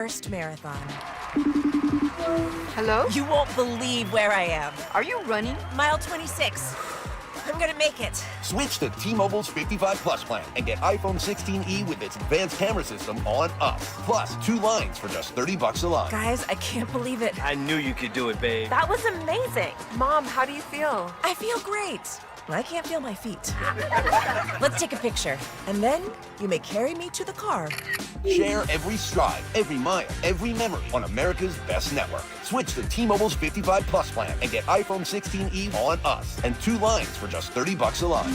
First marathon. Hello? You won't believe where I am. Are you running? Mile 26. I'm gonna make it. Switch to T-Mobile's 55 Plus plan and get iPhone 16e with its advanced camera system on us. Plus, 2 lines for just $30 a line. Guys, I can't believe it. I knew you could do it, babe. That was amazing. Mom, how do you feel? I feel great. I can't feel my feet. Let's take a picture. And then you may carry me to the car. Share every stride, every mile, every memory on America's best network. Switch to T-Mobile's 55 Plus plan and get iPhone 16e on us and 2 lines for just $30 a line.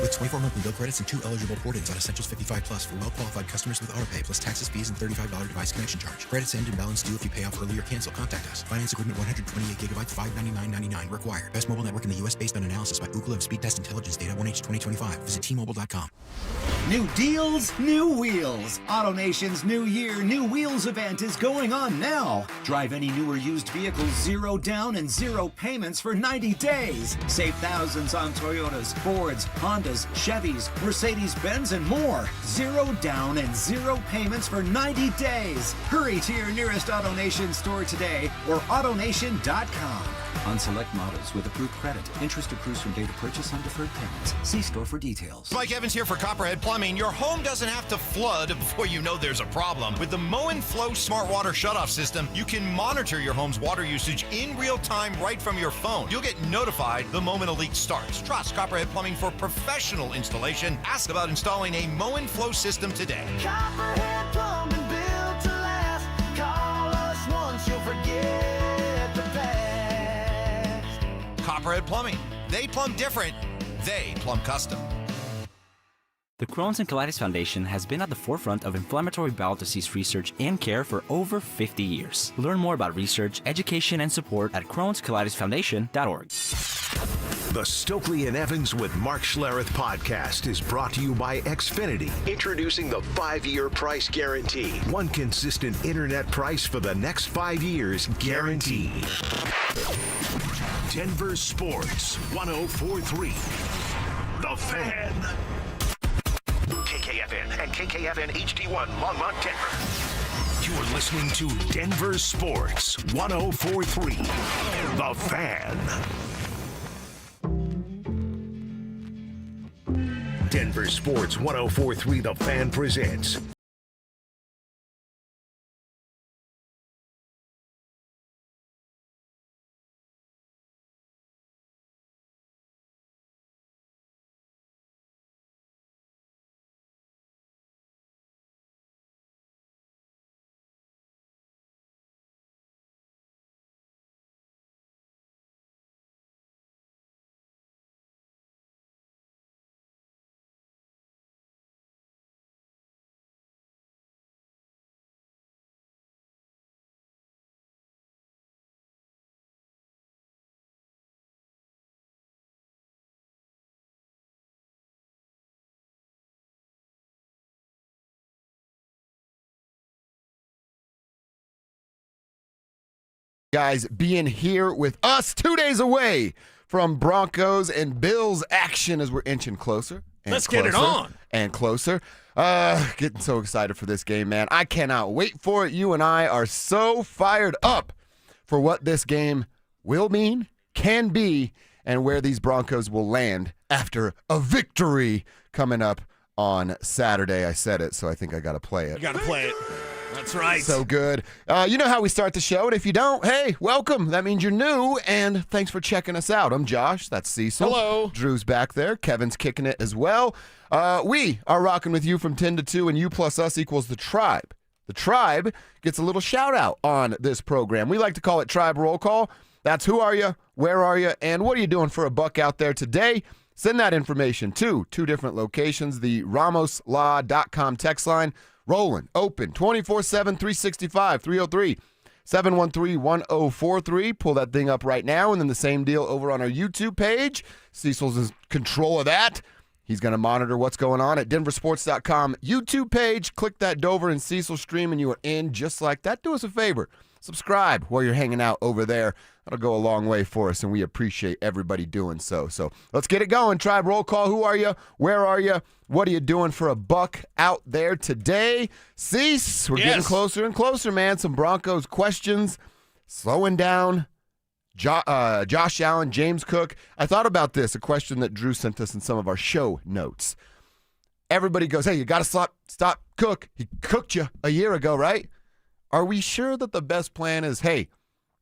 With 24 monthly bill credits and 2 eligible port-ins on Essentials 55 Plus for well-qualified customers with AutoPay, plus taxes, fees, and $35 device connection charge. Credits end and balance due if you pay off early or cancel. Contact us. Finance agreement 128 gigabytes, $599.99 required. Best mobile network in the U.S. based on analysis by Ookla of Speed Test Intelligence data 1H 2025. Visit T-Mobile.com. New deals, new wheels. AutoNation's New Year, New Wheels event is going on now. Drive any new or used vehicle 0 down and 0 payments for 90 days. Save thousands on Toyotas, Fords, Hondas, Chevys, Mercedes-Benz, and more. 0 down and 0 payments for 90 days. Hurry to your nearest AutoNation store today or AutoNation.com. On select models with approved credit. Interest accrues from date of purchase on deferred payments. See store for details. Mike Evans here for Copperhead Plumbing. Your home doesn't have to flood before you know there's a problem. With the Mow and Flow Smart Water Shutoff System, you can monitor your home's water usage in real time right from your phone. You'll get notified the moment a leak starts. Trust Copperhead Plumbing for professional installation. Ask about installing a Mow and Flow system today. Copperhead Plumbing, built to last. Call us once, you'll forget the past. Copperhead Plumbing. They plumb different. They plumb custom. The Crohn's and Colitis Foundation has been at the forefront of inflammatory bowel disease research and care for over 50 years. Learn more about research, education, and support at Crohn'sColitisFoundation.org. The Stokely and Evans with Mark Schlereth podcast is brought to you by Xfinity. Introducing the 5-year price guarantee. One consistent internet price for the next 5 years guaranteed. Denver Sports 104.3. The Fan. KKFN and KKFN HD1 Longmont, Denver. You're listening to Denver Sports 104.3. The Fan. Denver Sports 104.3 The Fan presents guys being here with us 2 days away from Broncos and Bills action as we're inching closer. Let's get it on. And closer. Getting so excited for this game, man. I cannot wait for it. You and I are so fired up for what this game will mean, can be, and where these Broncos will land after a victory coming up on Saturday. I said it, so I think I got to play it. You got to play it. That's right. So good. You know how we start the show, and if you don't, hey, welcome. That means you're new, and thanks for checking us out. I'm Josh. That's Cecil. Hello. Drew's back there. Kevin's kicking it as well. We are rocking with you from 10 to 2, and you plus us equals the Tribe. The Tribe gets a little shout-out on this program. We like to call it Tribe Roll Call. That's who are you, where are you, and what are you doing for a buck out there today? Send that information to 2 different locations, the RamosLaw.com text line. Rolling, open, 24/7, 365, 303-713-1043. Pull that thing up right now, and then the same deal over on our YouTube page. Cecil's in control of that. He's going to monitor what's going on at DenverSports.com YouTube page. Click that Dover and Cecil stream, and you are in just like that. Do us a favor. subscribe while you're hanging out over there. That'll go a long way for us, and we appreciate everybody doing so. So let's get it going. Tribe Roll Call. Who are you? Where are you? What are you doing for a buck out there today? Cease, we're getting closer and closer, man. Some Broncos questions slowing down. Josh Allen, James Cook. I thought about this, a question that Drew sent us in some of our show notes. Everybody goes, hey, you got to stop Cook. He cooked you a year ago, right? Are we sure that the best plan is, hey,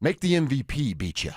make the MVP beat you?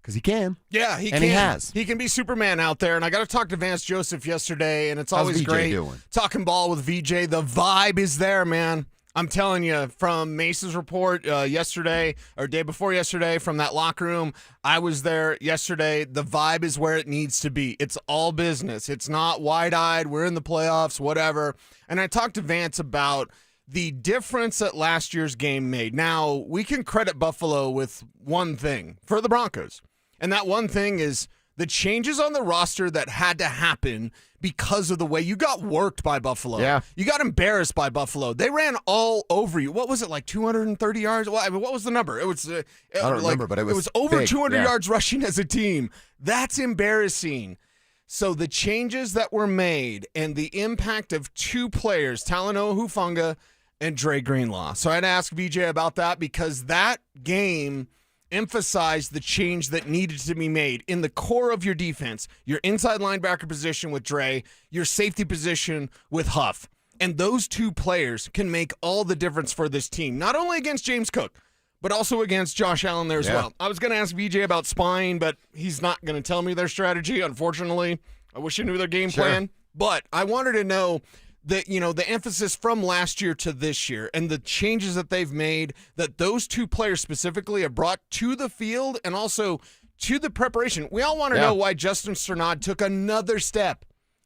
Because he can. Yeah, he can. And he has. He can be Superman out there. And I got to talk to Vance Joseph yesterday, and it's How's always VJ great doing? talking ball with VJ. The vibe is there, man. I'm telling you, from Mace's report yesterday or day before yesterday from that locker room, I was there yesterday. The vibe is where it needs to be. It's all business. It's not wide-eyed. We're in the playoffs, whatever. And I talked to Vance about the difference that last year's game made. Now, we can credit Buffalo with one thing for the Broncos, and that one thing is the changes on the roster that had to happen because of the way you got worked by Buffalo. Yeah. You got embarrassed by Buffalo. They ran all over you. What was it, like 230 yards? What was the number? It was I don't remember, but it was over big. 200 Yeah. yards rushing as a team. That's embarrassing. So the changes that were made and the impact of two players, Talanoa Hufanga and Dre Greenlaw. So I'd ask VJ about that because that game emphasized the change that needed to be made in the core of your defense, your inside linebacker position with Dre, your safety position with Huff. And those two players can make all the difference for this team, not only against James Cook, but also against Josh Allen there as well. I was going to ask VJ about spine, but he's not going to tell me their strategy, unfortunately. I wish I knew their game plan. But I wanted to know that, you know, the emphasis from last year to this year and the changes that they've made that those two players specifically have brought to the field and also to the preparation. We all want to know why Justin Strnad took another step.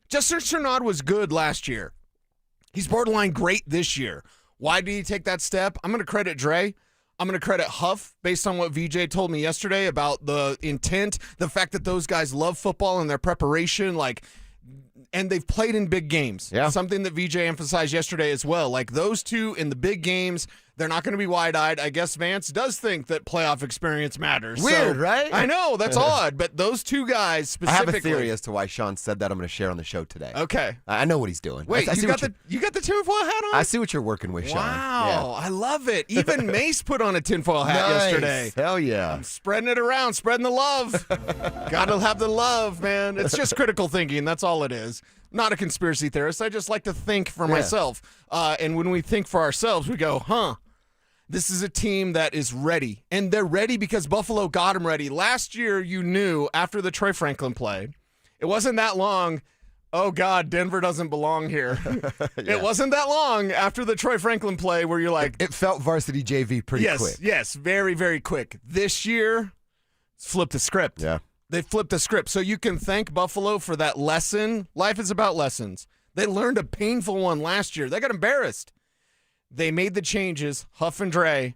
Justin Strnad was good last year. He's borderline great this year. Why did he take that step? I'm going to credit Dre. I'm going to credit Huff based on what VJ told me yesterday about the intent, the fact that those guys love football and their preparation, and they've played in big games. Yeah. Something that VJ emphasized yesterday as well. Like those two in the big games, they're not going to be wide-eyed. I guess Vance does think that playoff experience matters. Weird, right? I know, that's odd. But those two guys specifically. I have a theory as to why Sean said that I'm going to share on the show today. Okay. I know what he's doing. Wait, I see you got the tinfoil hat on? I see what you're working with, Sean. Wow, I love it. Even Mace put on a tinfoil hat yesterday. Hell yeah. I'm spreading it around, spreading the love. Gotta have the love, man. It's just critical thinking. That's all it is. Not a conspiracy theorist. I just like to think for myself. And when we think for ourselves, we go, this is a team that is ready. And they're ready because Buffalo got them ready. Last year, you knew after the Troy Franklin play, it wasn't that long. Oh, God, Denver doesn't belong here. It wasn't that long after the Troy Franklin play where you're like. It felt varsity JV pretty quick. Yes, very, very quick. This year, flip the script. Yeah. They flipped the script. So you can thank Buffalo for that lesson. Life is about lessons. They learned a painful one last year. They got embarrassed. They made the changes. Huff and Dre,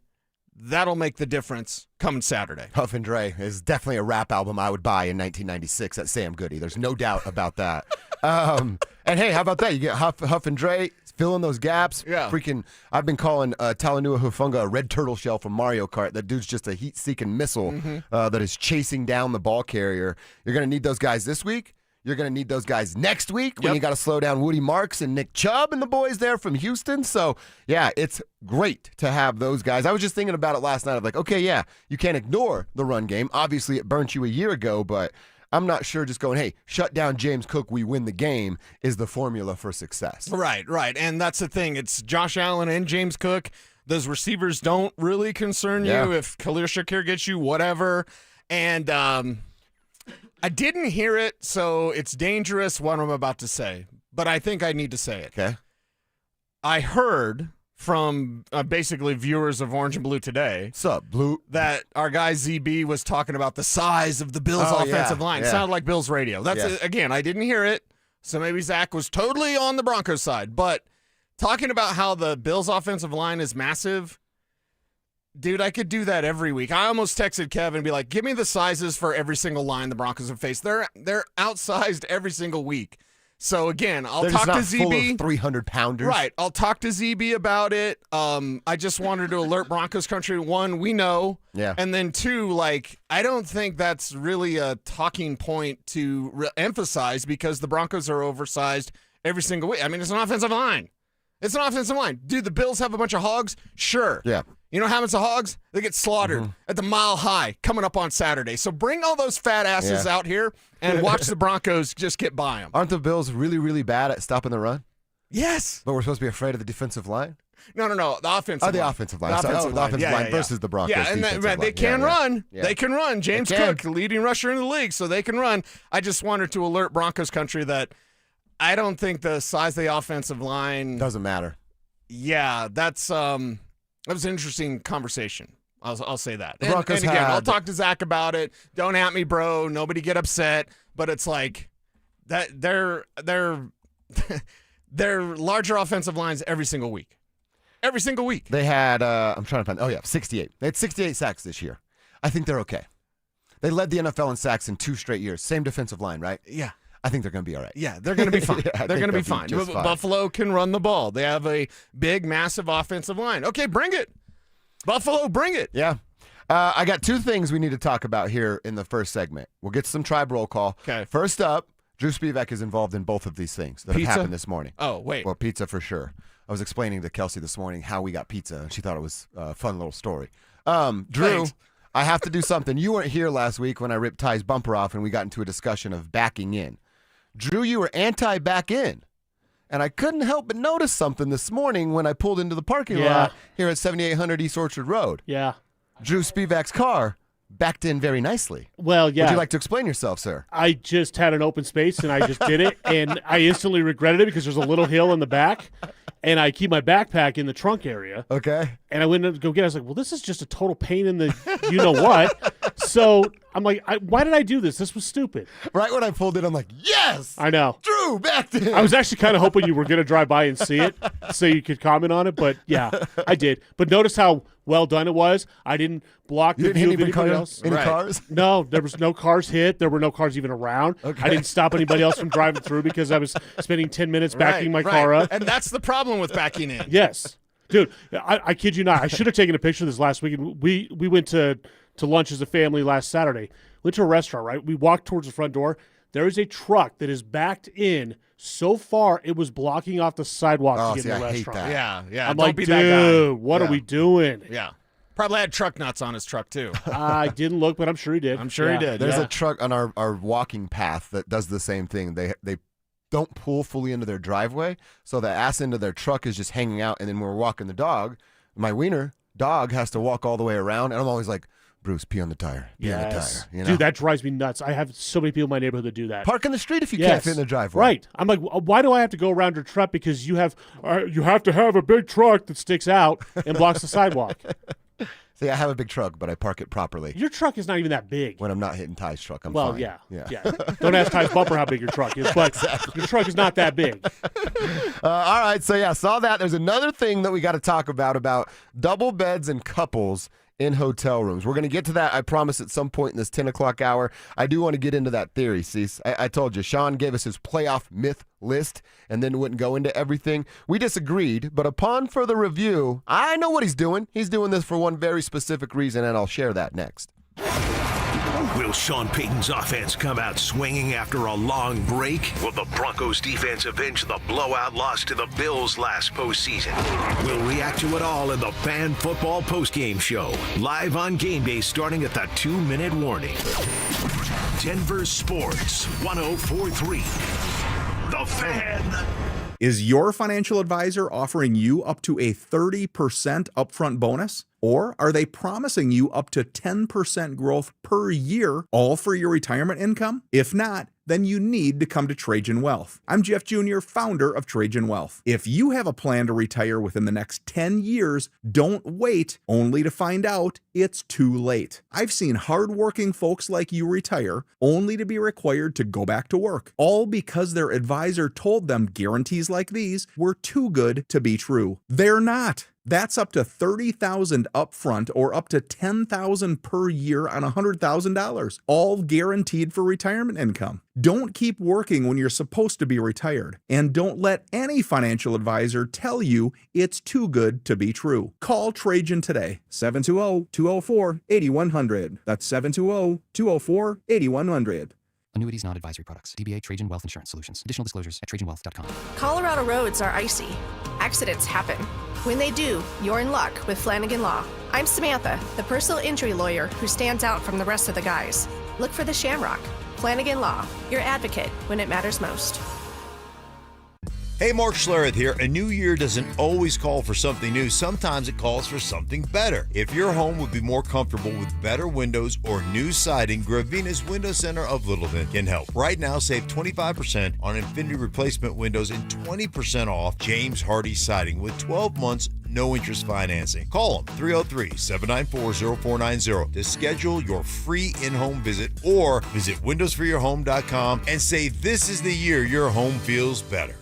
that'll make the difference coming Saturday. Huff and Dre is definitely a rap album I would buy in 1996 at Sam Goody. There's no doubt about that. And hey, how about that? You get Huff and Dre filling those gaps. Yeah. Freaking, I've been calling Talanoa Hufanga a red turtle shell from Mario Kart. That dude's just a heat-seeking missile that is chasing down the ball carrier. You're going to need those guys this week. You're going to need those guys next week when you got to slow down Woody Marks and Nick Chubb and the boys there from Houston. So, yeah, it's great to have those guys. I was just thinking about it last night. I'm like, okay, yeah, you can't ignore the run game. Obviously, it burnt you a year ago, but I'm not sure just going, hey, shut down James Cook, we win the game, is the formula for success. Right. And that's the thing. It's Josh Allen and James Cook. Those receivers don't really concern you. If Khalil Shakir gets you, whatever. And I didn't hear it, so it's dangerous what I'm about to say. But I think I need to say it. Okay. I heard from basically viewers of Orange and Blue today. What's up, Blue? That our guy ZB was talking about the size of the Bills' offensive line. Yeah. Sounded like Bills radio. That's again, I didn't hear it, so maybe Zach was totally on the Broncos side. But talking about how the Bills' offensive line is massive, dude, I could do that every week. I almost texted Kevin and be like, give me the sizes for every single line the Broncos have faced. They're outsized every single week. So again, I'll They're talk just to not full ZB. of 300-pounders. Right. I'll talk to ZB about it. I just wanted to alert Broncos country. One, we know. Yeah. And then two, I don't think that's really a talking point to emphasize because the Broncos are oversized every single week. I mean, it's an offensive line. It's an offensive line. Dude, the Bills have a bunch of hogs? Sure. Yeah. You know what happens to hogs? They get slaughtered at the Mile High coming up on Saturday. So bring all those fat asses out here and watch the Broncos just get by them. Aren't the Bills really, really bad at stopping the run? Yes. But we're supposed to be afraid of the defensive line? No. The offensive line. The offensive line. The Sorry. offensive The offensive line. line versus the Broncos. Yeah, and defensive they line. can run. Yeah. They can run. James They can. Cook, leading rusher in the league, so they can run. I just wanted to alert Broncos country that I don't think the size of the offensive line Doesn't matter. Yeah, that was an interesting conversation. I'll say that. The Broncos and again, had- I'll talk to Zach about it. Don't at me, bro. Nobody get upset. But it's like that they're larger offensive lines every single week. Every single week. They had, I'm trying to find, 68. They had 68 sacks this year. I think they're okay. They led the NFL in sacks in 2 straight years. Same defensive line, right? Yeah. I think they're going to be all right. Yeah, they're going to be fine. I They're think going to be they'll fine. just fine. Buffalo can run the ball. They have a big, massive offensive line. Okay, bring it. Buffalo, bring it. Yeah. I got 2 things we need to talk about here in the first segment. We'll get to some tribe roll call. Okay. First up, Drew Spivak is involved in both of these things that Pizza? have happened this morning. Oh, wait. Well, pizza for sure. I was explaining to Kelsey this morning how we got pizza, and she thought it was a fun little story. Drew, Thanks. I have to do something. You weren't here last week when I ripped Ty's bumper off and we got into a discussion of backing in. Drew, you were anti-back in. And I couldn't help but notice something this morning when I pulled into the parking lot here at 7800 East Orchard Road. Yeah. Drew Spivak's car backed in very nicely. Well, yeah. Would you like to explain yourself, sir? I just had an open space, and I just did it, and I instantly regretted it because there's a little hill in the back, and I keep my backpack in the trunk area. Okay. And I went to go get it. I was like, well, this is just a total pain in the you-know-what. So I'm like, why did I do this? This was stupid. Right when I pulled in, I'm like, yes! I know. Drew backed in! I was actually kind of hoping you were going to drive by and see it so you could comment on it, but yeah, I did. But notice how well done it was. I didn't block the view of anybody else. Any cars? No, there was no cars hit. There were no cars even around. Okay. I didn't stop anybody else from driving through because I was spending 10 minutes backing my car up. And that's the problem with backing in. Yes. Dude, I kid you not. I should have taken a picture of this last week. We went to lunch as a family last Saturday. Went to a restaurant, right? We walked towards the front door. There is a truck that is backed in so far it was blocking off the sidewalk to get in the I hate restaurant. that. Yeah. I'm Don't like, be that guy. dude, what are we doing? Yeah. Probably had truck nuts on his truck, too. I didn't look, but I'm sure he did. I'm sure he did. There's a truck on our walking path that does the same thing. They don't pull fully into their driveway, so the ass end of their truck is just hanging out, and then when we're walking the dog, my wiener dog has to walk all the way around, and I'm always like, Bruce, pee on the tire. Pee on the tire. You know? Dude, that drives me nuts. I have so many people in my neighborhood that do that. Park in the street if you can't fit in the driveway. Right. I'm like, why do I have to go around your truck? Because you have to have a big truck that sticks out and blocks the sidewalk. See, I have a big truck, but I park it properly. Your truck is not even that big. When I'm not hitting Ty's truck, I'm well, fine. yeah. Don't ask Ty's bumper how big your truck is, but your truck is not that big. All right, so yeah, saw that. There's another thing that we got to talk about double beds and couples in hotel rooms. We're going to get to that, I promise, at some point in this 10 o'clock hour. I do want to get into that theory, Cease. I told you, Sean gave us his playoff myth list and then wouldn't go into everything. We disagreed, but upon further review, I know what he's doing. He's doing this for one very specific reason, and I'll share that next. Will Sean Payton's offense come out swinging after a long break? Will the Broncos defense avenge the blowout loss to the Bills last postseason? We'll react to it all in the Fan Football Postgame Show, live on game day starting at the 2-minute warning. Denver Sports 104.3. The Fan. Is your financial advisor offering you up to a 30% upfront bonus? Or are they promising you up to 10% growth per year, all for your retirement income? If not, then you need to come to Trajan Wealth. I'm Jeff Jr., founder of Trajan Wealth. If you have a plan to retire within the next 10 years, don't wait only to find out it's too late. I've seen hardworking folks like you retire only to be required to go back to work, all because their advisor told them guarantees like these were too good to be true. They're not. That's up to $30,000 upfront or up to $10,000 per year on $100,000, all guaranteed for retirement income. Don't keep working when you're supposed to be retired. And don't let any financial advisor tell you it's too good to be true. Call Trajan today, 720-204-8100. That's 720-204-8100. Annuities, not advisory products. DBA Trajan Wealth Insurance Solutions. Additional disclosures at trajanwealth.com. Colorado roads are icy. Accidents happen. When they do, you're in luck with Flanagan Law. I'm Samantha, the personal injury lawyer who stands out from the rest of the guys. Look for the Shamrock. Flanagan Law, your advocate when it matters most. Hey, Mark Schlereth here. A new year doesn't always call for something new. Sometimes it calls for something better. If your home would be more comfortable with better windows or new siding, Gravina's Window Center of Littleton can help. Right now, save 25% on Infinity replacement windows and 20% off James Hardy siding with 12 months no interest financing. Call them 303-794-0490 to schedule your free in-home visit or visit windowsforyourhome.com and say this is the year your home feels better.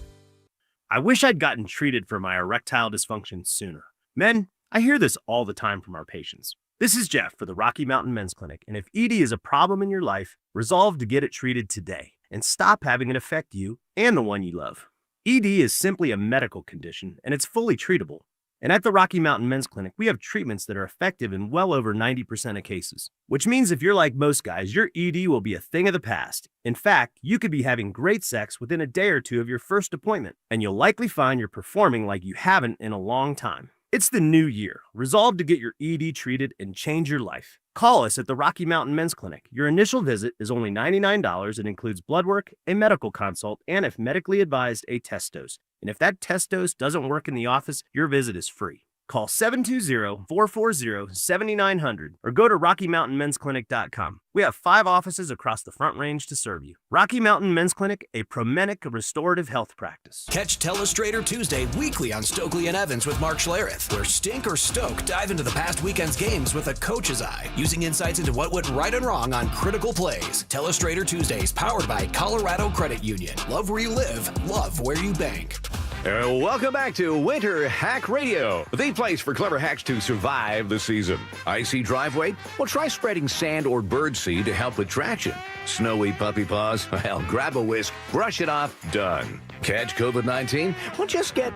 I wish I'd gotten treated for my erectile dysfunction sooner. Men, I hear this all the time from our patients. This is Jeff for the Rocky Mountain Men's Clinic, and if ED is a problem in your life, resolve to get it treated today and stop having it affect you and the one you love. ED is simply a medical condition, and it's fully treatable. And at the Rocky Mountain Men's Clinic, we have treatments that are effective in well over 90% of cases, which means if you're like most guys, your ED will be a thing of the past. In fact, you could be having great sex within a day or two of your first appointment, and you'll likely find you're performing like you haven't in a long time. It's the new year. Resolve to get your ED treated and change your life. Call us at the Rocky Mountain Men's Clinic. Your initial visit is only $99 and includes blood work, a medical consult, and if medically advised, a test dose. And if that test dose doesn't work in the office, your visit is free. Call 720-440-7900 or go to RockyMountainMen'sClinic.com. We have 5 offices across the Front Range to serve you. Rocky Mountain Men's Clinic, a Promenic restorative health practice. Catch Telestrator Tuesday weekly on Stokely and Evans with Mark Schlereth, where Stink or Stoke dive into the past weekend's games with a coach's eye, using insights into what went right and wrong on critical plays. Telestrator Tuesdays, powered by Colorado Credit Union. Love where you live, love where you bank. Welcome back to Winter Hack Radio, the place for clever hacks to survive the season. Icy driveway? Well, try spreading sand or birdseed to help with traction. Snowy puppy paws? Well, grab a whisk, brush it off, done. Catch COVID-19? Well, just get...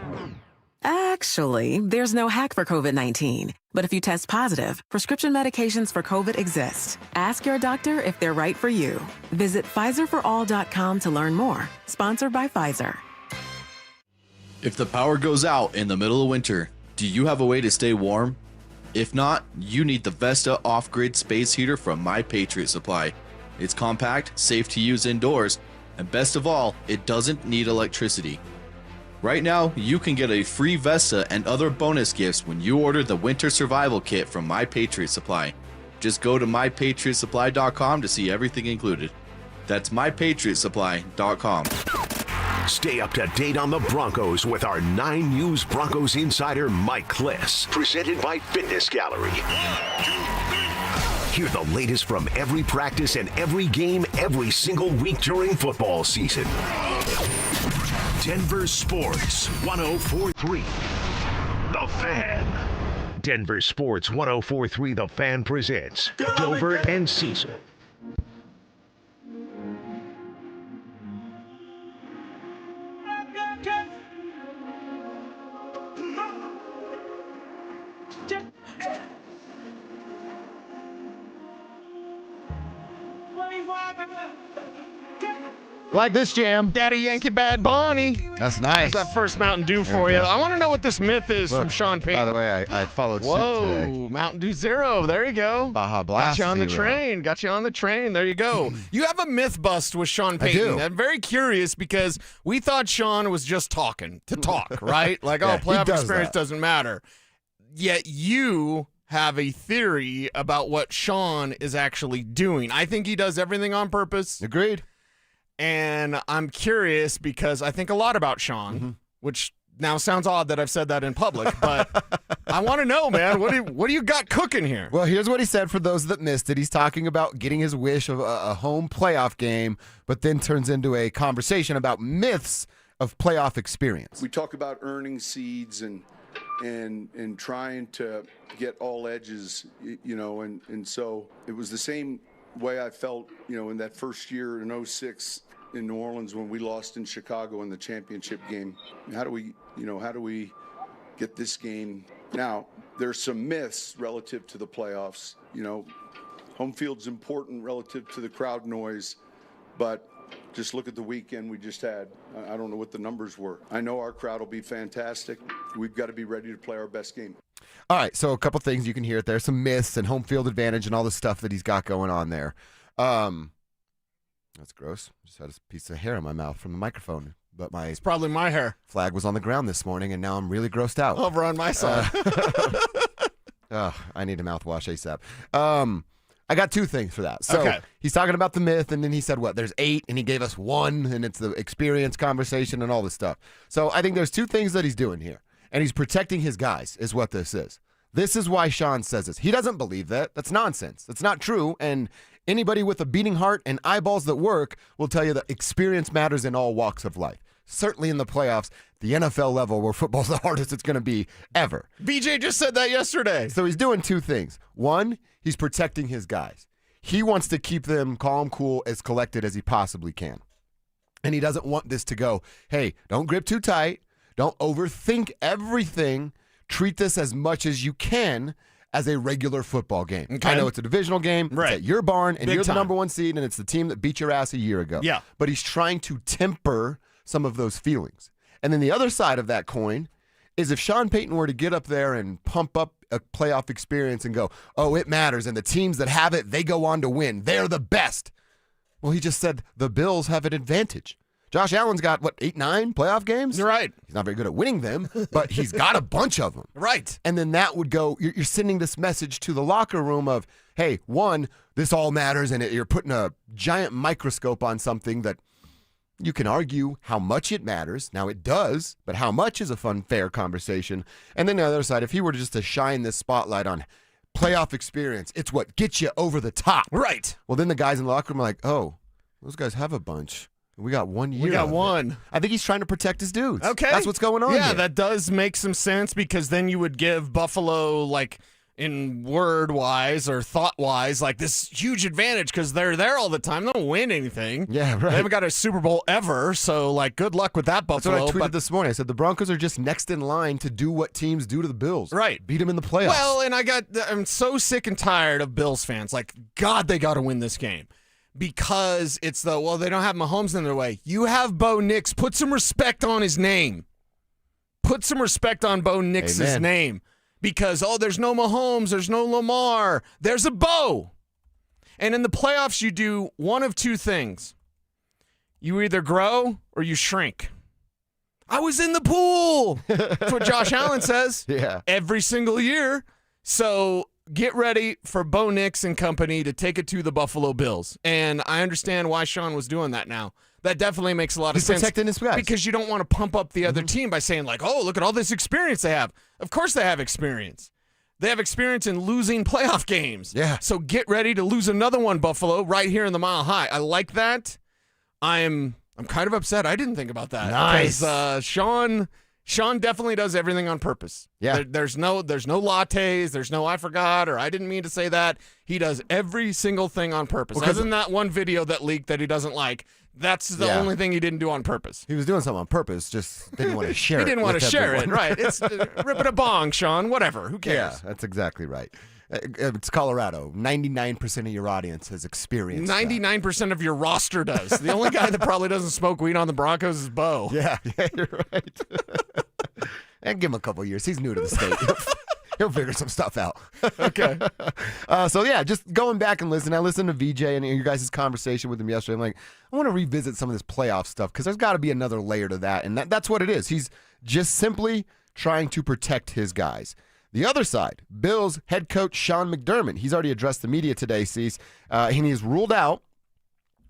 Actually, there's no hack for COVID-19. But if you test positive, prescription medications for COVID exist. Ask your doctor if they're right for you. Visit PfizerForAll.com to learn more. Sponsored by Pfizer. If the power goes out in the middle of winter, do you have a way to stay warm? If not, you need the Vesta off-grid space heater from My Patriot Supply. It's compact, safe to use indoors, and best of all, it doesn't need electricity. Right now, you can get a free Vesta and other bonus gifts when you order the Winter Survival Kit from My Patriot Supply. Just go to MyPatriotSupply.com to see everything included. That's MyPatriotSupply.com. Stay up to date on the Broncos with our 9 News Broncos insider Mike Kliss. Presented by Fitness Gallery. Hear the latest from every practice and every game every single week during football season. Denver Sports 104.3 The Fan. Denver Sports 104.3 The Fan presents Gilbert and Cecil. Like this jam. Daddy Yankee Bad Bunny. That's nice. That's that first Mountain Dew for you. I want to know what this myth is from Sean Payton. By the way, I followed suit today. Whoa, Mountain Dew Zero. There you go. Baja Blast. Got you on the Zero. train. Got you on the train. There you go. You have a myth bust with Sean Payton. I'm very curious because we thought Sean was just talking to talk, right? Like, Yeah, playoff he does experience that. doesn't matter. Yet you have a theory about what Sean is actually doing. I think he does everything on purpose. Agreed. And I'm curious because I think a lot about Sean, which now sounds odd that I've said that in public, but I want to know, man, what do you got cooking here? Well, here's what he said for those that missed it. He's talking about getting his wish of a home playoff game, but then turns into a conversation about myths of playoff experience. We talk about earning seeds and trying to get all edges, and so it was the same way I felt, in that first year in 2006 in New Orleans when we lost in Chicago in the championship game. How do we get this game? Now, there's some myths relative to the playoffs. Home field's important relative to the crowd noise, but just look at the weekend we just had. I don't know what the numbers were. I know our crowd will be fantastic. We've got to be ready to play our best game. All right, so a couple things you can hear it there. Some myths and home field advantage and all the stuff that he's got going on there. That's gross. Just had a piece of hair in my mouth from the microphone. But it's probably my hair. Flag was on the ground this morning, and now I'm really grossed out. Over on my side. I need a mouthwash ASAP. I got two things for that. So Okay. he's talking about the myth, and then he said, there's 8, and he gave us 1, and it's the experience conversation and all this stuff. So I think there's two things that he's doing here, and he's protecting his guys is what this is. This is why Sean says this. He doesn't believe that. That's nonsense. That's not true, and anybody with a beating heart and eyeballs that work will tell you that experience matters in all walks of life. Certainly in the playoffs, the NFL level where football's the hardest it's going to be ever. BJ just said that yesterday. So he's doing two things. One, he's protecting his guys. He wants to keep them calm, cool, as collected as he possibly can. And he doesn't want this to go, hey, don't grip too tight. Don't overthink everything. Treat this as much as you can as a regular football game. Okay. I know it's a divisional game. Right. It's at your barn, and Big you're time. the number 1 seed, and it's the team that beat your ass a year ago. Yeah. But he's trying to temper some of those feelings. And then the other side of that coin is if Sean Payton were to get up there and pump up a playoff experience and go, oh, it matters, and the teams that have it, they go on to win. They're the best. Well, he just said the Bills have an advantage. Josh Allen's got, 8, 9 playoff games? You're right. He's not very good at winning them, but he's got a bunch of them. Right. And then that would go, you're sending this message to the locker room of, hey, one, this all matters, and you're putting a giant microscope on something that you can argue how much it matters. Now it does, but how much is a fun, fair conversation. And then the other side, if he were just to shine this spotlight on playoff experience, it's what gets you over the top. Right. Well, then the guys in the locker room are like, oh, those guys have a bunch. We got 1 year. We got of it. one. I think he's trying to protect his dudes. Okay. That's what's going on Yeah, here. that does make some sense because then you would give Buffalo, in word-wise or thought-wise, this huge advantage because they're there all the time. They don't win anything. Yeah, right. They haven't got a Super Bowl ever, so, good luck with that, That's Buffalo. what I tweeted this morning. I said the Broncos are just next in line to do what teams do to the Bills. Right. Beat them in the playoffs. Well, and I'm so sick and tired of Bills fans. God, they got to win this game. Because it's they don't have Mahomes in their way. You have Bo Nix. Put some respect on his name. Put some respect on Bo Nix's name. Because, there's no Mahomes, there's no Lamar, there's a Bo. And in the playoffs, you do one of two things. You either grow or you shrink. I was in the pool. That's what Josh Allen says. Yeah. Every single year. So get ready for Bo Nix and company to take it to the Buffalo Bills. And I understand why Sean was doing that now. That definitely makes a lot of He's sense. protecting his guys. Because you don't want to pump up the other team by saying, look at all this experience they have. Of course they have experience. They have experience in losing playoff games. Yeah. So get ready to lose another one, Buffalo, right here in the Mile High. I like that. I'm kind of upset. I didn't think about that. Nice. Because Sean definitely does everything on purpose. Yeah. There's no lattes. There's no I forgot or I didn't mean to say that. He does every single thing on purpose. Well, 'cause- Other than that one video that leaked that he doesn't like, that's the only thing he didn't do on purpose. He was doing something on purpose, just didn't want to share it. He didn't want to with share it, everyone. right? It's ripping a bong, Sean. Whatever. Who cares? Yeah, that's exactly right. It's Colorado. 99% of your audience has experienced 99% of your roster does. The only guy that probably doesn't smoke weed on the Broncos is Bo. Yeah, you're right. And give him a couple years. He's new to the state. He'll figure some stuff out. Okay. Just going back and listening. I listened to VJ and your guys' conversation with him yesterday. I'm like, I want to revisit some of this playoff stuff because there's got to be another layer to that. And that's what it is. He's just simply trying to protect his guys. The other side, Bills head coach Sean McDermott. He's already addressed the media today, Cease, and he's ruled out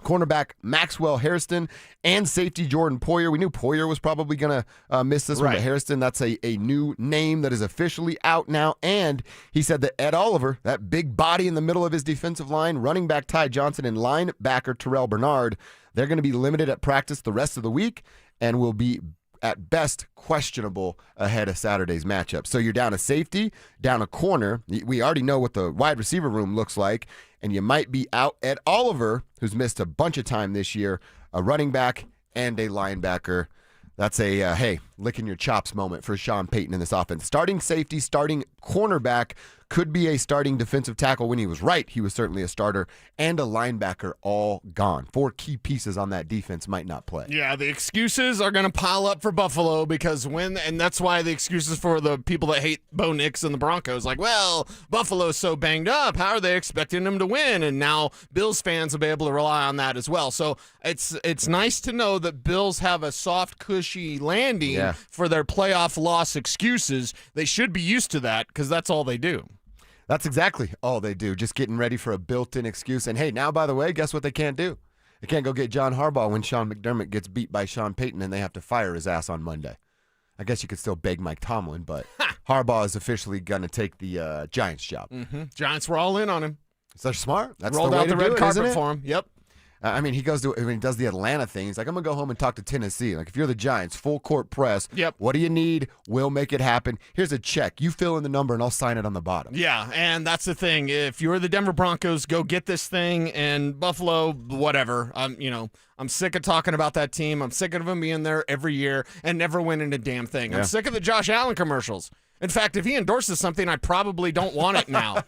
cornerback Maxwell Hairston and safety Jordan Poyer. We knew Poyer was probably going to miss this one, but Hairston, that's a new name that is officially out now. And he said that Ed Oliver, that big body in the middle of his defensive line, running back Ty Johnson, and linebacker Terrell Bernard, they're going to be limited at practice the rest of the week and will be at best questionable ahead of Saturday's matchup. So you're down a safety, down a corner. We already know what the wide receiver room looks like, and you might be out Ed Oliver, who's missed a bunch of time this year, a running back and a linebacker. That's a, hey, licking your chops moment for Sean Payton in this offense. Starting safety, starting cornerback, could be a starting defensive tackle. When he was right, he was certainly a starter, and a linebacker all gone. 4 key pieces on that defense might not play. Yeah, the excuses are going to pile up for Buffalo because and that's why the excuses for the people that hate Bo Nix and the Broncos, like, well, Buffalo's so banged up. How are they expecting them to win? And now Bills fans will be able to rely on that as well. So it's nice to know that Bills have a soft, cushy landing for their playoff loss excuses. They should be used to that because that's all they do. That's exactly all they do, just getting ready for a built-in excuse. And, hey, now, by the way, guess what they can't do? They can't go get John Harbaugh when Sean McDermott gets beat by Sean Payton and they have to fire his ass on Monday. I guess you could still beg Mike Tomlin, but Harbaugh is officially going to take the Giants job. Mm-hmm. Giants were all in on him. So they're smart. That's rolled the way out the to red do it, carpet isn't it? for him. Yep. I mean, he does the Atlanta thing. He's like, I'm going to go home and talk to Tennessee. Like, if you're the Giants, full court press. Yep. What do you need? We'll make it happen. Here's a check. You fill in the number, and I'll sign it on the bottom. Yeah, and that's the thing. If you're the Denver Broncos, go get this thing. And Buffalo, whatever. I'm sick of talking about that team. I'm sick of them being there every year and never winning a damn thing. Yeah. I'm sick of the Josh Allen commercials. In fact, if he endorses something, I probably don't want it now.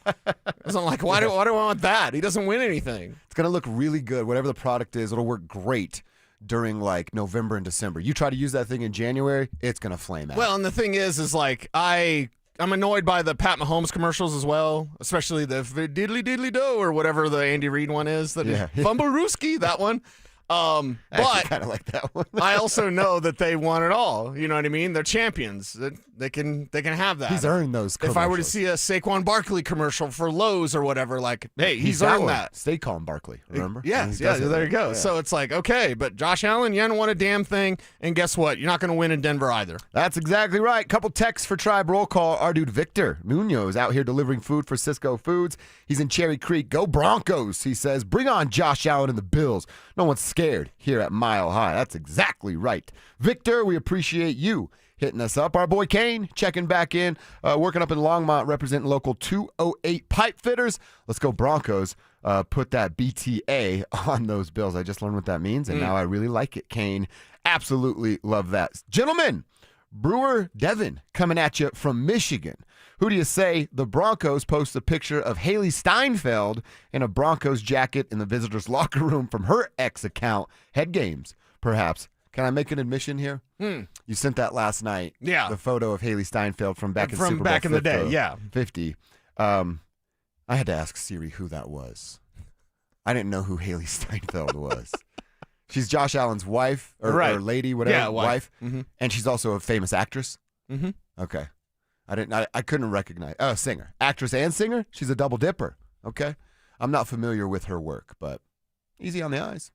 I'm like, why do I want that? He doesn't win anything. It's going to look really good. Whatever the product is, it'll work great during, like, November and December. You try to use that thing in January, it's going to flame out. Well, and the thing is like, I'm annoyed by the Pat Mahomes commercials as well, especially the diddly diddly do or whatever the Andy Reid one is. Fumblerooski, that one. But kind of like that one. I also know that they won it all. You know what I mean? They're champions. They can have that. He's earned those If I were to commercials. see a Saquon Barkley commercial for Lowe's or whatever, like, hey, he's got earned one. that. Stay calm, Barkley. Remember? Yes, He yeah, does it. there you go. Yeah. So it's like, okay, but Josh Allen, you haven't won a damn thing, and guess what? You're not going to win in Denver either. That's exactly right. Couple texts for Tribe Roll Call. Our dude Victor Munoz out here delivering food for Cisco Foods. He's in Cherry Creek. Go Broncos, he says. Bring on Josh Allen and the Bills. No one's scared here at Mile High. That's exactly right. Victor, we appreciate you hitting us up. Our boy Kane checking back in, working up in Longmont, representing local 208 pipe fitters. Let's go Broncos. Put that BTA on those Bills. I just learned what that means, and now I really like it, Kane. Absolutely love that. Gentlemen, Brewer Devin coming at you from Michigan. Who do you say? The Broncos post a picture of Haley Steinfeld in a Broncos jacket in the visitors' locker room from her ex account. Head games, perhaps. Can I make an admission here? You sent that last night. Yeah. The photo of Haley Steinfeld from back in Super Bowl back in the day, yeah. 50. I had to ask Siri who that was. I didn't know who Haley Steinfeld was. She's Josh Allen's wife or lady, whatever. Yeah, wife. Mm-hmm. And she's also a famous actress. Mm-hmm. Okay. I couldn't recognize. Singer. Actress and singer? She's a double dipper. Okay. I'm not familiar with her work, but easy on the eyes.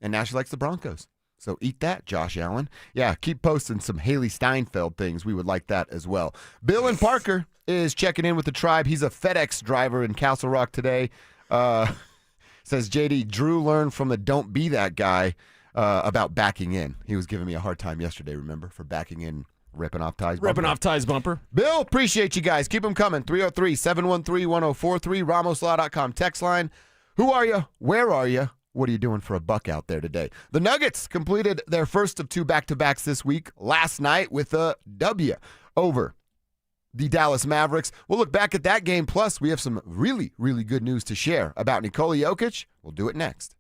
And now she likes the Broncos. So eat that, Josh Allen. Yeah, keep posting some Haley Steinfeld things. We would like that as well. Bill and Parker is checking in with the tribe. He's a FedEx driver in Castle Rock today. Says, JD, Drew learned from the don't be that guy about backing in. He was giving me a hard time yesterday, remember, for backing in. Ripping off Ty's bumper. Ripping off Ty's bumper. Bill, appreciate you guys. Keep them coming. 303-713-1043, RamosLaw.com text line. Who are you? Where are you? What are you doing for a buck out there today? The Nuggets completed their first of 2 back-to-backs this week last night with a W over the Dallas Mavericks. We'll look back at that game. Plus, we have some really, really good news to share about Nikola Jokic. We'll do it next.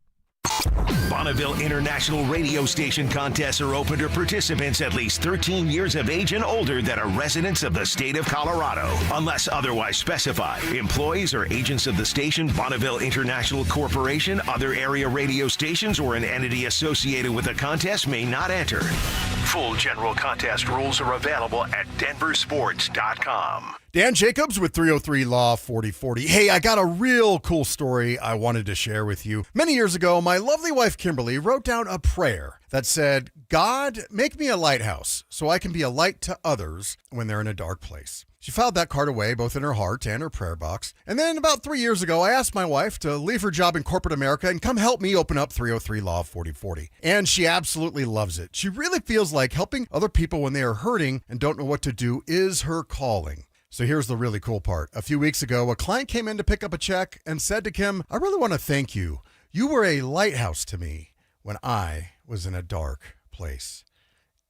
Bonneville International Radio Station contests are open to participants at least 13 years of age and older that are residents of the state of Colorado. Unless otherwise specified, employees or agents of the station, Bonneville International Corporation, other area radio stations, or an entity associated with the contest may not enter. Full general contest rules are available at DenverSports.com. Dan Jacobs with 303 Law 4040. Hey, I got a real cool story I wanted to share with you. Many years ago, my lovely wife Kimberly wrote down a prayer that said, God, make me a lighthouse so I can be a light to others when they're in a dark place. She filed that card away both in her heart and her prayer box. And then about 3 years ago, I asked my wife to leave her job in corporate America and come help me open up 303 Law 4040. And she absolutely loves it. She really feels like helping other people when they are hurting and don't know what to do is her calling. So here's the really cool part. A few weeks ago, a client came in to pick up a check and said to Kim, "I really want to thank you. You were a lighthouse to me when I was in a dark place."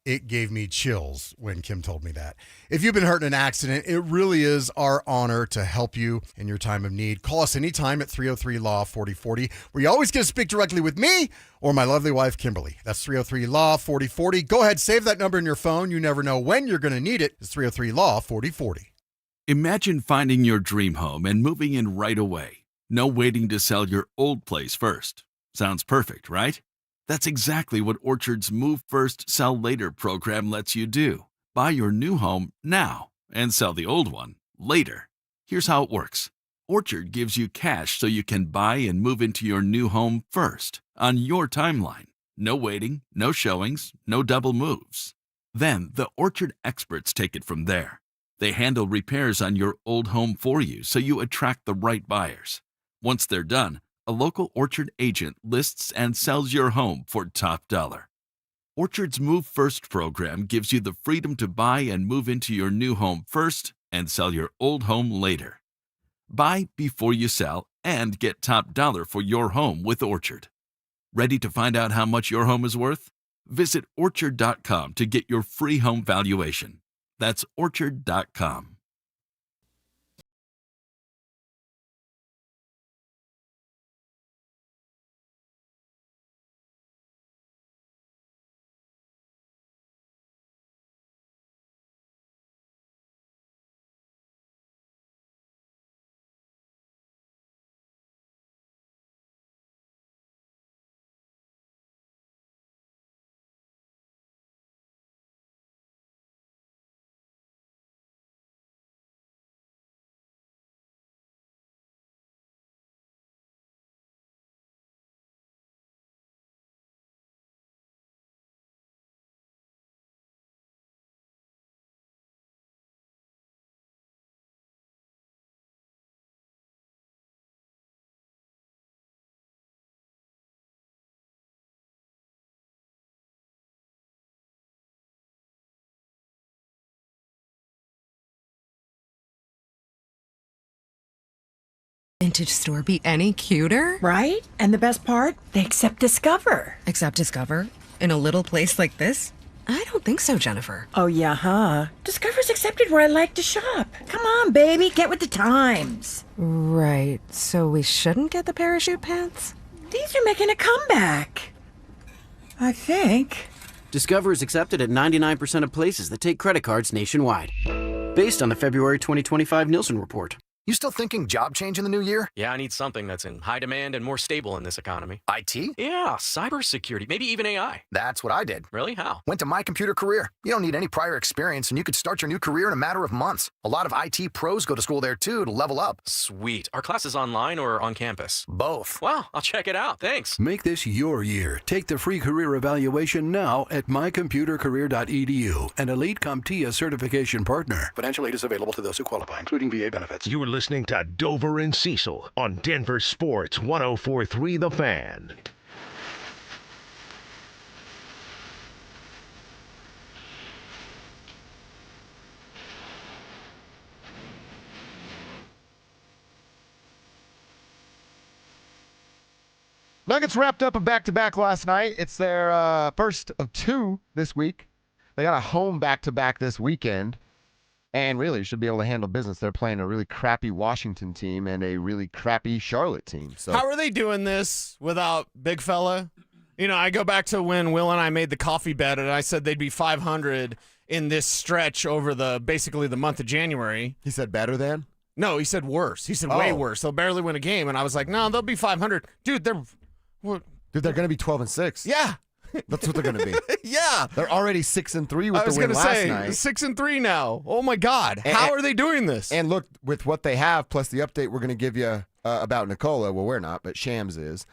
It gave me chills when Kim told me that. If you've been hurt in an accident, it really is our honor to help you in your time of need. Call us anytime at 303 Law 4040, where you always get to speak directly with me or my lovely wife, Kimberly. That's 303 Law 4040. Go ahead, save that number in your phone. You never know when you're going to need it. It's 303 Law 4040. Imagine finding your dream home and moving in right away. No waiting to sell your old place first. Sounds perfect, right? That's exactly what Orchard's Move First, Sell Later program lets you do. Buy your new home now and sell the old one later. Here's how it works. Orchard gives you cash so you can buy and move into your new home first, on your timeline. No waiting, no showings, no double moves. Then the Orchard experts take it from there. They handle repairs on your old home for you so you attract the right buyers. Once they're done, a local Orchard agent lists and sells your home for top dollar. Orchard's Move First program gives you the freedom to buy and move into your new home first and sell your old home later. Buy before you sell and get top dollar for your home with Orchard. Ready to find out how much your home is worth? Visit Orchard.com to get your free home valuation. That's Orchard.com. Vintage store be any cuter? Right? And the best part? They accept Discover. Accept Discover? In a little place like this? I don't think so, Jennifer. Oh, yeah, huh? Discover's accepted where I like to shop. Come on, baby, get with the times. Right, so we shouldn't get the parachute pants? These are making a comeback. I think. Discover is accepted at 99% of places that take credit cards nationwide. Based on the February 2025 Nielsen report. You still thinking job change in the new year? Yeah, I need something that's in high demand and more stable in this economy. IT? Yeah, cybersecurity, maybe even AI. That's what I did. Really? How? Went to My Computer Career. You don't need any prior experience, and you could start your new career in a matter of months. A lot of IT pros go to school there, too, to level up. Sweet. Are classes online or on campus? Both. Wow, I'll check it out. Thanks. Make this your year. Take the free career evaluation now at mycomputercareer.edu, an elite CompTIA certification partner. Financial aid is available to those who qualify, including VA benefits. You are listening to Dover and Cecil on Denver Sports 104.3 The Fan. Nuggets wrapped up a back-to-back last night. It's their first of two this week. They got a home back-to-back this weekend. And really should be able to handle business. They're playing a really crappy Washington team and a really crappy Charlotte team. So how are they doing this without Big Fella? You know, I go back to when Will and I made the coffee bet, and I said they'd be 500 in this stretch over basically the month of January. He said better than? No, he said worse. He said way worse. They'll barely win a game, and I was like, no, they'll be 500. Dude, they're going to be 12-6. Yeah. That's what they're going to be. Yeah. They're already 6-3 with the win last night. 6-3 now. Oh, my God. How are they doing this? And look, with what they have, plus the update we're going to give you about Nikola, well, we're not, but Shams is,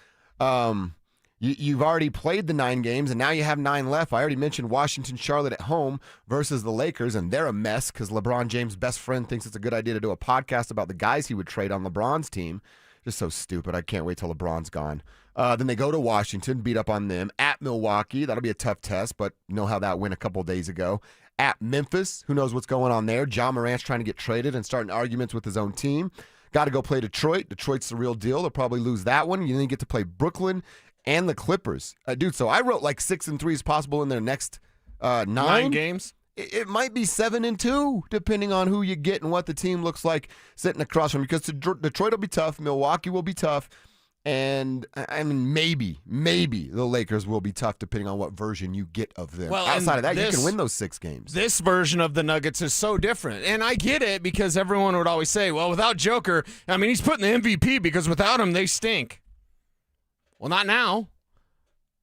You've already played the 9 games, and now you have 9 left. I already mentioned Washington, Charlotte at home versus the Lakers, and they're a mess because LeBron James' best friend thinks it's a good idea to do a podcast about the guys he would trade on LeBron's team. Just so stupid. I can't wait till LeBron's gone. Then they go to Washington, beat up on them. At Milwaukee, that'll be a tough test, but you know how that went a couple days ago. At Memphis, who knows what's going on there. Ja Morant's trying to get traded and starting arguments with his own team. Got to go play Detroit. Detroit's the real deal. They'll probably lose that one. You then get to play Brooklyn and the Clippers. Dude, so I wrote like 6 and 3 is possible in their next 9 games. It might be 7 and 2, depending on who you get and what the team looks like sitting across from them. Because Detroit will be tough. Milwaukee will be tough. And I mean, maybe the Lakers will be tough depending on what version you get of them. Well, outside of that, you can win those 6 games. This version of the Nuggets is so different. And I get it because everyone would always say, well, without Joker, I mean, he's putting the MVP because without him, they stink. Well, not now.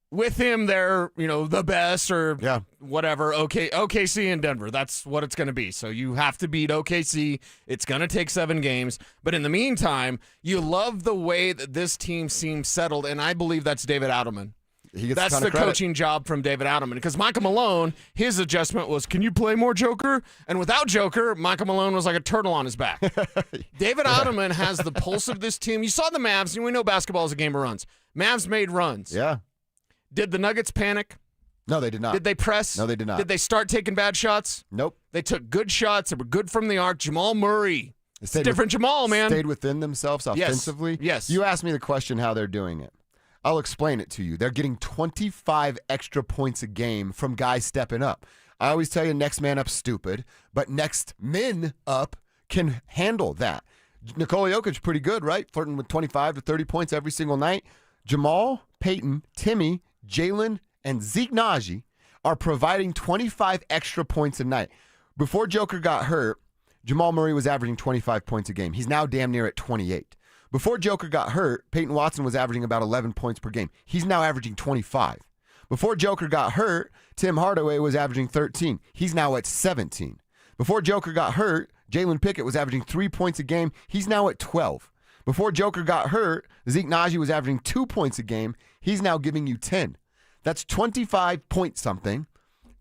With him, they're, the best or whatever. OKC and Denver. That's what it's going to be. So you have to beat OKC. It's going to take 7 games. But in the meantime, you love the way that this team seems settled, and I believe that's David Adelman. That's the coaching job from David Adelman. Because Michael Malone, his adjustment was, can you play more Joker? And without Joker, Michael Malone was like a turtle on his back. David Adelman has the pulse of this team. You saw the Mavs, and we know basketball is a game of runs. Mavs made runs. Yeah. Did the Nuggets panic? No, they did not. Did they press? No, they did not. Did they start taking bad shots? Nope. They took good shots. They were good from the arc. Jamal Murray. It's different Jamal, man. Stayed within themselves offensively. Yes. You asked me the question how they're doing it. I'll explain it to you. They're getting 25 extra points a game from guys stepping up. I always tell you next man up stupid, but next men up can handle that. Nikola Jokic pretty good, right? Flirting with 25 to 30 points every single night. Jamal, Payton, Timmy, Jalen, and Zeke Naji are providing 25 extra points a night. Before Joker got hurt, Jamal Murray was averaging 25 points a game. He's now damn near at 28. Before Joker got hurt, Peyton Watson was averaging about 11 points per game. He's now averaging 25. Before Joker got hurt, Tim Hardaway was averaging 13. He's now at 17. Before Joker got hurt, Jalen Pickett was averaging 3 points a game. He's now at 12. Before Joker got hurt, Zeke Naji was averaging 2 points a game. He's now giving you 10. That's 25 point something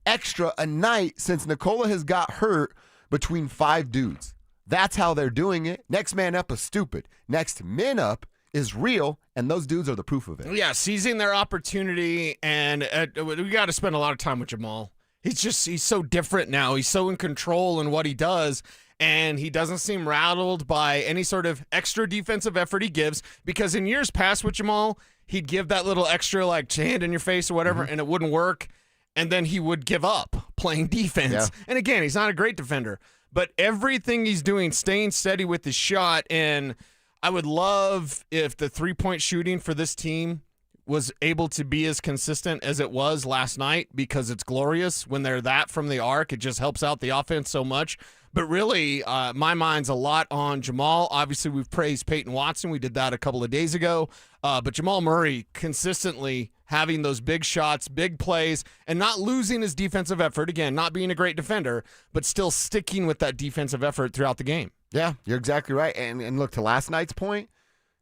extra a night since Nikola has got hurt between 5 dudes. That's how they're doing it. Next man up is stupid. Next men up is real, and those dudes are the proof of it. Yeah, seizing their opportunity, and we got to spend a lot of time with Jamal. He's so different now. He's so in control in what he does. And he doesn't seem rattled by any sort of extra defensive effort he gives, because in years past with Jamal, he'd give that little extra hand in your face or whatever, and it wouldn't work. And then he would give up playing defense. Yeah. And again, he's not a great defender, but everything he's doing, staying steady with his shot. And I would love if the 3-point shooting for this team was able to be as consistent as it was last night, because it's glorious when they're that from the arc. It just helps out the offense so much. But really, my mind's a lot on Jamal. Obviously, we've praised Peyton Watson. We did that a couple of days ago. But Jamal Murray consistently having those big shots, big plays, and not losing his defensive effort. Again, not being a great defender, but still sticking with that defensive effort throughout the game. Yeah, you're exactly right. And look, to last night's point,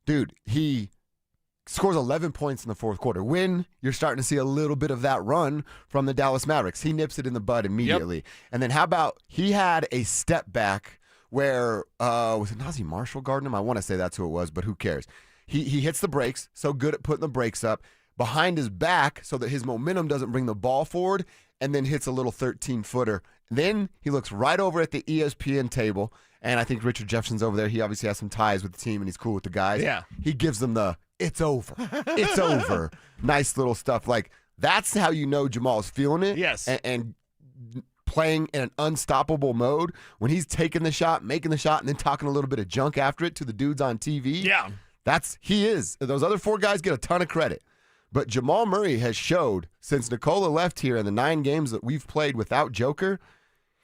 dude, he scores 11 points in the fourth quarter. When you're starting to see a little bit of that run from the Dallas Mavericks, he nips it in the bud immediately. Yep. And then how about he had a step back where, was it Nazi Marshall guarding him? I want to say that's who it was, but who cares? He hits the brakes, so good at putting the brakes up behind his back so that his momentum doesn't bring the ball forward, and then hits a little 13-footer. Then he looks right over at the ESPN table, and I think Richard Jefferson's over there. He obviously has some ties with the team, and he's cool with the guys. Yeah. He gives them the, it's over. It's over. Nice little stuff. Like, that's how you know Jamal's feeling it. Yes. And playing in an unstoppable mode when he's taking the shot, making the shot, and then talking a little bit of junk after it to the dudes on TV. Yeah. He is. Those other 4 guys get a ton of credit. But Jamal Murray has showed since Nikola left here in the 9 games that we've played without Joker,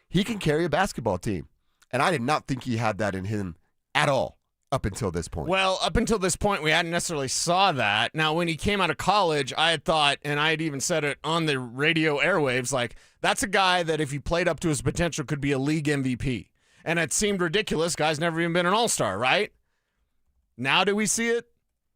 he can carry a basketball team. And I did not think he had that in him at all up until this point. Well, up until this point, we hadn't necessarily saw that. Now, when he came out of college, I had thought, and I had even said it on the radio airwaves, like, that's a guy that if he played up to his potential could be a league MVP. And it seemed ridiculous. Guy's never even been an all-star, right? Now do we see it?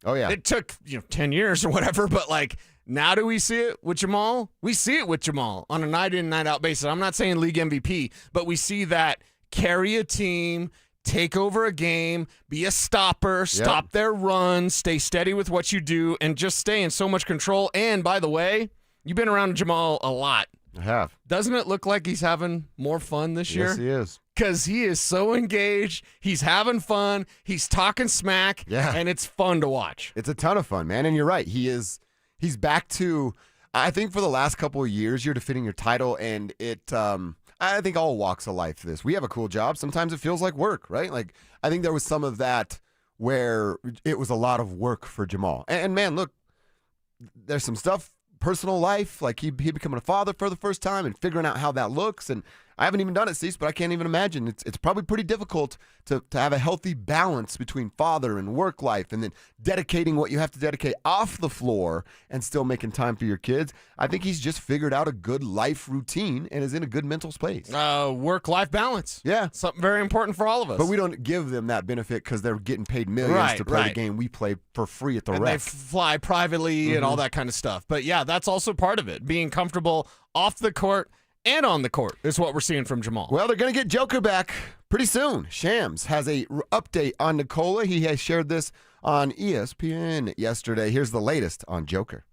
Oh, yeah. It took 10 years or whatever, but, like, Now do we see it with Jamal? We see it with Jamal on a night-in, night-out basis. I'm not saying league MVP, but we see that carry a team, take over a game, be a stopper, stop their run, stay steady with what you do, and just stay in so much control. And, by the way, you've been around Jamal a lot. I have. Doesn't it look like he's having more fun this year? Yes, he is. Because he is so engaged. He's having fun. He's talking smack. Yeah. And it's fun to watch. It's a ton of fun, man. And you're right. He's back to, I think for the last couple of years, you're defending your title, and I think all walks of life this. We have a cool job. Sometimes it feels like work, right? Like, I think there was some of that where it was a lot of work for Jamal. And man, look, there's some stuff, personal life, like he becoming a father for the first time and figuring out how that looks. And I haven't even done it, Cecil, but I can't even imagine. It's probably pretty difficult to have a healthy balance between father and work life, and then dedicating what you have to dedicate off the floor and still making time for your kids. I think he's just figured out a good life routine and is in a good mental space. Work-life balance. Yeah. Something very important for all of us. But we don't give them that benefit because they're getting paid millions to play the game we play for free at the and rec. they fly privately and all that kind of stuff. But yeah, that's also part of it. Being comfortable off the court and on the court is what we're seeing from Jamal. Well, they're going to get Joker back pretty soon. Shams has a update on Nikola. He has shared this on ESPN yesterday. Here's the latest on Joker.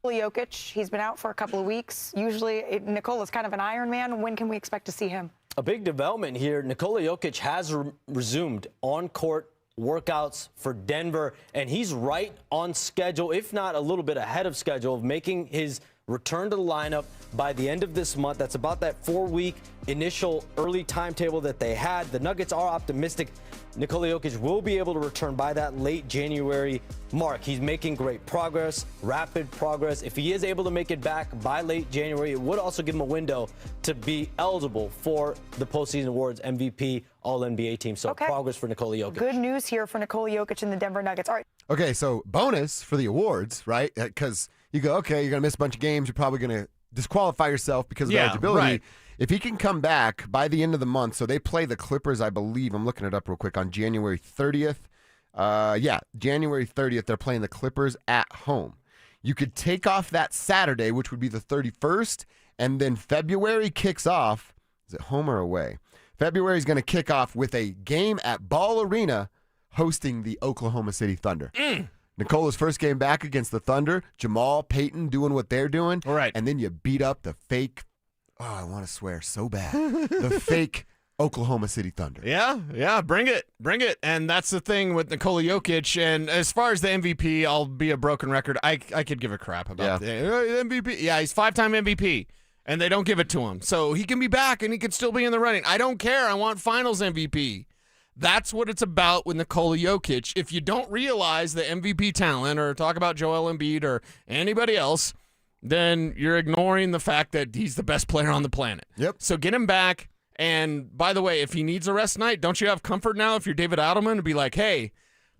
Jokic, he's been out for a couple of weeks. Usually Nikola's kind of an Iron Man. When can we expect to see him? A big development here. Nikola Jokic has resumed on-court workouts for Denver, and he's right on schedule, if not a little bit ahead of schedule, of making his return to the lineup by the end of this month. That's about that 4-week initial early timetable that they had. The Nuggets are optimistic Nikola Jokic will be able to return by that late January mark. He's making great progress, rapid progress. If he is able to make it back by late January, it would also give him a window to be eligible for the postseason awards, MVP, All-NBA team. So progress for Nikola Jokic. Good news here for Nikola Jokic and the Denver Nuggets. All right. Okay, so bonus for the awards, right? Because you go, okay, you're going to miss a bunch of games. You're probably going to disqualify yourself because of eligibility. Right. If he can come back by the end of the month, so they play the Clippers, I believe, I'm looking it up real quick, on January 30th. January 30th, they're playing the Clippers at home. You could take off that Saturday, which would be the 31st, and then February kicks off. Is it home or away? February is going to kick off with a game at Ball Arena hosting the Oklahoma City Thunder. Nikola's first game back against the Thunder. Jamal, Payton doing what they're doing. All right. And then you beat up the fake, I want to swear so bad, the fake Oklahoma City Thunder. Yeah, bring it. And that's the thing with Nikola Jokic. And as far as the MVP, I'll be a broken record. I could give a crap about the MVP. Yeah, he's 5-time MVP, and they don't give it to him. So he can be back, and he can still be in the running. I don't care. I want Finals MVP. That's what it's about with Nikola Jokic. If you don't realize the MVP talent or talk about Joel Embiid or anybody else, then you're ignoring the fact that he's the best player on the planet. Yep. So get him back. And by the way, if he needs a rest night, don't you have comfort now if you're David Adelman to be like, hey,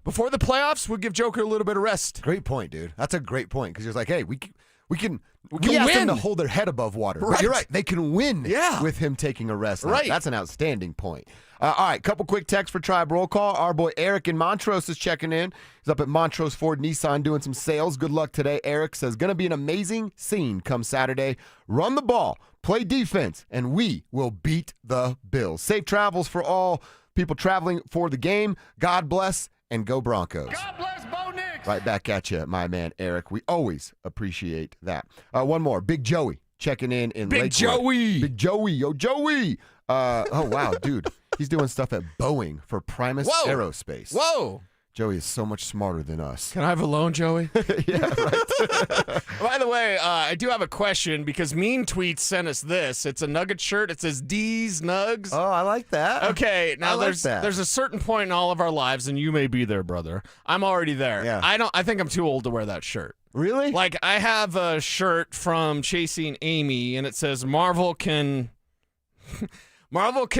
before the playoffs, we'll give Joker a little bit of rest. Great point, dude. That's a great point because you're like, hey, we can We ask win. them to hold their head above water. Right. But you're right. They can win Yeah. with him taking a rest. Right. That's an outstanding point. All right, couple quick texts for Tribe Roll Call. Our boy Eric in Montrose is checking in. He's up at Montrose Ford Nissan doing some sales. Good luck today. Eric says, going to be an amazing scene come Saturday. Run the ball, play defense, and we will beat the Bills. Safe travels for all people traveling for the game. God bless, and go Broncos. God bless Bo Nix. Right back at you, my man Eric. We always appreciate that. One more. Big Joey checking in Big Lakewood. Joey. Big Joey. Yo, Joey. Oh, wow, dude. He's doing stuff at Boeing for Primus Aerospace. Whoa. Joey is so much smarter than us. Can I have a loan, Joey? Yeah, right. By the way, I do have a question because Mean Tweets sent us this. It's a Nugget shirt. It says D's Nugs. Oh, I like that. Okay, now there's that. a certain point in all of our lives, and you may be there, brother. I'm already there. Yeah. I think I'm too old to wear that shirt. Really? Like, I have a shirt from Chasing Amy, and it says Marvel can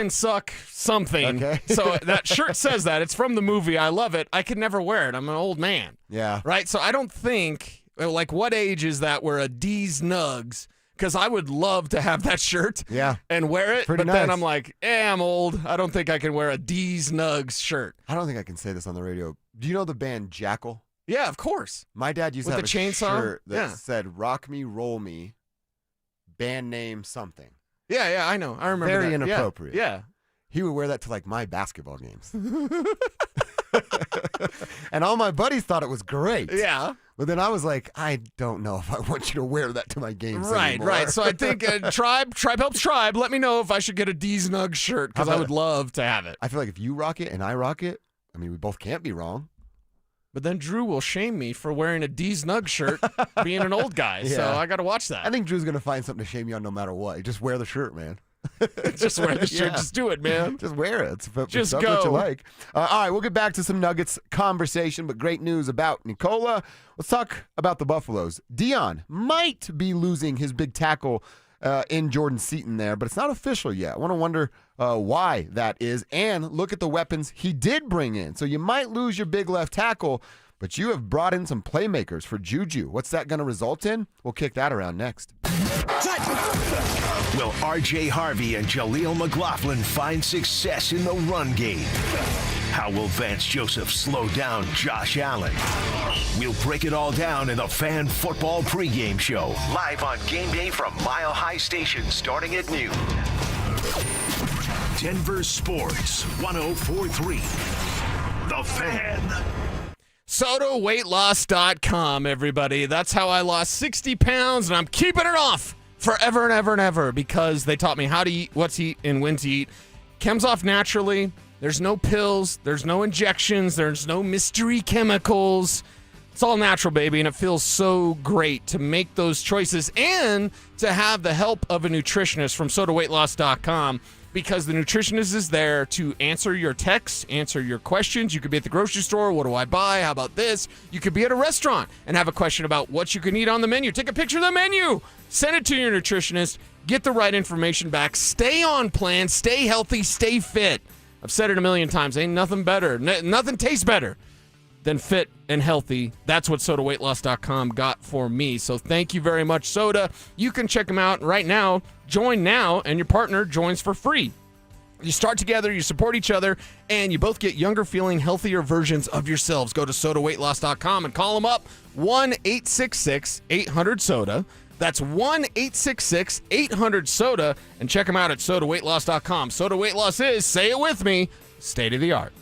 suck something. Okay. So that shirt says that. It's from the movie. I love it. I could never wear it. I'm an old man. Yeah. Right? So I don't think, like, what age is that where a D's Nugs? Because I would love to have that shirt and wear it. Pretty but then nice. I'm like, I'm old. I don't think I can wear a D's Nugs shirt. I don't think I can say this on the radio. Do you know the band Jackal? Yeah, of course. My dad used With to have the a chainsaw? shirt that Yeah. said "Rock Me, Roll Me," band name something. Yeah, I know. I remember Very that. inappropriate. Yeah. He would wear that to like my basketball games. And all my buddies thought it was great. Yeah. But then I was like, I don't know if I want you to wear that to my games Right, anymore. right. So I think Tribe helps Tribe. Let me know if I should get a D's Nug shirt because I would love to have it. I feel like if you rock it and I rock it, I mean, we both can't be wrong. But then Drew will shame me for wearing a D's Nug shirt being an old guy. So Yeah. I got to watch that. I think Drew's going to find something to shame you on no matter what. Just wear the shirt, man. Just wear the shirt. Yeah. Just do it, man. Just wear it. It's Just that's what you go. like. All right, we'll get back to some Nuggets conversation, but great news about Nikola. Let's talk about the Buffaloes. Dion might be losing his big tackle in Jordan Seaton there, but it's not official yet. I want to wonder why that is, and look at the weapons he did bring in. So you might lose your big left tackle, but you have brought in some playmakers for Juju. What's that going to result in? We'll kick that around next. Will R.J. Harvey and Jaleel McLaughlin find success in the run game? How will Vance Joseph slow down Josh Allen? We'll break it all down in the Fan Football pregame show, live on game day from Mile High Station starting at noon. Denver Sports 104.3. The Fan. SodaWeightLoss.com, everybody. That's how I lost 60 pounds, and I'm keeping it off forever and ever and ever because they taught me how to eat, what to eat, and when to eat. Comes off naturally. There's no pills. There's no injections. There's no mystery chemicals. It's all natural, baby, and it feels so great to make those choices and to have the help of a nutritionist from SodaWeightLoss.com. Because the nutritionist is there to answer your texts, answer your questions. You could be at the grocery store. What do I buy? How about this? You could be at a restaurant and have a question about what you can eat on the menu. Take a picture of the menu. Send it to your nutritionist. Get the right information back. Stay on plan. Stay healthy. Stay fit. I've said it a million times. Ain't nothing better. Nothing tastes better than fit and healthy. That's what SodaWeightLoss.com got for me. So thank you very much, Soda. You can check them out right now. Join now, and your partner joins for free. You start together, you support each other, and you both get younger feeling, healthier versions of yourselves. Go to SodaWeightLoss.com and call them up, 1-866-800-SODA. That's 1-866-800-SODA, and check them out at SodaWeightLoss.com. Soda Weight Loss is, say it with me, state of the art.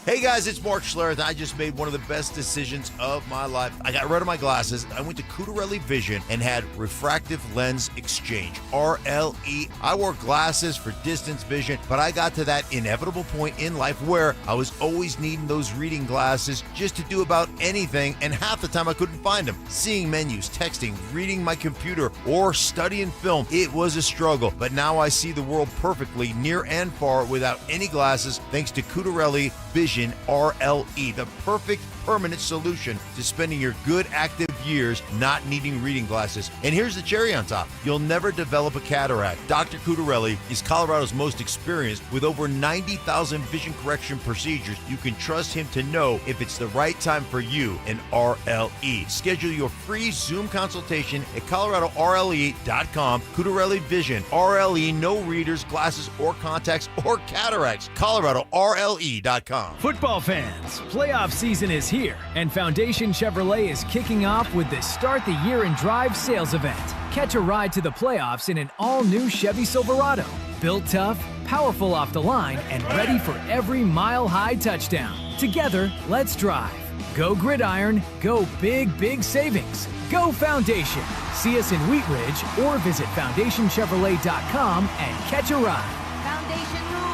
Hey guys, it's Mark Schlereth. I just made one of the best decisions of my life. I got rid of my glasses. I went to Cutarelli Vision and had refractive lens exchange, RLE. I wore glasses for distance vision, but I got to that inevitable point in life where I was always needing those reading glasses just to do about anything, and half the time I couldn't find them. Seeing menus, texting, reading my computer, or studying film, it was a struggle. But now I see the world perfectly, near and far, without any glasses, thanks to Cutarelli Vision RLE, the perfect permanent solution to spending your good active years not needing reading glasses. And here's the cherry on top. You'll never develop a cataract. Dr. Cutarelli is Colorado's most experienced with over 90,000 vision correction procedures. You can trust him to know if it's the right time for you and RLE. Schedule your free Zoom consultation at ColoradoRLE.com. Cutarelli Vision, RLE, no readers, glasses, or contacts, or cataracts. ColoradoRLE.com. Football fans, playoff season is here, and Foundation Chevrolet is kicking off with the Start the Year in Drive sales event. Catch a ride to the playoffs in an all-new Chevy Silverado. Built tough, powerful off the line, and ready for every mile-high touchdown. Together, let's drive. Go Gridiron, go big, big savings. Go Foundation. See us in Wheat Ridge or visit FoundationChevrolet.com and catch a ride. Foundation rules.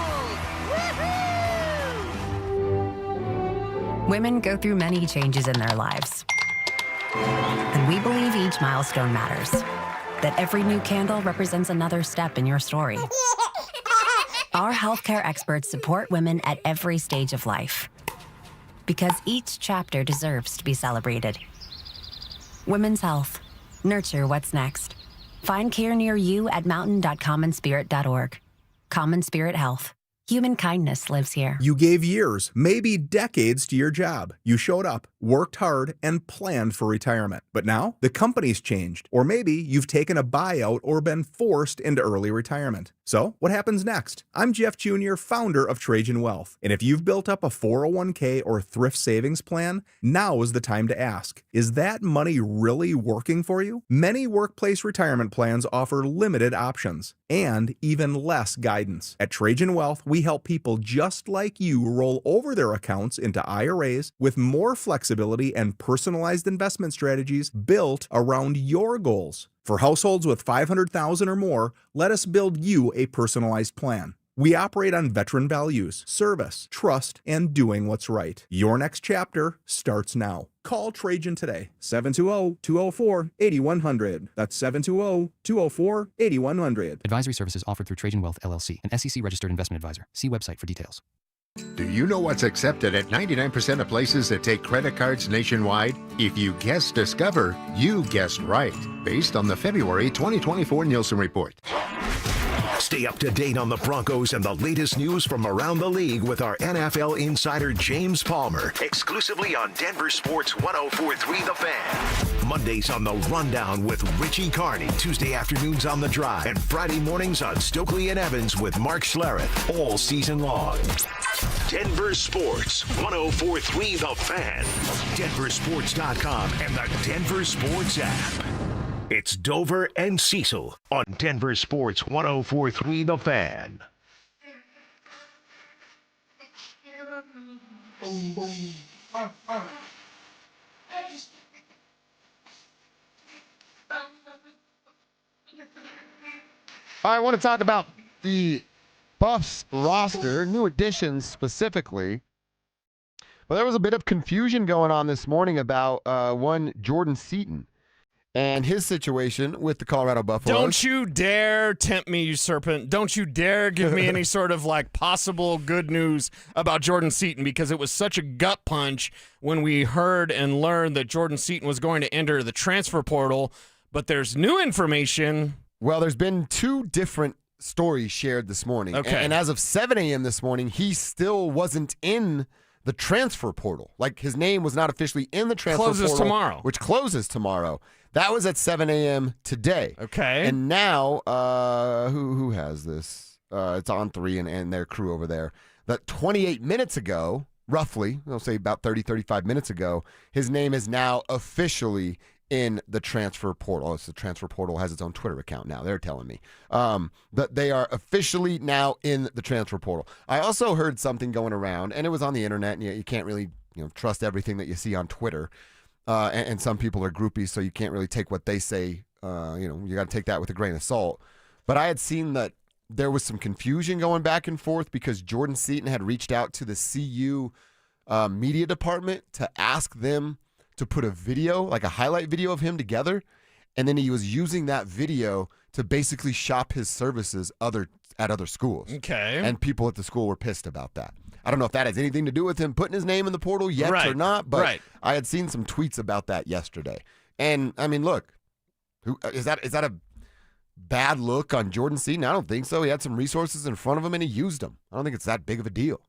Women go through many changes in their lives. And we believe each milestone matters. That every new candle represents another step in your story. Our healthcare experts support women at every stage of life. Because each chapter deserves to be celebrated. Women's health. Nurture what's next. Find care near you at mountain.commonspirit.org. Common Spirit Health. Human kindness lives here. You gave years, maybe decades to your job. You showed up, worked hard, and planned for retirement. But now, the company's changed. Or maybe you've taken a buyout or been forced into early retirement. So, what happens next? I'm Jeff Jr., founder of Trajan Wealth. And if you've built up a 401k or thrift savings plan, now is the time to ask, is that money really working for you? Many workplace retirement plans offer limited options and even less guidance. At Trajan Wealth, we help people just like you roll over their accounts into IRAs with more flexibility and personalized investment strategies built around your goals. For households with $500,000 or more, let us build you a personalized plan. We operate on veteran values, service, trust, and doing what's right. Your next chapter starts now. Call Trajan today, 720-204-8100. That's 720-204-8100. Advisory services offered through Trajan Wealth, LLC, an SEC-registered investment advisor. See website for details. Do you know what's accepted at 99% of places that take credit cards nationwide? If you guessed Discover, you guessed right, based on the February 2024 Nielsen report. Stay up to date on the Broncos and the latest news from around the league with our NFL insider James Palmer, exclusively on Denver Sports 104.3 The Fan. Mondays on The Rundown with Richie Carney, Tuesday afternoons on The Drive, and Friday mornings on Stokely and Evans with Mark Schlereth, all season long. Denver Sports 104.3 The Fan, DenverSports.com, and the Denver Sports app. It's Dover and Cecil on Denver Sports 104.3 The Fan. I want to talk about the Buffs roster, new additions specifically. Well, there was a bit of confusion going on this morning about one Jordan Seaton and his situation with the Colorado Buffaloes. Don't you dare tempt me, you serpent. Don't you dare give me any sort of like possible good news about Jordan Seaton, because it was such a gut punch when we heard and learned that Jordan Seaton was going to enter the transfer portal. But there's new information. Well, there's been two different stories shared this morning. Okay. And as of 7 a.m. this morning, he still wasn't in the transfer portal. Like, his name was not officially in the transfer portal. Closes tomorrow. Which closes tomorrow. That was at 7 a.m. today. Okay. And now, who has this? It's On 3 and their crew over there. That 28 minutes ago, roughly, I'll say about 30, 35 minutes ago, his name is now officially in the transfer portal. The transfer portal has its own Twitter account now. They're telling me that they are officially now in the transfer portal. I also heard something going around, and it was on the internet, and you can't really trust everything that you see on Twitter. And some people are groupies, so you can't really take what they say. You got to take that with a grain of salt. But I had seen that there was some confusion going back and forth because Jordan Seaton had reached out to the CU media department to ask them to put a video, like a highlight video of him together, and then he was using that video to basically shop his services at other schools. Okay. And people at the school were pissed about that. I don't know if that has anything to do with him putting his name in the portal yet or not, but I had seen some tweets about that yesterday. And, I mean, look, is that a bad look on Jordan Seaton? I don't think so. He had some resources in front of him, and he used them. I don't think it's that big of a deal.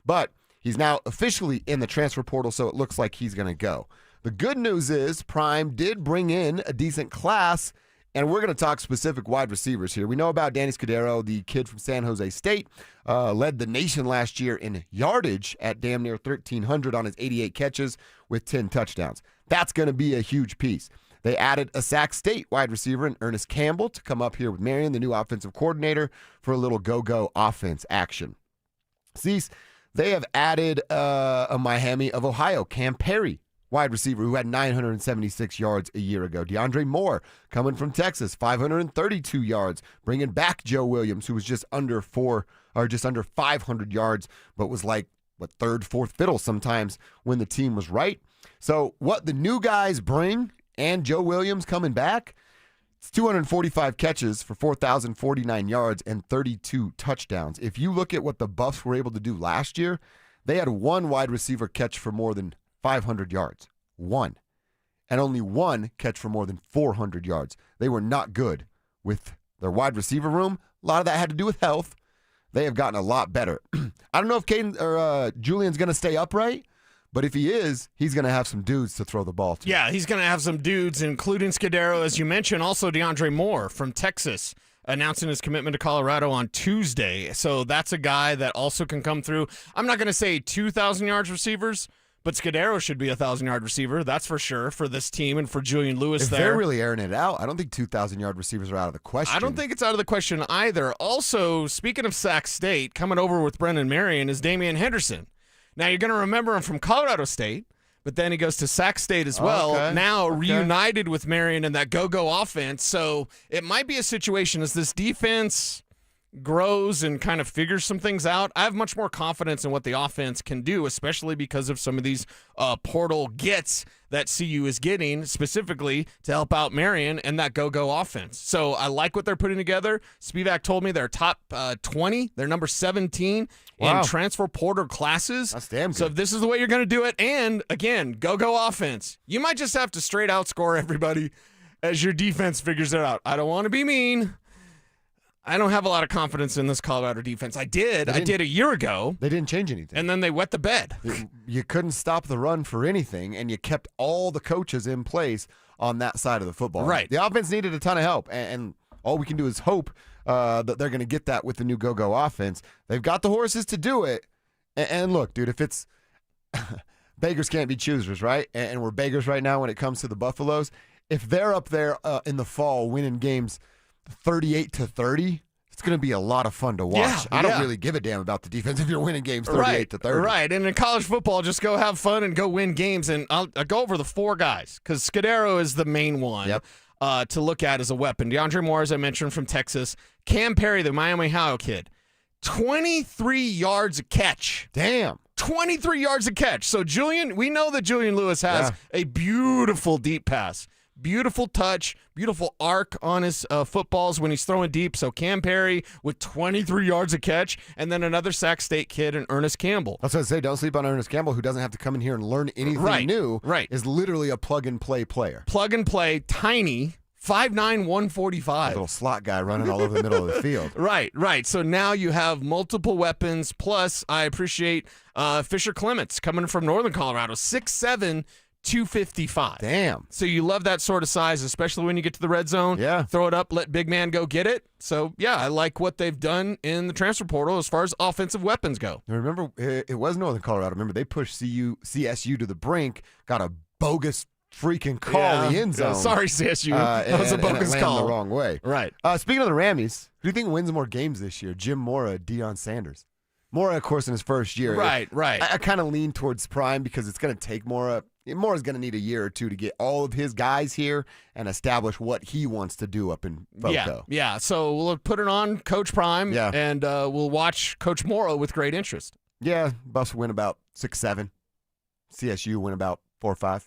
But he's now officially in the transfer portal, so it looks like he's going to go. The good news is Prime did bring in a decent class, and we're going to talk specific wide receivers here. We know about Danny Scudero, the kid from San Jose State, led the nation last year in yardage at damn near 1,300 on his 88 catches with 10 touchdowns. That's going to be a huge piece. They added a Sac State wide receiver in Ernest Campbell to come up here with Marion, the new offensive coordinator, for a little go-go offense action. Cease, they have added a Miami of Ohio, Cam Perry, wide receiver who had 976 yards a year ago. DeAndre Moore coming from Texas, 532 yards, bringing back Joe Williams, who was just under 500 yards, but was like, third, fourth fiddle sometimes when the team was right. So what the new guys bring, and Joe Williams coming back, it's 245 catches for 4,049 yards and 32 touchdowns. If you look at what the Buffs were able to do last year, they had one wide receiver catch for more than 500 yards. One. And only one catch for more than 400 yards. They were not good with their wide receiver room. A lot of that had to do with health. They have gotten a lot better. I don't know if Caden or Julian's going to stay upright, but if he is, he's going to have some dudes to throw the ball to. Yeah, he's going to have some dudes, including Scudero, as you mentioned, also DeAndre Moore from Texas. announcing his commitment to Colorado on Tuesday. So that's a guy that also can come through. I'm not going to say 2,000 yards receivers, but Scudero should be a 1,000-yard receiver, that's for sure, for this team and for Julian Lewis If there. they're really airing it out, I don't think 2,000-yard receivers are out of the question. I don't think it's out of the question either. Also, speaking of Sac State, coming over with Brendan Marion is Damian Henderson. Now, you're going to remember him from Colorado State, but then he goes to Sac State as well. Okay. Now Okay. reunited with Marion and that go-go offense. So it might be a situation as this defense grows and kind of figures some things out. I have much more confidence in what the offense can do, especially because of some of these portal gets that CU is getting specifically to help out Marion and that go-go offense. So I like what they're putting together. Spivak told me they're top 20. They're number 17 in transfer portal classes. That's damn good. So if this is the way you're going to do it, and again, go-go offense, you might just have to straight outscore everybody as your defense figures it out. I don't want to be mean. I don't have a lot of confidence in this Colorado defense. I did a year ago. They didn't change anything. And then they wet the bed. You couldn't stop the run for anything, and you kept all the coaches in place on that side of the football. Right. The offense needed a ton of help, and all we can do is hope that they're going to get that with the new go-go offense. They've got the horses to do it. And look, dude, if it's beggars can't be choosers, right? And we're beggars right now when it comes to the Buffaloes. If they're up there in the fall winning games 38-30, it's going to be a lot of fun to watch. Yeah, I don't really give a damn about the defense if you're winning games 38-30. Right. And in college football, just go have fun and go win games. And I'll go over the four guys because Scudero is the main one to look at as a weapon. DeAndre Moore, as I mentioned, from Texas. Cam Perry, the Miami Ohio kid. 23 yards a catch. Damn. 23 yards a catch. So we know that Julian Lewis has a beautiful deep pass. Beautiful touch, beautiful arc on his footballs when he's throwing deep. So Cam Perry with 23 yards a catch, and then another Sac State kid in Ernest Campbell. That's what I say. Don't sleep on Ernest Campbell, who doesn't have to come in here and learn anything new. Right. Is literally a plug-and-play player. Plug-and-play, tiny, 5'9", 145. A little slot guy running all over the middle of the field. Right. So now you have multiple weapons. Plus, I appreciate Fisher Clements coming from Northern Colorado, 6'7", 255. Damn. So you love that sort of size, especially when you get to the red zone. Yeah. Throw it up, let big man go get it. So, yeah, I like what they've done in the transfer portal as far as offensive weapons go. Remember, it was Northern Colorado. Remember, they pushed CSU to the brink, got a bogus freaking call in the end zone. Sorry, CSU. That was a bogus and call. the wrong way. Right. Speaking of the Rammies, who do you think wins more games this year, Jim Mora or Deion Sanders? Mora, of course, in his first year. Right. I kind of lean towards Prime because it's going to take Mora. Mora's going to need a year or two to get all of his guys here and establish what he wants to do up in FOCO. Yeah. So we'll put it on Coach Prime, and we'll watch Coach Mora with great interest. Yeah, Buffs win about 6-7. CSU win about 4-5.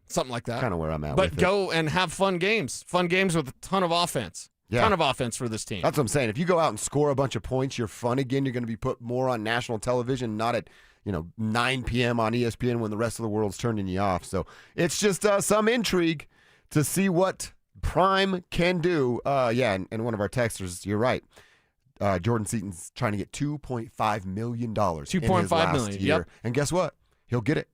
Something like that. Kind of where I'm at. But go and have fun games. Fun games with a ton of offense. Yeah. Ton of offense for this team. That's what I'm saying. If you go out and score a bunch of points, you're fun again. You're going to be put more on national television, not at 9 p.m. on ESPN when the rest of the world's turning you off. So it's just some intrigue to see what Prime can do. And one of our texters, you're right. Jordan Seaton's trying to get $2.5 million. $2.5 million. Year. Yep. And guess what? He'll get it.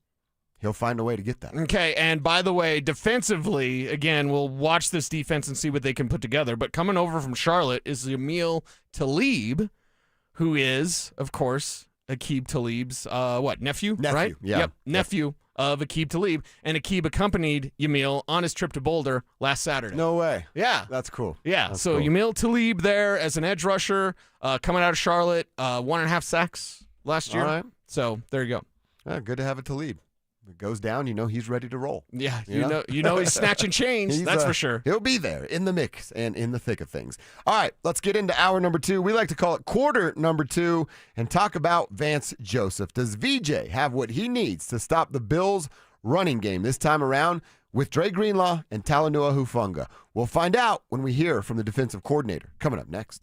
He'll find a way to get that. Okay, and by the way, defensively, again, we'll watch this defense and see what they can put together. But coming over from Charlotte is Emil Talib, who is, of course, Aqib Talib's nephew? Right? Yeah. Yep, nephew of Aqib Talib. And Aqib accompanied Emil on his trip to Boulder last Saturday. No way. Yeah. That's cool. Yeah, That's so cool. Emil Talib there as an edge rusher, coming out of Charlotte, 1.5 sacks last year. All right. So there you go. Good to have a Talib. It goes down, he's ready to roll. Yeah, you know he's snatching change. That's for sure. He'll be there in the mix and in the thick of things. All right, let's get into hour number 2. We like to call it quarter number 2 and talk about Vance Joseph. Does VJ have what he needs to stop the Bills' running game this time around with Dre Greenlaw and Talanoa Hufanga? We'll find out when we hear from the defensive coordinator. Coming up next.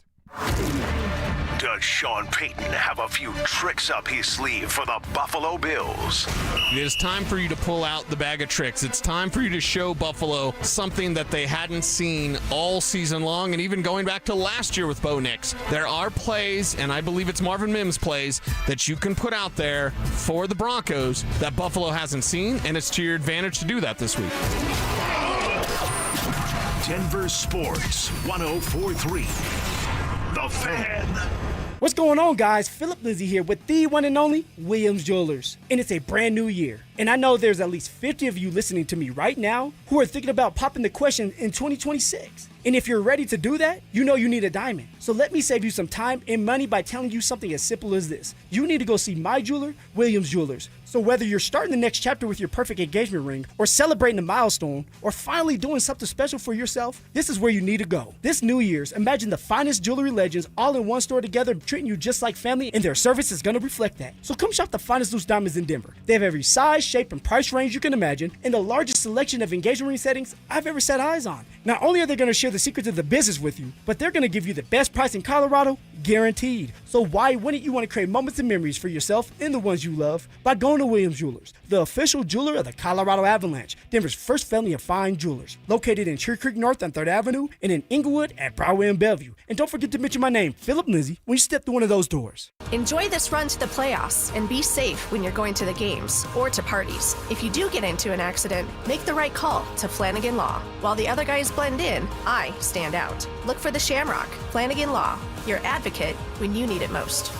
Does Sean Payton have a few tricks up his sleeve for the Buffalo Bills? It is time for you to pull out the bag of tricks. It's time for you to show Buffalo something that they hadn't seen all season long, and even going back to last year with Bo Nix. There are plays, and I believe it's Marvin Mims plays, that you can put out there for the Broncos that Buffalo hasn't seen, and it's to your advantage to do that this week. Denver Sports 104.3. The Fan. What's going on, guys? Philip Lizzie here with the one and only Williams Jewelers. And it's a brand new year. And I know there's at least 50 of you listening to me right now who are thinking about popping the question in 2026. And if you're ready to do that, you know you need a diamond. So let me save you some time and money by telling you something as simple as this. You need to go see my jeweler, Williams Jewelers. So whether you're starting the next chapter with your perfect engagement ring, or celebrating a milestone, or finally doing something special for yourself, this is where you need to go. This New Year's, imagine the finest jewelry legends all in one store together, treating you just like family, and their service is gonna reflect that. So come shop the finest loose diamonds in Denver. They have every size, shape, and price range you can imagine, and the largest selection of engagement ring settings I've ever set eyes on. Not only are they gonna share the secrets of the business with you, but they're gonna give you the best price in Colorado, guaranteed. So why wouldn't you want to create moments and memories for yourself and the ones you love by going to Williams Jewelers, the official jeweler of the Colorado Avalanche, Denver's first family of fine jewelers, located in Cherry Creek North on 3rd Avenue and in Inglewood at Broadway and Bellevue. And don't forget to mention my name, Philip Lizzie, when you step through one of those doors. Enjoy this run to the playoffs and be safe when you're going to the games or to parties. If you do get into an accident, make the right call to Flanagan Law. While the other guys blend in, I stand out. Look for the Shamrock, Flanagan Law, your advocate when you need it most.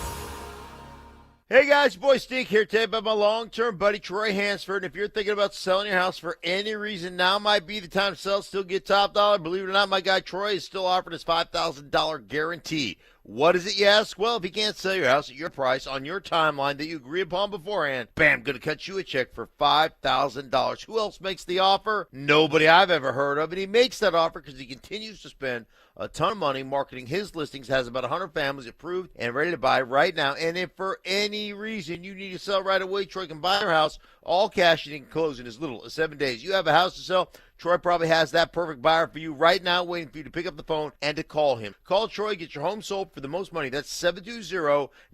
Hey guys, boy Steve here today about my long-term buddy Troy Hansford. And if you're thinking about selling your house for any reason, now might be the time to sell, still get top dollar. Believe it or not, my guy Troy is still offering his $5,000 guarantee. What is it, you ask? Well, if you can't sell your house at your price on your timeline that you agree upon beforehand, bam, going to cut you a check for $5,000. Who else makes the offer? Nobody I've ever heard of. And he makes that offer because he continues to spend a ton of money marketing his listings, has about 100 families approved and ready to buy right now. And if for any reason you need to sell right away, Troy can buy your house, all cash, and he can close in as little as 7 days. You have a house to sell, Troy probably has that perfect buyer for you right now, waiting for you to pick up the phone and to call him. Call Troy, get your home sold for the most money. That's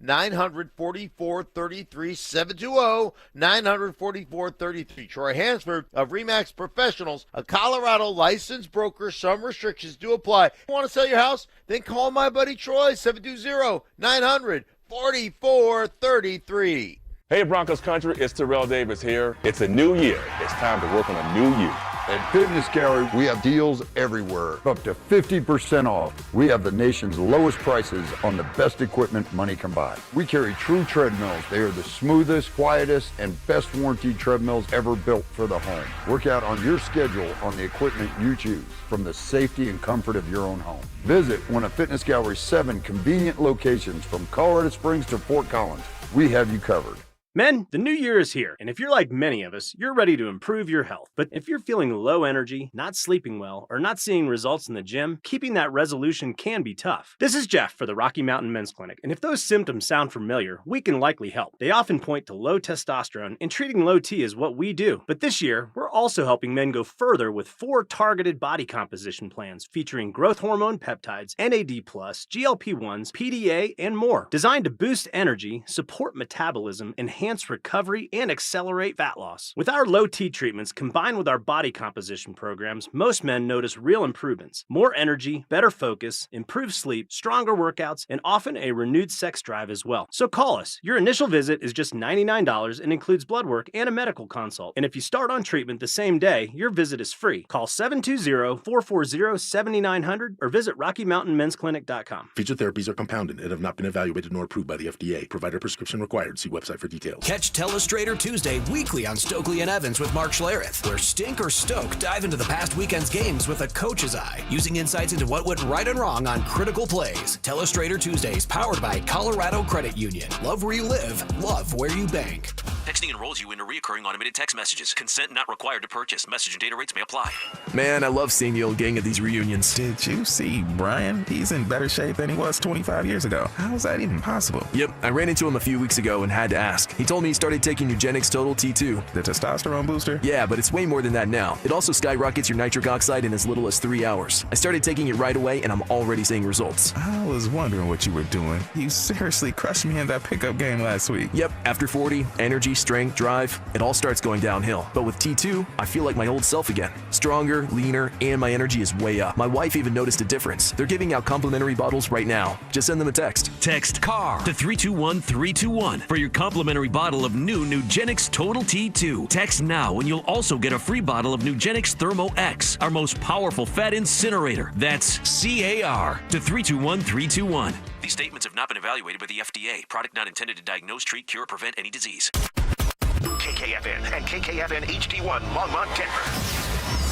720-900-4433, 720-900-4433. Troy Hansford of RE/MAX Professionals, a Colorado licensed broker. Some restrictions do apply. Want to sell your house? Then call my buddy Troy, 720-900-4433. Hey, Broncos country, it's Terrell Davis here. It's a new year. It's time to work on a new you. At Fitness Gallery, we have deals everywhere, up to 50% off. We have the nation's lowest prices on the best equipment money can buy. We carry true treadmills. They are the smoothest, quietest, and best warranted treadmills ever built for the home. Work out on your schedule on the equipment you choose from the safety and comfort of your own home. Visit one of Fitness Gallery's 7 convenient locations from Colorado Springs to Fort Collins. We have you covered. Men, the new year is here, and if you're like many of us, you're ready to improve your health. But if you're feeling low energy, not sleeping well, or not seeing results in the gym, keeping that resolution can be tough. This is Jeff for the Rocky Mountain Men's Clinic, and if those symptoms sound familiar, we can likely help. They often point to low testosterone, and treating low T is what we do. But this year, we're also helping men go further with 4 targeted body composition plans featuring growth hormone peptides, NAD+, GLP-1s, PDA, and more, designed to boost energy, support metabolism, enhance recovery, and accelerate fat loss. With our low T treatments combined with our body composition programs, most men notice real improvements, more energy, better focus, improved sleep, stronger workouts, and often a renewed sex drive as well. So call us. Your initial visit is just $99 and includes blood work and a medical consult. And if you start on treatment the same day, your visit is free. Call 720-440-7900 or visit RockyMountainMen'sClinic.com. Featured therapies are compounded and have not been evaluated nor approved by the FDA. Provider prescription required. See website for details. Catch Telestrator Tuesday weekly on Stokely and Evans with Mark Schlereth, where Stink or Stoke dive into the past weekend's games with a coach's eye, using insights into what went right and wrong on critical plays. Telestrator Tuesdays, powered by Colorado Credit Union. Love where you live, love where you bank. Texting enrolls you into recurring automated text messages. Consent not required to purchase. Message and data rates may apply. Man, I love seeing the old gang at these reunions. Did you see Brian? He's in better shape than he was 25 years ago. How is that even possible? Yep, I ran into him a few weeks ago and had to ask. He told me he started taking Eugenics Total T2. The testosterone booster? Yeah, but it's way more than that now. It also skyrockets your nitric oxide in as little as 3 hours. I started taking it right away and I'm already seeing results. I was wondering what you were doing. You seriously crushed me in that pickup game last week. Yep, after 40, energy, strength, drive, it all starts going downhill. But with T2, I feel like my old self again. Stronger, leaner, and my energy is way up. My wife even noticed a difference. They're giving out complimentary bottles right now. Just send them a text. Text CAR to 321-321 for your complimentary bottle of new Nugenix Total T2. Text now and you'll also get a free bottle of Nugenix Thermo X, our most powerful fat incinerator. That's CAR to 321321. These statements have not been evaluated by the FDA. Product not intended to diagnose, treat, cure, or prevent any disease. KKFN and KKFN HD1 Longmont, Denver.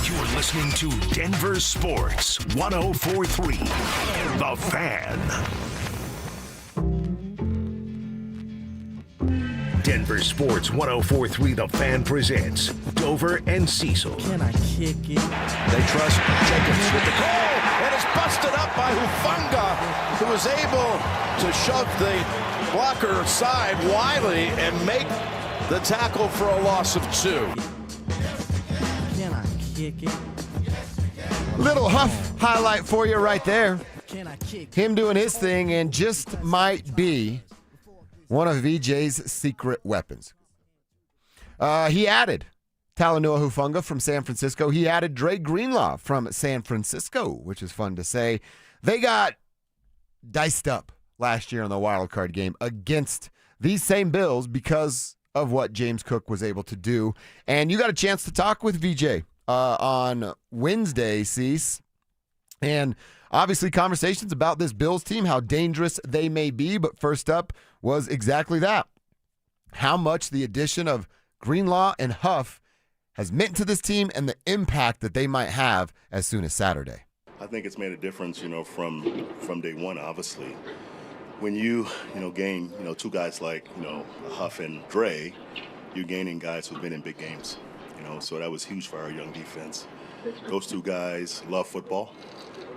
You're listening to Denver Sports 104.3. The Fan. Denver Sports 104.3 The Fan presents Dover and Cecil. Can I kick it? They trust Jacobs with the call, and it's busted up by Hufanga, who was able to shove the blocker aside Wiley and make the tackle for a loss of 2. Can I kick it? Little Huff highlight for you right there. Can I kick Him doing his thing and just might be one of VJ's secret weapons. He added Talanoa Hufanga from San Francisco. He added Dre Greenlaw from San Francisco, which is fun to say. They got diced up last year in the wild card game against these same Bills because of what James Cook was able to do. And you got a chance to talk with VJ on Wednesday, Cease. And obviously conversations about this Bills team, how dangerous they may be. But first up was exactly that. How much the addition of Greenlaw and Huff has meant to this team and the impact that they might have as soon as Saturday. I think it's made a difference, from day one, obviously. When you gain, two guys like, Huff and Dre, you're gaining guys who've been in big games, so that was huge for our young defense. Those two guys love football.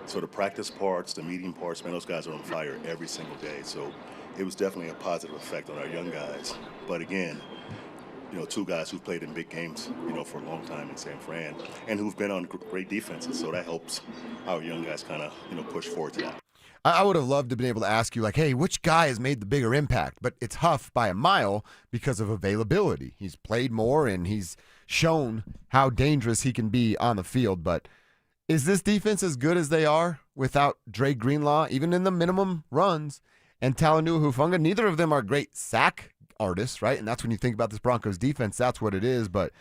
So the practice parts, the meeting parts, man, those guys are on fire every single day. So it was definitely a positive effect on our young guys. But again, two guys who've played in big games, for a long time in San Fran and who've been on great defenses. So that helps our young guys kind of, push forward to that. I would have loved to have been able to ask you, like, hey, which guy has made the bigger impact? But it's Huff by a mile because of availability. He's played more and he's shown how dangerous he can be on the field. But is this defense as good as they are without Dre Greenlaw, even in the minimum runs, and Talanoa Hufanga? Neither of them are great sack artists, right? And that's when you think about this Broncos defense, that's what it is. But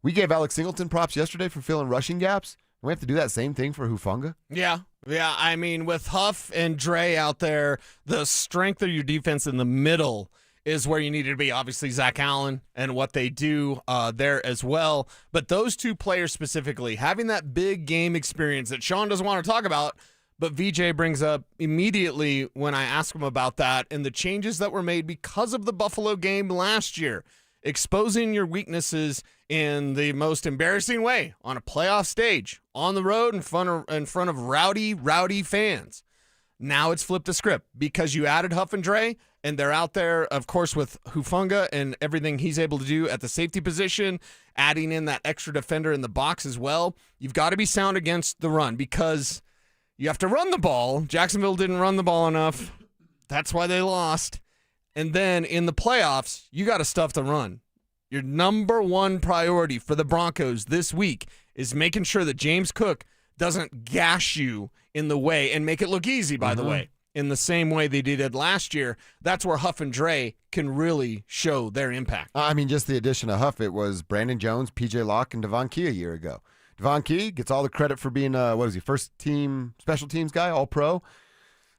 we gave Alex Singleton props yesterday for filling rushing gaps. We have to do that same thing for Hufanga. Yeah. I mean, with Huff and Dre out there, the strength of your defense in the middle is where you need to be. Obviously, Zach Allen and what they do there as well. But those two players specifically, having that big game experience that Sean doesn't want to talk about, but VJ brings up immediately when I ask him about that and the changes that were made because of the Buffalo game last year, exposing your weaknesses in the most embarrassing way on a playoff stage, on the road in front of rowdy fans. Now it's flipped the script because you added Huff and Dre, and they're out there, of course, with Hufanga and everything he's able to do at the safety position, adding in that extra defender in the box as well. You've got to be sound against the run because you have to run the ball. Jacksonville didn't run the ball enough. That's why they lost. And then in the playoffs, you got to stuff the run. Your number one priority for the Broncos this week is making sure that James Cook doesn't gash you in the way and make it look easy, by the way, in the same way they did last year. That's where Huff and Dre can really show their impact. I mean, just the addition of Huff, it was Brandon Jones, P.J. Locke, and Devon Key a year ago. Devon Key gets all the credit for being, first team special teams guy, all-pro.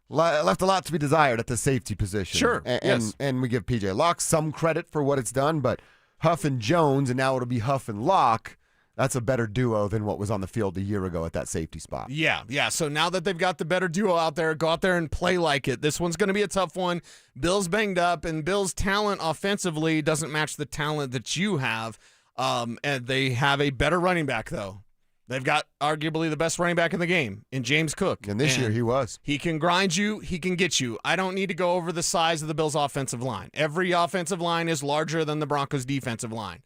Left a lot to be desired at the safety position. Sure, yes. And we give P.J. Locke some credit for what it's done, but Huff and Jones, and now it'll be Huff and Locke, that's a better duo than what was on the field a year ago at that safety spot. Yeah. So now that they've got the better duo out there, go out there and play like it. This one's going to be a tough one. Bill's banged up, and Bill's talent offensively doesn't match the talent that you have. And they have a better running back, though. They've got arguably the best running back in the game in James Cook. And this year he was. He can grind you. He can get you. I don't need to go over the size of the Bills' offensive line. Every offensive line is larger than the Broncos' defensive line.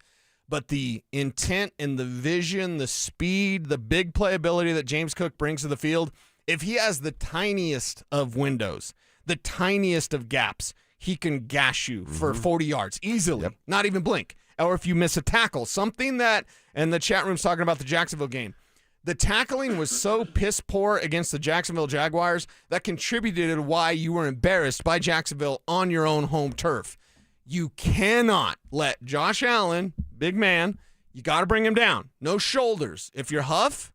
But the intent and the vision, the speed, the big playability that James Cook brings to the field, if he has the tiniest of windows, the tiniest of gaps, he can gash you for 40 yards easily, not even blink. Or if you miss a tackle, something that, and the chat room's talking about the Jacksonville game, the tackling was so piss poor against the Jacksonville Jaguars that contributed to why you were embarrassed by Jacksonville on your own home turf. You cannot let Josh Allen, big man, you got to bring him down. No shoulders. If you're Huff's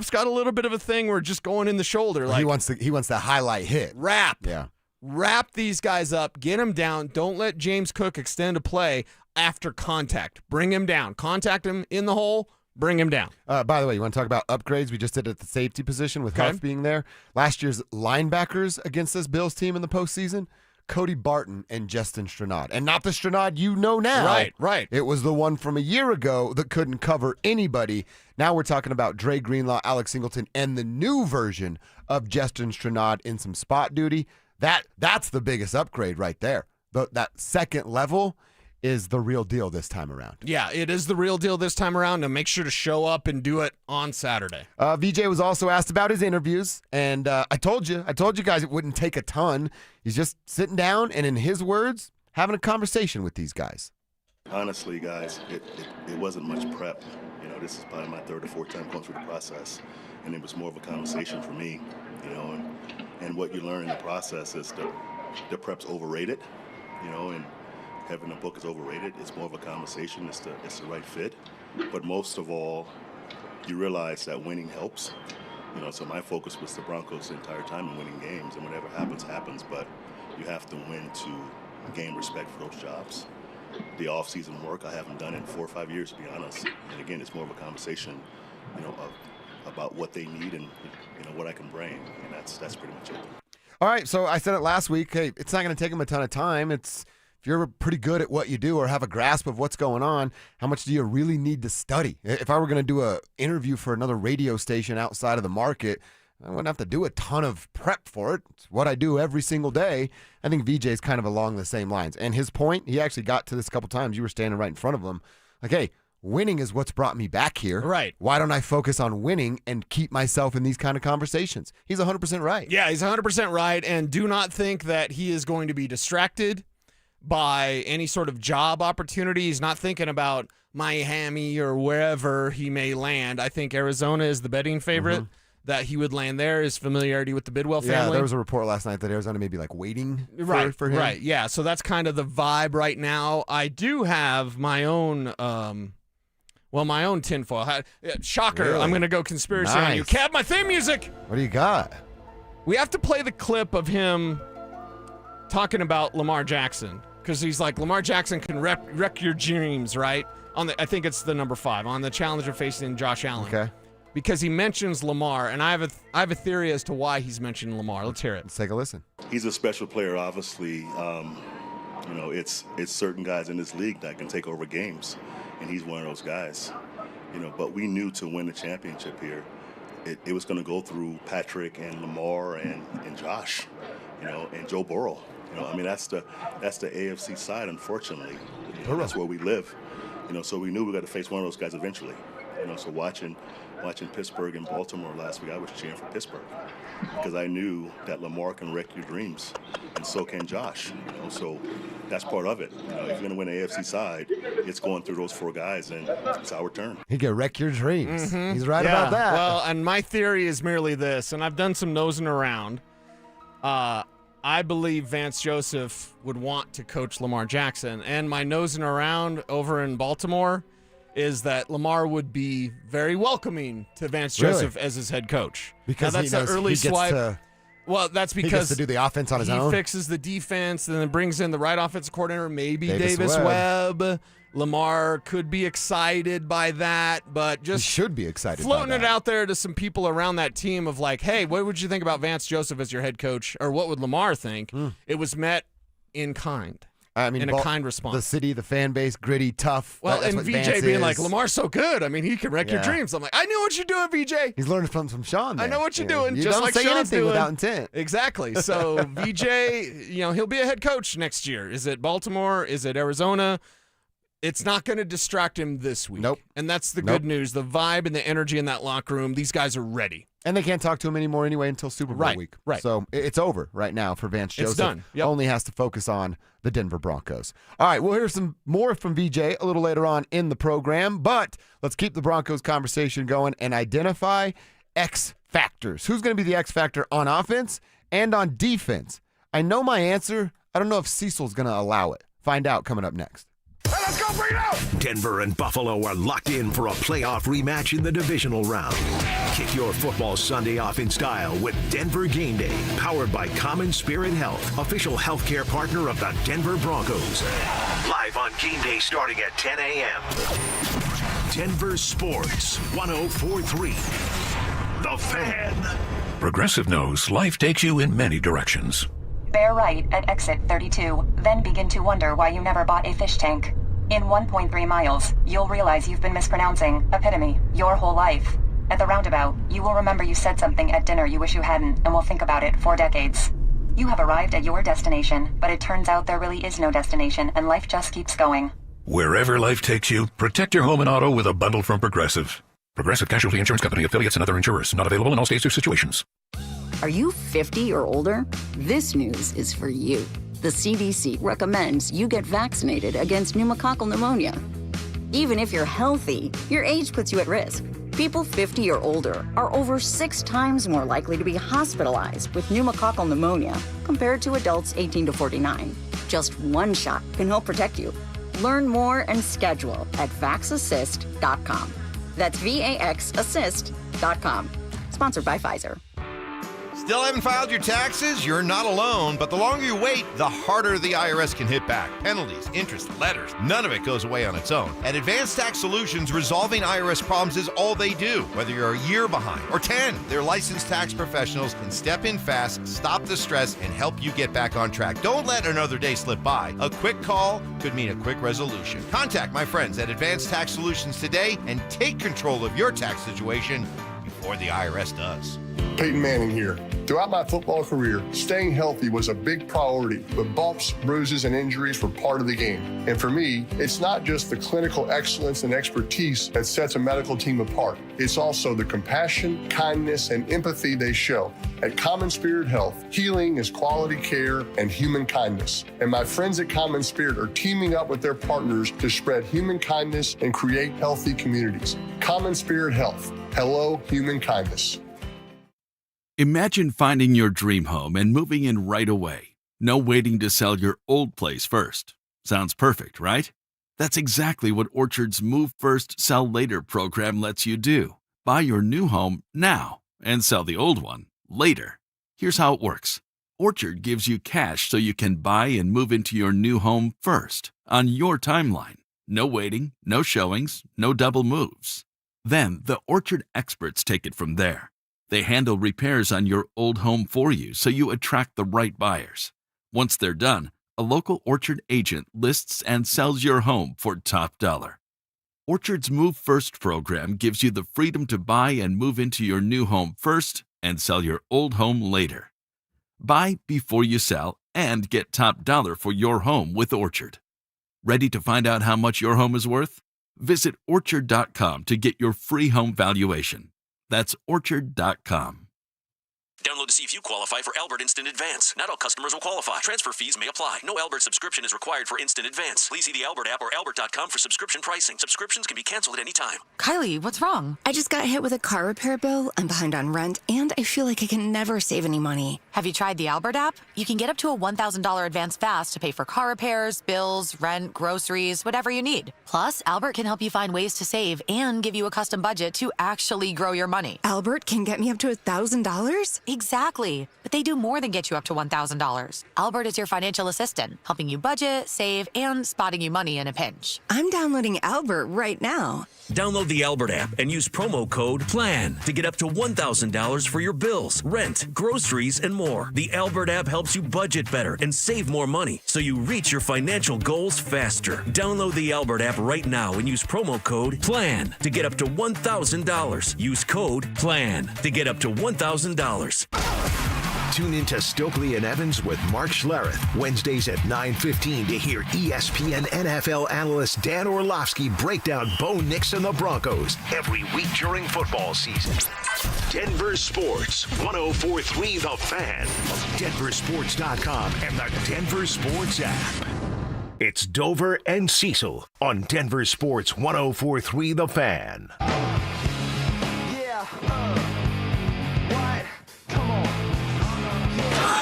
got a little bit of a thing where just going in the shoulder. Like he wants the highlight hit. Wrap. Yeah. Wrap these guys up. Get them down. Don't let James Cook extend a play after contact. Bring him down. Contact him in the hole. Bring him down. By the way, you want to talk about upgrades? We just did it at the safety position with Huff being there. Last year's linebackers against this Bills team in the postseason, Cody Barton and Justin Stranad. And not the Stranad you know now. Right. It was the one from a year ago that couldn't cover anybody. Now we're talking about Dre Greenlaw, Alex Singleton, and the new version of Justin Stranad in some spot duty. That's the biggest upgrade right there. That second level is the real deal this time around. Yeah, it is the real deal this time around, and make sure to show up and do it on Saturday. VJ was also asked about his interviews, and I told you guys it wouldn't take a ton. He's just sitting down and, in his words, having a conversation with these guys. Honestly, guys, it wasn't much prep. You know, this is probably my third or fourth time going through the process, and it was more of a conversation for me. You know, and what you learn in the process is the prep's overrated. You know, and having a book is overrated. It's more of a conversation. It's the right fit. But most of all, you realize that winning helps. You know, so my focus was the Broncos the entire time and winning games. And whatever happens, happens. But you have to win to gain respect for those jobs. The off-season work, I haven't done in 4 or 5 years, to be honest. And again, it's more of a conversation, you know, about what they need and, you know, what I can bring. And that's pretty much it. All right, so I said it last week. Hey, it's not going to take them a ton of time. If you're pretty good at what you do or have a grasp of what's going on, how much do you really need to study? If I were going to do an interview for another radio station outside of the market, I wouldn't have to do a ton of prep for it. It's what I do every single day. I think VJ is kind of along the same lines. And his point, he actually got to this a couple times. You were standing right in front of him. Like, hey, winning is what's brought me back here. Right. Why don't I focus on winning and keep myself in these kind of conversations? He's 100% right. Yeah, he's 100% right. And do not think that he is going to be distracted by any sort of job opportunity. He's not thinking about Miami or wherever he may land. I think Arizona is the betting favorite that he would land there. His familiarity with the Bidwell family. Yeah, there was a report last night that Arizona may be like waiting for him. Right, yeah. So that's kind of the vibe right now. I do have my own my own tinfoil. Shocker, Really? I'm going to go conspiracy on you. Cab, my theme music! What do you got? We have to play the clip of him talking about Lamar Jackson. Because he's like, Lamar Jackson can wreck your dreams, right? I think it's the number 5 on the challenger facing Josh Allen. Okay. Because he mentions Lamar, and I have a theory as to why he's mentioning Lamar. Let's hear it. Let's take a listen. He's a special player, obviously. You know, it's certain guys in this league that can take over games, and he's one of those guys. You know, but we knew to win the championship here, it was going to go through Patrick and Lamar and Josh, you know, and Joe Burrow. You know, I mean, that's the AFC side, unfortunately. You know, that's where we live. You know, so we knew we got to face one of those guys eventually. You know, so watching Pittsburgh and Baltimore last week, I was cheering for Pittsburgh because I knew that Lamar can wreck your dreams, and so can Josh. You know, so that's part of it. You know, if you're going to win the AFC side, it's going through those 4 guys, and it's our turn. He can wreck your dreams. He's right about that. Well, and my theory is merely this, and I've done some nosing around. I believe Vance Joseph would want to coach Lamar Jackson, and my nosing around over in Baltimore is that Lamar would be very welcoming to Vance Joseph as his head coach. Because now, that's he knows an early he gets swipe. Well, that's because he gets to do the offense on his own. He fixes the defense, and then brings in the right offensive coordinator, maybe Davis Webb. Lamar could be excited by that, but just he should be excited. Floating by that. it out there to some people around that team of like, hey, what would you think about Vance Joseph as your head coach, or what would Lamar think? It was met in kind. I mean, in a kind response. The city, the fan base, gritty, tough. Well, that's and what VJ Vance being is. like, Lamar's so good. I mean, he can wreck your dreams. I'm like, I knew what you're doing, VJ. He's learning from Sean. There. I know what you're doing. You just don't like say Sean's anything doing. without intent. Exactly. So VJ, you know, he'll be a head coach next year. Is it Baltimore? Is it Arizona? It's not going to distract him this week. Nope. And that's the good news. The vibe and the energy in that locker room, these guys are ready. And they can't talk to him anymore anyway until Super Bowl week. Right. So it's over right now for Vance Joseph. It's done. Yep. Only has to focus on the Denver Broncos. All right, we'll hear some more from VJ a little later on in the program, but let's keep the Broncos conversation going and identify X factors. Who's going to be the X factor on offense and on defense? I know my answer. I don't know if Cecil's going to allow it. Find out coming up next. Let's go, bring it out! Denver and Buffalo are locked in for a playoff rematch in the divisional round. Kick your football Sunday off in style with Denver Game Day, powered by Common Spirit Health, official healthcare partner of the Denver Broncos. Live on Game Day starting at 10 a.m. Denver Sports 104.3. The Fan. Progressive knows life takes you in many directions. Bear right at exit 32, then begin to wonder why you never bought a fish tank. In 1.3 miles, you'll realize you've been mispronouncing epitome your whole life. At the roundabout, you will remember you said something at dinner you wish you hadn't, and will think about it for decades. You have arrived at your destination, but it turns out there really is no destination, and life just keeps going. Wherever life takes you, protect your home and auto with a bundle from Progressive. Progressive Casualty Insurance Company, affiliates, and other insurers. Not available in all states or situations. Are you 50 or older? This news is for you. The CDC recommends you get vaccinated against pneumococcal pneumonia. Even if you're healthy, your age puts you at risk. People 50 or older are over 6 times more likely to be hospitalized with pneumococcal pneumonia compared to adults 18 to 49. Just one shot can help protect you. Learn more and schedule at vaxassist.com. That's VAXassist.com. Sponsored by Pfizer. Still haven't filed your taxes? You're not alone, but the longer you wait, the harder the IRS can hit back. Penalties, interest, letters, none of it goes away on its own. At Advanced Tax Solutions, resolving IRS problems is all they do. Whether you're a year behind or 10, their licensed tax professionals can step in fast, stop the stress, and help you get back on track. Don't let another day slip by. A quick call could mean a quick resolution. Contact my friends at Advanced Tax Solutions today and take control of your tax situation before the IRS does. Payton Manning here. Throughout my football career, staying healthy was a big priority, but bumps, bruises, and injuries were part of the game. And for me, it's not just the clinical excellence and expertise that sets a medical team apart. It's also the compassion, kindness, and empathy they show. At Common Spirit Health, healing is quality care and human kindness. And my friends at Common Spirit are teaming up with their partners to spread human kindness and create healthy communities. Common Spirit Health. Hello, human kindness. Imagine finding your dream home and moving in right away. No waiting to sell your old place first. Sounds perfect, right? That's exactly what Orchard's Move First, Sell Later program lets you do. Buy your new home now and sell the old one later. Here's how it works. Orchard gives you cash so you can buy and move into your new home first, on your timeline. No waiting, no showings, no double moves. Then the Orchard experts take it from there. They handle repairs on your old home for you so you attract the right buyers. Once they're done, a local Orchard agent lists and sells your home for top dollar. Orchard's Move First program gives you the freedom to buy and move into your new home first and sell your old home later. Buy before you sell and get top dollar for your home with Orchard. Ready to find out how much your home is worth? Visit Orchard.com to get your free home valuation. That's Orchard.com. Download to see if you qualify for Albert Instant Advance. Not all customers will qualify. Transfer fees may apply. No Albert subscription is required for Instant Advance. Please see the Albert app or Albert.com for subscription pricing. Subscriptions can be canceled at any time. Kylie, what's wrong? I just got hit with a car repair bill. I'm behind on rent, and I feel like I can never save any money. Have you tried the Albert app? You can get up to a $1,000 advance fast to pay for car repairs, bills, rent, groceries, whatever you need. Plus, Albert can help you find ways to save and give you a custom budget to actually grow your money. Albert can get me up to $1,000? Exactly. But they do more than get you up to $1,000. Albert is your financial assistant, helping you budget, save, and spotting you money in a pinch. I'm downloading Albert right now. Download the Albert app and use promo code PLAN to get up to $1,000 for your bills, rent, groceries, and more. The Albert app helps you budget better and save more money so you reach your financial goals faster. Download the Albert app right now and use promo code PLAN to get up to $1,000. Use code PLAN to get up to $1,000. Tune into Stokely and Evans with Mark Schlereth, Wednesdays at 9:15 to hear ESPN NFL analyst Dan Orlovsky break down Bo Nix and the Broncos every week during football season. Denver Sports 104.3 The Fan, DenverSports.com, and the Denver Sports app. It's Dover and Cecil on Denver Sports 104.3 The Fan.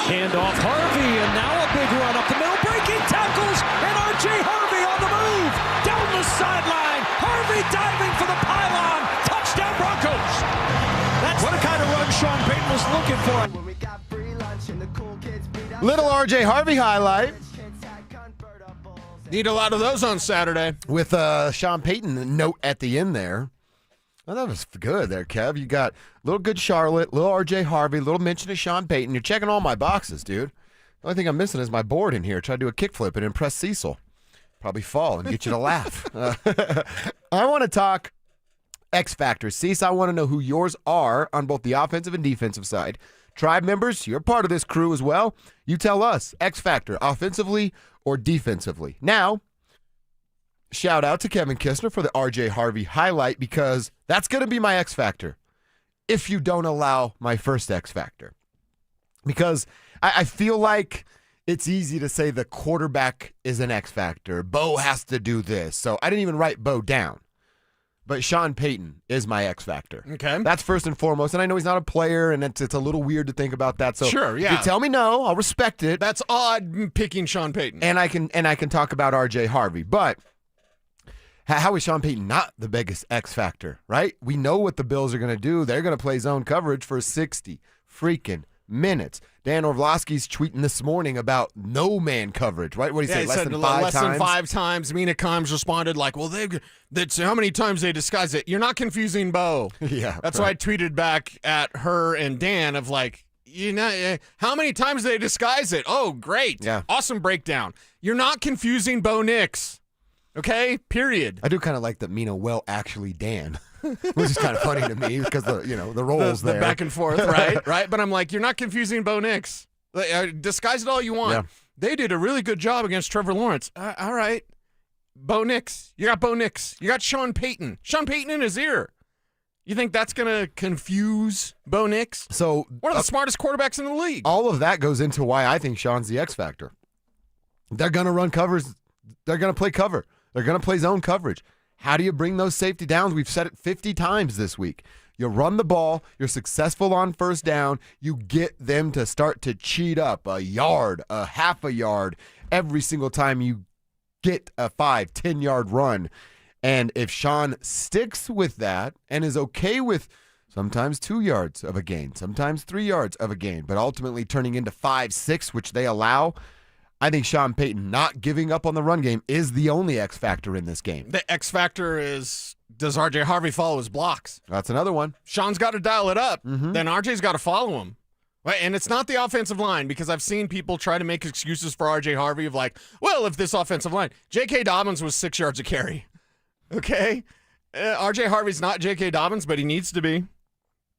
Handoff Harvey, and now a big run up the middle, breaking tackles, and diving for the pylon. Touchdown Broncos. That's what kind of run Sean Payton was looking for. Little RJ Harvey highlight. Need a lot of those on Saturday. With Sean Payton note at the end there. Well, that was good there, Kev. You got little good Charlotte, little RJ Harvey, little mention of Sean Payton. You're checking all my boxes, dude. The only thing I'm missing is my board in here. Try to do a kickflip and impress Cecil. Probably fall and get you to laugh. I want to talk X Factors. Cecil, I want to know who yours are on both the offensive and defensive side. Tribe members, you're part of this crew as well. You tell us, X Factor, offensively or defensively. Now, shout out to Kevin Kistner for the RJ Harvey highlight because that's going to be my X Factor if you don't allow my first X Factor. Because I feel like it's easy to say the quarterback is an X Factor. Bo has to do this. So I didn't even write Bo down. But Sean Payton is my X Factor. Okay. That's first and foremost. And I know he's not a player, and it's a little weird to think about that. So sure, yeah. If you tell me no, I'll respect it. That's odd picking Sean Payton. And I can talk about RJ Harvey. But how is Sean Payton not the biggest X Factor, right? We know what the Bills are going to do. They're going to play zone coverage for 60 freaking minutes. Dan Orlovsky's tweeting this morning about no man coverage, right? What did he say? He less said than 5 less times? than 5 times. Mina Kimes responded like, well, that's how many times they disguise it. You're not confusing Bo. Yeah. That's why I tweeted back at her and Dan of like, how many times they disguise it? Oh, great. Yeah. Awesome breakdown. You're not confusing Bo Nix. Okay? Period. I do kind of like that Mina actually Dan. Which is kind of funny to me because the roles the there. back and forth, right? But I'm like, you're not confusing Bo Nix. Disguise it all you want. Yeah. They did a really good job against Trevor Lawrence. All right. Bo Nix. You got Bo Nix. You got Sean Payton. Sean Payton in his ear. You think that's going to confuse Bo Nix? So one of the smartest quarterbacks in the league. All of that goes into why I think Sean's the X Factor. They're going to run covers. They're going to play cover. They're going to play zone coverage. How do you bring those safety downs? We've said it 50 times this week. You run the ball. You're successful on first down. You get them to start to cheat up a yard, a half a yard every single time you get a 5-10 yard run. And if Sean sticks with that and is okay with sometimes 2 yards of a gain, sometimes 3 yards of a gain, but ultimately turning into 5-6, which they allow, I think Sean Payton not giving up on the run game is the only X factor in this game. The X factor is, does RJ Harvey follow his blocks? That's another one. Sean's got to dial it up. Mm-hmm. Then RJ's got to follow him. Right? And it's not the offensive line, because I've seen people try to make excuses for RJ Harvey of like, well, if this offensive line, J.K. Dobbins was 6 yards a carry. Okay? RJ Harvey's not J.K. Dobbins, but he needs to be.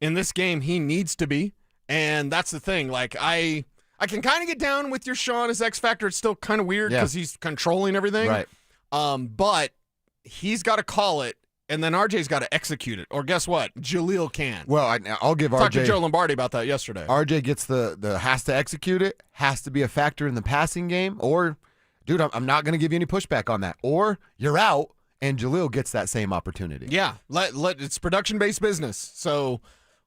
In this game, he needs to be. And that's the thing. Like, I can kind of get down with your Sean as X Factor. It's still kind of weird because he's controlling everything. Right. But he's got to call it, and then RJ's got to execute it. Or guess what? Jaleel can. Well, I'll give RJ. Talked to Joe Lombardi about that yesterday. RJ gets the has to execute it, has to be a factor in the passing game, or, dude, I'm not going to give you any pushback on that. Or you're out, and Jaleel gets that same opportunity. Yeah. It's production-based business. So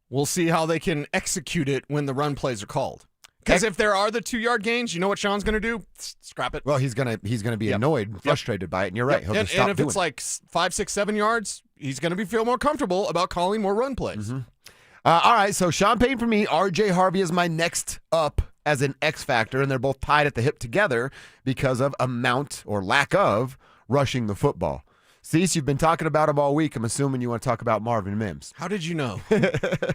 we'll see how they can execute it when the run plays are called. Because if there are the 2 yard gains, you know what Sean's going to do? Scrap it. Well, he's gonna be annoyed, frustrated by it, and you're right. He'll just stop and if doing it's like 5, 6, 7 yards, he's going to feel more comfortable about calling more run plays. Mm-hmm. All right, so Sean Payton for me, RJ Harvey is my next up as an X factor, and they're both tied at the hip together because of amount or lack of rushing the football. Cease, you've been talking about him all week. I'm assuming you want to talk about Marvin Mims. How did you know?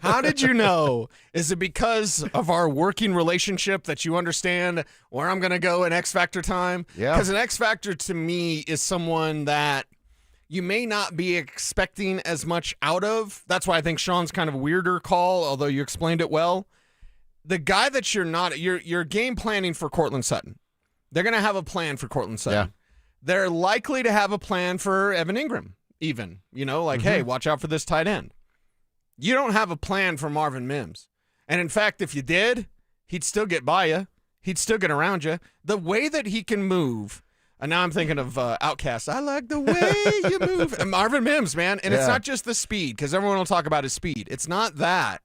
How did you know? Is it because of our working relationship that you understand where I'm going to go in X Factor time? Yeah. Because an X Factor to me is someone that you may not be expecting as much out of. That's why I think Sean's kind of a weirder call, although you explained it well. The guy that you're game planning for Cortland Sutton. They're going to have a plan for Cortland Sutton. Yeah. They're likely to have a plan for Evan Ingram, even. Hey, watch out for this tight end. You don't have a plan for Marvin Mims. And in fact, if you did, he'd still get by you. He'd still get around you. The way that he can move, and now I'm thinking of Outkast. I like the way you move. And Marvin Mims, man. And it's not just the speed, because everyone will talk about his speed. It's not that.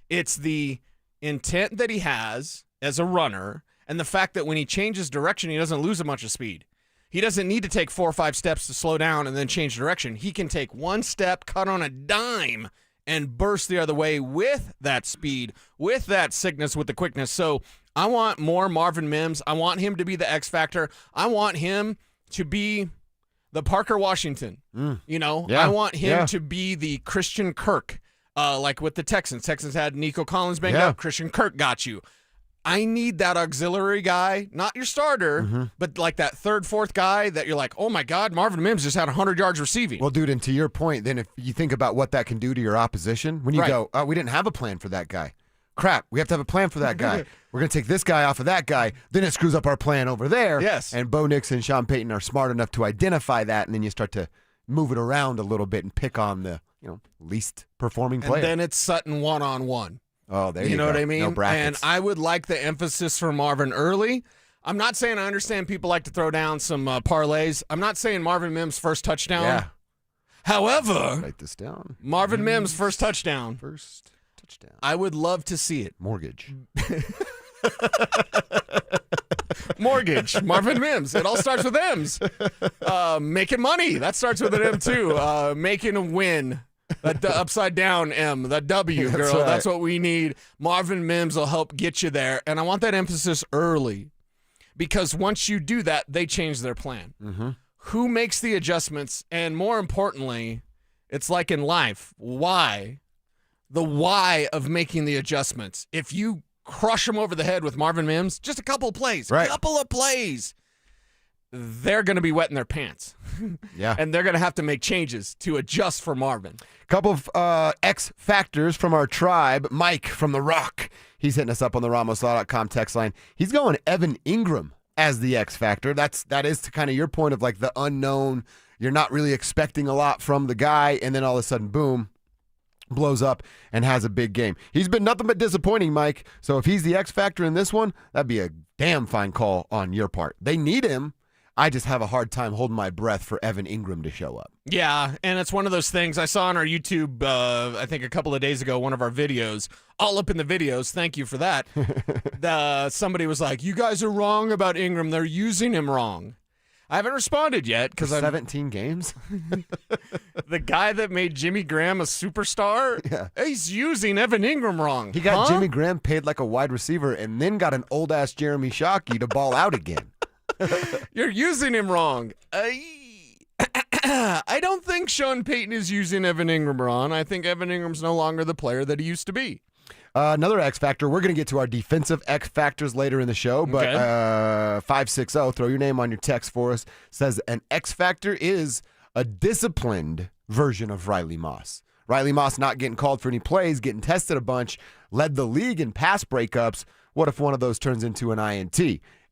It's the intent that he has as a runner, and the fact that when he changes direction, he doesn't lose a bunch of speed. He doesn't need to take 4 or 5 steps to slow down and then change direction. He can take one step, cut on a dime, and burst the other way with that speed, with that sickness, with the quickness. So I want more Marvin Mims. I want him to be the X factor. I want him to be the Parker Washington. I want him to be the Christian Kirk, like with the Texans. Texans had Nico Collins banged up. Christian Kirk got you. I need that auxiliary guy, not your starter, but like that third, fourth guy that you're like, oh my God, Marvin Mims just had 100 yards receiving. Well, dude, and to your point, then if you think about what that can do to your opposition, when you go, oh, we didn't have a plan for that guy. Crap, we have to have a plan for that guy. We're going to take this guy off of that guy. Then it screws up our plan over there. Yes. And Bo Nix and Sean Payton are smart enough to identify that, and then you start to move it around a little bit and pick on the least performing player. And then it's Sutton one-on-one. Oh, there you go. You know what I mean? No brackets. And I would like the emphasis for Marvin early. I'm not saying I understand people like to throw down some parlays. I'm not saying Marvin Mims' first touchdown. Yeah. However, write this down. Marvin Mims' first touchdown. First touchdown. I would love to see it. Mortgage. Mortgage. Marvin Mims. It all starts with M's. Making money. That starts with an M too. Making a win. That upside down M, that W, girl. That's right. That's what we need. Marvin Mims will help get you there. And I want that emphasis early because once you do that, they change their plan. Who makes the adjustments? And more importantly, it's like in life, why? The why of making the adjustments. If you crush them over the head with Marvin Mims, just a couple of plays, they're going to be wetting their pants. Yeah. And they're going to have to make changes to adjust for Marvin. Couple of X factors from our tribe. Mike from The Rock. He's hitting us up on the RamosLaw.com text line. He's going Evan Ingram as the X factor. That is to kind of your point of like the unknown. You're not really expecting a lot from the guy, and then all of a sudden, boom, blows up and has a big game. He's been nothing but disappointing, Mike. So if he's the X factor in this one, that'd be a damn fine call on your part. They need him. I just have a hard time holding my breath for Evan Ingram to show up. Yeah, and it's one of those things I saw on our YouTube, I think a couple of days ago, one of our videos, all up in the videos, thank you for that. Somebody was like, you guys are wrong about Ingram. They're using him wrong. I haven't responded yet because 17 games. The guy that made Jimmy Graham a superstar, he's using Evan Ingram wrong. He got Jimmy Graham paid like a wide receiver and then got an old-ass Jeremy Shockey to ball out again. You're using him wrong. I don't think Sean Payton is using Evan Ingram wrong. I think Evan Ingram's no longer the player that he used to be. Another X factor. We're going to get to our defensive X factors later in the show, but 560, throw your name on your text for us, says an X factor is a disciplined version of Riley Moss. Riley Moss not getting called for any plays, getting tested a bunch, led the league in pass breakups. What if one of those turns into an INT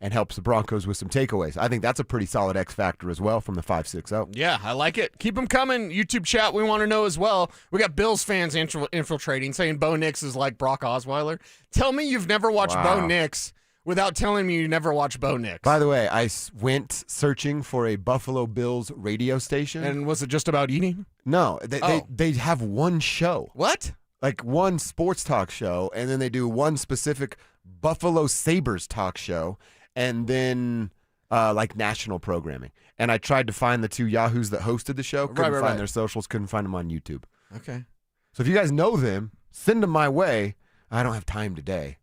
and helps the Broncos with some takeaways? I think that's a pretty solid X factor as well from the 560. Yeah, I like it. Keep them coming. YouTube chat, we want to know as well. We got Bills fans infiltrating, saying Bo Nix is like Brock Osweiler. Tell me you've never watched Bo Nix without telling me you never watched Bo Nix. By the way, I went searching for a Buffalo Bills radio station. And was it just about eating? No, they have one show. What? Like one sports talk show, and then they do one specific Buffalo Sabres talk show, and then like national programming. And I tried to find the two Yahoos that hosted the show. Couldn't find their socials. Couldn't find them on YouTube. Okay. So if you guys know them, send them my way. I don't have time today,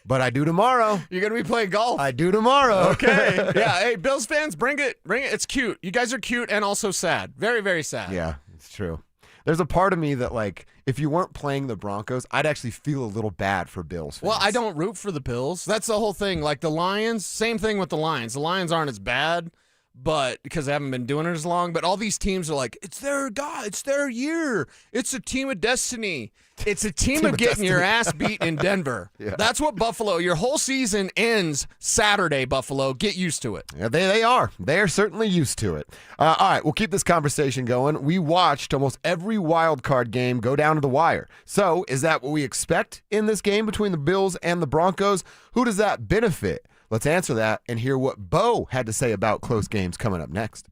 but I do tomorrow. You're going to be playing golf. I do tomorrow. Okay. Yeah. Hey, Bills fans, bring it. Bring it. It's cute. You guys are cute and also sad. Very, very sad. Yeah, it's true. There's a part of me that, like, if you weren't playing the Broncos, I'd actually feel a little bad for Bills fans. Well, I don't root for the Bills. That's the whole thing. Like the Lions, same thing with the Lions. The Lions aren't as bad, but because they haven't been doing it as long. But all these teams are like, it's their God, it's their year. It's a team of destiny. It's a team of getting your ass beat in Denver. Yeah. That's what Buffalo, your whole season ends Saturday, Buffalo. Get used to it. Yeah, they are. They are certainly used to it. All right, we'll keep this conversation going. We watched almost every wild card game go down to the wire. So is that what we expect in this game between the Bills and the Broncos? Who does that benefit? Let's answer that and hear what Bo had to say about close games coming up next.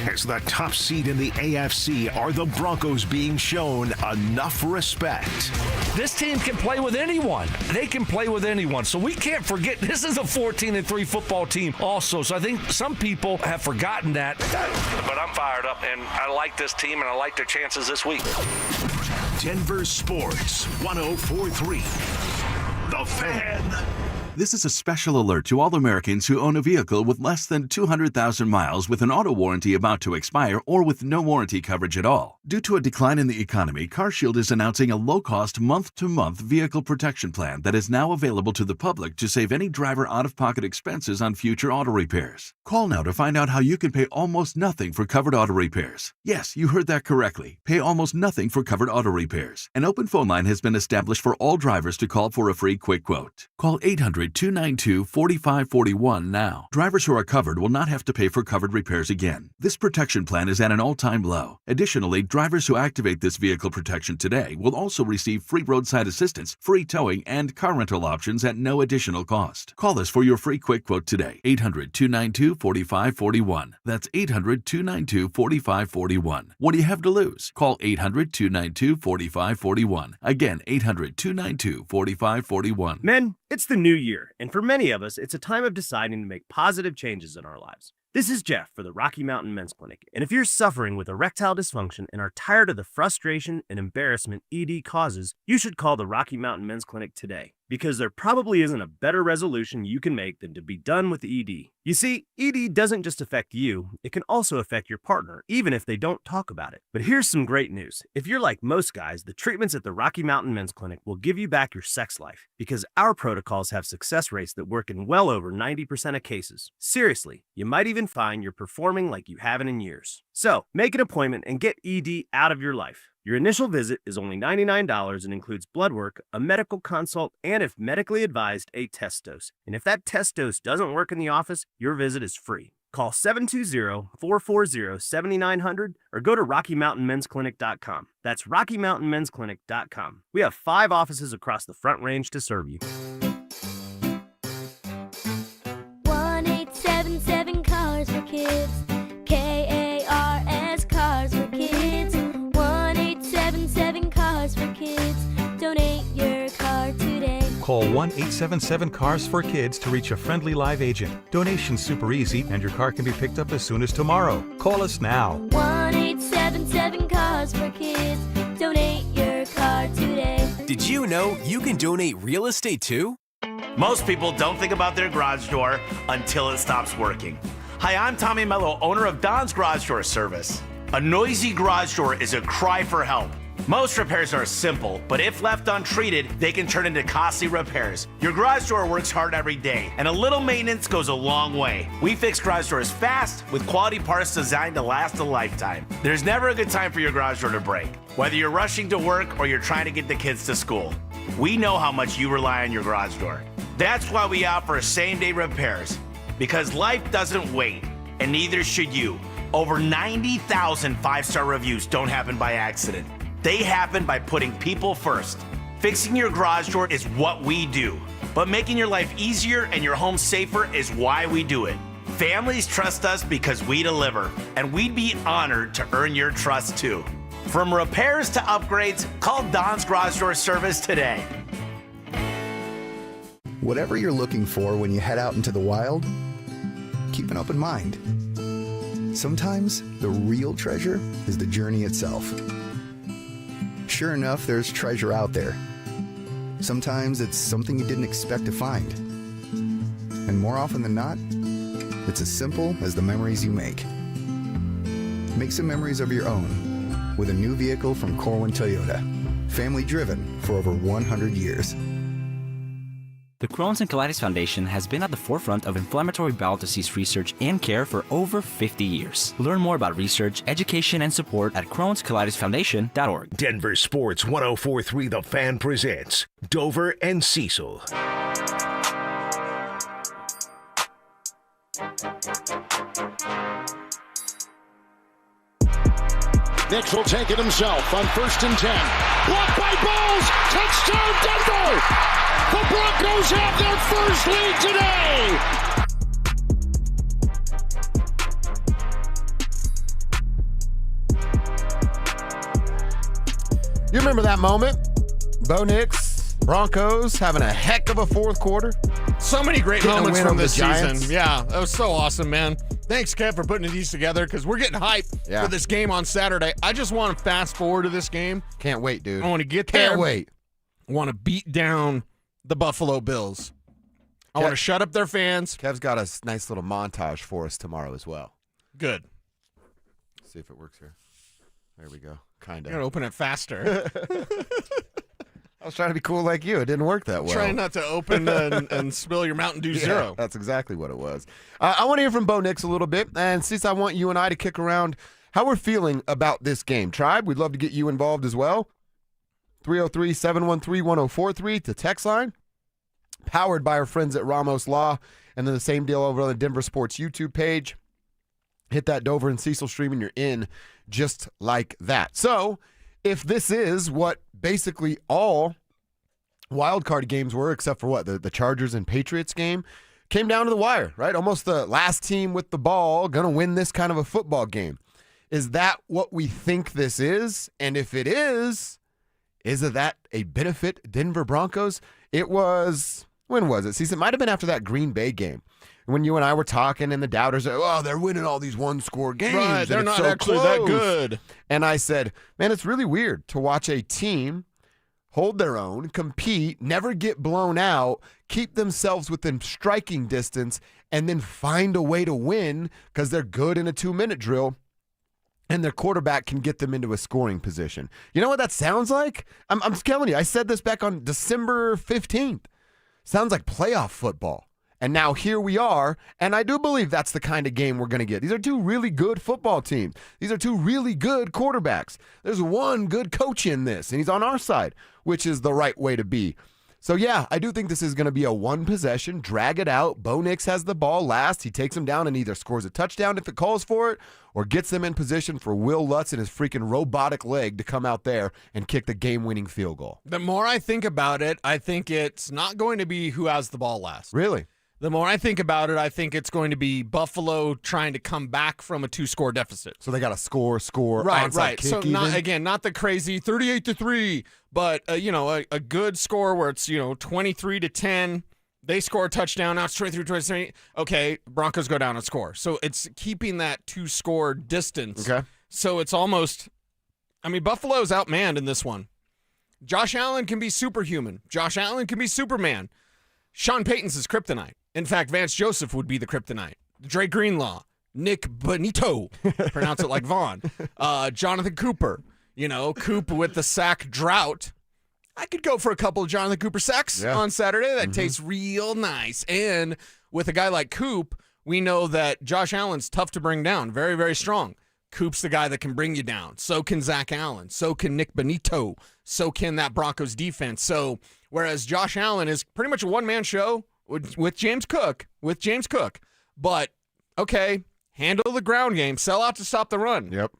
As the top seed in the AFC, are the Broncos being shown enough respect? This team can play with anyone. They can play with anyone. So we can't forget this is a 14-3 football team also. So I think some people have forgotten that. But I'm fired up, and I like this team, and I like their chances this week. Denver Sports 104.3. The Fan. This is a special alert to all Americans who own a vehicle with less than 200,000 miles with an auto warranty about to expire or with no warranty coverage at all. Due to a decline in the economy, CarShield is announcing a low-cost month-to-month vehicle protection plan that is now available to the public to save any driver out-of-pocket expenses on future auto repairs. Call now to find out how you can pay almost nothing for covered auto repairs. Yes, you heard that correctly. Pay almost nothing for covered auto repairs. An open phone line has been established for all drivers to call for a free quick quote. Call 800-292-4541 now. Drivers who are covered will not have to pay for covered repairs again. This protection plan is at an all-time low. Additionally, drivers who activate this vehicle protection today will also receive free roadside assistance, free towing, and car rental options at no additional cost. Call us for your free quick quote today. 800-292-4541. That's 800-292-4541. What do you have to lose? Call 800-292-4541. Again, 800-292-4541. Men, it's the new year, and for many of us, it's a time of deciding to make positive changes in our lives. This is Jeff for the Rocky Mountain Men's Clinic, and if you're suffering with erectile dysfunction and are tired of the frustration and embarrassment ED causes, you should call the Rocky Mountain Men's Clinic today, because there probably isn't a better resolution you can make than to be done with ED. You see, ED doesn't just affect you, it can also affect your partner, even if they don't talk about it. But here's some great news. If you're like most guys, the treatments at the Rocky Mountain Men's Clinic will give you back your sex life, because our protocols have success rates that work in well over 90% of cases. Seriously, you might even find you're performing like you haven't in years. So, make an appointment and get ED out of your life. Your initial visit is only $99 and includes blood work, a medical consult, and if medically advised, a test dose. And if that test dose doesn't work in the office, your visit is free. Call 720-440-7900 or go to RockyMountainMen'sClinic.com. That's RockyMountainMen'sClinic.com. We have 5 offices across the Front Range to serve you. 1-877 Cars for Kids. KARS Cars for Kids. 1-877 Cars for Kids. Donate your car today. Call 1-877-CARS for Kids to reach a friendly live agent. Donation's super easy, and your car can be picked up as soon as tomorrow. Call us now. 1-877 Cars for Kids. Donate your car today. Did you know you can donate real estate too? Most people don't think about their garage door until it stops working. Hi, I'm Tommy Mello, owner of Don's Garage Door Service. A noisy garage door is a cry for help. Most repairs are simple, but if left untreated, they can turn into costly repairs. Your garage door works hard every day, and a little maintenance goes a long way. We fix garage doors fast with quality parts designed to last a lifetime. There's never a good time for your garage door to break, whether you're rushing to work or you're trying to get the kids to school. We know how much you rely on your garage door. That's why we offer same-day repairs, because life doesn't wait, and neither should you. Over 90,000 5-star reviews don't happen by accident. They happen by putting people first. Fixing your garage door is what we do, but making your life easier and your home safer is why we do it. Families trust us because we deliver, and we'd be honored to earn your trust too. From repairs to upgrades, call Don's Garage Door Service today. Whatever you're looking for when you head out into the wild, keep an open mind. Sometimes the real treasure is the journey itself. Sure enough, there's treasure out there. Sometimes it's something you didn't expect to find. And more often than not, it's as simple as the memories you make. Make some memories of your own with a new vehicle from Corwin Toyota. Family driven for over 100 years. The Crohn's and Colitis Foundation has been at the forefront of inflammatory bowel disease research and care for over 50 years. Learn more about research, education, and support at Crohn'sColitisFoundation.org. Denver Sports 104.3 The Fan presents Dover and Cecil. Nix will take it himself on 1st and 10. Blocked by Bowles. Touchdown Denver. The Broncos have their first lead today. You remember that moment? Bo Nix, Broncos having a heck of a fourth quarter. So many great moments from this season. Giants. Yeah, that was so awesome, man. Thanks, Kev, for putting these together because we're getting hyped for this game on Saturday. I just want to fast forward to this game. Can't wait, dude. I want to get there. Can't wait. I want to beat down the Buffalo Bills. I want to shut up their fans. Kev's got a nice little montage for us tomorrow as well. Good. See if it works here. There we go. Kind of. You got to open it faster. I was trying to be cool like you. It didn't work that well. Trying not to open and spill your Mountain Dew Zero. That's exactly what it was. I want to hear from Bo Nix a little bit. And since I want you and I to kick around how we're feeling about this game. Tribe, we'd love to get you involved as well. 303-713-1043 to text line. Powered by our friends at Ramos Law. And then the same deal over on the Denver Sports YouTube page. Hit that Dover and Cecil stream and you're in just like that. So if this is what basically all wild card games were, except for what, the Chargers and Patriots game, came down to the wire, right? Almost the last team with the ball going to win this kind of a football game. Is that what we think this is? And if it is that a benefit Denver Broncos? It was, when was it? See, it might have been after that Green Bay game. When you and I were talking and the doubters, they're winning all these one-score games. Right, they're not actually that good. And I said, man, it's really weird to watch a team hold their own, compete, never get blown out, keep themselves within striking distance, and then find a way to win because they're good in a 2-minute drill, and their quarterback can get them into a scoring position. You know what that sounds like? I'm telling you, I said this back on December 15th. Sounds like playoff football. And now here we are, and I do believe that's the kind of game we're going to get. These are two really good football teams. These are two really good quarterbacks. There's one good coach in this, and he's on our side, which is the right way to be. So, yeah, I do think this is going to be a one-possession, drag it out. Bo Nix has the ball last. He takes them down and either scores a touchdown if it calls for it or gets them in position for Will Lutz and his freaking robotic leg to come out there and kick the game-winning field goal. The more I think about it, I think it's not going to be who has the ball last. Really? The more I think about it, I think it's going to be Buffalo trying to come back from a 2-score deficit. So they got to score, right. Kick So even? not the crazy 38-3, but a good score where it's 23-10. They score a touchdown. Now it's 23-23. Okay, Broncos go down and score. So it's keeping that 2-score distance. Okay. So it's almost. Buffalo's outmanned in this one. Josh Allen can be superhuman. Josh Allen can be Superman. Sean Payton's his kryptonite. In fact, Vance Joseph would be the kryptonite. Dre Greenlaw, Nick Bonito, pronounce it like Vaughn, Jonathan Cooper, Coop with the sack drought. I could go for a couple of Jonathan Cooper sacks on Saturday. That tastes real nice. And with a guy like Coop, we know that Josh Allen's tough to bring down, very, very strong. Coop's the guy that can bring you down. So can Zach Allen. So can Nick Bonito. So can that Broncos defense. So whereas Josh Allen is pretty much a one-man show with James Cook. But, okay, handle the ground game. Sell out to stop the run. Yep.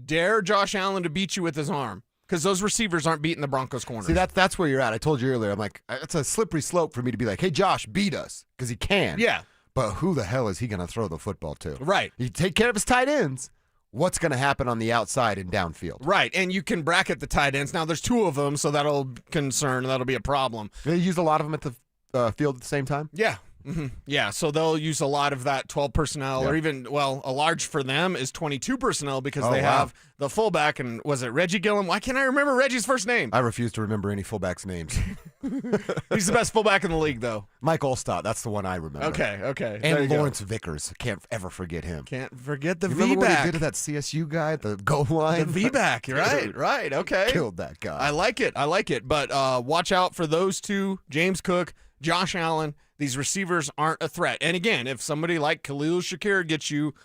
Dare Josh Allen to beat you with his arm. Because those receivers aren't beating the Broncos corners. See, that's where you're at. I told you earlier. I'm like, it's a slippery slope for me to be like, hey, Josh, beat us. Because he can. Yeah. But who the hell is he going to throw the football to? Right. You take care of his tight ends. What's going to happen on the outside and downfield? Right, and you can bracket the tight ends. Now, there's two of them, so that'll be a problem. They use a lot of them at the field at the same time? Yeah. Mm-hmm. Yeah, so they'll use a lot of that 12 personnel, or even, a large for them is 22 personnel because they have the fullback, and was it Reggie Gillum? Why can't I remember Reggie's first name? I refuse to remember any fullbacks' names. He's the best fullback in the league, though. Mike Olstad, that's the one I remember. Okay. And Lawrence Vickers, can't ever forget him. Can't forget the V-back. Remember what he did to that CSU guy at the goal line? The V-back, right, okay. Killed that guy. I like it, but watch out for those two, James Cook, Josh Allen. These receivers aren't a threat. And again, if somebody like Khalil Shakir gets you,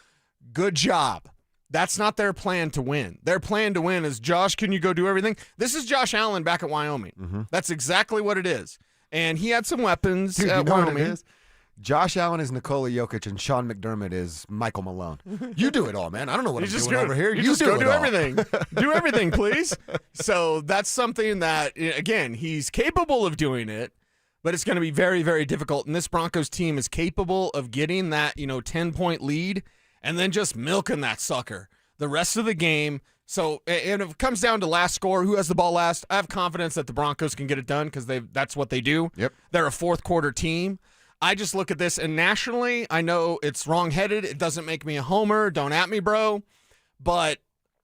good job. That's not their plan to win. Their plan to win is, Josh, can you go do everything? This is Josh Allen back at Wyoming. Mm-hmm. That's exactly what it is. And he had some weapons Dude, at you know Wyoming. What it is? Josh Allen is Nikola Jokic, and Sean McDermott is Michael Malone. You do it all, man. I don't know what I'm doing over here. You just go do all. everything. Do everything, please. So that's something that, again, he's capable of doing it. But it's going to be very, very difficult. And this Broncos team is capable of getting that, 10-point lead and then just milking that sucker. The rest of the game, So, and if it comes down to last score, who has the ball last, I have confidence that the Broncos can get it done because that's what they do. Yep. They're a fourth quarter team. I just look at this, and nationally, I know it's wrong-headed. It doesn't make me a homer. Don't at me, bro. But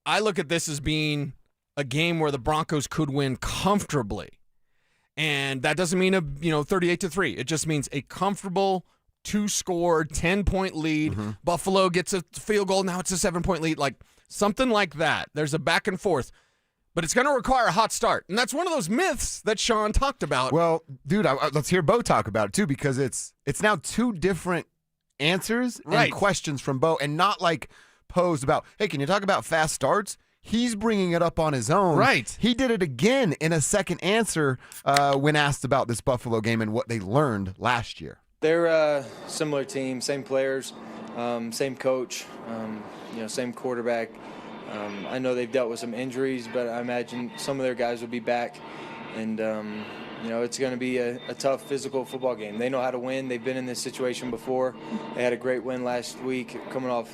I look at this as being a game where the Broncos could win comfortably. And that doesn't mean 38-3. It just means a comfortable 2-score, 10-point lead. Mm-hmm. Buffalo gets a field goal. Now it's a 7-point lead. Like something like that. There's a back and forth. But it's going to require a hot start. And that's one of those myths that Sean talked about. Well, dude, let's hear Bo talk about it, too, because it's now two different answers and questions from Bo, and not like posed about, hey, can you talk about fast starts? He's bringing it up on his own. Right. He did it again in a second answer when asked about this Buffalo game and what they learned last year. They're a similar team, same players, same coach, same quarterback. I know they've dealt with some injuries, but I imagine some of their guys will be back. And, it's going to be a tough physical football game. They know how to win. They've been in this situation before. They had a great win last week, coming off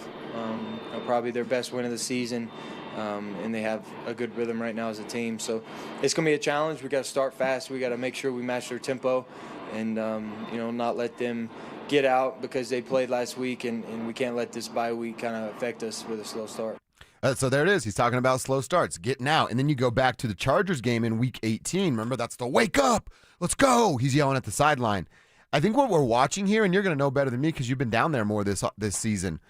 probably their best win of the season. And they have a good rhythm right now as a team. So it's going to be a challenge. We got to start fast. We got to make sure we match their tempo and, not let them get out because they played last week, and we can't let this bye week kind of affect us with a slow start. So there it is. He's talking about slow starts, getting out. And then you go back to the Chargers game in Week 18. Remember, that's the wake up. Let's go. He's yelling at the sideline. I think what we're watching here, and you're going to know better than me because you've been down there more this season,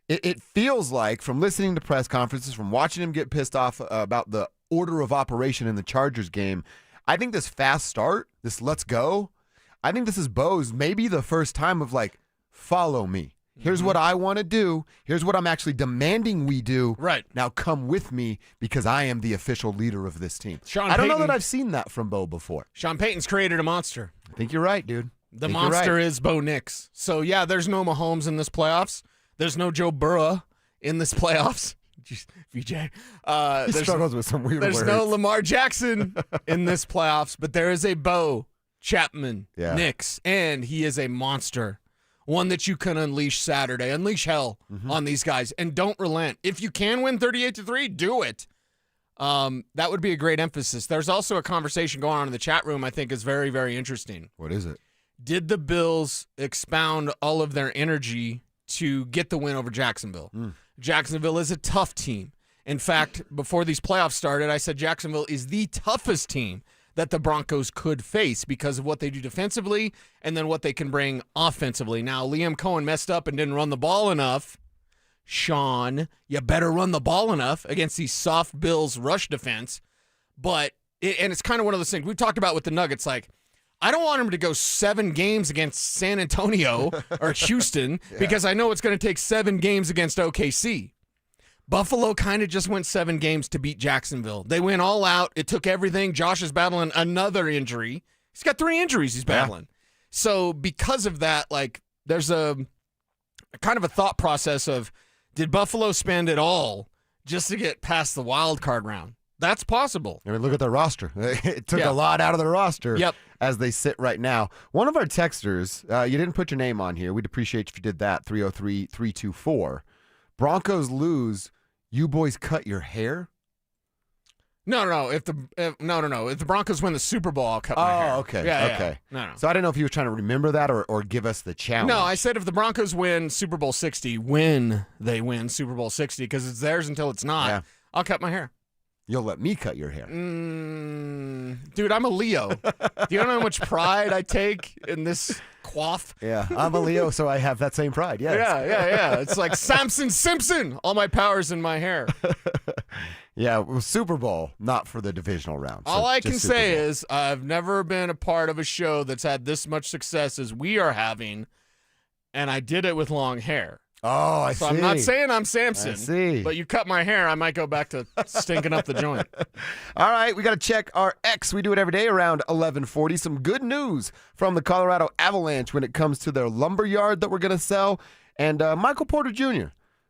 it feels like from listening to press conferences, from watching him get pissed off about the order of operation in the Chargers game, I think this fast start, this let's go, I think this is Bo's maybe the first time of like, follow me. Here's what I want to do. Here's what I'm actually demanding we do. Right. Now come with me because I am the official leader of this team. Sean I don't know Payton- that I've seen that from Bo before. Sean Payton's created a monster. I think you're right, dude. The monster is Bo Nix. So, yeah, there's no Mahomes in this playoffs. There's no Joe Burrow in this playoffs. Jeez, VJ. He struggles with some weird words. There's no Lamar Jackson in this playoffs, but there is a Bo Chapman Nix, and he is a monster. One that you can unleash Saturday. Unleash hell on these guys, and don't relent. If you can win 38-3, do it. That would be a great emphasis. There's also a conversation going on in the chat room I think is very, very interesting. What is it? Did the Bills expound all of their energy to get the win over Jacksonville? Jacksonville is a tough team. In fact, before these playoffs started, I said Jacksonville is the toughest team that the Broncos could face because of what they do defensively and then what they can bring offensively. Now, Liam Cohen messed up and didn't run the ball enough. Sean, you better run the ball enough against these soft Bills rush defense. But it's kind of one of those things we've talked about with the Nuggets. Like, I don't want him to go 7 games against San Antonio or Houston because I know it's going to take 7 games against OKC. Buffalo kind of just went 7 games to beat Jacksonville. They went all out. It took everything. Josh is battling another injury. He's got 3 injuries he's battling. So because of that, like, there's a kind of a thought process of, did Buffalo spend it all just to get past the wild card round? That's possible. I mean, look at their roster. It took a lot out of the roster as they sit right now. One of our texters, you didn't put your name on here. We'd appreciate if you did that, 303-324. Broncos lose. You boys cut your hair? No. If the Broncos win the Super Bowl, I'll cut my hair. Oh, okay. Yeah. Okay. No. So I don't know if you were trying to remember that or give us the challenge. No, I said if the Broncos win Super Bowl 60, when they win Super Bowl 60, because it's theirs until it's not, I'll cut my hair. You'll let me cut your hair. Dude, I'm a Leo. Do you know how much pride I take in this coif? Yeah, I'm a Leo, so I have that same pride. Yes. Yeah. It's like Samson Simpson. All my power's in my hair. Yeah, well, Super Bowl, not for the divisional round. All I can say is I've never been a part of a show that's had this much success as we are having, and I did it with long hair. Oh, I see. So I'm not saying I'm Samson. I see. But you cut my hair, I might go back to stinking up the joint. All right, we got to check our X. We do it every day around 11:40. Some good news from the Colorado Avalanche when it comes to their lumberyard that we're going to sell. And Michael Porter Jr.,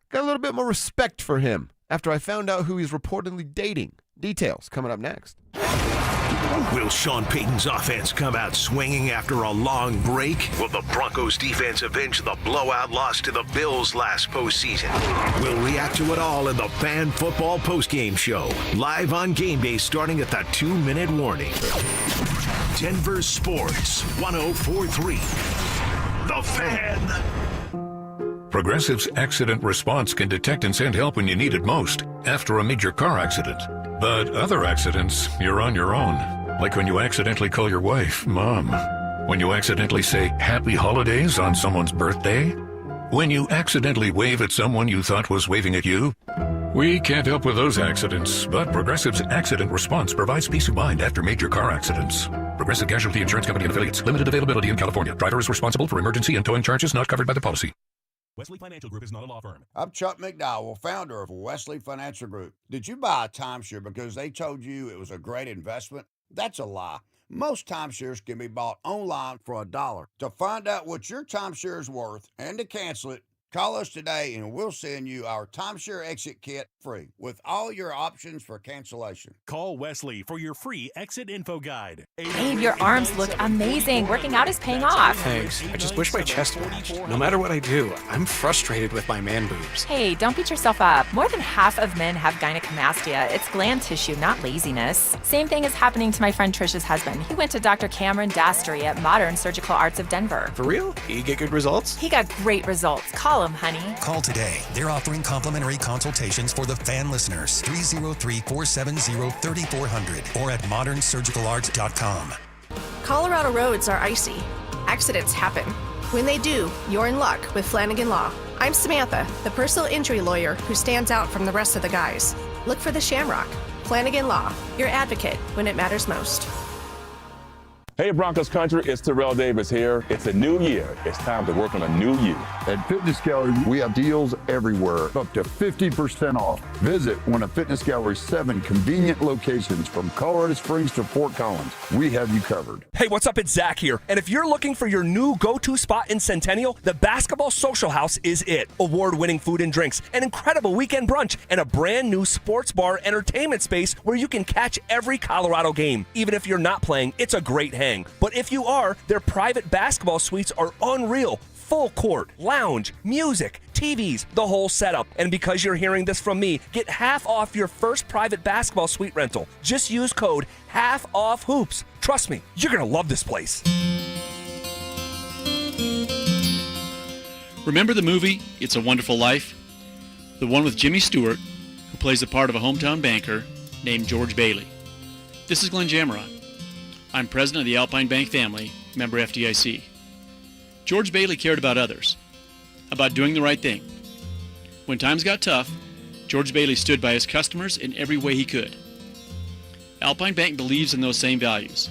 got a little bit more respect for him after I found out who he's reportedly dating. Details coming up next. Will Sean Payton's offense come out swinging after a long break? Will the Broncos defense avenge the blowout loss to the Bills last postseason? We'll react to it all in the Fan Football Postgame Show, live on game day starting at the 2-minute warning. Denver Sports 104.3. The Fan. Progressive's accident response can detect and send help when you need it most, after a major car accident. But other accidents, you're on your own. Like when you accidentally call your wife Mom. When you accidentally say Happy Holidays on someone's birthday. When you accidentally wave at someone you thought was waving at you. We can't help with those accidents, but Progressive's accident response provides peace of mind after major car accidents. Progressive Casualty Insurance Company and Affiliates. Limited availability in California. Driver is responsible for emergency and towing charges not covered by the policy. Wesley Financial Group is not a law firm. I'm Chuck McDowell, founder of Wesley Financial Group. Did you buy a timeshare because they told you it was a great investment? That's a lie. Most timeshares can be bought online for $1. To find out what your timeshare is worth and to cancel it, call us today and we'll send you our timeshare exit kit free with all your options for cancellation. Call Wesley for your free exit info guide. Babe, your arms look amazing. Working out is paying off. Thanks. I just wish my chest matched. No matter what I do, I'm frustrated with my man boobs. Hey, don't beat yourself up. More than half of men have gynecomastia. It's gland tissue, not laziness. Same thing is happening to my friend Trisha's husband. He went to Dr. Cameron Dastry at Modern Surgical Arts of Denver. For real? You get good results? He got great results. Call him, honey. Call today. They're offering complimentary consultations for the fan listeners. 303-470-3400 or at modernsurgicalarts.com. Colorado roads are icy. Accidents happen. When they do, you're in luck with Flanagan Law. I'm Samantha, the personal injury lawyer who stands out from the rest of the guys. Look for the Shamrock. Flanagan Law, your advocate when it matters most. Hey Broncos country, it's Terrell Davis here. It's a new year. It's time to work on a new you. At Fitness Gallery, we have deals everywhere, up to 50% off. Visit one of Fitness Gallery's 7 convenient locations from Colorado Springs to Fort Collins. We have you covered. Hey, what's up? It's Zach here. And if you're looking for your new go-to spot in Centennial, the Basketball Social House is it. Award-winning food and drinks, an incredible weekend brunch, and a brand new sports bar entertainment space where you can catch every Colorado game. Even if you're not playing, it's a great hang. But if you are, their private basketball suites are unreal. Full court, lounge, music, TVs, the whole setup. And because you're hearing this from me, get half off your first private basketball suite rental. Just use code HALFOFFHOOPS. Trust me, you're going to love this place. Remember the movie It's a Wonderful Life? The one with Jimmy Stewart, who plays the part of a hometown banker named George Bailey. This is Glenn Jamarot. I'm president of the Alpine Bank family, member FDIC. George Bailey cared about others, about doing the right thing. When times got tough, George Bailey stood by his customers in every way he could. Alpine Bank believes in those same values.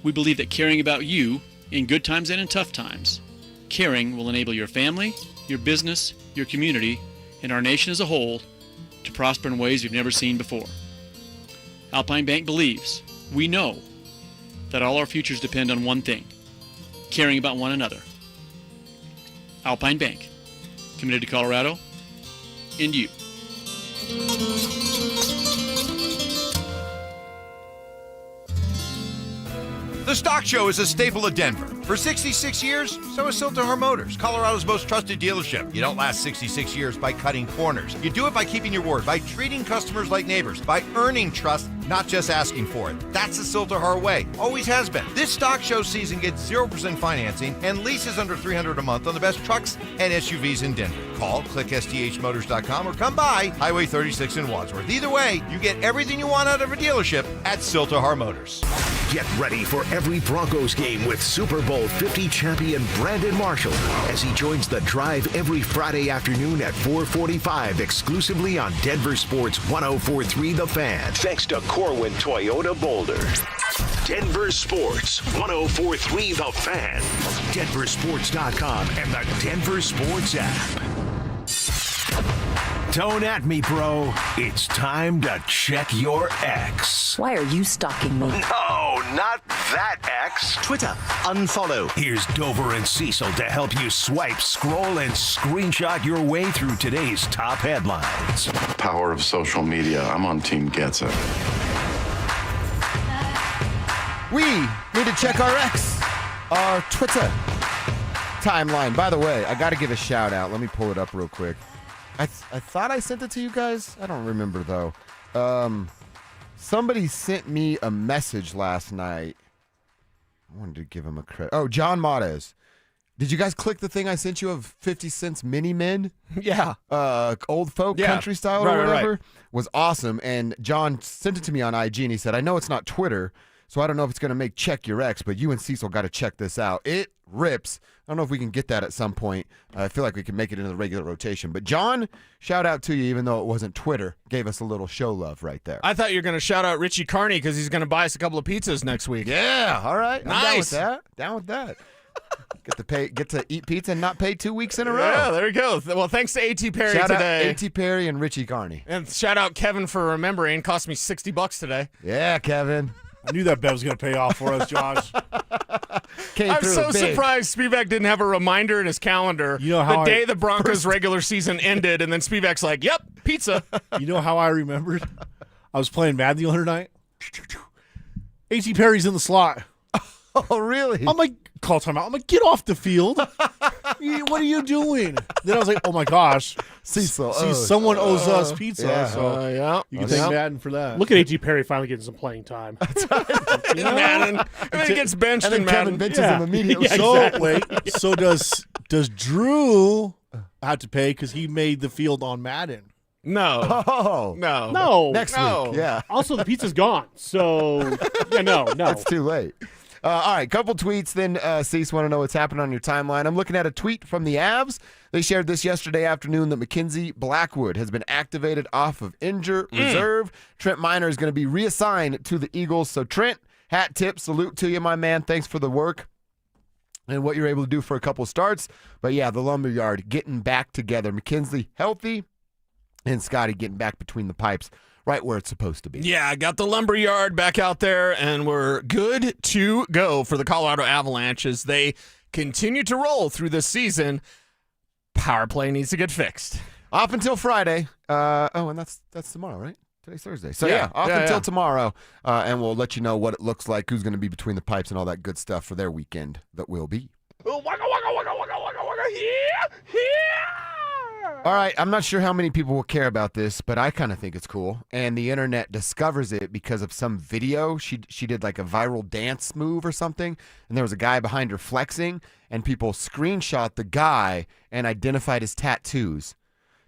We believe that caring about you, in good times and in tough times, caring will enable your family, your business, your community, and our nation as a whole to prosper in ways we've never seen before. Alpine Bank believes, we know, that all our futures depend on one thing: caring about one another. Alpine Bank, committed to Colorado and you. The Stock Show is a staple of Denver. For 66 years, so is Siltahar Motors, Colorado's most trusted dealership. You don't last 66 years by cutting corners. You do it by keeping your word, by treating customers like neighbors, by earning trust, not just asking for it. That's the Siltahar way. Always has been. This Stock Show season gets 0% financing and leases under $300 a month on the best trucks and SUVs in Denver. Call, click STHmotors.com, or come by Highway 36 in Wadsworth. Either way, you get everything you want out of a dealership at Siltahar Motors. Get ready for every Broncos game with Super Bowl 50 champion Brandon Marshall as he joins the drive every Friday afternoon at 4:45 exclusively on Denver Sports 104.3 The Fan. Thanks to Corwin Toyota Boulder. Denver Sports 104.3 The Fan. DenverSports.com and the Denver Sports app. Don't at me, bro. It's time to check your X. ex. Why are you stalking me? No, not that ex. Twitter, unfollow. Here's Dover and Cecil to help you swipe, scroll, and screenshot your way through today's top headlines. Power of social media. I'm on Team Gets It. We need to check our Twitter timeline. By the way, I got to give a shout out. Let me pull it up real quick. I thought I sent it to you guys. I don't remember, though. Somebody sent me a message last night. I wanted to give him a credit. Oh, John Mades. Did you guys click the thing I sent you of 50 Cent's Mini Men? Yeah. Old folk country style or whatever? Was awesome. And John sent it to me on IG, and he said, I know it's not Twitter, so I don't know if it's going to make Check Your Ex, but you and Cecil got to check this out. It rips. I don't know if we can get that at some point. I feel like we can make it into the regular rotation. But John, shout out to you, even though it wasn't Twitter. Gave us a little show love right there. I thought you were going to shout out Richie Carney because he's going to buy us a couple of pizzas next week. Yeah, all right. Nice. I'm down with that. Get to eat pizza and not pay 2 weeks in a row. Yeah, there you go. Well, thanks to A.T. Perry shout today. Shout out A.T. Perry and Richie Carney. And shout out Kevin for remembering. Cost me $60 today. Yeah, Kevin. I knew that bet was going to pay off for us, Josh. I'm so surprised Spivak didn't have a reminder in his calendar the day the Broncos regular season ended, and then Spivak's like, yep, pizza. You know how I remembered? I was playing Madden the other night. A.T. Perry's in the slot. Oh, really? I'm like, call timeout. I'm like, get off the field. What are you doing? Then I was like, oh my gosh. Cecil. Someone owes us pizza. Yeah. So you can thank Madden for that. Look at A.T. Perry finally getting some playing time. In Madden. And then he gets benched and then in Madden. Kevin benches him immediately. Yeah, so, exactly. wait. So does Drew have to pay because he made the field on Madden? No. Oh. No. Next week. Yeah. Also, the pizza's gone. So, yeah, no. It's too late. All right, couple tweets. Then, Cease, want to know what's happening on your timeline. I'm looking at a tweet from the Avs. They shared this yesterday afternoon that Mackenzie Blackwood has been activated off of injured reserve. Trent Miner is going to be reassigned to the Eagles. So, Trent, hat tip, salute to you, my man. Thanks for the work and what you're able to do for a couple starts. But, yeah, the Lumberyard getting back together. Mackenzie healthy and Scotty getting back between the pipes. Right where it's supposed to be. Yeah, I got the Lumberyard back out there, and we're good to go for the Colorado Avalanche as they continue to roll through this season. Power play needs to get fixed. Off until Friday. And that's tomorrow, right? Today's Thursday. So, off until tomorrow, and we'll let you know what it looks like, who's going to be between the pipes and all that good stuff for their weekend that will be. All right, I'm not sure how many people will care about this, but I kind of think it's cool. And the internet discovers it because of some video. She did like a viral dance move or something, and there was a guy behind her flexing, and people screenshot the guy and identified his tattoos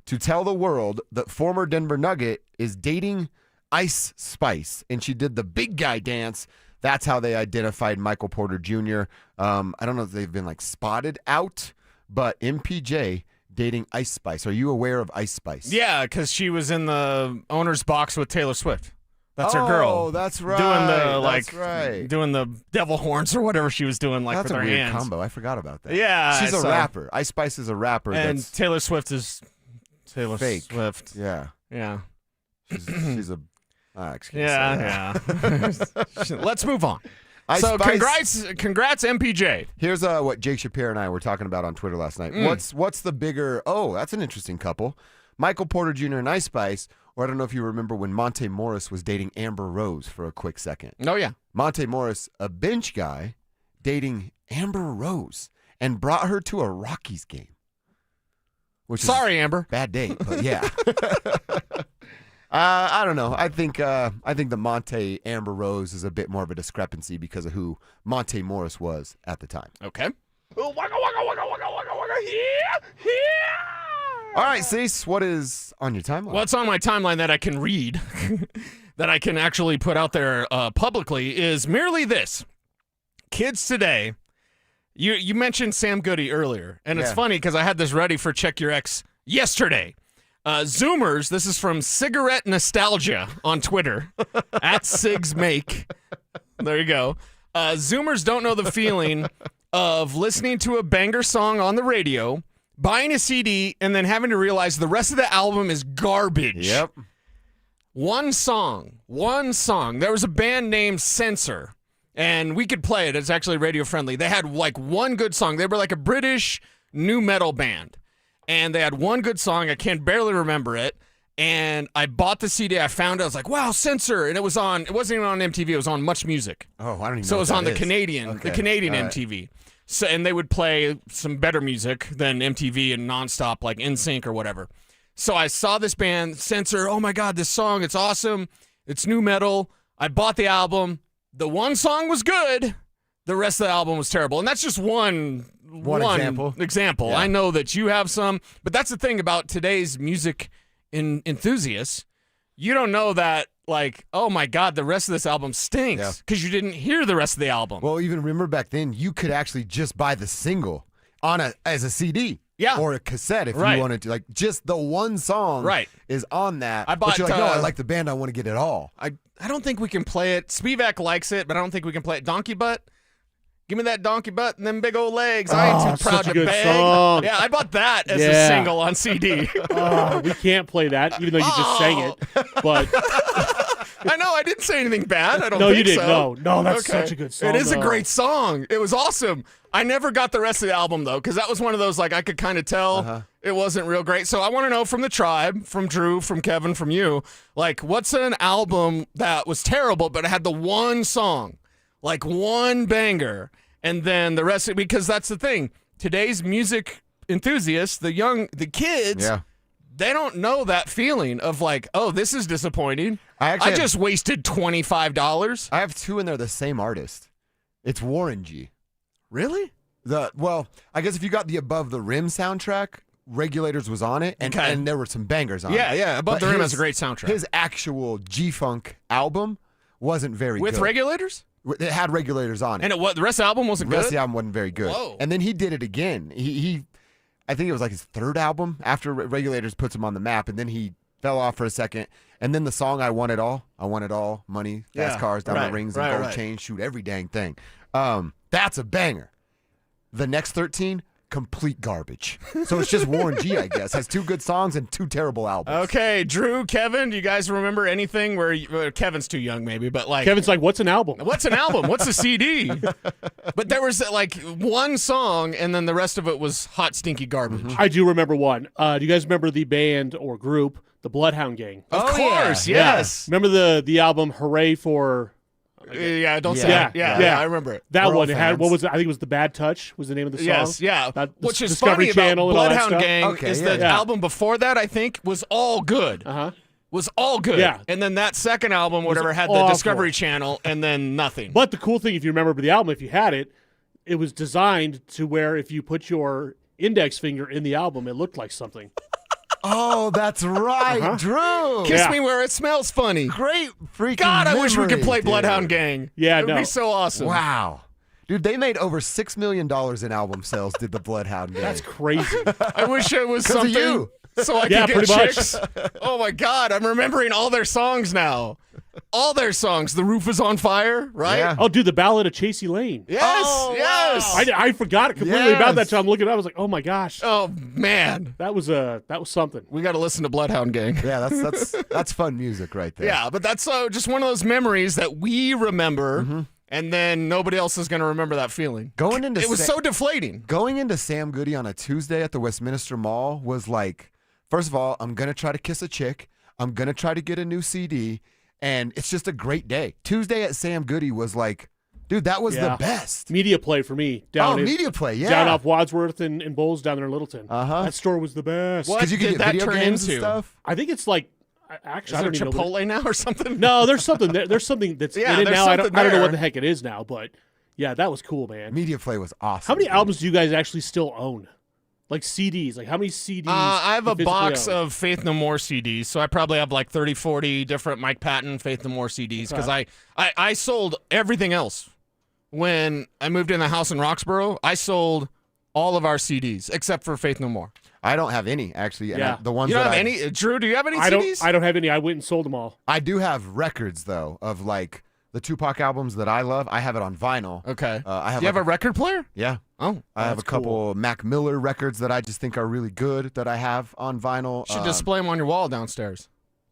to tell the world that former Denver Nugget is dating Ice Spice, and she did the big guy dance. That's how they identified Michael Porter Jr. I don't know if they've been like spotted out, but MPJ dating Ice Spice. Are you aware of Ice Spice? Yeah, because she was in the owner's box with Taylor Swift. That's her girl. Oh, that's right. Doing the devil horns or whatever she was doing, like that's with her a weird hands. combo. I forgot about that. Yeah, she's a rapper. Ice Spice is a rapper, and Taylor Swift is Taylor fake. Swift. Yeah, she's a. Yeah. Let's move on. Ice so Spice. congrats, MPJ. Here's what Jake Shapiro and I were talking about on Twitter last night. What's the bigger? Oh, that's an interesting couple. Michael Porter Jr. and Ice Spice. Or I don't know if you remember when Monte Morris was dating Amber Rose for a quick second. Oh yeah, Monte Morris, a bench guy, dating Amber Rose and brought her to a Rockies game. Sorry, Amber. Bad date, but yeah. I don't know. I think the Monte Amber Rose is a bit more of a discrepancy because of who Monte Morris was at the time. Okay. All right, Cease, what is on your timeline? What's on my timeline that I can read, that I can actually put out there publicly, is merely this. Kids today, you mentioned Sam Goody earlier, and it's funny because I had this ready for Check Your Ex yesterday. Zoomers, this is from Cigarette Nostalgia on Twitter, at SigsMake. There you go. Zoomers don't know the feeling of listening to a banger song on the radio, buying a CD, and then having to realize the rest of the album is garbage. Yep. One song. There was a band named Censor, and we could play it. It's actually radio friendly. They had like one good song. They were like a British new metal band, and they had one good song. I can barely remember it. And I bought the CD. I found it. I was like, wow, Censor. And it wasn't even on MTV. It was on Much Music. Oh, I don't even know. So it was on the Canadian Okay. MTV. So, and they would play some better music than MTV and nonstop, like NSYNC or whatever. So I saw this band, Censor. Oh my God, this song, it's awesome. It's new metal. I bought the album. The one song was good. The rest of the album was terrible. And that's just one example. Yeah. I know that you have some, but that's the thing about today's music enthusiasts. You don't know that, like, oh my God, the rest of this album stinks because you didn't hear the rest of the album. Well, even remember back then, you could actually just buy the single as a CD. Yeah. Or a cassette if you wanted to. Like, just the one song is on that. But you're like, no, I like the band. I want to get it all. I don't think we can play it. Spivak likes it, but I don't think we can play it. Donkey Butt. Give me that donkey butt and them big old legs. I ain't too proud to beg. Song. Yeah, I bought that as a single on CD. We can't play that, even though you just sang it. But I know, I didn't say anything bad. I don't No, think you didn't. so. No, that's such a good song. It is a though. great song. It was awesome. I never got the rest of the album, though, because that was one of those, like, I could kind of tell it wasn't real great. So I want to know from the tribe, from Drew, from Kevin, from you, like, what's an album that was terrible, but it had the one song, like one banger, and then the rest, because that's the thing. Today's music enthusiasts, the kids, they don't know that feeling of like, oh, this is disappointing. I just wasted $25. I have two and they're the same artist. It's Warren G. Really? Well, I guess if you got the Above the Rim soundtrack, Regulators was on it, and there were some bangers on it. Yeah, Above the Rim has a great soundtrack. His actual G-Funk album wasn't very good. With Regulators? It had Regulators on it. And the rest of the album wasn't good? The rest of the album wasn't very good. Whoa. And then he did it again. I think it was like his third album after Regulators puts him on the map, and then he fell off for a second. And then the song I Want It All, money, fast cars, diamond rings, and gold chains, shoot every dang thing. That's a banger. The next 13, complete garbage. So it's just Warren G, I guess. Has two good songs and two terrible albums. Okay, Drew, Kevin, do you guys remember anything where Kevin's too young maybe, but like... Kevin's like, what's an album? What's an album? What's a CD? But there was like one song and then the rest of it was hot, stinky garbage. I do remember one. Do you guys remember the band or group, the Bloodhound Gang? Of course, yes. Remember the album Hooray for... Yeah, don't say that. Yeah, I remember it. That one, it had, what was it? I think it was The Bad Touch was the name of the song. Yes, yeah. Which is Discovery funny Channel about and all that Bloodhound stuff. Gang is the album before that, I think, was all good. Was all good. Yeah. And then that second album, whatever, had the Discovery Channel and then nothing. But the cool thing, if you remember the album, if you had it, it was designed to where if you put your index finger in the album, it looked like something. Oh, that's right, Drew. Kiss me where it smells funny. Great freaking God, I wish we could play dude. Bloodhound Gang. Yeah, it would be so awesome. Wow. Dude, they made over $6 million in album sales, did the Bloodhound Gang. That's crazy. I wish it was 'Cause of something you. so I Yeah, could get pretty much. chicks. Oh, my God. I'm remembering all their songs now. All their songs. The Roof is on Fire, right? Yeah. Oh, dude, the Ballad of Chasey Lane. Yes, Oh, yes. wow. I forgot it completely about that. So I'm looking at it. I was like, oh, my gosh. Oh, man. That was something. We got to listen to Bloodhound Gang. Yeah, that's fun music right there. Yeah, but that's just one of those memories that we remember, and then nobody else is going to remember that feeling. It was so deflating. Going into Sam Goody on a Tuesday at the Westminster Mall was like, first of all, I'm going to try to kiss a chick. I'm going to try to get a new CD. And it's just a great day. Tuesday at Sam Goody was like, dude, that was the best. Media Play for me. Media Play, yeah. Down off Wadsworth and Bowles down there in Littleton. That store was the best. What you could did get that video turn games into? and stuff. I think it's like, actually, I don't Is even there know. Chipotle now or something? No, there's something there. There's something that's Yeah, in it there's now. I don't something know what there. the heck it is now, but yeah, that was cool, man. Media Play was awesome. How many albums do you guys actually still own? Like CDs? Like how many CDs? I have do a you physically box own? of Faith No More CDs, so I probably have like 30, 40 different Mike Patton Faith No More CDs because I sold everything else. When I moved in the house in Roxborough, I sold all of our CDs except for Faith No More. I don't have any, actually. And Yeah. the ones You don't that have any? Drew, do you have any I CDs? don't have any. I went and sold them all. I do have records, though, of like the Tupac albums that I love. I have it on vinyl. Okay. I have Do you have a record player? Yeah. Oh, I have a that's couple Mac Miller records that I just think are really good that I have on vinyl. should display them on your wall downstairs.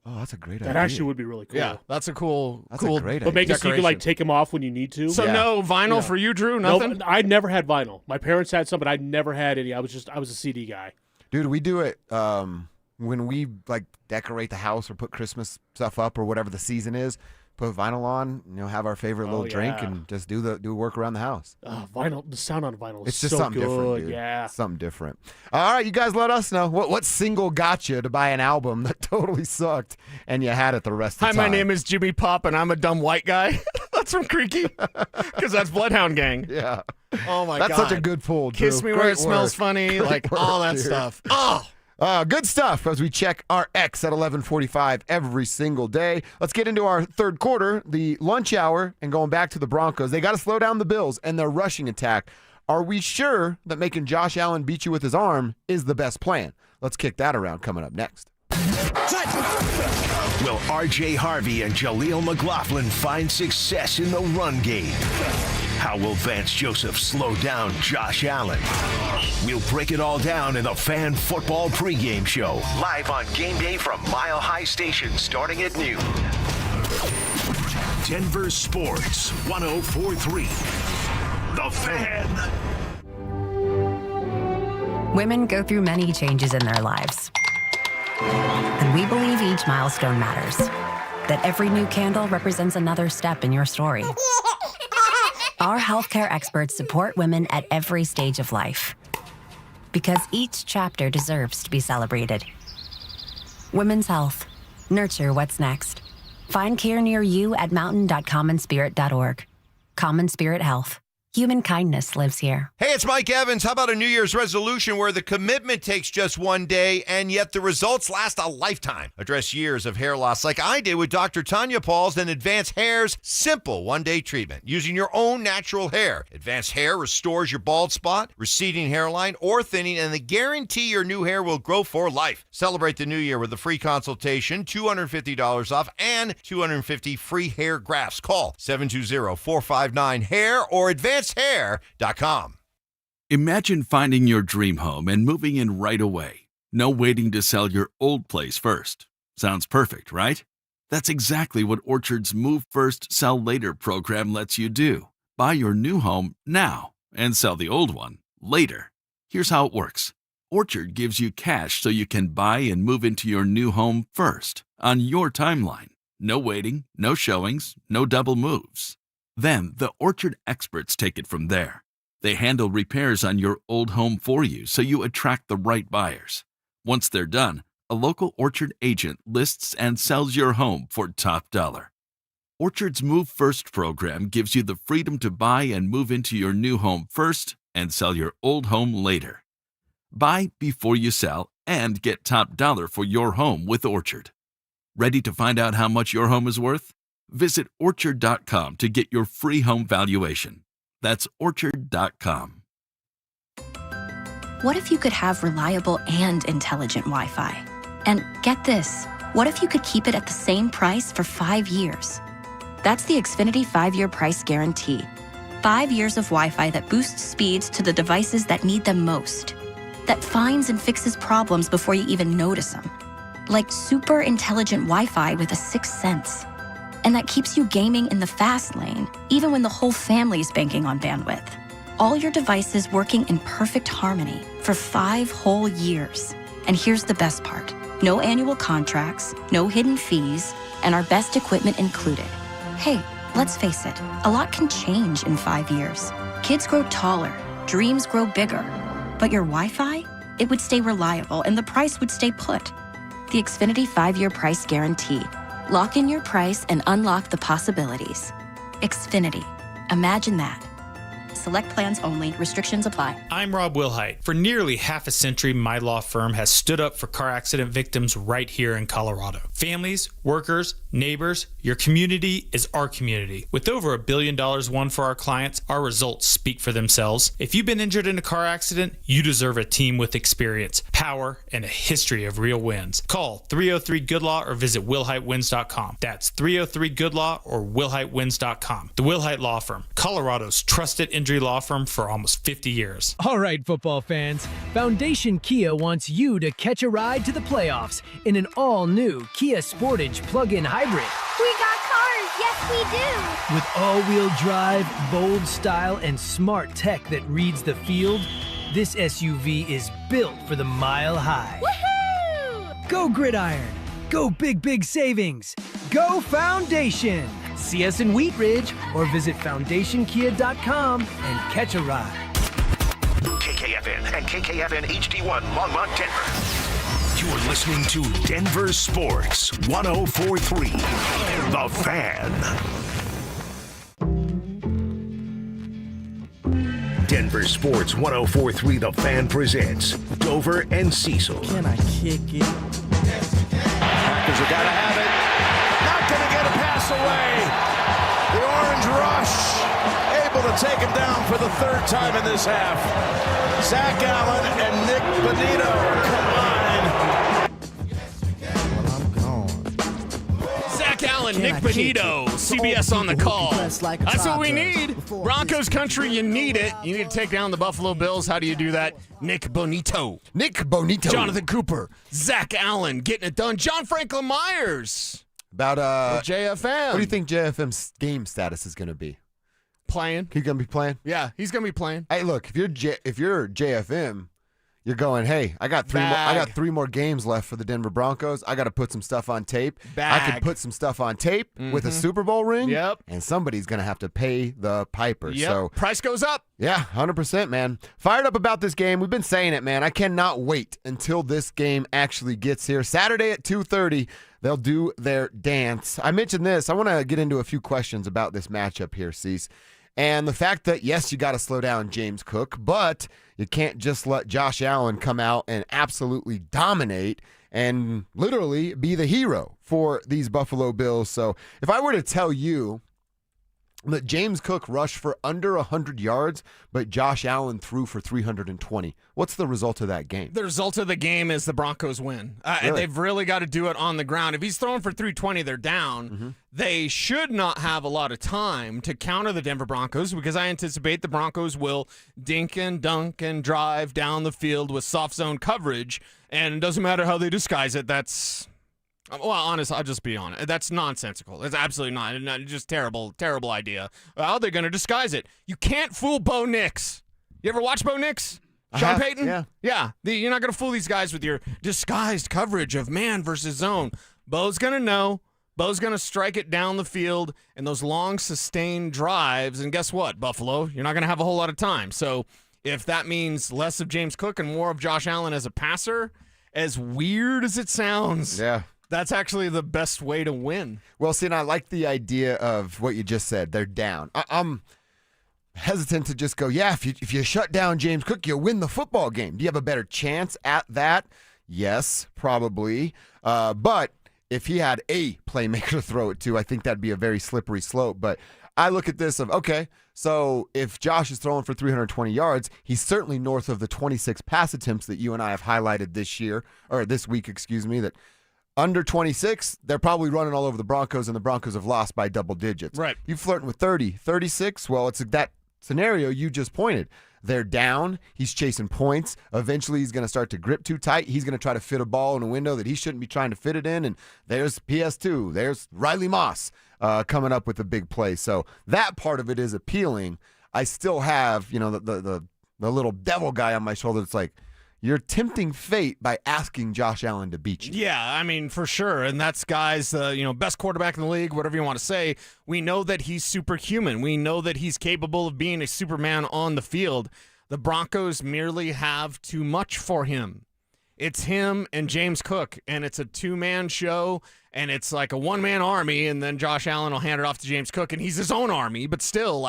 Oh, that's a great That idea. actually would be really cool. Yeah, that's a cool. That's cool. a great But make idea. it so you can like take them off when you need to. So no vinyl for you, Drew. Nothing. No, I never had vinyl. My parents had some, but I never had any. I was a CD guy. Dude, we do it when we like decorate the house or put Christmas stuff up or whatever the season is. Put vinyl on, have our favorite little drink and just do work around the house. Vinyl, the sound on vinyl is It's just so something good. different, dude. Yeah. Something different. All right, you guys let us know. What single got you to buy an album that totally sucked and you had it the rest of Hi, the time? my name is Jimmy Pop, and I'm a dumb white guy. That's from Creaky. Because that's Bloodhound Gang. Yeah. Oh, my God. That's such a good pull, Drew. Kiss me Great where it smells work. funny. Great Like, work, all that dude. stuff. Oh. Good stuff as we check our X at 11:45 every single day. Let's get into our third quarter, the lunch hour, and going back to the Broncos. They got to slow down the Bills and their rushing attack. Are we sure that making Josh Allen beat you with his arm is the best plan? Let's kick that around coming up next. Will R.J. Harvey and Jaleel McLaughlin find success in the run game? How will Vance Joseph slow down Josh Allen? We'll break it all down in the Fan Football pregame show, live on game day from Mile High Station starting at noon. Denver Sports 104.3. The Fan. Women go through many changes in their lives. And we believe each milestone matters. That every new candle represents another step in your story. Our healthcare experts support women at every stage of life. Because each chapter deserves to be celebrated. Women's health. Nurture what's next. Find care near you at mountain.commonspirit.org. Common Spirit Health. Human kindness lives here. Hey, it's Mike Evans. How about a New Year's resolution where the commitment takes just one day and yet the results last a lifetime? Address years of hair loss like I did with Dr. Tanya Pauls and Advanced Hair's simple one-day treatment using your own natural hair. Advanced Hair restores your bald spot, receding hairline, or thinning, and they guarantee your new hair will grow for life. Celebrate the new year with a free consultation, $250 off, and 250 free hair grafts. Call 720-459-HAIR or AdvancedHair.com. Imagine finding your dream home and moving in right away. No waiting to sell your old place first. Sounds perfect, right? That's exactly what Orchard's Move First, Sell Later program lets you do. Buy your new home now and sell the old one later. Here's how it works. Orchard gives you cash so you can buy and move into your new home first on your timeline. No waiting, no showings, no double moves. Then, the Orchard experts take it from there. They handle repairs on your old home for you so you attract the right buyers. Once they're done, a local Orchard agent lists and sells your home for top dollar. Orchard's Move First program gives you the freedom to buy and move into your new home first and sell your old home later. Buy before you sell and get top dollar for your home with Orchard. Ready to find out how much your home is worth? Visit Orchard.com to get your free home valuation. That's Orchard.com. What if you could have reliable and intelligent Wi-Fi? And get this, what if you could keep it at the same price for 5 years? That's the Xfinity 5-year price guarantee. 5 years of Wi-Fi that boosts speeds to the devices that need them most. That finds and fixes problems before you even notice them. Like super intelligent Wi-Fi with a sixth sense. And that keeps you gaming in the fast lane, even when the whole family's banking on bandwidth. All your devices working in perfect harmony for 5 whole years. And here's the best part. No annual contracts, no hidden fees, and our best equipment included. Hey, let's face it, a lot can change in 5 years. Kids grow taller, dreams grow bigger. But your Wi-Fi? It would stay reliable and the price would stay put. The Xfinity 5-year price guarantee. Lock in your price and unlock the possibilities. Xfinity. Imagine that. Select plans only. Restrictions apply. I'm Rob Wilhite. For nearly half a century, my law firm has stood up for car accident victims right here in Colorado. Families, workers, Neighbors, your community is our community. With over $1 billion won for our clients, our results speak for themselves. If you've been injured in a car accident, you deserve a team with experience, power, and a history of real wins. Call 303-GOOD-LAW or visit willheitwins.com. That's 303-GOOD-LAW or willheitwins.com. The Will Height Law Firm, Colorado's trusted injury law firm for almost 50 years. All right, football fans. Foundation Kia wants you to catch a ride to the playoffs in an all-new Kia Sportage plug-in hybrid. We got cars, yes we do! With all-wheel drive, bold style, and smart tech that reads the field, this SUV is built for the mile high. Woohoo! Go Gridiron! Go big savings! Go Foundation! See us in Wheat Ridge or visit foundationkia.com and catch a ride. KKFN and KKFN HD1 Longmont, Denver. You're listening to Denver Sports 104.3 The Fan. Denver Sports 104.3 The Fan presents Dover and Cecil. Can I kick it? Packers have got to have it. Not going to get a pass away. The Orange Rush able to take him down for the third time in this half. Zach Allen and Nick Bonito combine. Zach Allen, Nick Bonito, CBS on the call. That's what we need. Broncos country, you need it. You need to take down the Buffalo Bills. How do you do that? Nick Bonito. Jonathan Cooper. Zach Allen getting it done. John Franklin Myers. About JFM. What do you think JFM's game status is going to be? Playing. He's going to be playing? Yeah, he's going to be playing. Hey, look, if you're JFM, you're going, hey, I got three more games left for the Denver Broncos. I got to put some stuff on tape. I can put some stuff on tape with a Super Bowl ring. Yep. And somebody's going to have to pay the piper. Yep. So price goes up. Yeah, 100%, man. Fired up about this game. We've been saying it, man. I cannot wait until this game actually gets here. Saturday at 2:30, they'll do their dance. I mentioned this. I want to get into a few questions about this matchup here, Cease. And the fact that, yes, you got to slow down James Cook, but you can't just let Josh Allen come out and absolutely dominate and literally be the hero for these Buffalo Bills. So if I were to tell you that James Cook rushed for under 100 yards, but Josh Allen threw for 320, what's the result of that game? The result of the game is the Broncos win. Really? They've really got to do it on the ground. If he's throwing for 320, they're down. They should not have a lot of time to counter the Denver Broncos because I anticipate the Broncos will dink and dunk and drive down the field with soft zone coverage, and it doesn't matter how they disguise it. Well, honest, I'll just be honest. That's nonsensical. It's absolutely not. Just terrible idea. How are they going to disguise it? You can't fool Bo Nix. You ever watch Bo Nix? Sean Payton? Yeah. You're not going to fool these guys with your disguised coverage of man versus zone. Bo's going to know. Bo's going to strike it down the field and those long, sustained drives. And guess what, Buffalo? You're not going to have a whole lot of time. So if that means less of James Cook and more of Josh Allen as a passer, as weird as it sounds, that's actually the best way to win. Well, see, and I like the idea of what you just said. They're down. I'm hesitant to just go, if you shut down James Cook, you'll win the football game. Do you have a better chance at that? Yes, probably. But if he had a playmaker to throw it to, I think that'd be a very slippery slope. But I look at this of, okay, so if Josh is throwing for 320 yards, he's certainly north of the 26 pass attempts that you and I have highlighted this week, that under 26, they're probably running all over the Broncos, and the Broncos have lost by double digits. Right. You flirting with 30, 36, well, it's that scenario you just pointed. They're down. He's chasing points. Eventually, he's going to start to grip too tight. He's going to try to fit a ball in a window that he shouldn't be trying to fit it in, and there's PS2. There's Riley Moss coming up with a big play. So that part of it is appealing. I still have, the little devil guy on my shoulder that's like, you're tempting fate by asking Josh Allen to beat you. Yeah, I mean, for sure. And that's guys, best quarterback in the league, whatever you want to say. We know that he's superhuman. We know that he's capable of being a Superman on the field. The Broncos merely have too much for him. It's him and James Cook, and it's a two-man show, and it's like a one-man army, and then Josh Allen will hand it off to James Cook, and he's his own army, but still,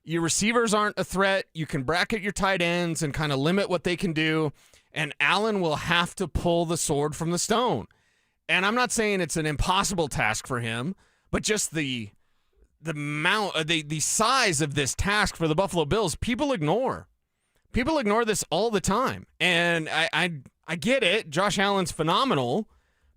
your receivers aren't a threat. You can bracket your tight ends and kind of limit what they can do. And Allen will have to pull the sword from the stone. And I'm not saying it's an impossible task for him, but just the size of this task for the Buffalo Bills, people ignore. People ignore this all the time. And I get it. Josh Allen's phenomenal,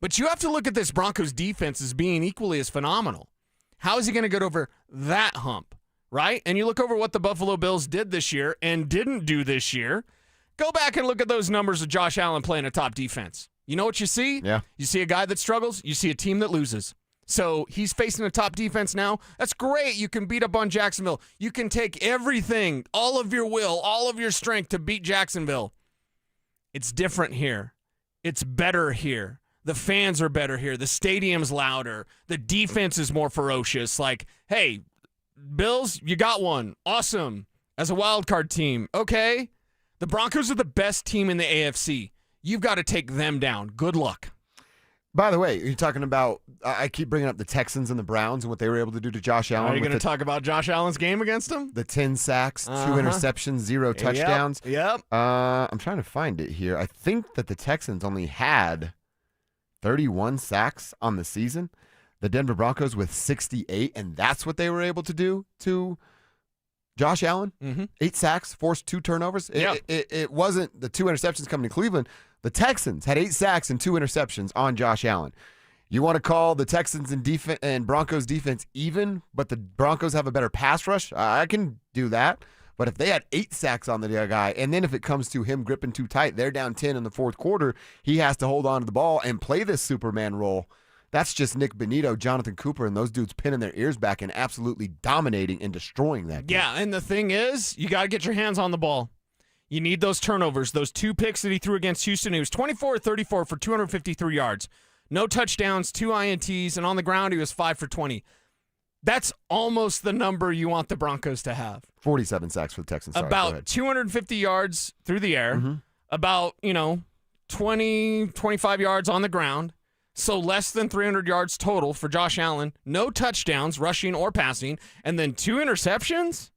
but you have to look at this Broncos defense as being equally as phenomenal. How is he going to get over that hump, right? And you look over what the Buffalo Bills did this year and didn't do this year. Go back and look at those numbers of Josh Allen playing a top defense. You know what you see? Yeah. You see a guy that struggles. You see a team that loses. So he's facing a top defense now. That's great. You can beat up on Jacksonville. You can take everything, all of your will, all of your strength to beat Jacksonville. It's different here. It's better here. The fans are better here. The stadium's louder. The defense is more ferocious. Like, hey, Bills, you got one. Awesome. As a wild card team. Okay. The Broncos are the best team in the AFC. You've got to take them down. Good luck. By the way, you're talking about, I keep bringing up the Texans and the Browns and what they were able to do to Josh Allen. Are you going to talk about Josh Allen's game against them? The 10 sacks, 2 interceptions, 0 touchdowns. Yep. I'm trying to find it here. I think that the Texans only had 31 sacks on the season. The Denver Broncos with 68, and that's what they were able to do to Josh Allen. 8 sacks, forced 2 turnovers. It wasn't the 2 interceptions coming to Cleveland. The Texans had 8 sacks and 2 interceptions on Josh Allen. You want to call the Texans and Broncos defense even, but the Broncos have a better pass rush? I can do that. But if they had 8 sacks on the guy, and then if it comes to him gripping too tight, they're down 10 in the fourth quarter, he has to hold on to the ball and play this Superman role. That's just Nick Benito, Jonathan Cooper, and those dudes pinning their ears back and absolutely dominating and destroying that game. Yeah, and the thing is, you got to get your hands on the ball. You need those turnovers. Those 2 picks that he threw against Houston, he was 24-34 for 253 yards. No touchdowns, 2 INTs, and on the ground he was 5 for 20. That's almost the number you want the Broncos to have. 47 sacks for the Texans. Sorry, about 250 yards through the air, about, 20, 25 yards on the ground. So less than 300 yards total for Josh Allen. No touchdowns, rushing or passing, and then 2 interceptions.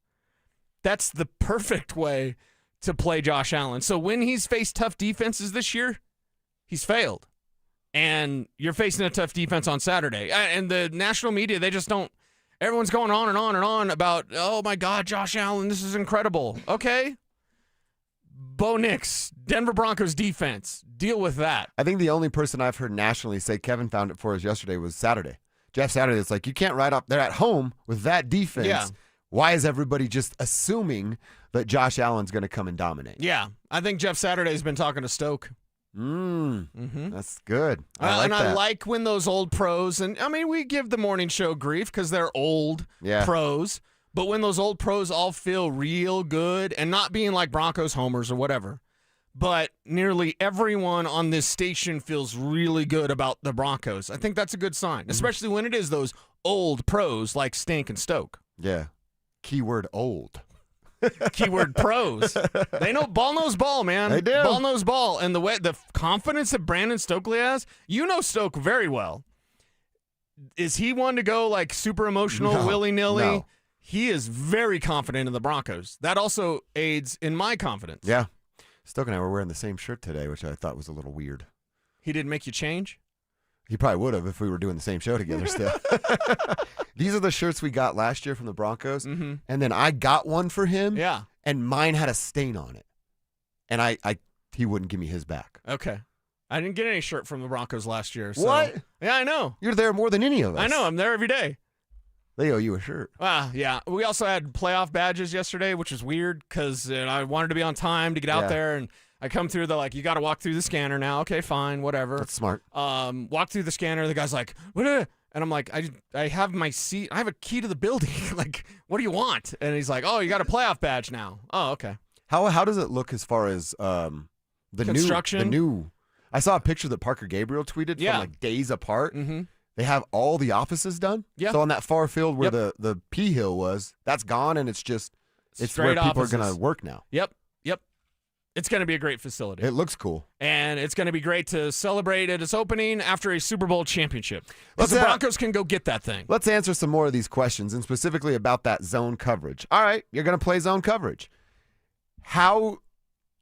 That's the perfect way to play Josh Allen. So when he's faced tough defenses this year, he's failed. And you're facing a tough defense on Saturday. And the national media, they just don't. Everyone's going on and on and on about, oh my God, Josh Allen, this is incredible. Okay. Bo Nix, Denver Broncos defense. Deal with that. I think the only person I've heard nationally say Kevin found it for us yesterday was Saturday. Jeff Saturday, it's like, you can't write up. They're at home with that defense. Yeah. Why is everybody just assuming that Josh Allen's going to come and dominate? Yeah. I think Jeff Saturday's been talking to Stoke. That's good. I like that. I like when those old pros, and I mean, we give the morning show grief because they're old pros, but when those old pros all feel real good and not being like Broncos homers or whatever, but nearly everyone on this station feels really good about the Broncos. I think that's a good sign, especially when it is those old pros like Stink and Stoke. Yeah. Keyword old. Keyword pros. They know ball knows ball, man. They do. Ball knows ball. And the confidence that Brandon Stokely has, you know Stoke very well. Is he one to go like super emotional, willy-nilly? No. He is very confident in the Broncos. That also aids in my confidence. Yeah. Stoke and I were wearing the same shirt today, which I thought was a little weird. He didn't make you change? He probably would have if we were doing the same show together still. These are the shirts we got last year from the Broncos. And then I got one for him. Yeah. And mine had a stain on it. And he wouldn't give me his back. Okay. I didn't get any shirt from the Broncos last year. So. What? Yeah, I know. You're there more than any of us. I know. I'm there every day. They owe you a shirt. Yeah. We also had playoff badges yesterday, which is weird because I wanted to be on time to get out there. And I come through, they're like, you got to walk through the scanner now. Okay, fine, whatever. That's smart. Walk through the scanner. The guy's like, what? And I'm like, I have my seat. I have a key to the building. Like, what do you want? And he's like, oh, you got a playoff badge now. Oh, okay. How does it look as far as the construction? New. I saw a picture that Parker Gabriel tweeted from like days apart. They have all the offices done. Yeah. So on that far field where the P Hill was, that's gone, and it's Straight where people offices. are going to work now. Yep. It's going to be a great facility. It looks cool. And it's going to be great to celebrate at its opening after a Super Bowl championship. Because the Broncos can go get that thing. Let's answer some more of these questions, and specifically about that zone coverage. All right, you're going to play zone coverage. How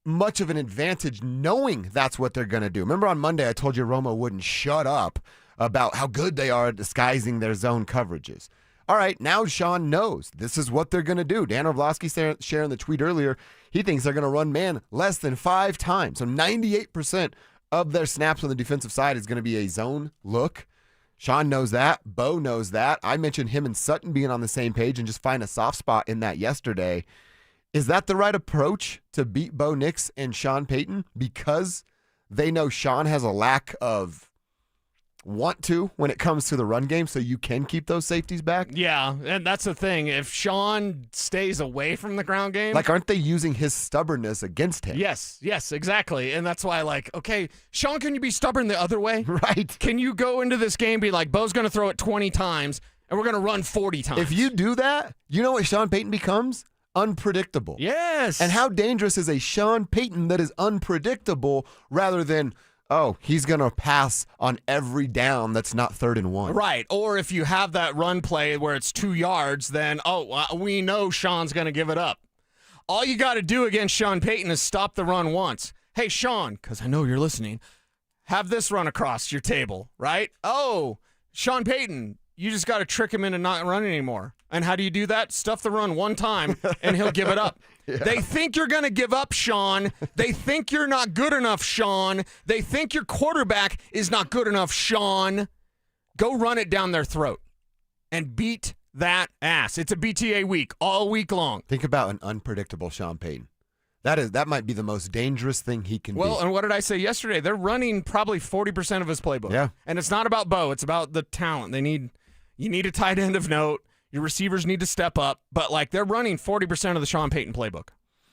much of an advantage knowing that's what they're going to do. Remember on Monday I told you Romo wouldn't shut up about how good they are at disguising their zone coverages. All right, now Sean knows this is what they're going to do. Dan Orlovsky sharing the tweet earlier, he thinks they're going to run man less than 5 times. So 98% of their snaps on the defensive side is going to be a zone look. Sean knows that. Bo knows that. I mentioned him and Sutton being on the same page and just find a soft spot in that yesterday. Is that the right approach to beat Bo Nix and Sean Payton? Because they know Sean has a lack of want to when it comes to the run game, so you can keep those safeties back? Yeah, and that's the thing. If Sean stays away from the ground game... Like, aren't they using his stubbornness against him? Yes, exactly. And that's why, okay, Sean, can you be stubborn the other way? Right. Can you go into this game be like, Bo's going to throw it 20 times, and we're going to run 40 times? If you do that, you know what Sean Payton becomes? Unpredictable. Yes. And how dangerous is a Sean Payton that is unpredictable rather than... oh, he's going to pass on every down that's not 3rd and 1. Right. Or if you have that run play where it's 2 yards, then, we know Sean's going to give it up. All you got to do against Sean Payton is stop the run once. Hey, Sean, because I know you're listening, have this run across your table, right? Oh, Sean Payton, you just got to trick him into not running anymore. And how do you do that? Stuff the run one time, and he'll give it up. Yeah. They think you're going to give up, Sean. They think you're not good enough, Sean. They think your quarterback is not good enough, Sean. Go run it down their throat and beat that ass. It's a BTA week, all week long. Think about an unpredictable Sean Payton. That might be the most dangerous thing he can be. Well, and what did I say yesterday? They're running probably 40% of his playbook. Yeah. And it's not about Bo. It's about the talent. You need a tight end of note. Your receivers need to step up, but they're running 40% of the Sean Payton playbook.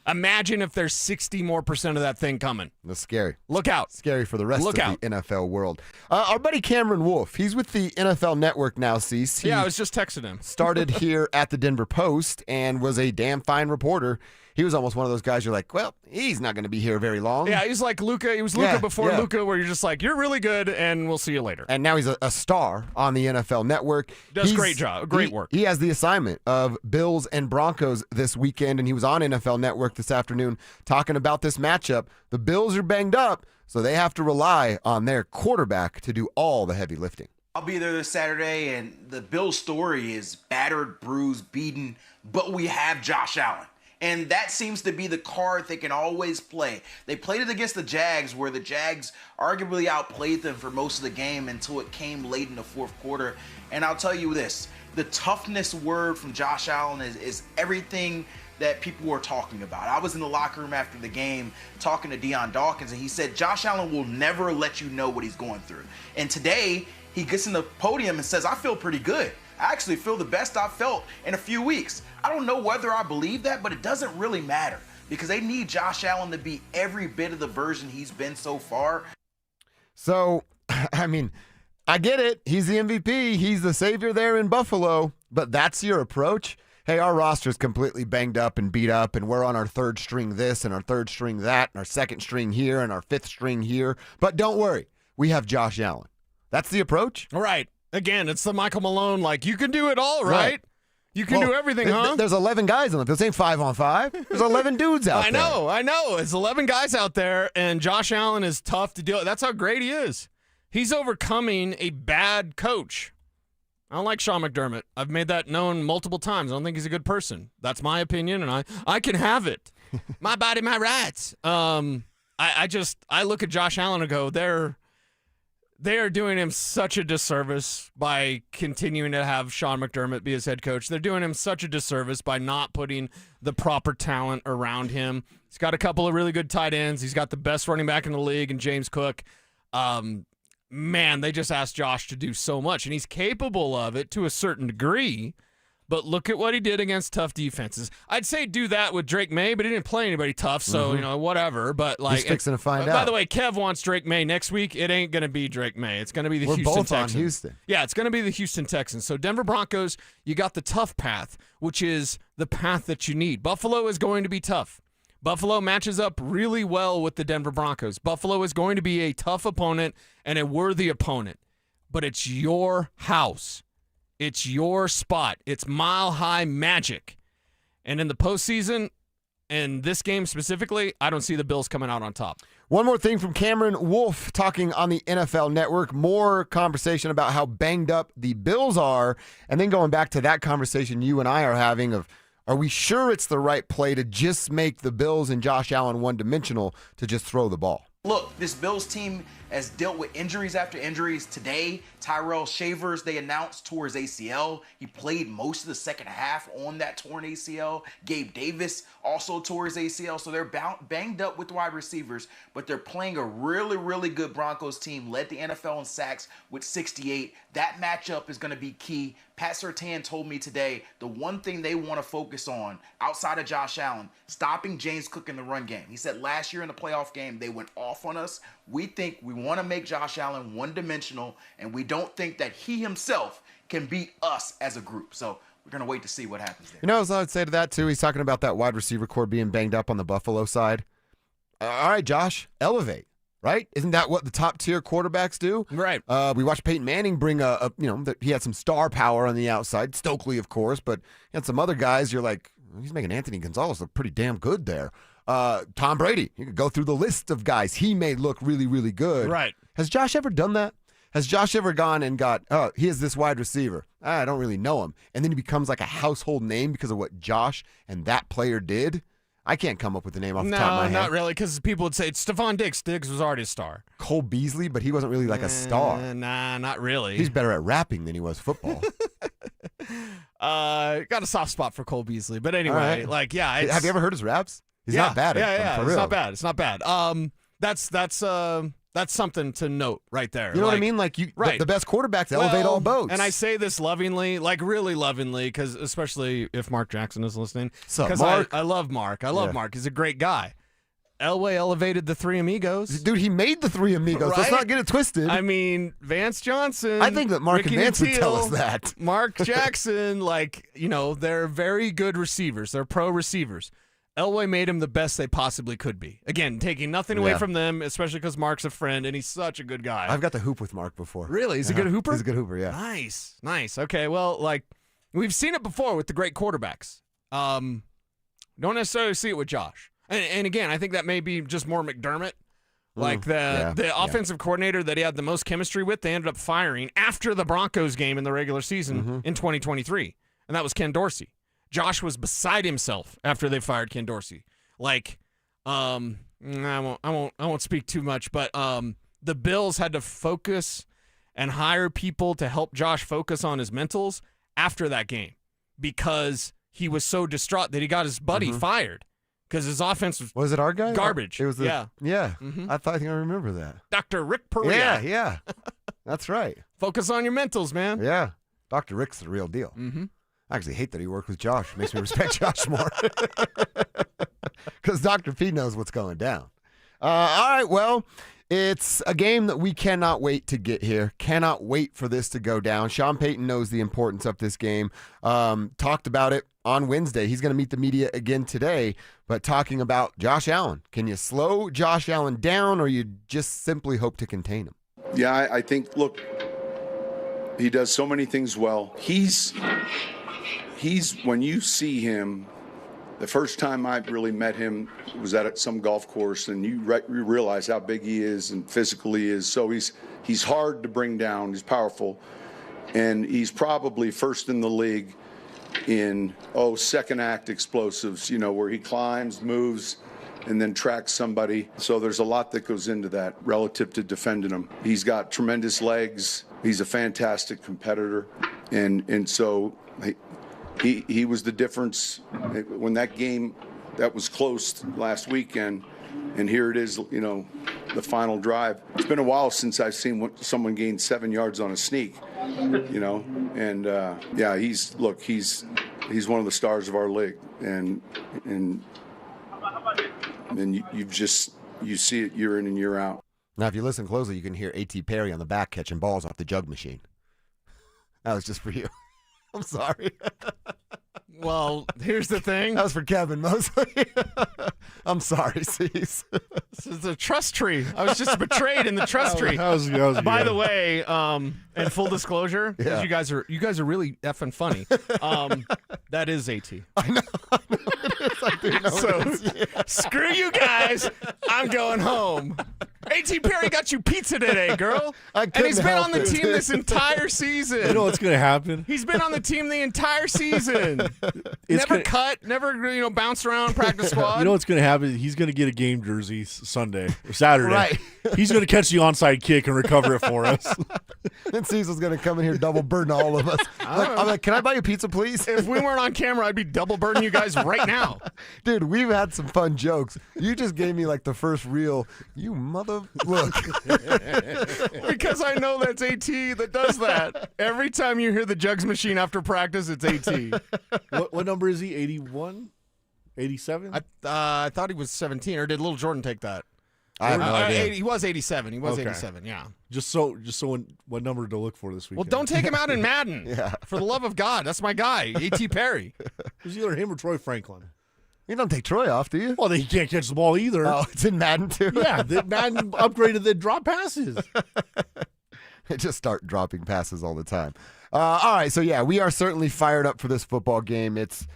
Imagine if there's 60% more of that thing coming. That's scary. Look out. Scary for the rest of the NFL world. Our buddy Cameron Wolf, he's with the NFL Network now, Cease. Yeah, I was just texting him. Started here at the Denver Post and was a damn fine reporter. He was almost one of those guys you're like, well, he's not going to be here very long. Yeah, he's like Luka. He was Luka before Luka, where you're just like, you're really good, and we'll see you later. And now he's a star on the NFL Network. Does great job, great work. He has the assignment of Bills and Broncos this weekend, and he was on NFL Network this afternoon talking about this matchup. The Bills are banged up, so they have to rely on their quarterback to do all the heavy lifting. I'll be there this Saturday, and the Bills' story is battered, bruised, beaten, but we have Josh Allen. And that seems to be the card they can always play. They played it against the Jags, where the Jags arguably outplayed them for most of the game until it came late in the fourth quarter. And I'll tell you this, the toughness word from Josh Allen is everything that people were talking about. I was in the locker room after the game talking to Deion Dawkins, and he said Josh Allen will never let you know what he's going through. And today, he gets in the podium and says, I feel pretty good. I actually feel the best I've felt in a few weeks. I don't know whether I believe that, but it doesn't really matter because they need Josh Allen to be every bit of the version he's been so far. So, I mean, I get it. He's the MVP. He's the savior there in Buffalo, but that's your approach? Hey, our roster's completely banged up and beat up, and we're on our 3rd string this and our 3rd string that and our 2nd string here and our 5th string here. But don't worry. We have Josh Allen. That's the approach? All right. Again, it's the Michael Malone, you can do it all, right? You can do everything, huh? There's 11 guys on the field. This ain't 5-on-5. There's 11 dudes out there. I know. It's 11 guys out there, and Josh Allen is tough to deal with. That's how great he is. He's overcoming a bad coach. I don't like Sean McDermott. I've made that known multiple times. I don't think he's a good person. That's my opinion, and I can have it. My body, my rights. I look at Josh Allen and go, they are doing him such a disservice by continuing to have Sean McDermott be his head coach. They're doing him such a disservice by not putting the proper talent around him. He's got a couple of really good tight ends. He's got the best running back in the league in James Cook. Man, they just asked Josh to do so much, and he's capable of it to a certain degree. But look at what he did against tough defenses. I'd say do that with Drake May, but he didn't play anybody tough, so, whatever. But he's fixing to find out. By the way, Kev wants Drake May next week. It ain't going to be Drake May. It's going to be the Houston Texans. We're both on Houston. Yeah, it's going to be the Houston Texans. So Denver Broncos, you got the tough path, which is the path that you need. Buffalo is going to be tough. Buffalo matches up really well with the Denver Broncos. Buffalo is going to be a tough opponent and a worthy opponent. But it's your house. It's your spot. It's mile-high magic. And in the postseason, And this game specifically, I don't see the Bills coming out on top. One more thing from Cameron Wolf talking on the NFL Network. More conversation about how banged up the Bills are. And then going back to that conversation you and I are having of, are we sure it's the right play to just make the Bills and Josh Allen one-dimensional to just throw the ball? Look, this Bills team has dealt with injuries after injuries. Today, Tyrell Shavers, they announced tore his ACL. He played most of the second half on that torn ACL. Gabe Davis also tore his ACL. So they're banged up with wide receivers, but they're playing a really, really good Broncos team, led the NFL in sacks with 68. That matchup is going to be key. Pat Surtain told me today the one thing they want to focus on outside of Josh Allen, stopping James Cook in the run game. He said last year in the playoff game, they went off on us. We think we want to make Josh Allen one-dimensional, and we don't think that he himself can beat us as a group. So we're going to wait to see what happens there. You know what I would say to that, too? He's talking about that wide receiver core being banged up on the Buffalo side. All right, Josh, elevate, right? Isn't that what the top-tier quarterbacks do? Right. We watched Peyton Manning bring he had some star power on the outside. Stokely, of course, but he had some other guys. You're like, he's making Anthony Gonzalez look pretty damn good there. Tom Brady, you could go through the list of guys he made look really, really good. Right. Has Josh ever done that? Has Josh ever gone and got, he is this wide receiver. I don't really know him. And then he becomes like a household name because of what Josh and that player did? I can't come up with the name off the top of my head. No, not really, because people would say it's Stephon Diggs. Diggs was already a star. Cole Beasley, but he wasn't really like a star. Nah, not really. He's better at rapping than he was football. Got a soft spot for Cole Beasley. But anyway, right. Have you ever heard his raps? He's not bad at it. For it's real. not bad. It's not bad. That's something to note right there. You know what I mean? Like the best quarterbacks elevate all boats. And I say this lovingly, like really lovingly, because especially if Mark Jackson is listening. Sup, Mark? I love Mark. I love Mark. He's a great guy. Elway elevated the Three Amigos. Dude, he made the Three Amigos. Right? Let's not get it twisted. I mean, Vance Johnson. I think that Mark Ricky and Vance would Nattil, tell us that. Mark Jackson, they're very good receivers. They're pro receivers. Elway made them the best they possibly could be. Again, taking nothing away from them, especially because Mark's a friend, and he's such a good guy. I've got to hoop with Mark before. Really? He's a good hooper? He's a good hooper, yeah. Nice. Okay, well, we've seen it before with the great quarterbacks. Don't necessarily see it with Josh. And again, I think that may be just more McDermott. The offensive coordinator that he had the most chemistry with, they ended up firing after the Broncos game in the regular season in 2023, and that was Ken Dorsey. Josh was beside himself after they fired Ken Dorsey. I won't speak too much, but the Bills had to focus and hire people to help Josh focus on his mentals after that game because he was so distraught that he got his buddy fired because his offense was it our guy? Garbage. It was yeah. I think I remember that. Dr. Rick Perea. Yeah. That's right. Focus on your mentals, man. Yeah. Dr. Rick's the real deal. Mm-hmm. I actually hate that he worked with Josh. It makes me respect Josh more. Because Dr. P knows what's going down. All right, well, it's a game that we cannot wait to get here. Cannot wait for this to go down. Sean Payton knows the importance of this game. Talked about it on Wednesday. He's going to meet the media again today, but talking about Josh Allen. Can you slow Josh Allen down, or you just simply hope to contain him? Yeah, I think, look, he does so many things well. He's when you see him, the first time I really met him was at some golf course, and you realize how big he is and physical he is. So he's hard to bring down. He's powerful, and he's probably first in the league in second act explosives. Where he climbs, moves, and then tracks somebody. So there's a lot that goes into that relative to defending him. He's got tremendous legs. He's a fantastic competitor, and so. He was the difference when that game that was close last weekend, and here it is, the final drive. It's been a while since I've seen someone gain 7 yards on a sneak, and he's one of the stars of our league, and you see it year in and year out. Now, if you listen closely, you can hear A.T. Perry on the back catching balls off the jug machine. That was just for you. I'm sorry. Well, here's the thing. That was for Kevin mostly. I'm sorry, Cease. This is a trust tree. I was just betrayed in the trust tree. By the way, and full disclosure, because you guys are really effing funny. That is AT. I know it is. I do. Screw you guys. I'm going home. A.T. Perry got you pizza today, girl. And he's been on the team this entire season. You know what's going to happen? He's been on the team the entire season. Never bounced around practice squad. You know what's going to happen? He's going to get a game jersey Sunday or Saturday. Right. He's going to catch the onside kick and recover it for us. And Cecil's going to come in here double burden all of us. I'm like, can I buy you pizza, please? If we weren't on camera, I'd be double burdening you guys right now. Dude, we've had some fun jokes. You just gave me like the first real, you mother look. Because I know that's AT that does that. Every time you hear the jugs machine after practice, it's AT. What number is he? 81? 87? I thought he was 17, or did Little Jordan take that? I have no idea. He was 87. He was Okay. 87, yeah. Just so what number to look for this weekend? Well, don't take him out in Madden. Yeah. For the love of God. That's my guy, A.T. Perry. It was either him or Troy Franklin. You don't take Troy off, do you? Well, he can't catch the ball either. Oh, it's in Madden too? Yeah, Madden upgraded the drop passes. They just start dropping passes all the time. All right, so yeah, we are certainly fired up for this football game. It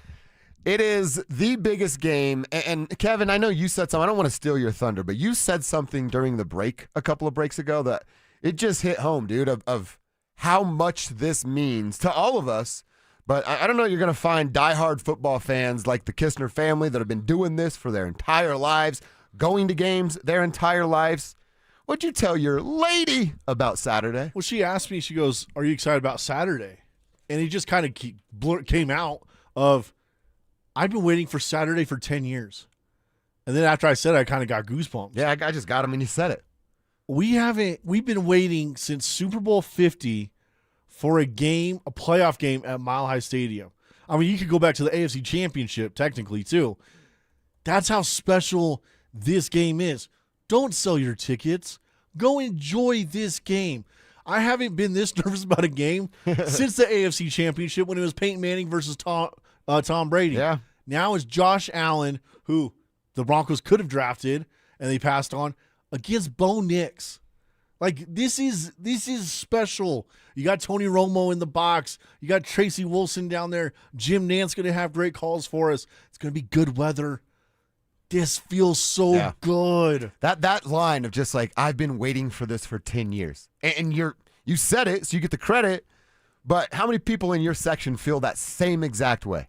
is the biggest game. And Kevin, I know you said something. I don't want to steal your thunder, but you said something during the break a couple of breaks ago that it just hit home, dude, of how much this means to all of us. But I don't know, you're going to find diehard football fans like the Kistner family that have been doing this for their entire lives, going to games their entire lives. What'd you tell your lady about Saturday? Well, she asked me, she goes, are you excited about Saturday? And he just kind of came out of, I've been waiting for Saturday for 10 years. And then after I said it, I kind of got goosebumps. Yeah, I just got him and he said it. We've been waiting since Super Bowl 50 for a playoff game at Mile High Stadium. I mean, you could go back to the AFC Championship, technically, too. That's how special this game is. Don't sell your tickets. Go enjoy this game. I haven't been this nervous about a game since the AFC Championship when it was Peyton Manning versus Tom Brady. Yeah. Now it's Josh Allen, who the Broncos could have drafted, and they passed on, against Bo Nix. Like, this is special. You got Tony Romo in the box. You got Tracy Wilson down there. Jim Nantz going to have great calls for us. It's going to be good weather. This feels so good. That line of just like, I've been waiting for this for 10 years. And you said it, so you get the credit. But how many people in your section feel that same exact way?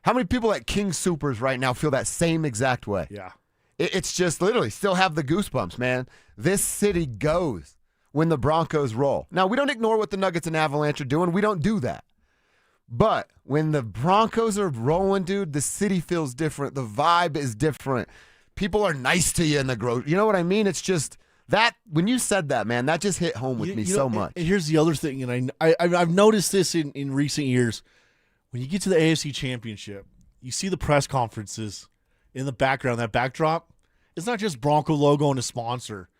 How many people at King Supers right now feel that same exact way? Yeah. It's just literally still have the goosebumps, man. This city goes when the Broncos roll. Now, we don't ignore what the Nuggets and Avalanche are doing. We don't do that. But when the Broncos are rolling, dude, the city feels different. The vibe is different. People are nice to you in the grocery. You know what I mean? It's just that, when you said that, man, that just hit home with me so much. And here's the other thing, and I've noticed this in recent years. When you get to the AFC Championship, you see the press conferences in the background, that backdrop. It's not just Bronco logo and a sponsor.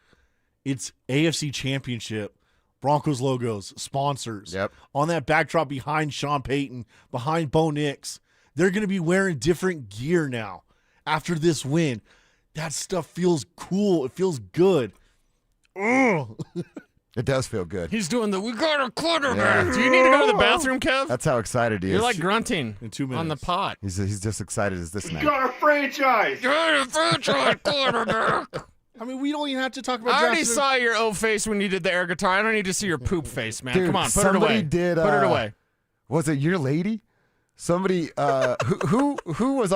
It's AFC Championship, Broncos logos, sponsors. Yep. On that backdrop behind Sean Payton, behind Bo Nix. They're going to be wearing different gear now after this win. That stuff feels cool. It feels good. Ugh. It does feel good. He's doing we got a quarterback. Yeah. Do you need to go to the bathroom, Kev? That's how excited he is. You're like grunting in 2 minutes on the pot. He's just excited as this night. got a franchise. Got a franchise quarterback. I mean, we don't even have to talk about I already drafting. saw your O face when you did the air guitar. I don't need to see your poop face, man. Dude, Come on, put it away. Put it away. Was it your lady? Somebody who was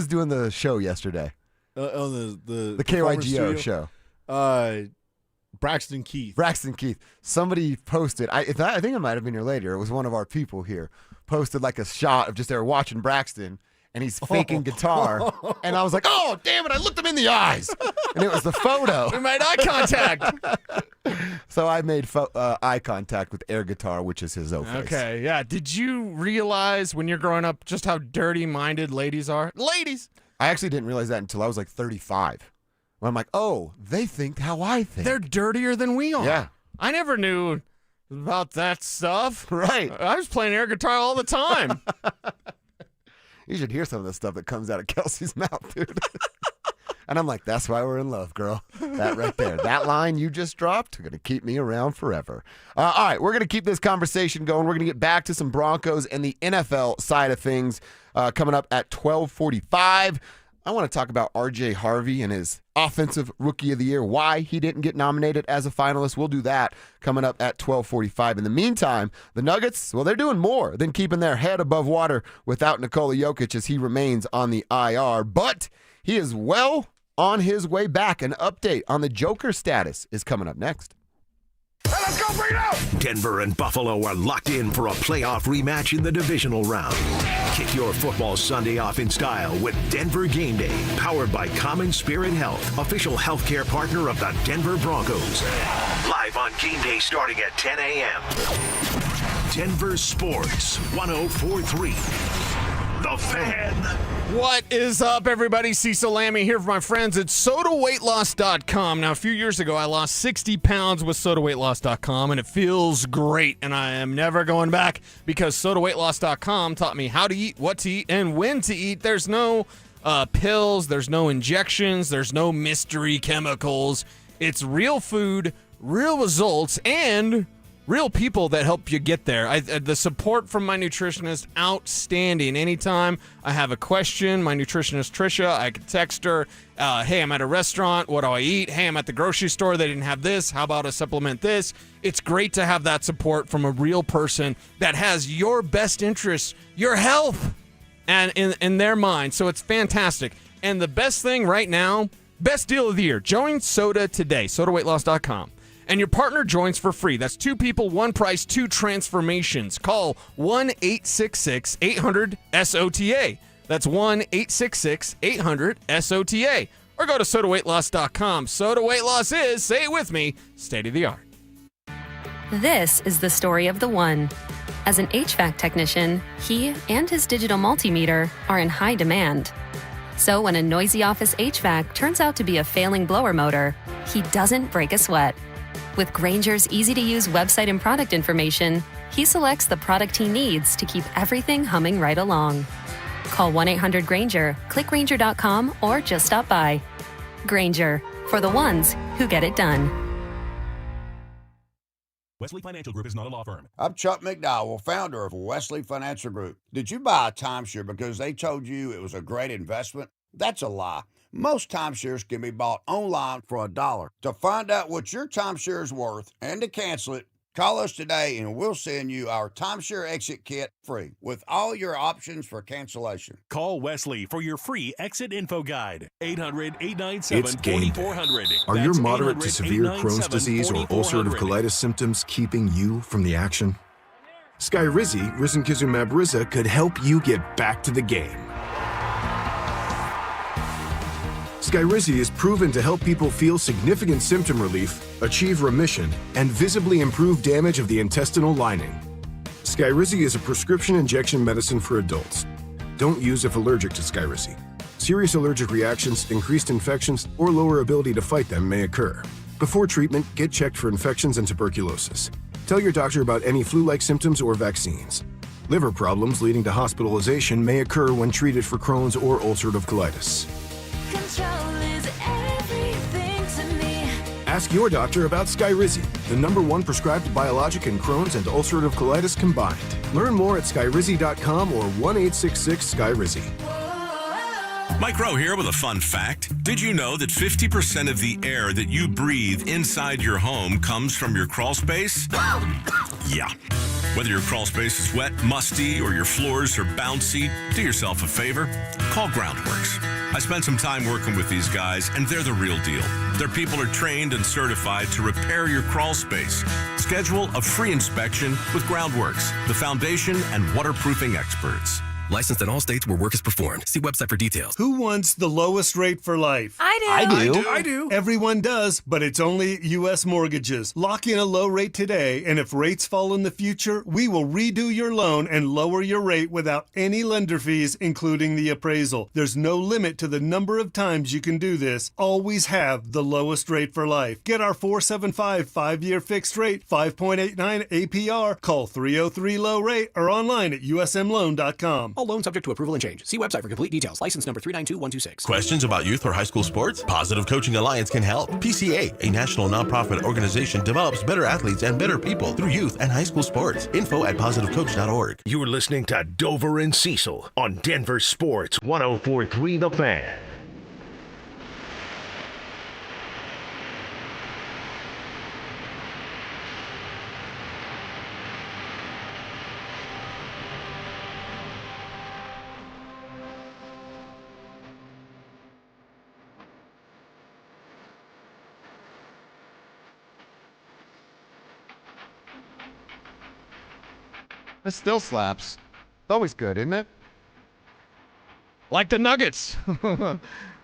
doing the show yesterday? On the KYGO show. Braxton Keith. Somebody posted, I think it might have been your lady, or it was one of our people here, posted like a shot of just there watching Braxton, and he's faking guitar. And I was like, oh, damn it, I looked him in the eyes. And it was the photo. We made eye contact. So I made eye contact with air guitar, which is his O-face. Okay, yeah. Did you realize when you're growing up just how dirty-minded ladies are? Ladies! I actually didn't realize that until I was like 35. When I'm like, oh, they think how I think. They're dirtier than we are. Yeah. I never knew about that stuff. Right. I was playing air guitar all the time. You should hear some of the stuff that comes out of Kelsey's mouth, dude. And I'm like, that's why we're in love, girl. That right there. That line you just dropped, going to keep me around forever. All right, we're going to keep this conversation going. We're going to get back to some Broncos and the NFL side of things. coming up at 12:45. I want to talk about R.J. Harvey and his Offensive Rookie of the Year, why he didn't get nominated as a finalist. We'll do that coming up at 12:45. In the meantime, the Nuggets, well, they're doing more than keeping their head above water without Nikola Jokic as he remains on the IR. But he is well on his way back. An update on the Joker status is coming up next. Let's go, bring it out! Denver and Buffalo are locked in for a playoff rematch in the divisional round. Kick your football Sunday off in style with Denver Game Day, powered by Common Spirit Health, official healthcare partner of the Denver Broncos. Live on Game Day starting at 10 a.m. Denver Sports 104.3. The Fan. What is up, everybody? Cecil Lammy here for my friends at SodaWeightLoss.com. Now, a few years ago, I lost 60 pounds with SodaWeightLoss.com, and it feels great, and I am never going back because SodaWeightLoss.com taught me how to eat, what to eat, and when to eat. There's no pills, there's no injections, there's no mystery chemicals. It's real food, real results, and real people that help you get there. The support from my nutritionist, outstanding. Anytime I have a question, my nutritionist, Trisha, I can text her, hey, I'm at a restaurant, what do I eat? Hey, I'm at the grocery store, they didn't have this, how about I supplement this? It's great to have that support from a real person that has your best interests, your health, and in their mind. So it's fantastic. And the best thing right now, best deal of the year, join Soda today, SodaWeightLoss.com. And your partner joins for free. That's 2 people, 1 price, 2 transformations. Call 1-866-800-SOTA. That's 1-866-800-SOTA. Or go to SodaWeightLoss.com. Soda Weight Loss is, say it with me, state of the art. This is the story of the one. As an HVAC technician, he and his digital multimeter are in high demand. So when a noisy office HVAC turns out to be a failing blower motor, he doesn't break a sweat. With Grainger's easy-to-use website and product information, he selects the product he needs to keep everything humming right along. Call 1-800-GRAINGER, click Grainger.com, or just stop by. Grainger, for the ones who get it done. Wesley Financial Group is not a law firm. I'm Chuck McDowell, founder of Wesley Financial Group. Did you buy a timeshare because they told you it was a great investment? That's a lie. Most timeshares can be bought online for $1. To find out what your timeshare is worth and to cancel it, call us today and we'll send you our timeshare exit kit free with all your options for cancellation. Call Wesley for your free exit info guide. 800-897-4400. It's game day. Are your moderate to severe Crohn's disease or ulcerative colitis symptoms keeping you from the action? Skyrizi, risankizumab Riza, could help you get back to the game. Skyrizi is proven to help people feel significant symptom relief, achieve remission, and visibly improve damage of the intestinal lining. Skyrizi is a prescription injection medicine for adults. Don't use if allergic to Skyrizi. Serious allergic reactions, increased infections, or lower ability to fight them may occur. Before treatment, get checked for infections and tuberculosis. Tell your doctor about any flu-like symptoms or vaccines. Liver problems leading to hospitalization may occur when treated for Crohn's or ulcerative colitis. Ask your doctor about Skyrizi, the #1 prescribed biologic in Crohn's and ulcerative colitis combined. Learn more at skyrizi.com or 1-866-SKYRIZI. Mike Rowe here with a fun fact. Did you know that 50% of the air that you breathe inside your home comes from your crawl space? Yeah. Whether your crawl space is wet, musty, or your floors are bouncy, do yourself a favor. Call Groundworks. I spent some time working with these guys, and they're the real deal. Their people are trained and certified to repair your crawl space. Schedule a free inspection with Groundworks, the foundation and waterproofing experts. Licensed in all states where work is performed. See website for details. Who wants the lowest rate for life? I do. I do. Everyone does, but it's only U.S. Mortgages. Lock in a low rate today, and if rates fall in the future, we will redo your loan and lower your rate without any lender fees, including the appraisal. There's no limit to the number of times you can do this. Always have the lowest rate for life. Get our 475 5-year fixed rate, 5.89 APR. Call 303-LOW-RATE or online at usmloan.com. All loans subject to approval and change. See website for complete details. License number 392126. Questions about youth or high school sports? Positive Coaching Alliance can help. PCA, a national nonprofit organization, develops better athletes and better people through youth and high school sports. Info at positivecoach.org. You're listening to Dover and Cecil on Denver Sports 104.3 The Fan. It still slaps. It's always good, isn't it? Like the Nuggets,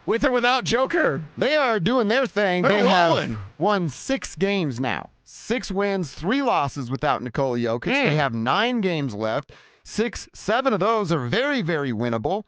with or without Joker. They are doing their thing. They're They rolling. have won 6 games now. 6 wins, 3 losses without Nikola Jokic. They have 9 games left. 7 of those are very, very winnable.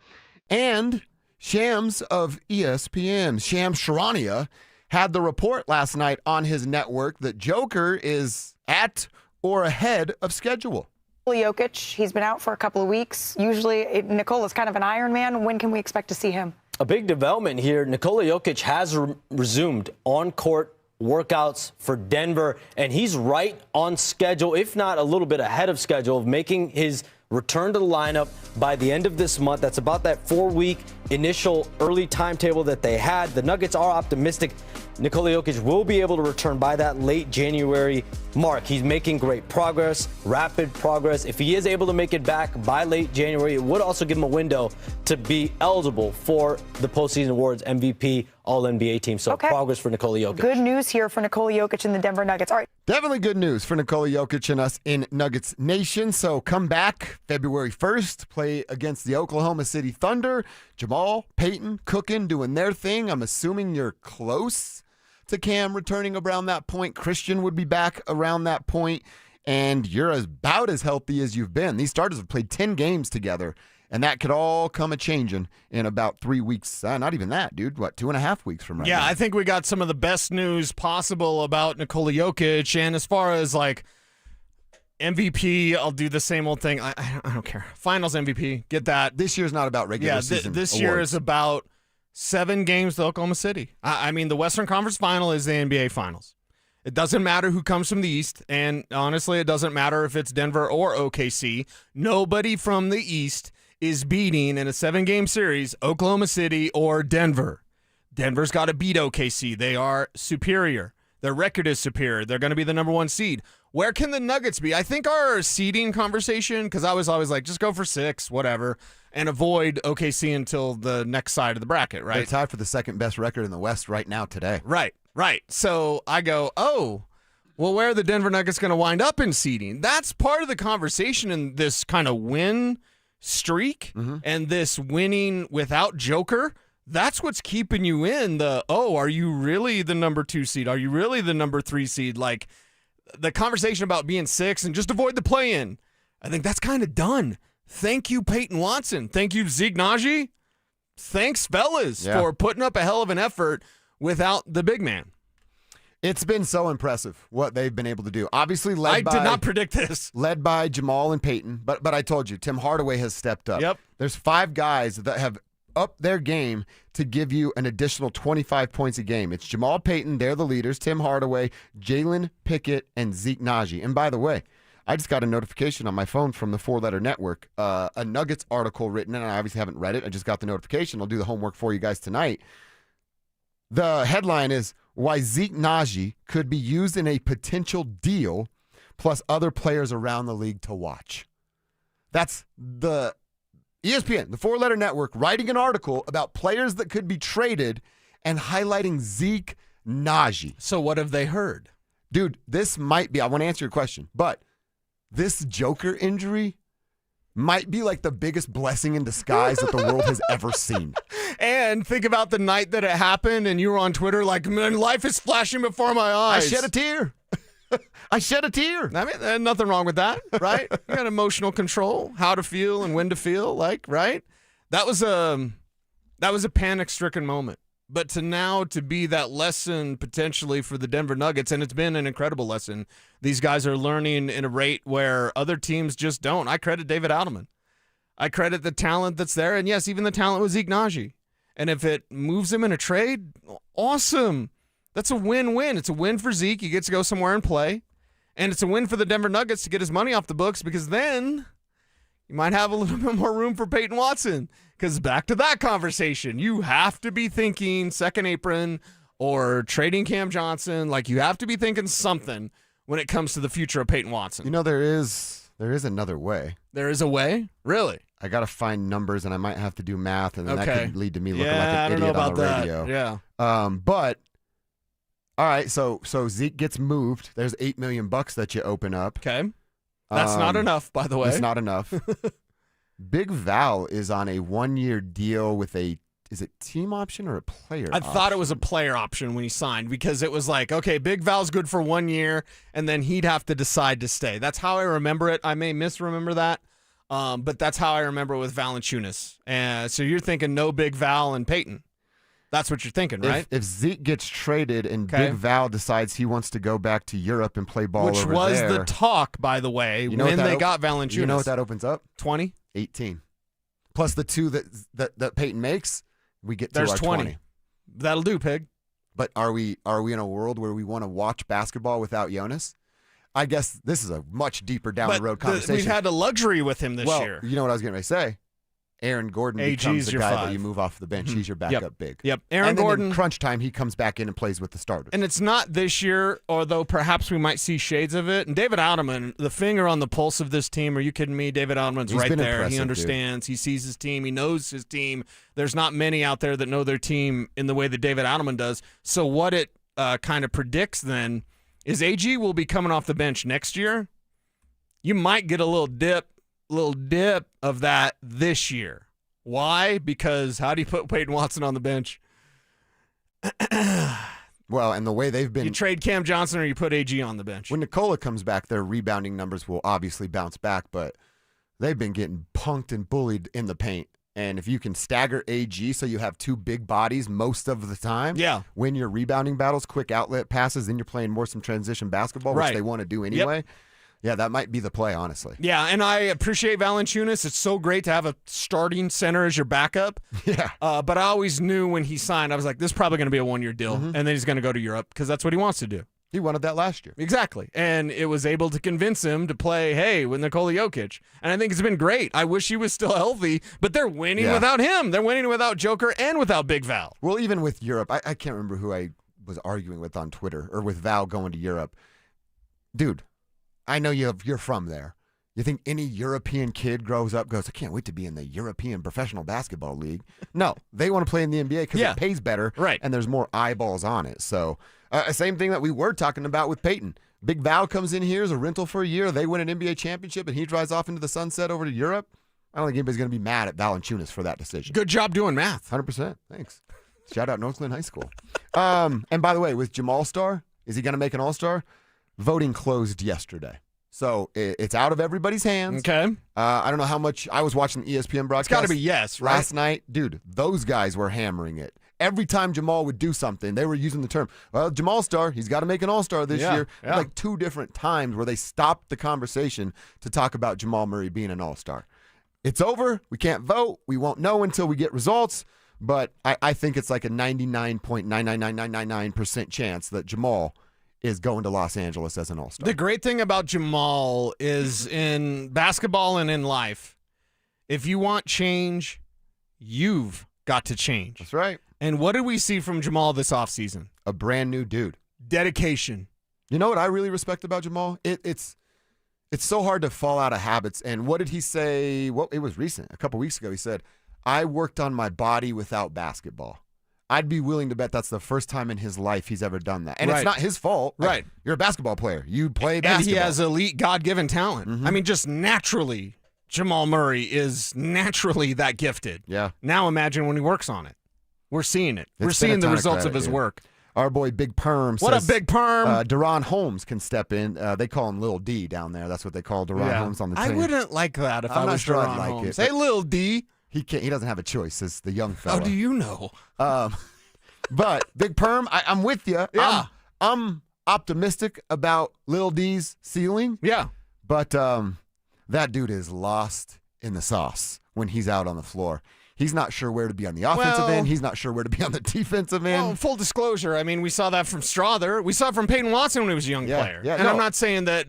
And Shams of ESPN, Shams Charania, had the report last night on his network that Joker is at or ahead of schedule. Jokic, he's been out for a couple of weeks. Usually, Nikola's kind of an Iron Man. When can we expect to see him? A big development here. Nikola Jokic has resumed on-court workouts for Denver, and he's right on schedule, if not a little bit ahead of schedule, of making his return to the lineup by the end of this month. That's about that 4-week initial early timetable that they had. The Nuggets are optimistic Nikola Jokic will be able to return by that late January mark. He's making great progress, rapid progress. If he is able to make it back by late January, it would also give him a window to be eligible for the postseason awards, MVP, All-NBA team. So progress for Nikola Jokic. Good news here for Nikola Jokic and the Denver Nuggets. All right. Definitely good news for Nikola Jokic and us in Nuggets Nation. So come back February 1st, play against the Oklahoma City Thunder. Jamal, Payton, cooking, doing their thing. I'm assuming you're close to Cam returning around that point. Christian would be back around that point, and you're about as healthy as you've been. These starters have played 10 games together, and that could all come a-changing in about 3 weeks. Not even that, dude. What, 2.5 weeks from right now? I think we got some of the best news possible about Nikola Jokic, and as far as, like, MVP, I'll do the same old thing. I don't care. Finals MVP, get that. This year's not about regular season this year awards. is about 7 games to Oklahoma City. I mean, the Western Conference Final is the NBA Finals. It doesn't matter who comes from the East, and honestly, it doesn't matter if it's Denver or OKC. Nobody from the East is beating in a 7-game series Oklahoma City or Denver. Denver's got to beat OKC. They are superior. Their record is superior. They're going to be the number 1 seed. Where can the Nuggets be? I think our seeding conversation, because I was always like, just go for 6, whatever, and avoid OKC until the next side of the bracket, right? They're tied for the second best record in the West right now today. Right. So I go, well, where are the Denver Nuggets going to wind up in seeding? That's part of the conversation in this kind of win streak and this winning without Joker. That's what's keeping you in the, are you really the number 2 seed? Are you really the number 3 seed? Like, the conversation about being 6 and just avoid the play-in, I think that's kind of done. Thank you, Peyton Watson. Thank you, Zeke Naji. Thanks, fellas, for putting up a hell of an effort without the big man. It's been so impressive what they've been able to do. Obviously, I did not predict this. Led by Jamal and Peyton, but I told you, Tim Hardaway has stepped up. Yep. There's 5 guys that have upped their game to give you an additional 25 points a game. It's Jamal Payton, they're the leaders, Tim Hardaway, Jalen Pickett, and Zeke Naji. And by the way, I just got a notification on my phone from the 4-Letter Network, a Nuggets article written, and I obviously haven't read it. I just got the notification. I'll do the homework for you guys tonight. The headline is, why Zeke Naji could be used in a potential deal, plus other players around the league to watch. That's the ESPN, the 4-Letter Network, writing an article about players that could be traded and highlighting Zeke Naji. So what have they heard? Dude, this might be, I want to answer your question, but this Joker injury might be like the biggest blessing in disguise that the world has ever seen. And think about the night that it happened and you were on Twitter like, man, life is flashing before my eyes. I shed a tear. I shed a tear. I mean, there's nothing wrong with that, right? You got emotional control, how to feel and when to feel, like, right? That was a panic-stricken moment. But to be that lesson potentially for the Denver Nuggets, and it's been an incredible lesson. These guys are learning in a rate where other teams just don't. I credit David Adelman. I credit the talent that's there. And yes, even the talent with Zeke Naji. And if it moves him in a trade, awesome. That's a win-win. It's a win for Zeke. He gets to go somewhere and play. And it's a win for the Denver Nuggets to get his money off the books, because then you might have a little bit more room for Payton Watson. Because back to that conversation, you have to be thinking second apron or trading Cam Johnson. Like, you have to be thinking something when it comes to the future of Payton Watson. You know, there is another way. There is a way? Really? I got to find numbers, and I might have to do math, and then that could lead to me looking like I an don't know idiot on about the that. radio. Yeah. But all right, so Zeke gets moved. There's $8 million that you open up. Okay. That's not enough, by the way. It's not enough. Big Val is on a 1-year deal with is it team option or a player I option? thought it was a player option when he signed, because it was like, okay, Big Val's good for 1 year, and then he'd have to decide to stay. That's how I remember it. I may misremember that, but that's how I remember it with Valanciunas. And so you're thinking no Big Val and Payton. That's what you're thinking, right? If Zeke gets traded and Big Val decides he wants to go back to Europe and play ball Which over was there, the talk, by the way, you know when they got Valanciunas. You know what that opens up? 20? 18. Plus the 2 that Payton makes, we get to There's our 20. That'll do, Pig. But are we in a world where we want to watch basketball without Jonas? I guess this is a much deeper down the road conversation. We've had a luxury with him this year. You know what I was going to say? Aaron Gordon becomes the your guy 5. that you move off the bench. He's your backup big. Yep. And then in crunch time, he comes back in and plays with the starters. And it's not this year, although perhaps we might see shades of it. And David Alderman, the finger on the pulse of this team. Are you kidding me? David Alderman's He's right been there. impressive, He understands. He sees his team. He knows his team. There's not many out there that know their team in the way that David Alderman does. So what it kind of predicts then is AG will be coming off the bench next year. You might get a little dip of that this year. Why? Because how do you put Payton Watson on the bench? Well, and the way they've been... You trade Cam Johnson or you put AG on the bench. When Nikola comes back, their rebounding numbers will obviously bounce back, but they've been getting punked and bullied in the paint. And if you can stagger AG so you have 2 big bodies most of the time, win your rebounding battles, quick outlet passes, then you're playing more some transition basketball, which they want to do anyway. Yep. Yeah, that might be the play, honestly. Yeah, and I appreciate Valanciunas. It's so great to have a starting center as your backup. Yeah. But I always knew when he signed, I was like, this is probably going to be a 1-year deal, and then he's going to go to Europe because that's what he wants to do. He wanted that last year. Exactly. And it was able to convince him to play, with Nikola Jokic. And I think it's been great. I wish he was still healthy, but they're winning without him. They're winning without Joker and without Big Val. Well, even with Europe, I can't remember who I was arguing with on Twitter, or with Val going to Europe. Dude, I know you're from there. You think any European kid grows up, goes, I can't wait to be in the European Professional Basketball League. No, they want to play in the NBA because it pays better, and there's more eyeballs on it. So, same thing that we were talking about with Payton. Big Val comes in here as a rental for a year. They win an NBA championship, and he drives off into the sunset over to Europe. I don't think anybody's going to be mad at Valanciunas for that decision. Good job doing math. 100%. Thanks. Shout out Northland High School. And by the way, with Jamal Star, is he going to make an All-Star? Voting closed yesterday. So it's out of everybody's hands. Okay. I don't know how much. I was watching the ESPN broadcast. It's got to be yes, right? Last night. Dude, those guys were hammering it. Every time Jamal would do something, they were using the term, well, Jamal Star, he's got to make an All-Star this year. Yeah. Like 2 different times where they stopped the conversation to talk about Jamal Murray being an All-Star. It's over. We can't vote. We won't know until we get results. But I think it's like a 99.99999% chance that Jamal is going to Los Angeles as an All-Star. The great thing about Jamal is in basketball and in life, if you want change, you've got to change. That's right. And what did we see from Jamal this offseason? A brand new dude. Dedication. You know what I really respect about Jamal? It's so hard to fall out of habits. And what did he say? Well, it was recent. A couple weeks ago, he said, I worked on my body without basketball. I'd be willing to bet that's the first time in his life he's ever done that. And it's not his fault. Right. You're a basketball player. You play basketball. And he has elite God-given talent. Mm-hmm. I mean, just naturally, Jamal Murray is naturally that gifted. Yeah. Now imagine when he works on it. We're seeing it. We're seeing the results of his work. Our boy Big Perm What says, up, Big Perm? Deron Holmes can step in. They call him Lil D down there. That's what they call Deron Holmes on the team. I wouldn't like that if I was sure Deron I'd like Holmes. it. Hey, Lil D. He can't. He doesn't have a choice. It's the young fella. How do you know? But Big Perm, I'm with you. Yeah. I'm optimistic about Lil D's ceiling. Yeah. But that dude is lost in the sauce when he's out on the floor. He's not sure where to be on the offensive end. He's not sure where to be on the defensive end. Well, full disclosure, I mean, we saw that from Strother. We saw it from Payton Watson when he was a young player. Yeah, and I'm not saying that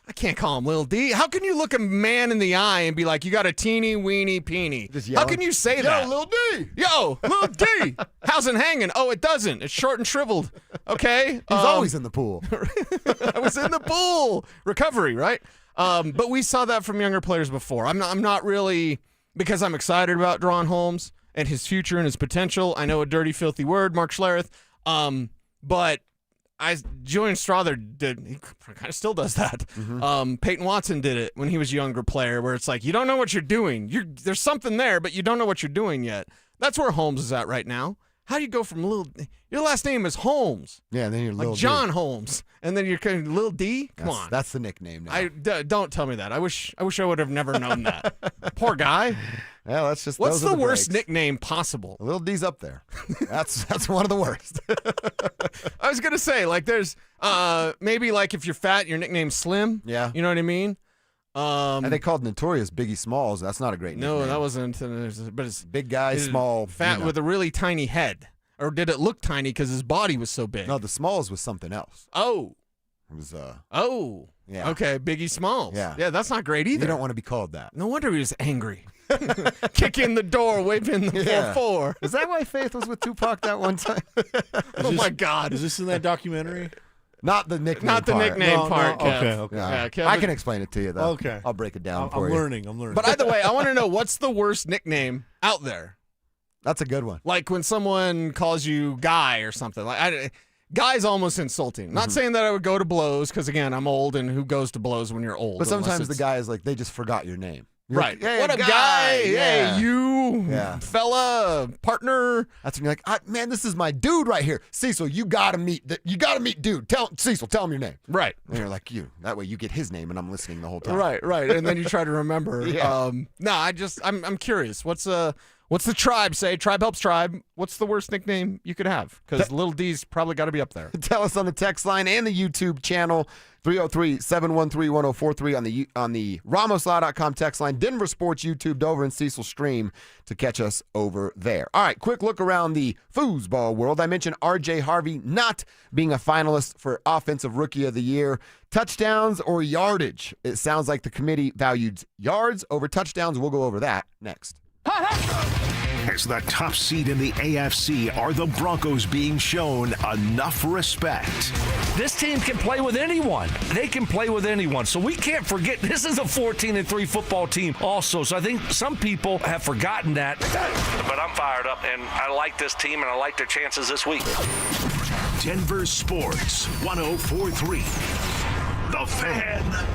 I can't call him Lil D. How can you look a man in the eye and be like, you got a teeny weeny peeny? How can you say that? Yo, Lil D. Yo, Lil D. How's it hanging? Oh, it doesn't. It's short and shriveled. Okay. He's always in the pool. I was in the pool. Recovery, right? But we saw that from younger players before. I'm not really, because I'm excited about Dron Holmes and his future and his potential. I know a dirty, filthy word, Mark Schlereth. But Julian Strother did. He kind of still does that. Mm-hmm. Payton Watson did it when he was a younger player, where it's like you don't know what you're doing. There's something there, but you don't know what you're doing yet. That's where Holmes is at right now. How do you go from your last name is Holmes? Yeah, and then you're Lil John D. Holmes, and then you're kind of Lil D. Come on, that's the nickname now. Don't tell me that. I wish I would have never known that. Poor guy. Yeah, that's just. What's those are the worst breaks. nickname possible? Lil D's up there. That's one of the worst. I was gonna say, like, there's maybe like if you're fat, your nickname's Slim. Yeah, you know what I mean. And they called Notorious Biggie Smalls. That's not a great nickname. No, that wasn't. But it's big guy, small, fat with a really tiny head. Or did it look tiny because his body was so big? No, the Smalls was something else. Oh. It was yeah. Okay, Biggie Smalls. Yeah, that's not great either. You don't want to be called that. No wonder he was angry. Kicking the door, waving the 4-4. Is that why Faith was with Tupac that one time? My God. Is this in that documentary? Not the nickname Not the part. nickname part, Kev. Okay. Yeah. Kev, I can explain it to you, though. Okay. I'll break it down for I'm you. learning. But either way, I want to know, what's the worst nickname out there? That's a good one. Like when someone calls you Guy or something. Like Guy's almost insulting. Not saying that I would go to blows, because, again, I'm old, and who goes to blows when you're old? But sometimes the guy is like, they just forgot your name. You're Right. Like, hey, what up, guy? guy? Yeah. Hey, you, Yeah. fella, partner. That's when you're like, man, this is my dude right here. Cecil, you gotta meet dude. Cecil, tell him your name. Right. And you're like, that way you get his name and I'm listening the whole time. Right. And then you try to remember. Yeah. I'm curious. What's the tribe say? Tribe helps tribe. What's the worst nickname you could have? Because Little D's probably got to be up there. Tell us on the text line and the YouTube channel, 303-713-1043 on the RamosLaw.com text line, Denver Sports YouTube, Dover and Cecil stream to catch us over there. All right, quick look around the foosball world. I mentioned R.J. Harvey not being a finalist for Offensive Rookie of the Year. Touchdowns or yardage? It sounds like the committee valued yards over touchdowns. We'll go over that next. As the top seed in the AFC, are the Broncos being shown enough respect? This team can play with anyone. They can play with anyone. So we can't forget, this is a 14-3 football team also. So I think some people have forgotten that. But I'm fired up, and I like this team, and I like their chances this week. Denver Sports 104.3. The Fan.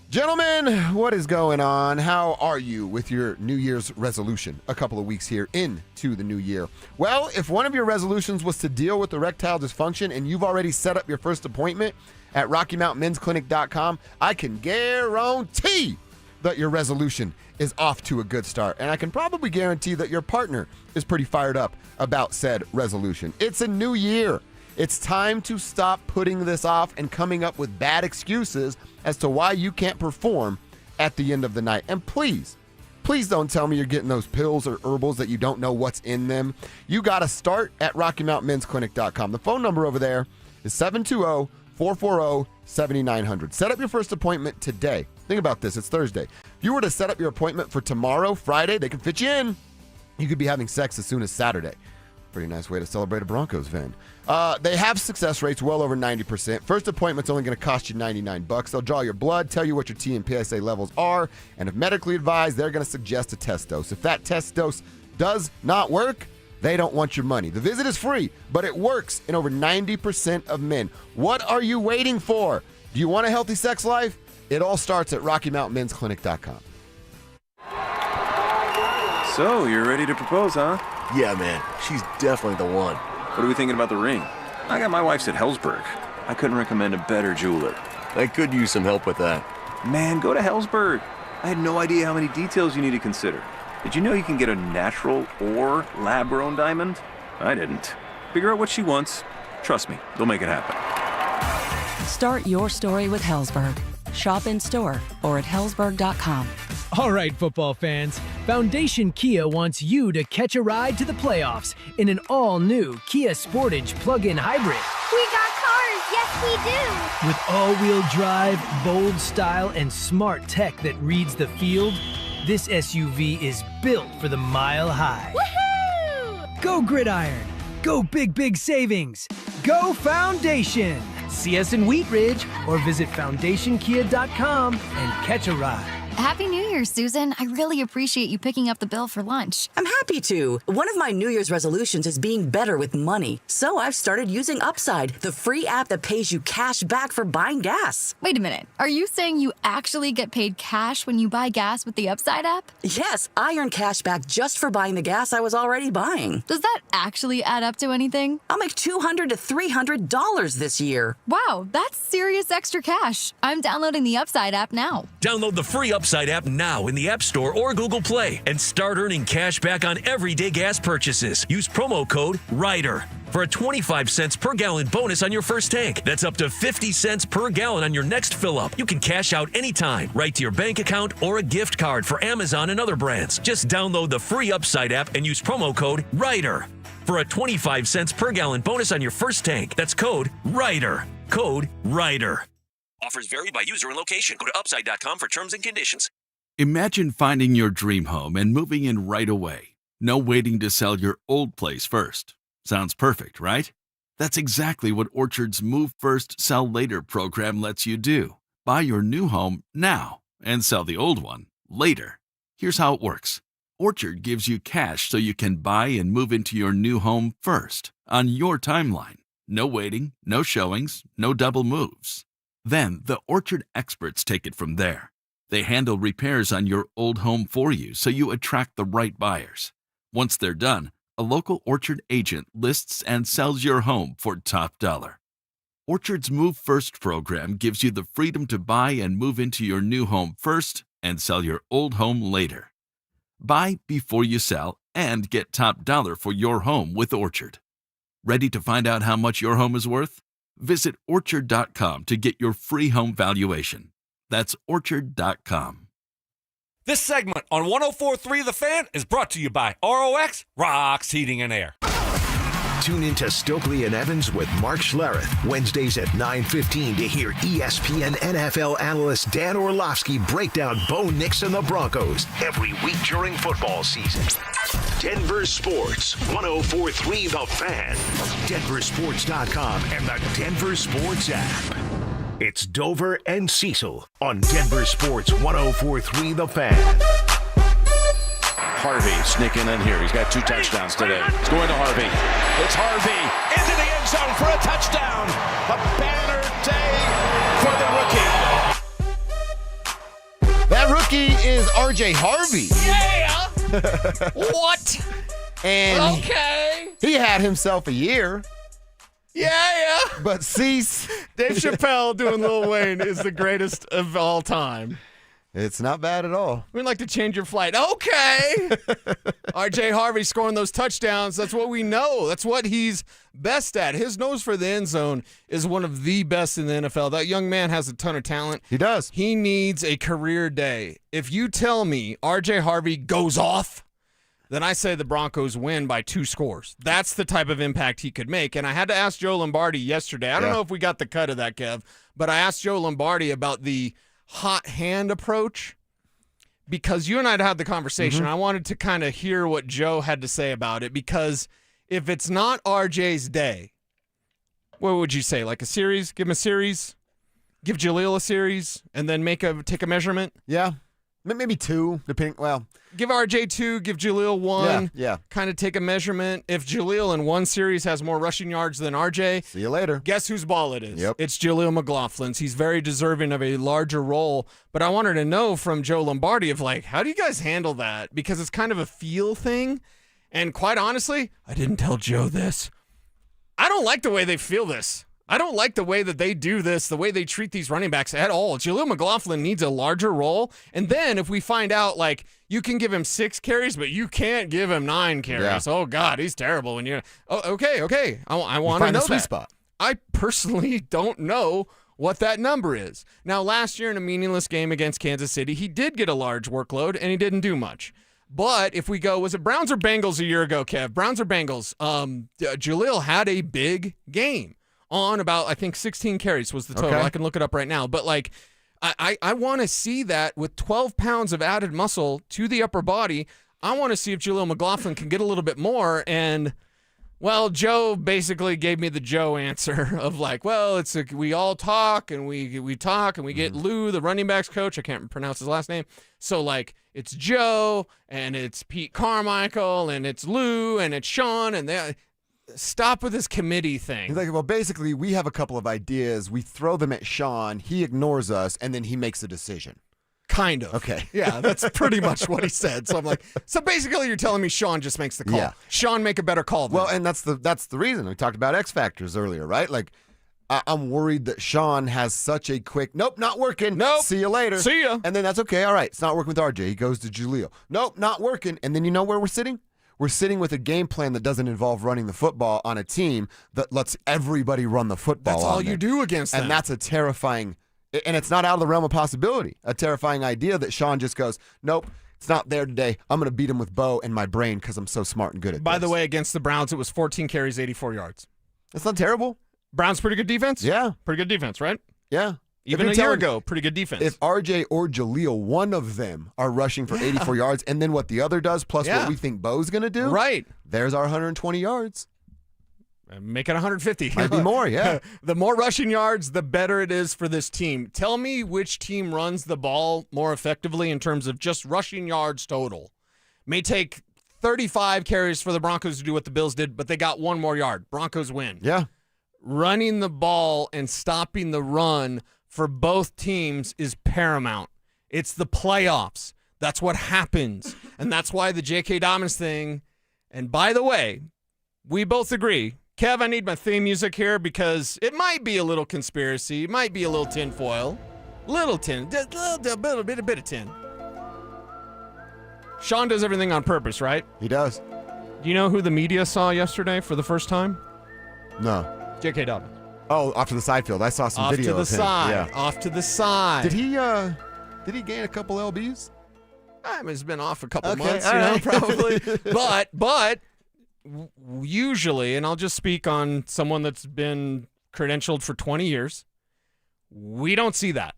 Gentlemen, what is going on? How are you with your New Year's resolution a couple of weeks here into the new year? Well, if one of your resolutions was to deal with erectile dysfunction and you've already set up your first appointment at RockyMountainMen'sClinic.com, I can guarantee that your resolution is off to a good start. And I can probably guarantee that your partner is pretty fired up about said resolution. It's a new year. It's time to stop putting this off and coming up with bad excuses as to why you can't perform at the end of the night. And please don't tell me you're getting those pills or herbals that you don't know what's in them. You got to start at RockyMountainMen'sClinic.com. The phone number over there is 720-440-7900. Set up your first appointment today. Think about this. It's Thursday. If you were to set up your appointment for tomorrow, Friday, they can fit you in. You could be having sex as soon as Saturday. Pretty nice way to celebrate a Broncos win. They have success rates well over 90%. First appointment's only going to cost you $99. They'll draw your blood, tell you what your T and PSA levels are, and if medically advised, they're going to suggest a test dose. If that test dose does not work, they don't want your money. The visit is free, but it works in over 90% of men. What are you waiting for? Do you want a healthy sex life? It all starts at RockyMountainMen'sClinic.com. So, you're ready to propose, huh? Yeah, man. She's definitely the one. What are we thinking about the ring? I got my wife's at Hellsberg. I couldn't recommend a better jeweler. I could use some help with that. Man, go to Hellsberg. I had no idea how many details you need to consider. Did you know you can get a natural or lab-grown diamond? I didn't. Figure out what she wants. Trust me, they'll make it happen. Start your story with Hellsberg. Shop in store or at Hellsberg.com. All right, football fans, Foundation Kia wants you to catch a ride to the playoffs in an all-new Kia Sportage plug-in hybrid. We got cars, yes we do. With all-wheel drive, bold style, and smart tech that reads the field, this SUV is built for the mile high. Woohoo! Go Gridiron! Go big savings! Go Foundation! See us in Wheat Ridge or visit foundationkia.com and catch a ride. Happy New Year, Susan. I really appreciate you picking up the bill for lunch. I'm happy to. One of my New Year's resolutions is being better with money. So I've started using Upside, the free app that pays you cash back for buying gas. Wait a minute. Are you saying you actually get paid cash when you buy gas with the Upside app? Yes, I earn cash back just for buying the gas I was already buying. Does that actually add up to anything? I'll make $200 to $300 this year. Wow, that's serious extra cash. I'm downloading the Upside app now. Download the free Upside app now in the App Store or Google Play and start earning cash back on everyday gas purchases. Use promo code RIDER for a 25 cents per gallon bonus on your first tank. That's up to 50 cents per gallon on your next fill up. You can cash out anytime, right to your bank account or a gift card for Amazon and other brands. Just download the free Upside app and use promo code RIDER for a 25 cents per gallon bonus on your first tank. That's code RIDER. Code RIDER. Offers vary by user and location. Go to upside.com for terms and conditions. Imagine finding your dream home and moving in right away. No waiting to sell your old place first. Sounds perfect, right? That's exactly what Orchard's Move First, Sell Later program lets you do. Buy your new home now and sell the old one later. Here's how it works. Orchard gives you cash so you can buy and move into your new home first, on your timeline. No waiting, no showings, no double moves. Then the Orchard experts take it from there. They handle repairs on your old home for you so you attract the right buyers. Once they're done, a local Orchard agent lists and sells your home for top dollar. Orchard's Move First program gives you the freedom to buy and move into your new home first and sell your old home later. Buy before you sell and get top dollar for your home with Orchard. Ready to find out how much your home is worth? Visit Orchard.com to get your free home valuation. That's Orchard.com. This segment on 104.3 The Fan is brought to you by ROX Rocks Heating and Air. Tune into Stokely and Evans with Mark Schlereth, Wednesdays at 9:15 to hear ESPN NFL analyst Dan Orlovsky break down Bo Nix and the Broncos every week during football season. Denver Sports, 104.3 The Fan, DenverSports.com, and the Denver Sports app. It's Dover and Cecil on Denver Sports 104.3 The Fan. Harvey sneaking in here. He's got 2 touchdowns today. It's going to Harvey. It's Harvey into the end zone for a touchdown. A banner day for the rookie. That rookie is RJ Harvey. Yeah! What? And okay. He had himself a year. Yeah. But cease. Dave Chappelle doing Lil Wayne is the greatest of all time. It's not bad at all. We'd like to change your flight. Okay. RJ Harvey scoring those touchdowns. That's what we know. That's what he's best at. His nose for the end zone is one of the best in the NFL. That young man has a ton of talent. He does. He needs a career day. If you tell me RJ Harvey goes off, then I say the Broncos win by 2 scores. That's the type of impact he could make. And I had to ask Joe Lombardi yesterday. I don't know if we got the cut of that, Kev, but I asked Joe Lombardi about the hot hand approach because you and I had the conversation. I wanted to kind of hear what Joe had to say about it because if it's not RJ's day, what would you say? Like a series? Give him a series? Give Jaleel a series and then take a measurement? Yeah. Maybe 2, depending. Well, give RJ 2, give Jaleel 1. Yeah. Kind of take a measurement. If Jaleel in one series has more rushing yards than RJ, see you later. Guess whose ball it is? Yep. It's Jaleel McLaughlin's. He's very deserving of a larger role. But I wanted to know from Joe Lombardi of how do you guys handle that? Because it's kind of a feel thing. And quite honestly, I didn't tell Joe this. I don't like the way they feel this. I don't like the way that they do this, the way they treat these running backs at all. Jaleel McLaughlin needs a larger role. And then if we find out, you can give him 6 carries, but you can't give him 9 carries. Yeah. Oh, God, he's terrible. When you're okay. I want to know the sweet that. spot. I personally don't know what that number is. Now, last year in a meaningless game against Kansas City, he did get a large workload, and he didn't do much. But if we go, was it Browns or Bengals a year ago, Kev? Browns or Bengals? Jaleel had a big game on about, I think, 16 carries was the total. Okay. I can look it up right now. But, like, I want to see that with 12 pounds of added muscle to the upper body. I want to see if Jaleel McLaughlin can get a little bit more. And, well, Joe basically gave me the Joe answer of like, well, it's we all talk and we talk and we get Lou, the running backs coach. I can't pronounce his last name. So, like, it's Joe and it's Pete Carmichael and it's Lou and it's Sean and they stop with this committee thing. He's like, well, basically, we have a couple of ideas. We throw them at Sean. He ignores us, and then he makes a decision. Kind of. Okay. Yeah, that's pretty much what he said. So I'm like, so basically you're telling me Sean just makes the call. Yeah. Sean make a better call than Well, and that's the reason. We talked about X Factors earlier, right? Like, I'm worried that Sean has such a quick, nope, not working. Nope. See you later. See ya. And then that's okay. All right. It's not working with RJ. He goes to Jaleel. Nope, not working. And then you know where we're sitting? We're sitting with a game plan that doesn't involve running the football on a team that lets everybody run the football. That's all you do against them. And that's a terrifying, and it's not out of the realm of possibility, a terrifying idea that Sean just goes, nope, it's not there today. I'm going to beat him with Bo and my brain because I'm so smart and good at By this. the way, against the Browns, it was 14 carries, 84 yards. That's not terrible. Browns pretty good defense? Yeah. Pretty good defense, right? Yeah. Even a year ago, pretty good defense. If RJ or Jaleel, one of them, are rushing for 84 yards, and then what the other does, plus what we think Bo's going to do, right? There's our 120 yards. Make it 150. Might be more, yeah. The more rushing yards, the better it is for this team. Tell me which team runs the ball more effectively in terms of just rushing yards total. May take 35 carries for the Broncos to do what the Bills did, but they got one more yard. Broncos win. Yeah. Running the ball and stopping the run for both teams is paramount. It's the playoffs. That's what happens. And that's why the J.K. Dobbins thing, and by the way, we both agree, Kev, I need my theme music here because it might be a little conspiracy. It might be a little tinfoil. Little tin. A bit of tin. Sean does everything on purpose, right? He does. Do you know who the media saw yesterday for the first time? No. J.K. Dobbins. Oh, off to the side field. I saw some Off video to the of him. side. Yeah. Off to the side. Did he gain a couple LBs? He's been off a couple Okay, months, all right. probably. But usually, and I'll just speak on someone that's been credentialed for 20 years, we don't see that.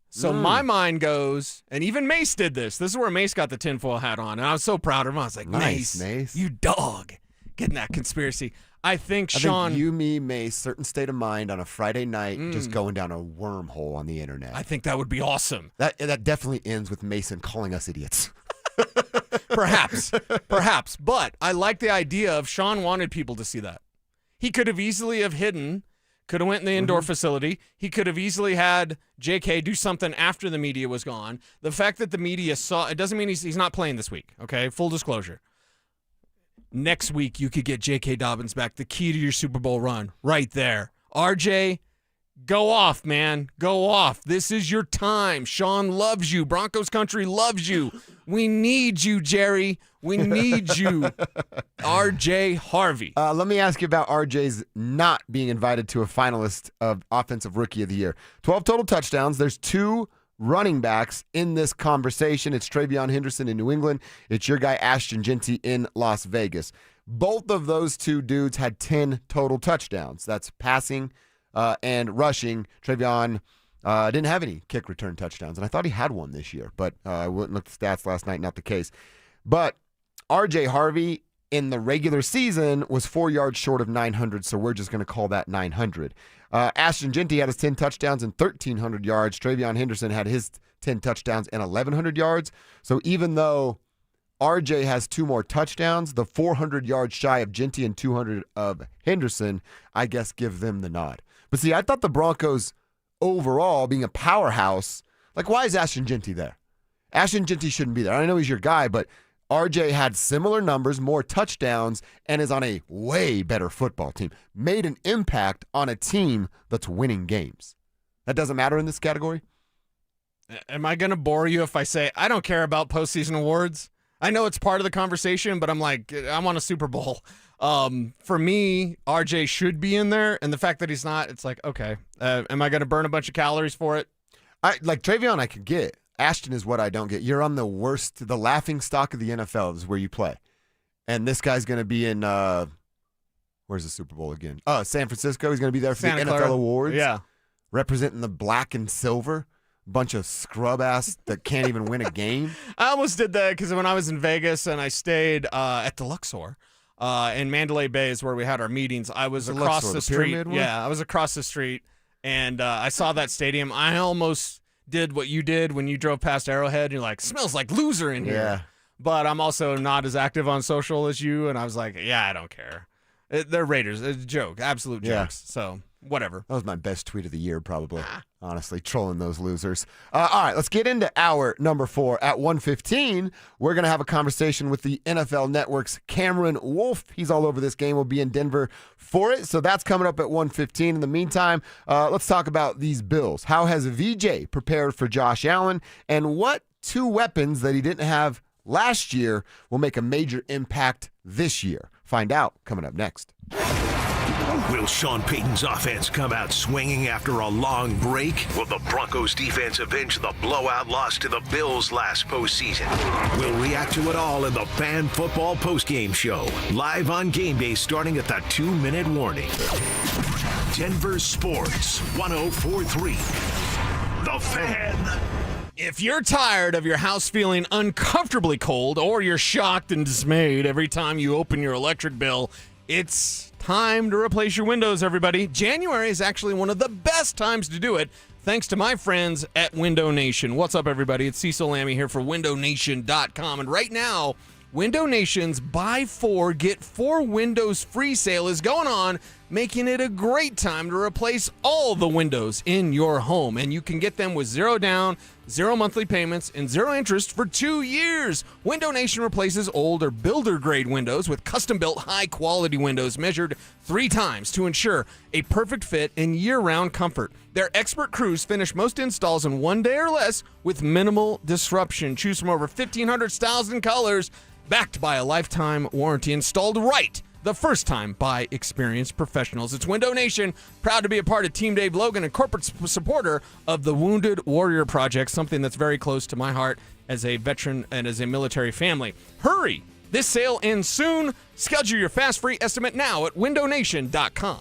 So my mind goes, and even Mace did this. This is where Mace got the tinfoil hat on, and I was so proud of him. I was like, Nice, Mace, you dog, getting that conspiracy. I think Sean, you, me, Mace, certain state of mind on a Friday night, just going down a wormhole on the internet. I think that would be awesome. That definitely ends with Mason calling us idiots. Perhaps. But I like the idea of Sean wanted people to see that. He could have easily have hidden, could have went in the indoor facility. He could have easily had JK do something after the media was gone. The fact that the media saw, it doesn't mean he's not playing this week, okay? Full disclosure. Next week, you could get J.K. Dobbins back, the key to your Super Bowl run, right there. RJ, go off, man. Go off. This is your time. Sean loves you. Broncos country loves you. We need you, Jerry. We need you. RJ Harvey. Let me ask you about RJ's not being invited to a finalist of Offensive Rookie of the Year. 12 total touchdowns. There's 2 running backs in this conversation. It's Travion Henderson in New England. It's your guy Ashton Jeanty in Las Vegas. Both of those 2 dudes had 10 total touchdowns. That's passing and rushing. Travion didn't have any kick return touchdowns, and I thought he had one this year, but I went and looked at the stats last night, not the case. But RJ Harvey in the regular season was 4 yards short of 900, so we're just going to call that 900. Ashton Jeanty had his 10 touchdowns and 1,300 yards. Travion Henderson had his 10 touchdowns and 1,100 yards. So even though RJ has 2 more touchdowns, the 400 yards shy of Jeanty and 200 of Henderson, I guess give them the nod. But see, I thought the Broncos overall, being a powerhouse, like why is Ashton Jeanty there? Ashton Jeanty shouldn't be there. I know he's your guy, but RJ had similar numbers, more touchdowns, and is on a way better football team. Made an impact on a team that's winning games. That doesn't matter in this category? Am I going to bore you if I say I don't care about postseason awards? I know it's part of the conversation, but I'm like, I want a Super Bowl. For me, RJ should be in there, and the fact that he's not, it's like, okay, am I going to burn a bunch of calories for it? Like Travion I could get. Ashton is what I don't get. You're on the laughing stock of the NFL is where you play. And this guy's going to be in, where's the Super Bowl again? San Francisco. He's going to be there for Santa the Clara. NFL awards. Yeah. Representing the black and silver. Bunch of scrub ass that can't even win a game. I almost did that because when I was in Vegas and I stayed at the Luxor in Mandalay Bay is where we had our meetings. I was across Luxor, the the street. pyramid one? Yeah, I was across the street and I saw that stadium. I almost did what you did when you drove past Arrowhead. And you're like, smells like loser in here. Yeah. But I'm also not as active on social as you, and I was like, yeah, I don't care. They're Raiders. It's a joke, absolute Yeah. jokes. So whatever. That was my best tweet of the year, probably. Honestly, trolling those losers. All right, let's get into our number 4. At 1:15, we're going to have a conversation with the NFL Network's Cameron Wolfe. He's all over this game. We'll be in Denver for it. So that's coming up at 1:15. In the meantime, let's talk about these Bills. How has VJ prepared for Josh Allen? And what 2 weapons that he didn't have last year will make a major impact this year? Find out coming up next. Will Sean Payton's offense come out swinging after a long break? Will the Broncos defense avenge the blowout loss to the Bills last postseason? We'll react to it all in the Fan Football Postgame Show, live on game day starting at the 2-minute warning. Denver Sports 104.3. The Fan. If you're tired of your house feeling uncomfortably cold or you're shocked and dismayed every time you open your electric bill, it's time to replace your windows, everybody. January is actually one of the best times to do it, thanks to my friends at Window Nation. What's up, everybody? It's Cecil Lammy here for WindowNation.com. And right now, Window Nation's Buy 4, Get 4 Windows free sale is going on, making it a great time to replace all the windows in your home. And you can get them with 0 down, 0 monthly payments, and 0 interest for 2 years. Window Nation replaces old or builder-grade windows with custom-built, high-quality windows measured 3 times to ensure a perfect fit and year-round comfort. Their expert crews finish most installs in 1 day or less with minimal disruption. Choose from over 1,500 styles and colors, backed by a lifetime warranty, installed right the first time by experienced professionals. It's Window Nation, proud to be a part of Team Dave Logan and corporate supporter of the Wounded Warrior Project, something that's very close to my heart as a veteran and as a military family. Hurry! This sale ends soon. Schedule your fast free estimate now at windownation.com.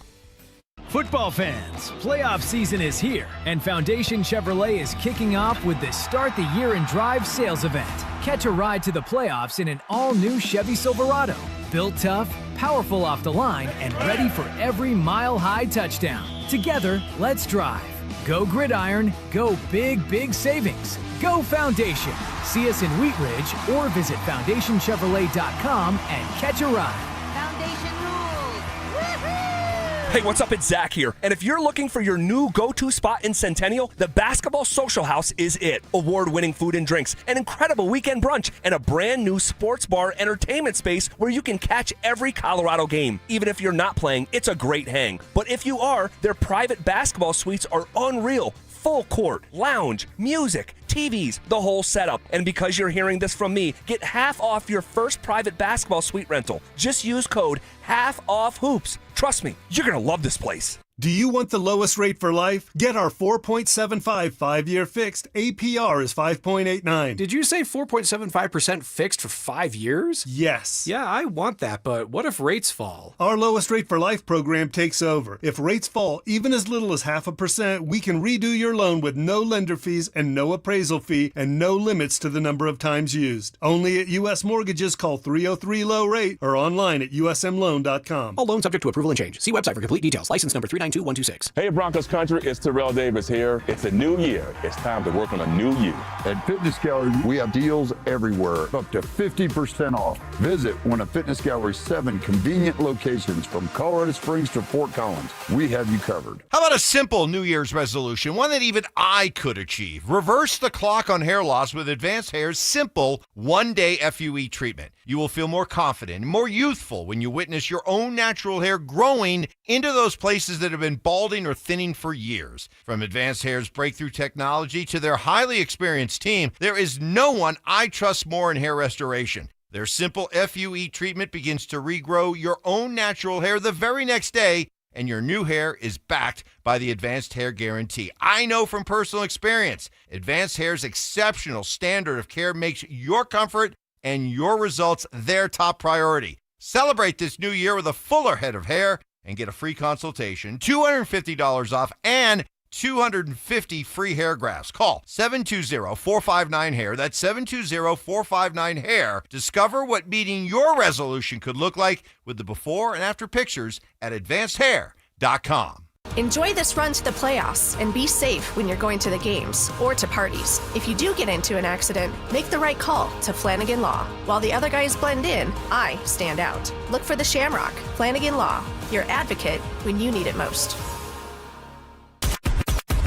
Football fans, playoff season is here, and Foundation Chevrolet is kicking off with the Start the Year in Drive sales event. Catch a ride to the playoffs in an all-new Chevy Silverado. Built tough, powerful off the line, and ready for every mile-high touchdown. Together, let's drive. Go Gridiron, go big savings. Go Foundation. See us in Wheat Ridge or visit FoundationChevrolet.com and catch a ride. Foundation rules. Woohoo! Hey, what's up? It's Zach here. And if you're looking for your new go-to spot in Centennial, the Basketball Social House is it. Award-winning food and drinks, an incredible weekend brunch, and a brand new sports bar entertainment space where you can catch every Colorado game. Even if you're not playing, it's a great hang. But if you are, their private basketball suites are unreal. Full court, lounge, music, TVs, the whole setup. And because you're hearing this from me, get half off your first private basketball suite rental. Just use code HALFOFFHOOPS. Trust me, you're going to love this place. Do you want the lowest rate for life? Get our 4.75 5-year fixed. APR is 5.89. Did you say 4.75% fixed for 5 years? Yes. Yeah, I want that, but what if rates fall? Our lowest rate for life program takes over. If rates fall even as little as 0.5%, we can redo your loan with no lender fees and no appraisal fee and no limits to the number of times used. Only at U.S. Mortgages. Call 303-LOW-RATE or online at usmloan.com. All loans subject to approval and change. See website for complete details. License number 392126. Hey Broncos country, it's Terrell Davis here. It's a new year. It's time to work on a new you. At Fitness Gallery, we have deals everywhere, up to 50% off. Visit one of Fitness Gallery's 7 convenient locations from Colorado Springs to Fort Collins. We have you covered. How about a simple New Year's resolution, one that even I could achieve? Reverse the clock on hair loss with Advanced Hair's simple one-day FUE treatment. You will feel more confident and more youthful when you witness your own natural hair growing into those places that have been balding or thinning for years. From Advanced Hair's breakthrough technology to their highly experienced team, there is no one I trust more in hair restoration. Their simple FUE treatment begins to regrow your own natural hair the very next day, and your new hair is backed by the Advanced Hair Guarantee. I know from personal experience, Advanced Hair's exceptional standard of care makes your comfort and your results their top priority. Celebrate this new year with a fuller head of hair and get a free consultation, $250 off, and 250 free hair grafts. Call 720-459-HAIR. That's 720-459-HAIR. Discover what meeting your resolution could look like with the before and after pictures at advancedhair.com. Enjoy this run to the playoffs and be safe when you're going to the games or to parties. If you do get into an accident, make the right call to Flanagan Law. While the other guys blend in, I stand out. Look for the Shamrock. Flanagan Law, your advocate when you need it most.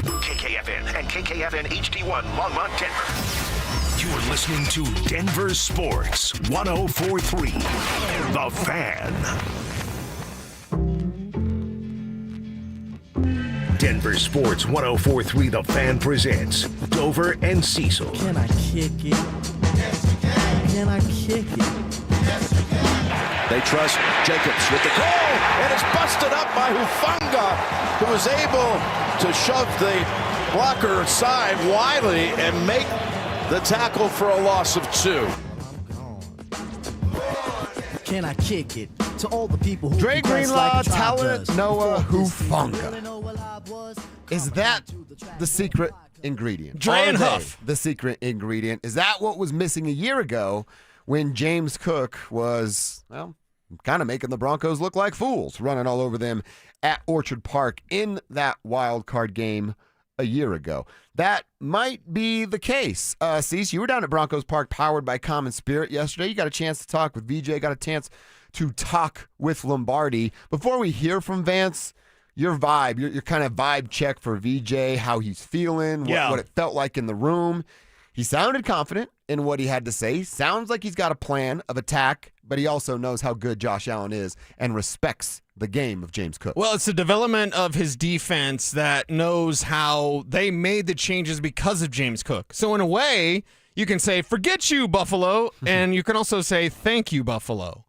KKFN and KKFN HD1 Longmont, Denver. You're listening to Denver Sports 104.3 The Fan. Denver Sports 104.3 The Fan presents Dover and Cecil. Can I kick it? Yes, you can. Can I kick it? Yes, you can. They trust Jacobs with the call, and it's busted up by Hufanga, who was able to shove the blocker aside widely and make the tackle for a loss of 2. Can I kick it to all the people who Dre Greenlaw, like Talent Noah Hufanga. Is that the secret ingredient? Dre and Huff. The secret ingredient. Is that what was missing a year ago when James Cook was, well, kind of making the Broncos look like fools, running all over them at Orchard Park in that wild card game a year ago? That might be the case. Cece, you were down at Broncos Park powered by Common Spirit yesterday. You got a chance to talk with VJ, got a chance to talk with Lombardi. Before we hear from Vance, your vibe, your kind of vibe check for VJ, how he's feeling, what it felt like in the room. He sounded confident in what he had to say. Sounds like he's got a plan of attack, but he also knows how good Josh Allen is and respects the game of James Cook. Well, it's the development of his defense that knows how they made the changes because of James Cook. So in a way, you can say, forget you, Buffalo, and you can also say, thank you, Buffalo.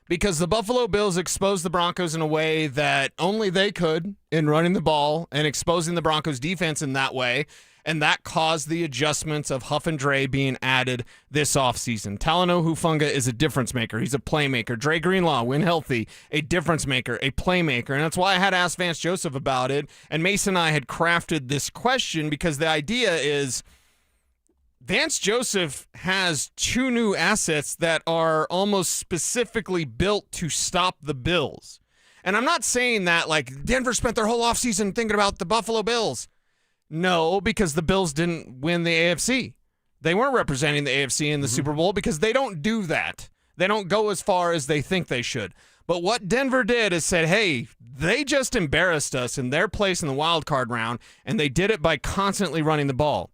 Because the Buffalo Bills exposed the Broncos in a way that only they could in running the ball and exposing the Broncos defense in that way. And that caused the adjustments of Huff and Dre being added this offseason. Talanoa Hufanga is a difference maker. He's a playmaker. Dre Greenlaw, when healthy, a difference maker, a playmaker. And that's why I had asked Vance Joseph about it. And Mason and I had crafted this question because the idea is Vance Joseph has 2 new assets that are almost specifically built to stop the Bills. And I'm not saying that like Denver spent their whole offseason thinking about the Buffalo Bills. No, because the Bills didn't win the AFC. They weren't representing the AFC in the Super Bowl because they don't do that. They don't go as far as they think they should. But what Denver did is said, hey, they just embarrassed us in their place in the wild card round, and they did it by constantly running the ball.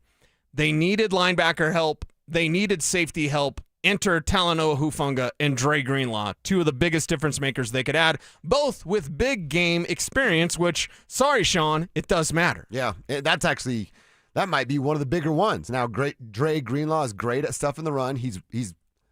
They needed linebacker help. They needed safety help. Enter Talanoa Hufanga and Dre Greenlaw, 2 of the biggest difference makers they could add, both with big game experience, which, sorry, Sean, it does matter. Yeah, that might be one of the bigger ones. Now, Dre Greenlaw is great at stuff in the run. He's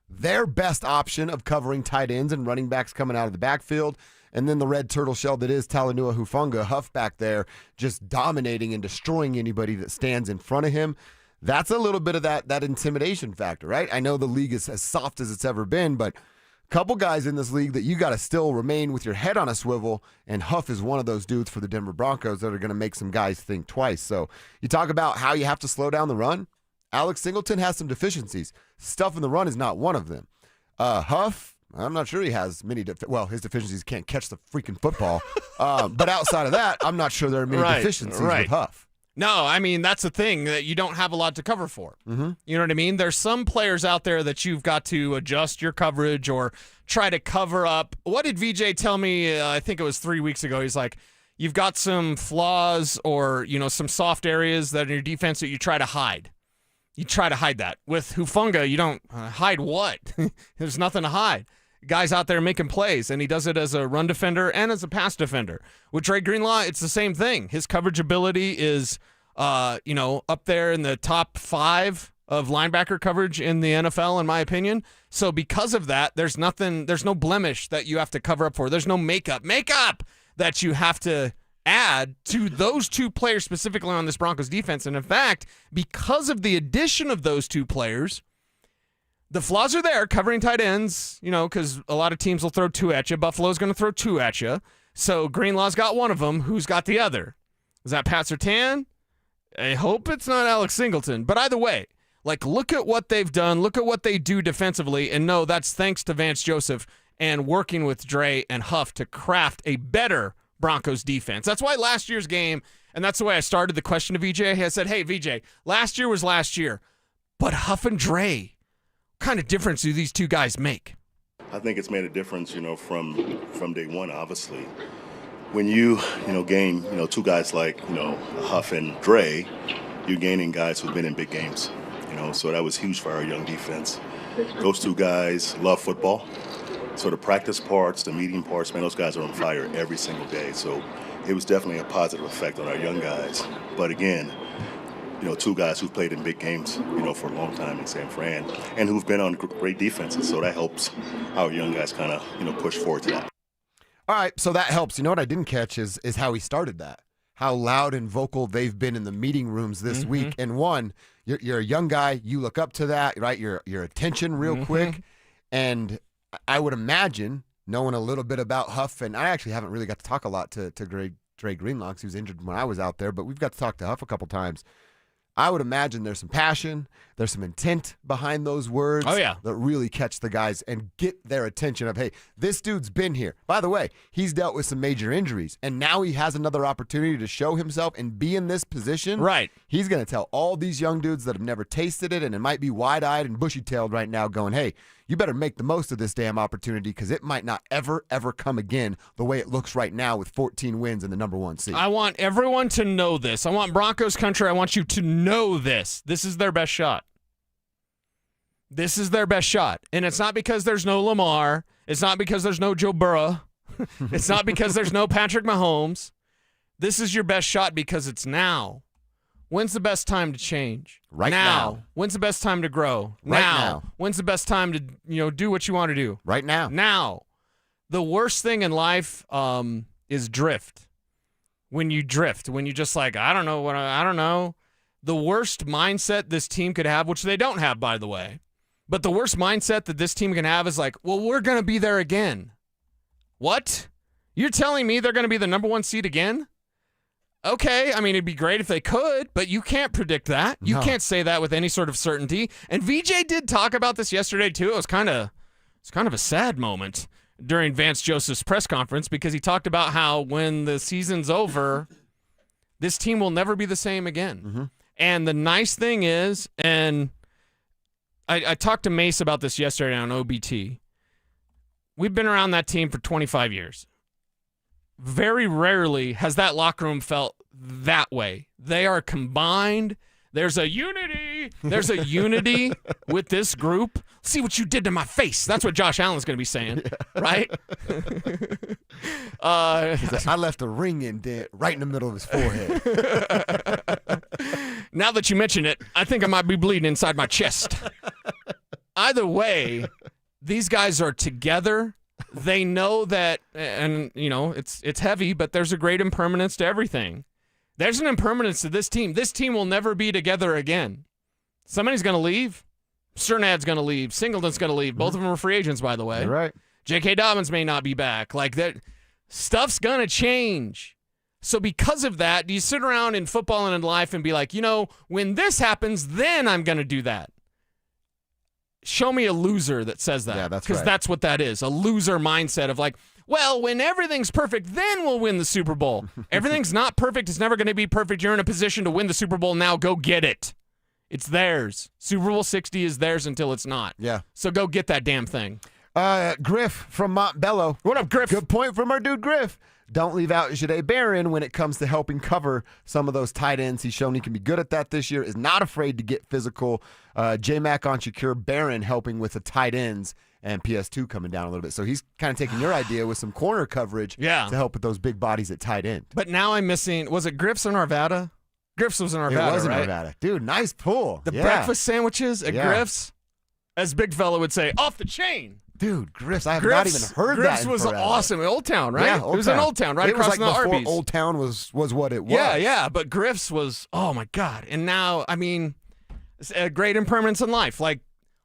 their best option of covering tight ends and running backs coming out of the backfield. And then the red turtle shell that is Talanoa Hufanga, Huff back there, just dominating and destroying anybody that stands in front of him. That's a little bit of that intimidation factor, right? I know the league is as soft as it's ever been, but a couple guys in this league that you got to still remain with your head on a swivel, and Huff is one of those dudes for the Denver Broncos that are going to make some guys think twice. So you talk about how you have to slow down the run. Alex Singleton has some deficiencies. Stuff in the run is not one of them. Huff, I'm not sure he has many. His deficiencies can't catch the freaking football. But outside of that, I'm not sure there are many deficiencies with Huff. No, I mean, that's the thing, that you don't have a lot to cover for. Mm-hmm. You know what I mean? There's some players out there that you've got to adjust your coverage or try to cover up. What did VJ tell me? I think it was 3 weeks ago. He's like, you've got some flaws or, some soft areas that in your defense that you try to hide. You try to hide that. With Hufanga, you don't hide what? There's nothing to hide. Guys out there making plays, and he does it as a run defender and as a pass defender. With Dre Greenlaw, it's the same thing. His coverage ability is, up there in the top 5 of linebacker coverage in the NFL, in my opinion. So because of that, there's no blemish that you have to cover up for. There's no makeup that you have to add to those two players specifically on this Broncos defense. And in fact, because of the addition of those two players, the flaws are there covering tight ends, because a lot of teams will throw two at you. Buffalo's going to throw two at you. So Greenlaw's got one of them. Who's got the other? Is that Pat Surtain? I hope it's not Alex Singleton. But either way, look at what they've done. Look at what they do defensively. And no, that's thanks to Vance Joseph and working with Dre and Huff to craft a better Broncos defense. That's why last year's game, and that's the way I started the question to VJ. I said, hey, VJ, last year was last year. But Huff and Dre, what kind of difference do these two guys make? I think it's made a difference, from day one, obviously. When you gain, two guys like, Huff and Dre, you're gaining guys who've been in big games, so that was huge for our young defense. Those two guys love football. So the practice parts, the meeting parts, man, those guys are on fire every single day. So it was definitely a positive effect on our young guys. But again, two guys who've played in big games, for a long time in San Fran and who've been on great defenses. So that helps our young guys kind of, push forward to that. All right, so that helps. You know what I didn't catch is how he started that, how loud and vocal they've been in the meeting rooms this week. And one, you're a young guy. You look up to that, right? Your attention real quick. And I would imagine, knowing a little bit about Huff, and I actually haven't really got to talk a lot to Dre Greenlaw because he was injured when I was out there, but we've got to talk to Huff a couple times. I would imagine there's some passion, there's some intent behind those words that really catch the guys and get their attention of, hey, this dude's been here. By the way, he's dealt with some major injuries, and now he has another opportunity to show himself and be in this position. Right. He's going to tell all these young dudes that have never tasted it, and it might be wide-eyed and bushy-tailed right now going, hey, you better make the most of this damn opportunity because it might not ever, ever come again the way it looks right now with 14 wins and the number one seed. I want everyone to know this. I want Broncos country. I want you to know this. This is their best shot. This is their best shot. And it's not because there's no Lamar. It's not because there's no Joe Burrow. It's not because there's no Patrick Mahomes. This is your best shot because it's now. When's the best time to change? Right now. When's the best time to grow? Right now. When's the best time to do what you want to do? Right now. Now. The worst thing in life is drift. When you drift, when you just I don't know. The worst mindset this team could have, which they don't have, by the way, but the worst mindset that this team can have is we're going to be there again. What? You're telling me they're going to be the number one seed again? Okay, I mean, it'd be great if they could, but you can't predict that. You can't say that with any sort of certainty. And VJ did talk about this yesterday, too. It was kind of a sad moment during Vance Joseph's press conference because he talked about how when the season's over, this team will never be the same again. Mm-hmm. And the nice thing is, and I talked to Mace about this yesterday on OBT. We've been around that team for 25 years. Very rarely has that locker room felt that way. They are combined. There's a unity. There's a unity with this group. See what you did to my face. That's what Josh Allen's going to be saying, right? I left a ring indent right in the middle of his forehead. Now that you mention it, I think I might be bleeding inside my chest. Either way, these guys are together. They know that, and it's heavy, but there's a great impermanence to everything. There's an impermanence to this team. This team will never be together again. Somebody's going to leave. Cernad's going to leave. Singleton's going to leave. Both of them are free agents, by the way. You're right. J.K. Dobbins may not be back. That stuff's going to change. So because of that, do you sit around in football and in life and be like, when this happens, then I'm going to do that? Show me a loser that says that. Yeah, that's right. Because that's what that is, a loser mindset of when everything's perfect, then we'll win the Super Bowl. Everything's not perfect. It's never going to be perfect. You're in a position to win the Super Bowl now. Go get it. It's theirs. Super Bowl 60 is theirs until it's not. Yeah. So go get that damn thing. Griff from Montbello. What up, Griff? Good point from our dude Griff. Don't leave out Jahdae Barron when it comes to helping cover some of those tight ends. He's shown he can be good at that this year, is not afraid to get physical. J-Mac on Shakur Barron helping with the tight ends, and PS2 coming down a little bit. So he's kind of taking your idea with some corner coverage to help with those big bodies at tight end. But now I'm missing, was it Griff's in Arvada? Griff's was in Arvada, It was in right? Arvada. Dude, nice pull. The Yeah. breakfast sandwiches at Griff's, as Big Fella would say, off the chain. Dude, Griff's, I have not even heard that. Griff's in was forever. awesome. Old Town, right? Yeah, It was in Old Town, right it across was from like the before Arby's. Old Town was what it was. Yeah, but Griff's was, oh my God. And now, I mean, it's a great impermanence in life. Like,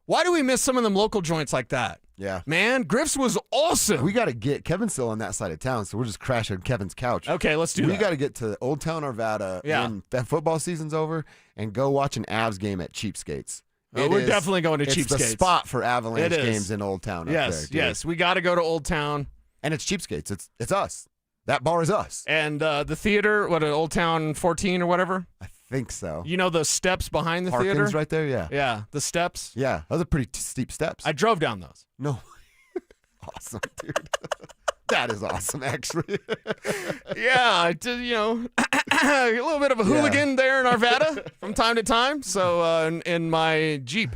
why do we miss some of them local joints like that? Yeah. Man, Griff's was awesome. We got to get Kevin's still on that side of town, so we're just crashing Kevin's couch. Okay, let's do that. We got to get to Old Town Arvada when that football season's over and go watch an Avs game at Cheapskates. We're definitely going to Cheapskates. It's the spot for Avalanche It is. games in Old Town. Yes, up there, yes. We got to go to Old Town. And it's Cheapskates. It's us. That bar is us. And the theater, Old Town 14 or whatever? I think so. You know those steps behind the Harkins theater? right there, yeah. Yeah, the steps. Yeah, those are pretty steep steps. I drove down those. No. Awesome, dude. That is awesome, actually. Yeah, I did, a little bit of a hooligan there in Arvada from time to time. So in my Jeep.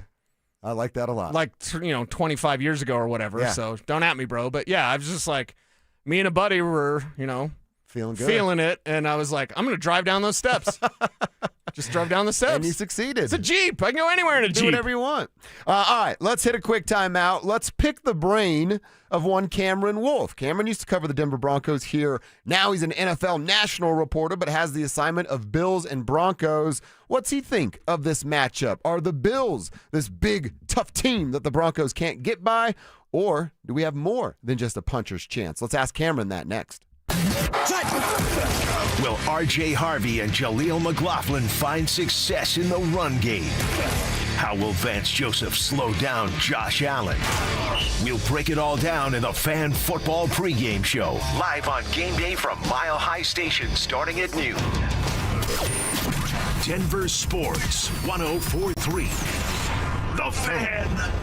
I like that a lot. Like, 25 years ago or whatever. Yeah. So don't at me, bro. But yeah, I was just like, me and a buddy were, feeling good. feeling it. And I was like, I'm going to drive down those steps. Just drove down the steps. And you succeeded. It's a Jeep. I can go anywhere in a Do Jeep. whatever you want. All right, let's hit a quick timeout. Let's pick the brain of one Cameron Wolf. Cameron used to cover the Denver Broncos here. Now he's an NFL national reporter, but has the assignment of Bills and Broncos. What's he think of this matchup? Are the Bills this big, tough team that the Broncos can't get by? Or do we have more than just a puncher's chance? Let's ask Cameron that next. Will R.J. Harvey and Jaleel McLaughlin find success in the run game? How will Vance Joseph slow down Josh Allen? We'll break it all down in the Fan Football pregame show, live on game day from Mile High Station starting at noon. Denver Sports 104.3. The Fan.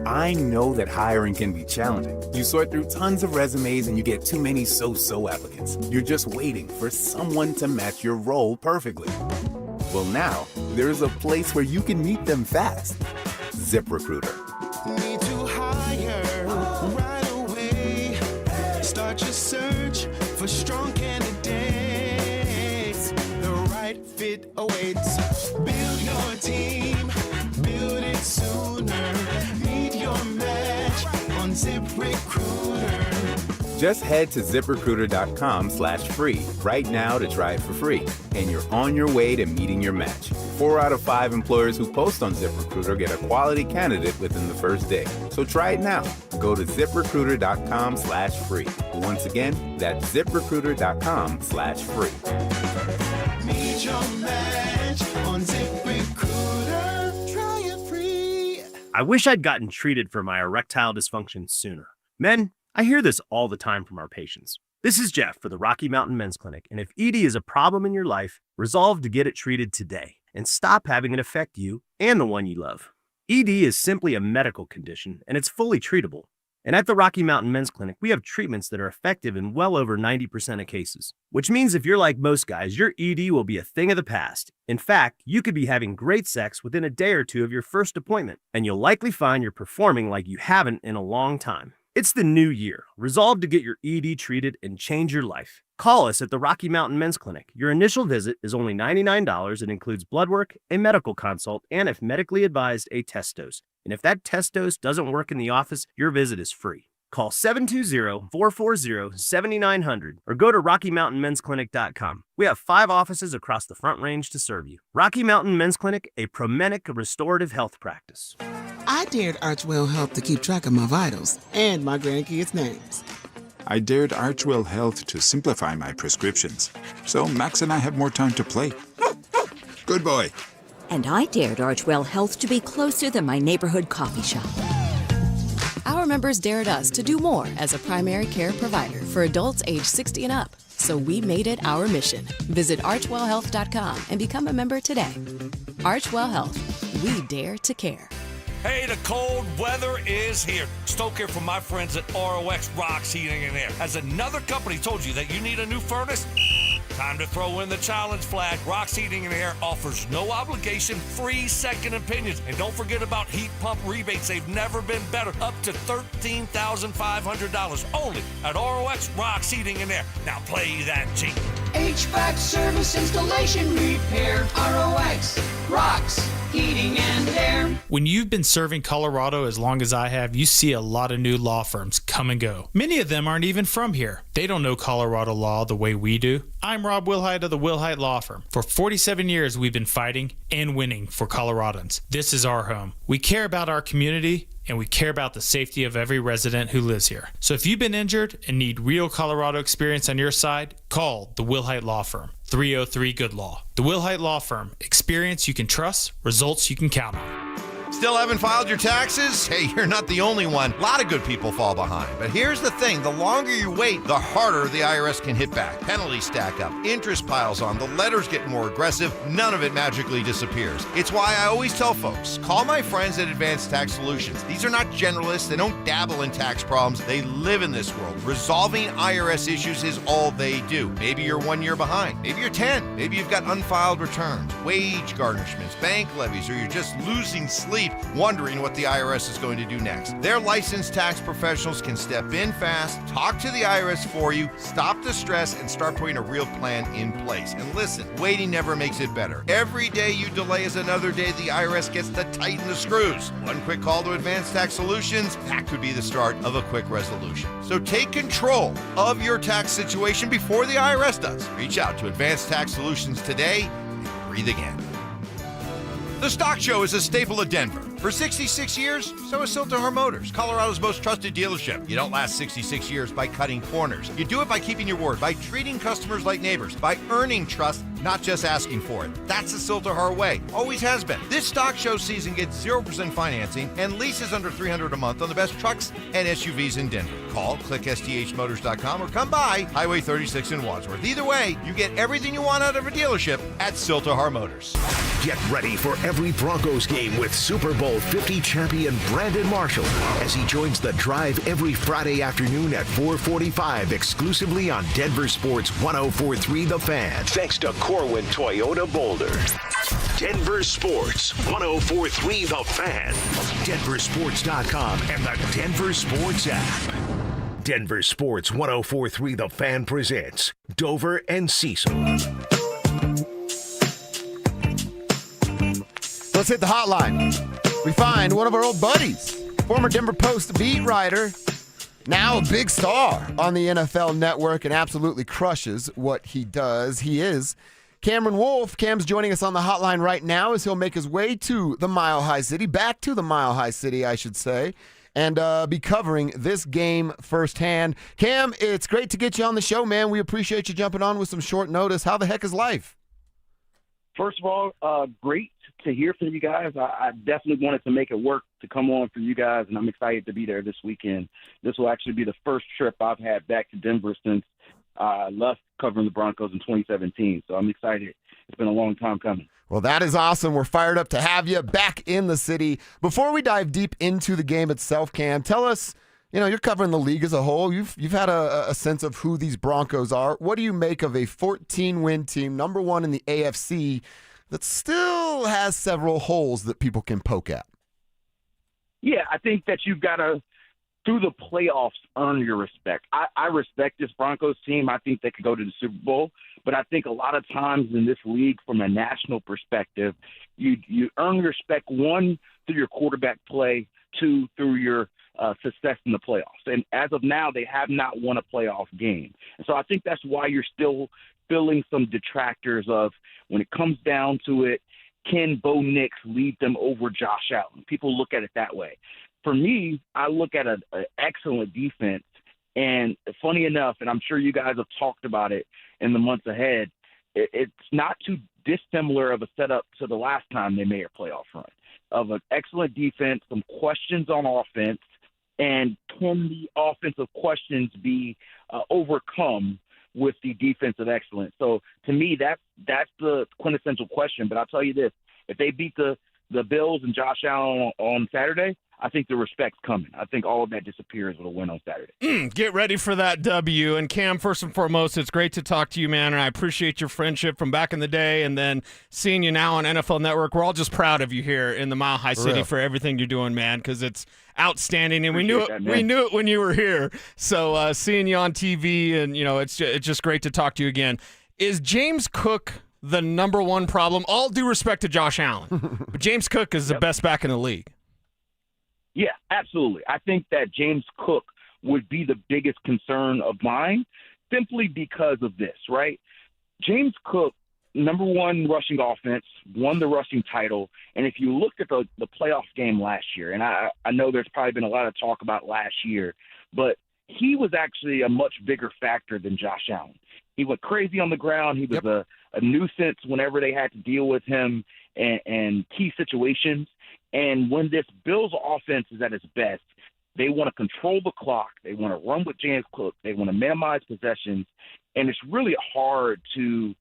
I know that hiring can be challenging. You sort through tons of resumes and you get too many so-so applicants. You're just waiting for someone to match your role perfectly. Well, now, there's a place where you can meet them fast. ZipRecruiter. Need to hire right away. Start your search for strong candidates. The right fit awaits. Build your team. Build it sooner. Meet your match on ZipRecruiter. Just head to ZipRecruiter.com/free right now to try it for free. And you're on your way to meeting your match. 4 out of 5 employers who post on ZipRecruiter get a quality candidate within the first day. So try it now. Go to ZipRecruiter.com/free. Once again, that's ZipRecruiter.com/free. Meet your match on ZipRecruiter. Try it free. I wish I'd gotten treated for my erectile dysfunction sooner. Men, I hear this all the time from our patients. This is Jeff for the Rocky Mountain Men's Clinic, and if ED is a problem in your life, resolve to get it treated today and stop having it affect you and the one you love. ED is simply a medical condition, and it's fully treatable. And at the Rocky Mountain Men's Clinic, we have treatments that are effective in well over 90% of cases, which means if you're like most guys, your ED will be a thing of the past. In fact, you could be having great sex within a day or two of your first appointment, and you'll likely find you're performing like you haven't in a long time. It's the new year. Resolve to get your ED treated and change your life. Call us at the Rocky Mountain Men's Clinic. Your initial visit is only $99 and includes blood work, a medical consult, and if medically advised, a test dose. And if that test dose doesn't work in the office, your visit is free. Call 720-440-7900 or go to RockyMountainMen'sClinic.com. We have 5 offices across the Front Range to serve you. Rocky Mountain Men's Clinic, a Promenic restorative health practice. I dared Archwell Health to keep track of my vitals and my grandkids' names. I dared Archwell Health to simplify my prescriptions, so Max and I have more time to play. Good boy. And I dared Archwell Health to be closer than my neighborhood coffee shop. Our members dared us to do more as a primary care provider for adults age 60 and up. So we made it our mission. Visit archwellhealth.com and become a member today. Archwell Health. We dare to care. Hey, the cold weather is here. Stoke here from my friends at ROX Rocks Heating and Air. Has another company told you that you need a new furnace? Time to throw in the challenge flag. Rocks Heating and Air offers no obligation, free second opinions. And don't forget about heat pump rebates. They've never been better. Up to $13,500 only at ROX Rocks Heating and Air. Now play that Jeep. HVAC service, installation, repair, ROX, rocks, heating and air. When you've been serving Colorado as long as I have, you see a lot of new law firms come and go. Many of them aren't even from here. They don't know Colorado law the way we do. I'm Rob Wilhite of the Wilhite Law Firm. For 47 years, we've been fighting and winning for Coloradans. This is our home. We care about our community, and we care about the safety of every resident who lives here. So if you've been injured and need real Colorado experience on your side, call the Wilhite Law Firm, 303-GOOD-LAW. The Wilhite Law Firm, experience you can trust, results you can count on. Still haven't filed your taxes? Hey, you're not the only one. A lot of good people fall behind. But here's the thing. The longer you wait, the harder the IRS can hit back. Penalties stack up. Interest piles on. The letters get more aggressive. None of it magically disappears. It's why I always tell folks, call my friends at Advanced Tax Solutions. These are not generalists. They don't dabble in tax problems. They live in this world. Resolving IRS issues is all they do. Maybe you're 1 year behind. Maybe you're 10. Maybe you've got unfiled returns, wage garnishments, bank levies, or you're just losing sleep wondering what the IRS is going to do next. Their licensed tax professionals can step in fast, talk to the IRS for you, stop the stress, and start putting a real plan in place. And listen, waiting never makes it better. Every day you delay is another day the IRS gets to tighten the screws. One quick call to Advanced Tax Solutions, that could be the start of a quick resolution. So take control of your tax situation before the IRS does. Reach out to Advanced Tax Solutions today and breathe again. The Stock Show is a staple of Denver. For 66 years, so is Silterhar Motors, Colorado's most trusted dealership. You don't last 66 years by cutting corners. You do it by keeping your word, by treating customers like neighbors, by earning trust, not just asking for it. That's the Silterhar way. Always has been. This Stock Show season gets 0% financing and leases under $300 a month on the best trucks and SUVs in Denver. Call, click STHmotors.com, or come by Highway 36 in Wadsworth. Either way, you get everything you want out of a dealership at Silterhar Motors. Get ready for every Broncos game with Super Bowl 50 champion Brandon Marshall as he joins the drive every Friday afternoon at 4:45 exclusively on Denver Sports 104.3 The Fan. Thanks to Corwin Toyota Boulder. Denver Sports 104.3 The Fan. DenverSports.com and the Denver Sports app. Denver Sports 104.3 The Fan presents Dover and Cecil. Let's hit the hotline. We find one of our old buddies, former Denver Post beat writer, now a big star on the NFL Network and absolutely crushes what he does. He is Cameron Wolfe. Cam's joining us on the hotline right now as he'll make his way to the Mile High City, back to the Mile High City, I should say, and be covering this game firsthand. Cam, it's great to get you on the show, man. We appreciate you jumping on with some short notice. How the heck is life? First of all, great to hear from you guys. I definitely wanted to make it work to come on for you guys, and I'm excited to be there this weekend. This will actually be the first trip I've had back to Denver since I left covering the Broncos in 2017, so I'm excited. It's been a long time coming. Well, that is awesome. We're fired up to have you back in the city. Before we dive deep into the game itself, Cam, tell us, you're covering the league as a whole. You've had a sense of who these Broncos are. What do you make of a 14-win team, number one in the AFC, that still has several holes that people can poke at? Yeah, I think that you've got to, through the playoffs, earn your respect. I respect this Broncos team. I think they could go to the Super Bowl. But I think a lot of times in this league, from a national perspective, you earn respect, one, through your quarterback play, two, through your success in the playoffs. And as of now, they have not won a playoff game. And so I think that's why you're still feeling some detractors of, when it comes down to it, can Bo Nix lead them over Josh Allen? People look at it that way. For me, I look at an excellent defense. And funny enough, and I'm sure you guys have talked about it in the months ahead, it's not too dissimilar of a setup to the last time they made a playoff run, of an excellent defense, some questions on offense, and can the offensive questions be overcome with the defensive excellence? So to me, that's the quintessential question. But I'll tell you this, if they beat the Bills and Josh Allen on Saturday, I think the respect's coming. I think all of that disappears with a win on Saturday. Get ready for that W. And Cam, first and foremost, it's great to talk to you, man, and I appreciate your friendship from back in the day, and then seeing you now on NFL Network. We're all just proud of you here in the Mile High City for everything you're doing, man, because it's outstanding, and we knew it when you were here. So seeing you on TV, and it's just great to talk to you again. Is James Cook the number one problem? All due respect to Josh Allen, but James Cook is the best back in the league. Yeah, absolutely. I think that James Cook would be the biggest concern of mine simply because of this, right? James Cook, number one rushing offense, won the rushing title. And if you looked at the playoff game last year, and I know there's probably been a lot of talk about last year, but he was actually a much bigger factor than Josh Allen. He went crazy on the ground. He was a nuisance whenever they had to deal with him and key situations. And when this Bills offense is at its best, they want to control the clock. They want to run with James Cook. They want to minimize possessions. And it's really hard to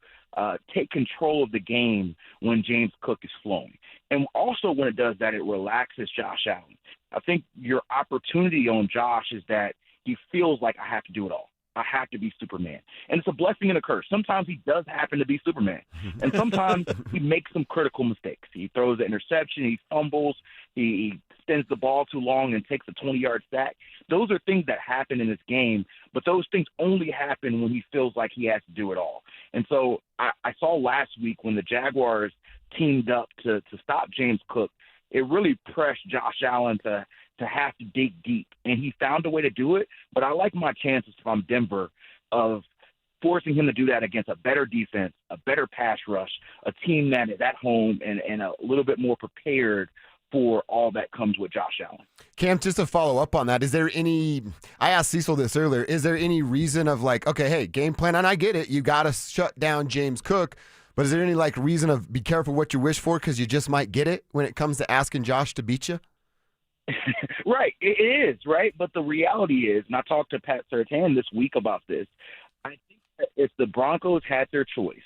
take control of the game when James Cook is flowing. And also when it does that, it relaxes Josh Allen. I think your opportunity on Josh is that he feels like I have to do it all. I have to be Superman. And it's a blessing and a curse. Sometimes he does happen to be Superman. And sometimes he makes some critical mistakes. He throws an interception. He fumbles. He extends the ball too long and takes a 20-yard sack. Those are things that happen in this game, but those things only happen when he feels like he has to do it all. And so I saw last week when the Jaguars teamed up to stop James Cook, it really pressed Josh Allen to have to dig deep. And he found a way to do it, but I like my chances if I'm Denver of forcing him to do that against a better defense, a better pass rush, a team that is at home and a little bit more prepared for all that comes with Josh Allen. Cam, just to follow up on that, is there any – I asked Cecil this earlier. Is there any reason of like, okay, hey, game plan, and I get it, you got to shut down James Cook, but is there any like reason of be careful what you wish for because you just might get it when it comes to asking Josh to beat you? Right, it is, right? But the reality is, and I talked to Pat Surtain this week about this, I think that if the Broncos had their choice,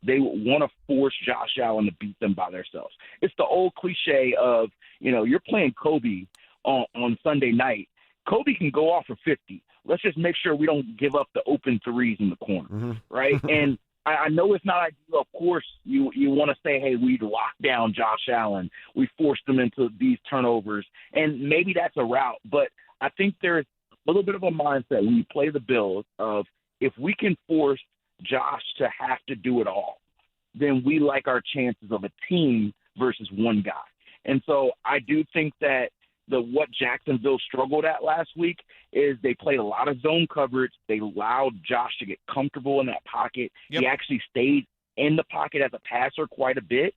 they want to force Josh Allen to beat them by themselves. It's the old cliche of, you're playing Kobe on Sunday night. Kobe can go off for 50. Let's just make sure we don't give up the open threes in the corner, right? And I know it's not ideal. Of course, you want to say, hey, we locked down Josh Allen. We forced him into these turnovers. And maybe that's a route. But I think there's a little bit of a mindset when you play the Bills of if we can force Josh to have to do it all, then we like our chances of a team versus one guy. And so I do think that what Jacksonville struggled at last week is they played a lot of zone coverage. They allowed Josh to get comfortable in that pocket. He actually stayed in the pocket as a passer quite a bit,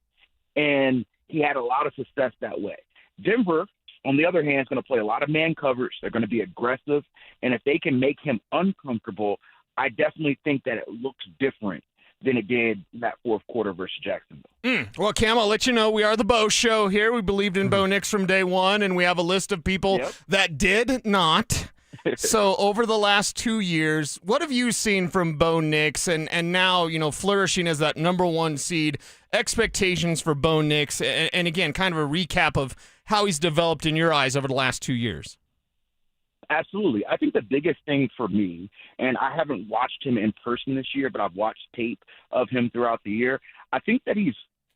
and he had a lot of success that way. Denver, on the other hand, is going to play a lot of man coverage. They're going to be aggressive, and if they can make him uncomfortable, I definitely think that it looks different than it did that fourth quarter versus Jacksonville. Well, Cam, I'll let you know we are the Bo Show here. We believed in Bo Nix from day one, and we have a list of people that did not. So over the last 2 years, what have you seen from Bo Nix and now, flourishing as that number one seed, expectations for Bo Nix, and again, kind of a recap of how he's developed in your eyes over the last 2 years? Absolutely. I think the biggest thing for me, and I haven't watched him in person this year, but I've watched tape of him throughout the year. I think that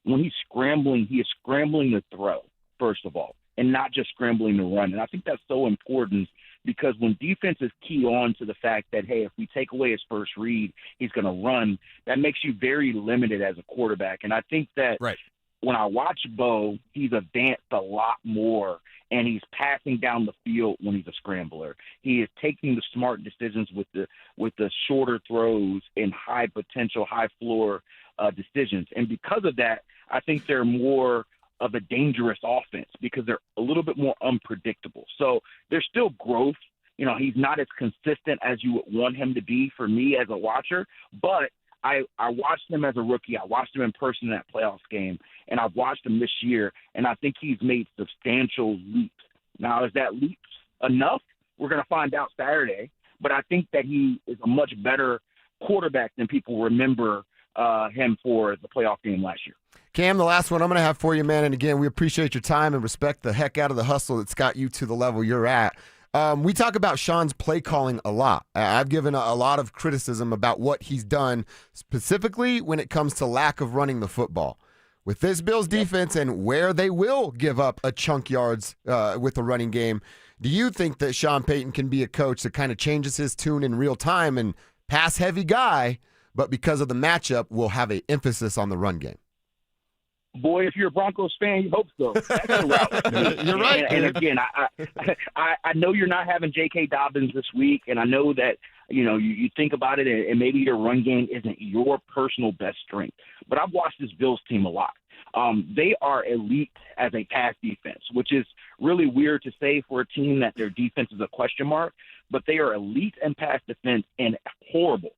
when he's scrambling, he is scrambling to throw, first of all, and not just scrambling to run. And I think that's so important because when defenses key on to the fact that, hey, if we take away his first read, he's going to run, that makes you very limited as a quarterback. And I think that when I watch Bo, he's advanced a lot more, and he's passing down the field when he's a scrambler. He is taking the smart decisions with the shorter throws and high potential, high floor decisions. And because of that, I think they're more of a dangerous offense because they're a little bit more unpredictable. So there's still growth. He's not as consistent as you would want him to be for me as a watcher, but I watched him as a rookie. I watched him in person in that playoffs game, and I've watched him this year, and I think he's made substantial leaps. Now, is that leaps enough? We're going to find out Saturday, but I think that he is a much better quarterback than people remember him for the playoff game last year. Cam, the last one I'm going to have for you, man, and again, we appreciate your time and respect the heck out of the hustle that's got you to the level you're at. We talk about Sean's play calling a lot. I've given a lot of criticism about what he's done, specifically when it comes to lack of running the football. With this Bills defense and where they will give up a chunk yards with the running game, do you think that Sean Payton can be a coach that kind of changes his tune in real time and pass-heavy guy, but because of the matchup, will have an emphasis on the run game. Boy, if you're a Broncos fan, you hope so. That's the route. You're right. And again, I know you're not having J.K. Dobbins this week, and I know that you think about it, and maybe your run game isn't your personal best strength. But I've watched this Bills team a lot. They are elite as a pass defense, which is really weird to say for a team that their defense is a question mark. But they are elite in pass defense and horrible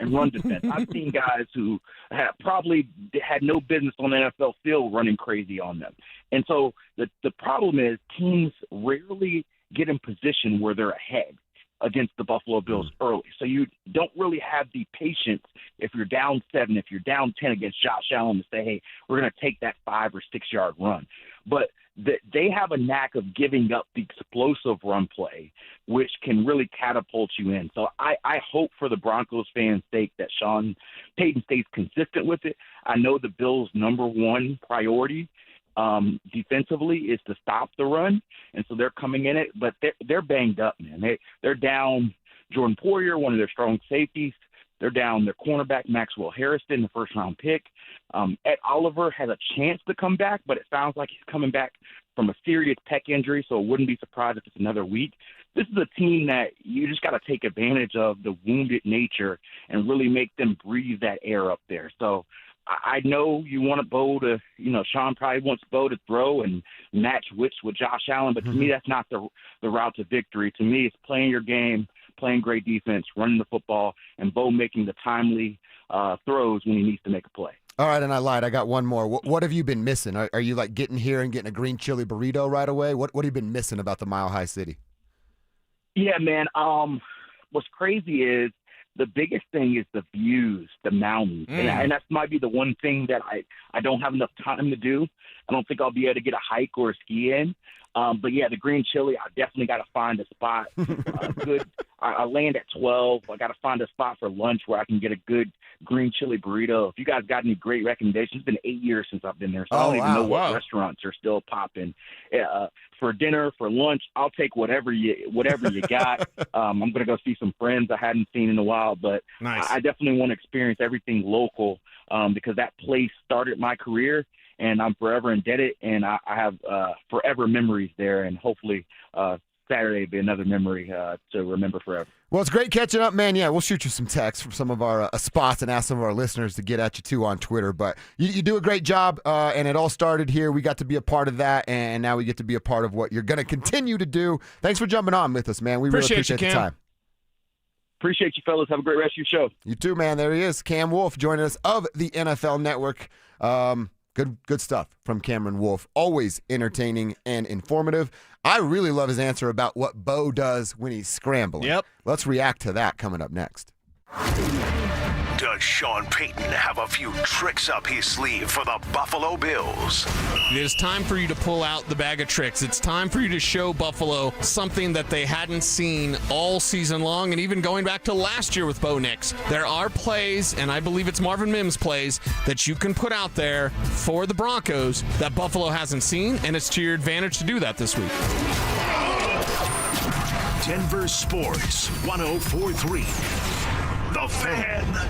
in run defense. I've seen guys who have probably had no business on the NFL field running crazy on them. And so the problem is teams rarely get in position where they're ahead against the Buffalo Bills early. So you don't really have the patience if you're down 7, if you're down 10 against Josh Allen to say, hey, we're going to take that 5 or 6 yard run. But they have a knack of giving up the explosive run play, which can really catapult you in. So I hope for the Broncos fans' sake that Sean Payton stays consistent with it. I know the Bills' number one priority defensively is to stop the run, and so they're coming in it, but they're banged up, man. They're down Jordan Poyer, one of their strong safeties. They're down their cornerback, Maxwell Harrison, the first-round pick. Ed Oliver has a chance to come back, but it sounds like he's coming back from a serious pec injury, so it wouldn't be surprised if it's another week. This is a team that you just got to take advantage of the wounded nature and really make them breathe that air up there. So I know you want Bo to, Sean probably wants Bo to throw and match wits with Josh Allen, but to me, that's not the route to victory. To me, it's playing your game, playing great defense, running the football, and Bo making the timely throws when he needs to make a play. All right, and I lied. I got one more. What have you been missing? Are you like getting here and getting a green chili burrito right away? What have you been missing about the Mile High City? Yeah, man. What's crazy is the biggest thing is the views, the mountains, and that might be the one thing that I don't have enough time to do. I don't think I'll be able to get a hike or a ski in. But yeah, the green chili, I definitely got to find a spot. Good. I land at 12. I got to find a spot for lunch where I can get a good green chili burrito. If you guys got any great recommendations, it's been 8 years since I've been there, so I don't even know what restaurants are still popping. For dinner, for lunch, I'll take whatever you got. I'm gonna go see some friends I hadn't seen in a while, but nice. I definitely want to experience everything local because that place started my career. And I'm forever indebted, and I have forever memories there, and hopefully Saturday will be another memory to remember forever. Well, it's great catching up, man. Yeah, we'll shoot you some texts from some of our spots and ask some of our listeners to get at you, too, on Twitter. But you do a great job, and it all started here. We got to be a part of that, and now we get to be a part of what you're going to continue to do. Thanks for jumping on with us, man. We really appreciate the time. Appreciate you, fellas. Have a great rest of your show. You too, man. There he is, Cam Wolfe, joining us of the NFL Network. Good stuff from Cameron Wolfe. Always entertaining and informative. I really love his answer about what Bo does when he's scrambling. Yep. Let's react to that coming up next. Does Sean Payton have a few tricks up his sleeve for the Buffalo Bills? It is time for you to pull out the bag of tricks. It's time for you to show Buffalo something that they hadn't seen all season long, and even going back to last year with Bo Nix. There are plays, and I believe it's Marvin Mims plays, that you can put out there for the Broncos that Buffalo hasn't seen, and it's to your advantage to do that this week. Denver Sports 104.3. The Fan.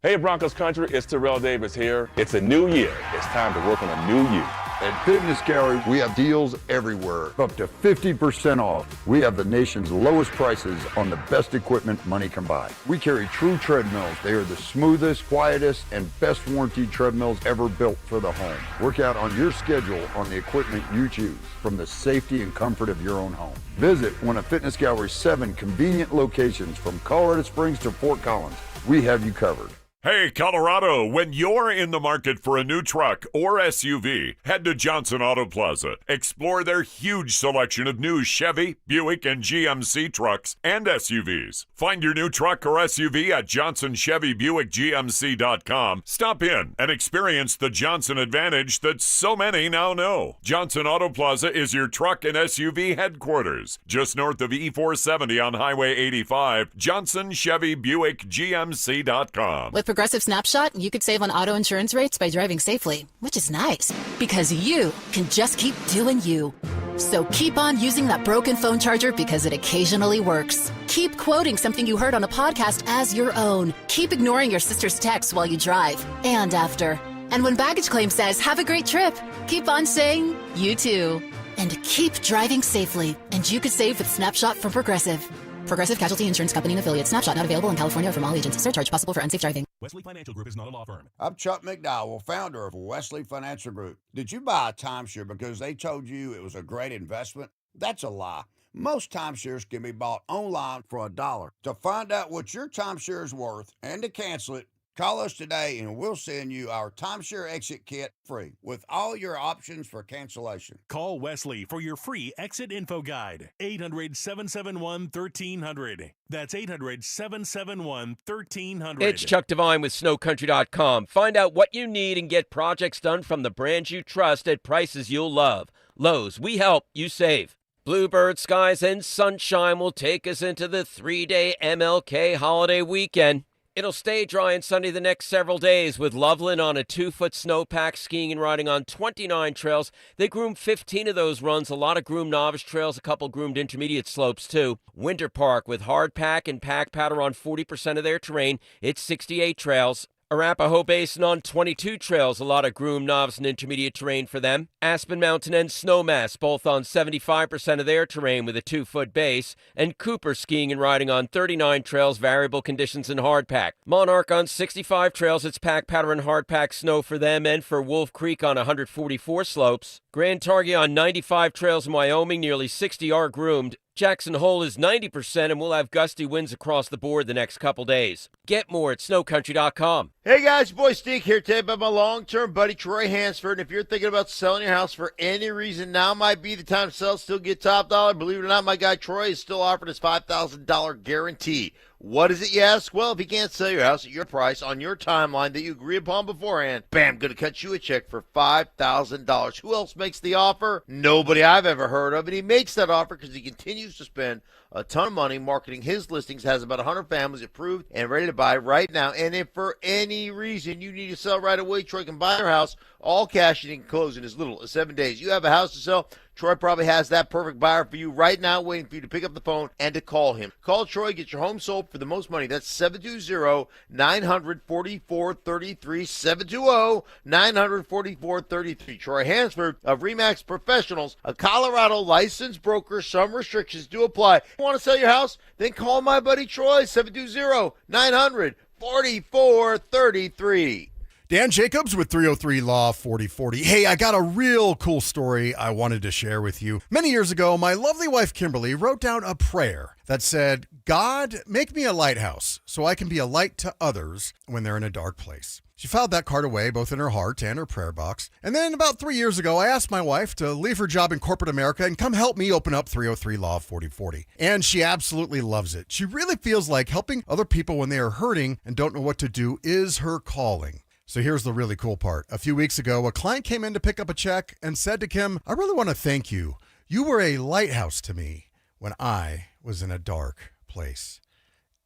Hey, Broncos country, it's Terrell Davis here. It's a new year. It's time to work on a new you. At Fitness Gallery, we have deals everywhere, up to 50% off. We have the nation's lowest prices on the best equipment money can buy. We carry true treadmills. They are the smoothest, quietest, and best warranted treadmills ever built for the home. Work out on your schedule on the equipment you choose, from the safety and comfort of your own home. Visit one of Fitness Gallery's 7 convenient locations from Colorado Springs to Fort Collins. We have you covered. Hey, Colorado, when you're in the market for a new truck or SUV, head to Johnson Auto Plaza. Explore their huge selection of new Chevy, Buick, and GMC trucks and SUVs. Find your new truck or SUV at JohnsonChevyBuickGMC.com. Stop in and experience the Johnson advantage that so many now know. Johnson Auto Plaza is your truck and SUV headquarters. Just north of E470 on Highway 85, JohnsonChevyBuickGMC.com. With Progressive Snapshot, you could save on auto insurance rates by driving safely, which is nice because you can just keep doing you. So keep on using that broken phone charger because it occasionally works. Keep quoting something you heard on a podcast as your own. Keep ignoring your sister's texts while you drive and after. And when baggage claim says, have a great trip, keep on saying, you too. And keep driving safely. And you could save with Snapshot from Progressive. Progressive Casualty Insurance Company and Affiliates. Snapshot not available in California or from all agents. Surcharge possible for unsafe driving. Wesley Financial Group is not a law firm. I'm Chuck McDowell, founder of Wesley Financial Group. Did you buy a timeshare because they told you it was a great investment? That's a lie. Most timeshares can be bought online for $1. To find out what your timeshare is worth and to cancel it, call us today and we'll send you our timeshare exit kit free with all your options for cancellation. Call Wesley for your free exit info guide. 800-771-1300. That's 800-771-1300. It's Chuck Devine with snowcountry.com. Find out what you need and get projects done from the brands you trust at prices you'll love. Lowe's, we help, you save. Bluebird skies and sunshine will take us into the 3-day MLK holiday weekend. It'll stay dry and sunny the next several days with Loveland on a 2-foot snowpack, skiing and riding on 29 trails. They groomed 15 of those runs, a lot of groomed novice trails, a couple groomed intermediate slopes too. Winter Park with hard pack and pack powder on 40% of their terrain. It's 68 trails. Arapahoe Basin on 22 trails, a lot of groomed novice and intermediate terrain for them. Aspen Mountain and Snowmass, both on 75% of their terrain with a 2-foot base. And Cooper skiing and riding on 39 trails, variable conditions and hardpack. Monarch on 65 trails, it's pack powder and hardpack snow for them, and for Wolf Creek on 144 slopes. Grand Targhee on 95 trails in Wyoming, nearly 60 are groomed. Jackson Hole is 90%, and we'll have gusty winds across the board the next couple days. Get more at snowcountry.com. Hey guys, your boy Steve here today by my long-term buddy Troy Hansford. And if you're thinking about selling your house for any reason, now might be the time to sell, still get top dollar. Believe it or not, my guy Troy is still offering his $5,000 guarantee. What is it, you ask? Well, if you can't sell your house at your price on your timeline that you agree upon beforehand, bam, going to cut you a check for $5,000. Who else makes the offer? Nobody I've ever heard of. And he makes that offer because he continues to spend a ton of money marketing his listings, has about 100 families approved and ready to buy right now. And if for any reason you need to sell right away, Troy can buy your house all cash and he can close in as little as 7 days. You have a house to sell, Troy probably has that perfect buyer for you right now, waiting for you to pick up the phone and to call him. Call Troy, get your home sold for the most money. That's 720-900-4433, 720-900-4433. Troy Hansford of RE/MAX Professionals, a Colorado licensed broker. Some restrictions do apply. Want to sell your house? Then call my buddy Troy, 720-900-4433. Dan Jacobs with 303 Law 4040. Hey, I got a real cool story I wanted to share with you. Many years ago, my lovely wife Kimberly wrote down a prayer that said, God, make me a lighthouse so I can be a light to others when they're in a dark place. She filed that card away both in her heart and her prayer box. And then about 3 years ago, I asked my wife to leave her job in corporate America and come help me open up 303 Law 4040. And she absolutely loves it. She really feels like helping other people when they are hurting and don't know what to do is her calling. So here's the really cool part. A few weeks ago, a client came in to pick up a check and said to Kim, I really want to thank you. You were a lighthouse to me when I was in a dark place.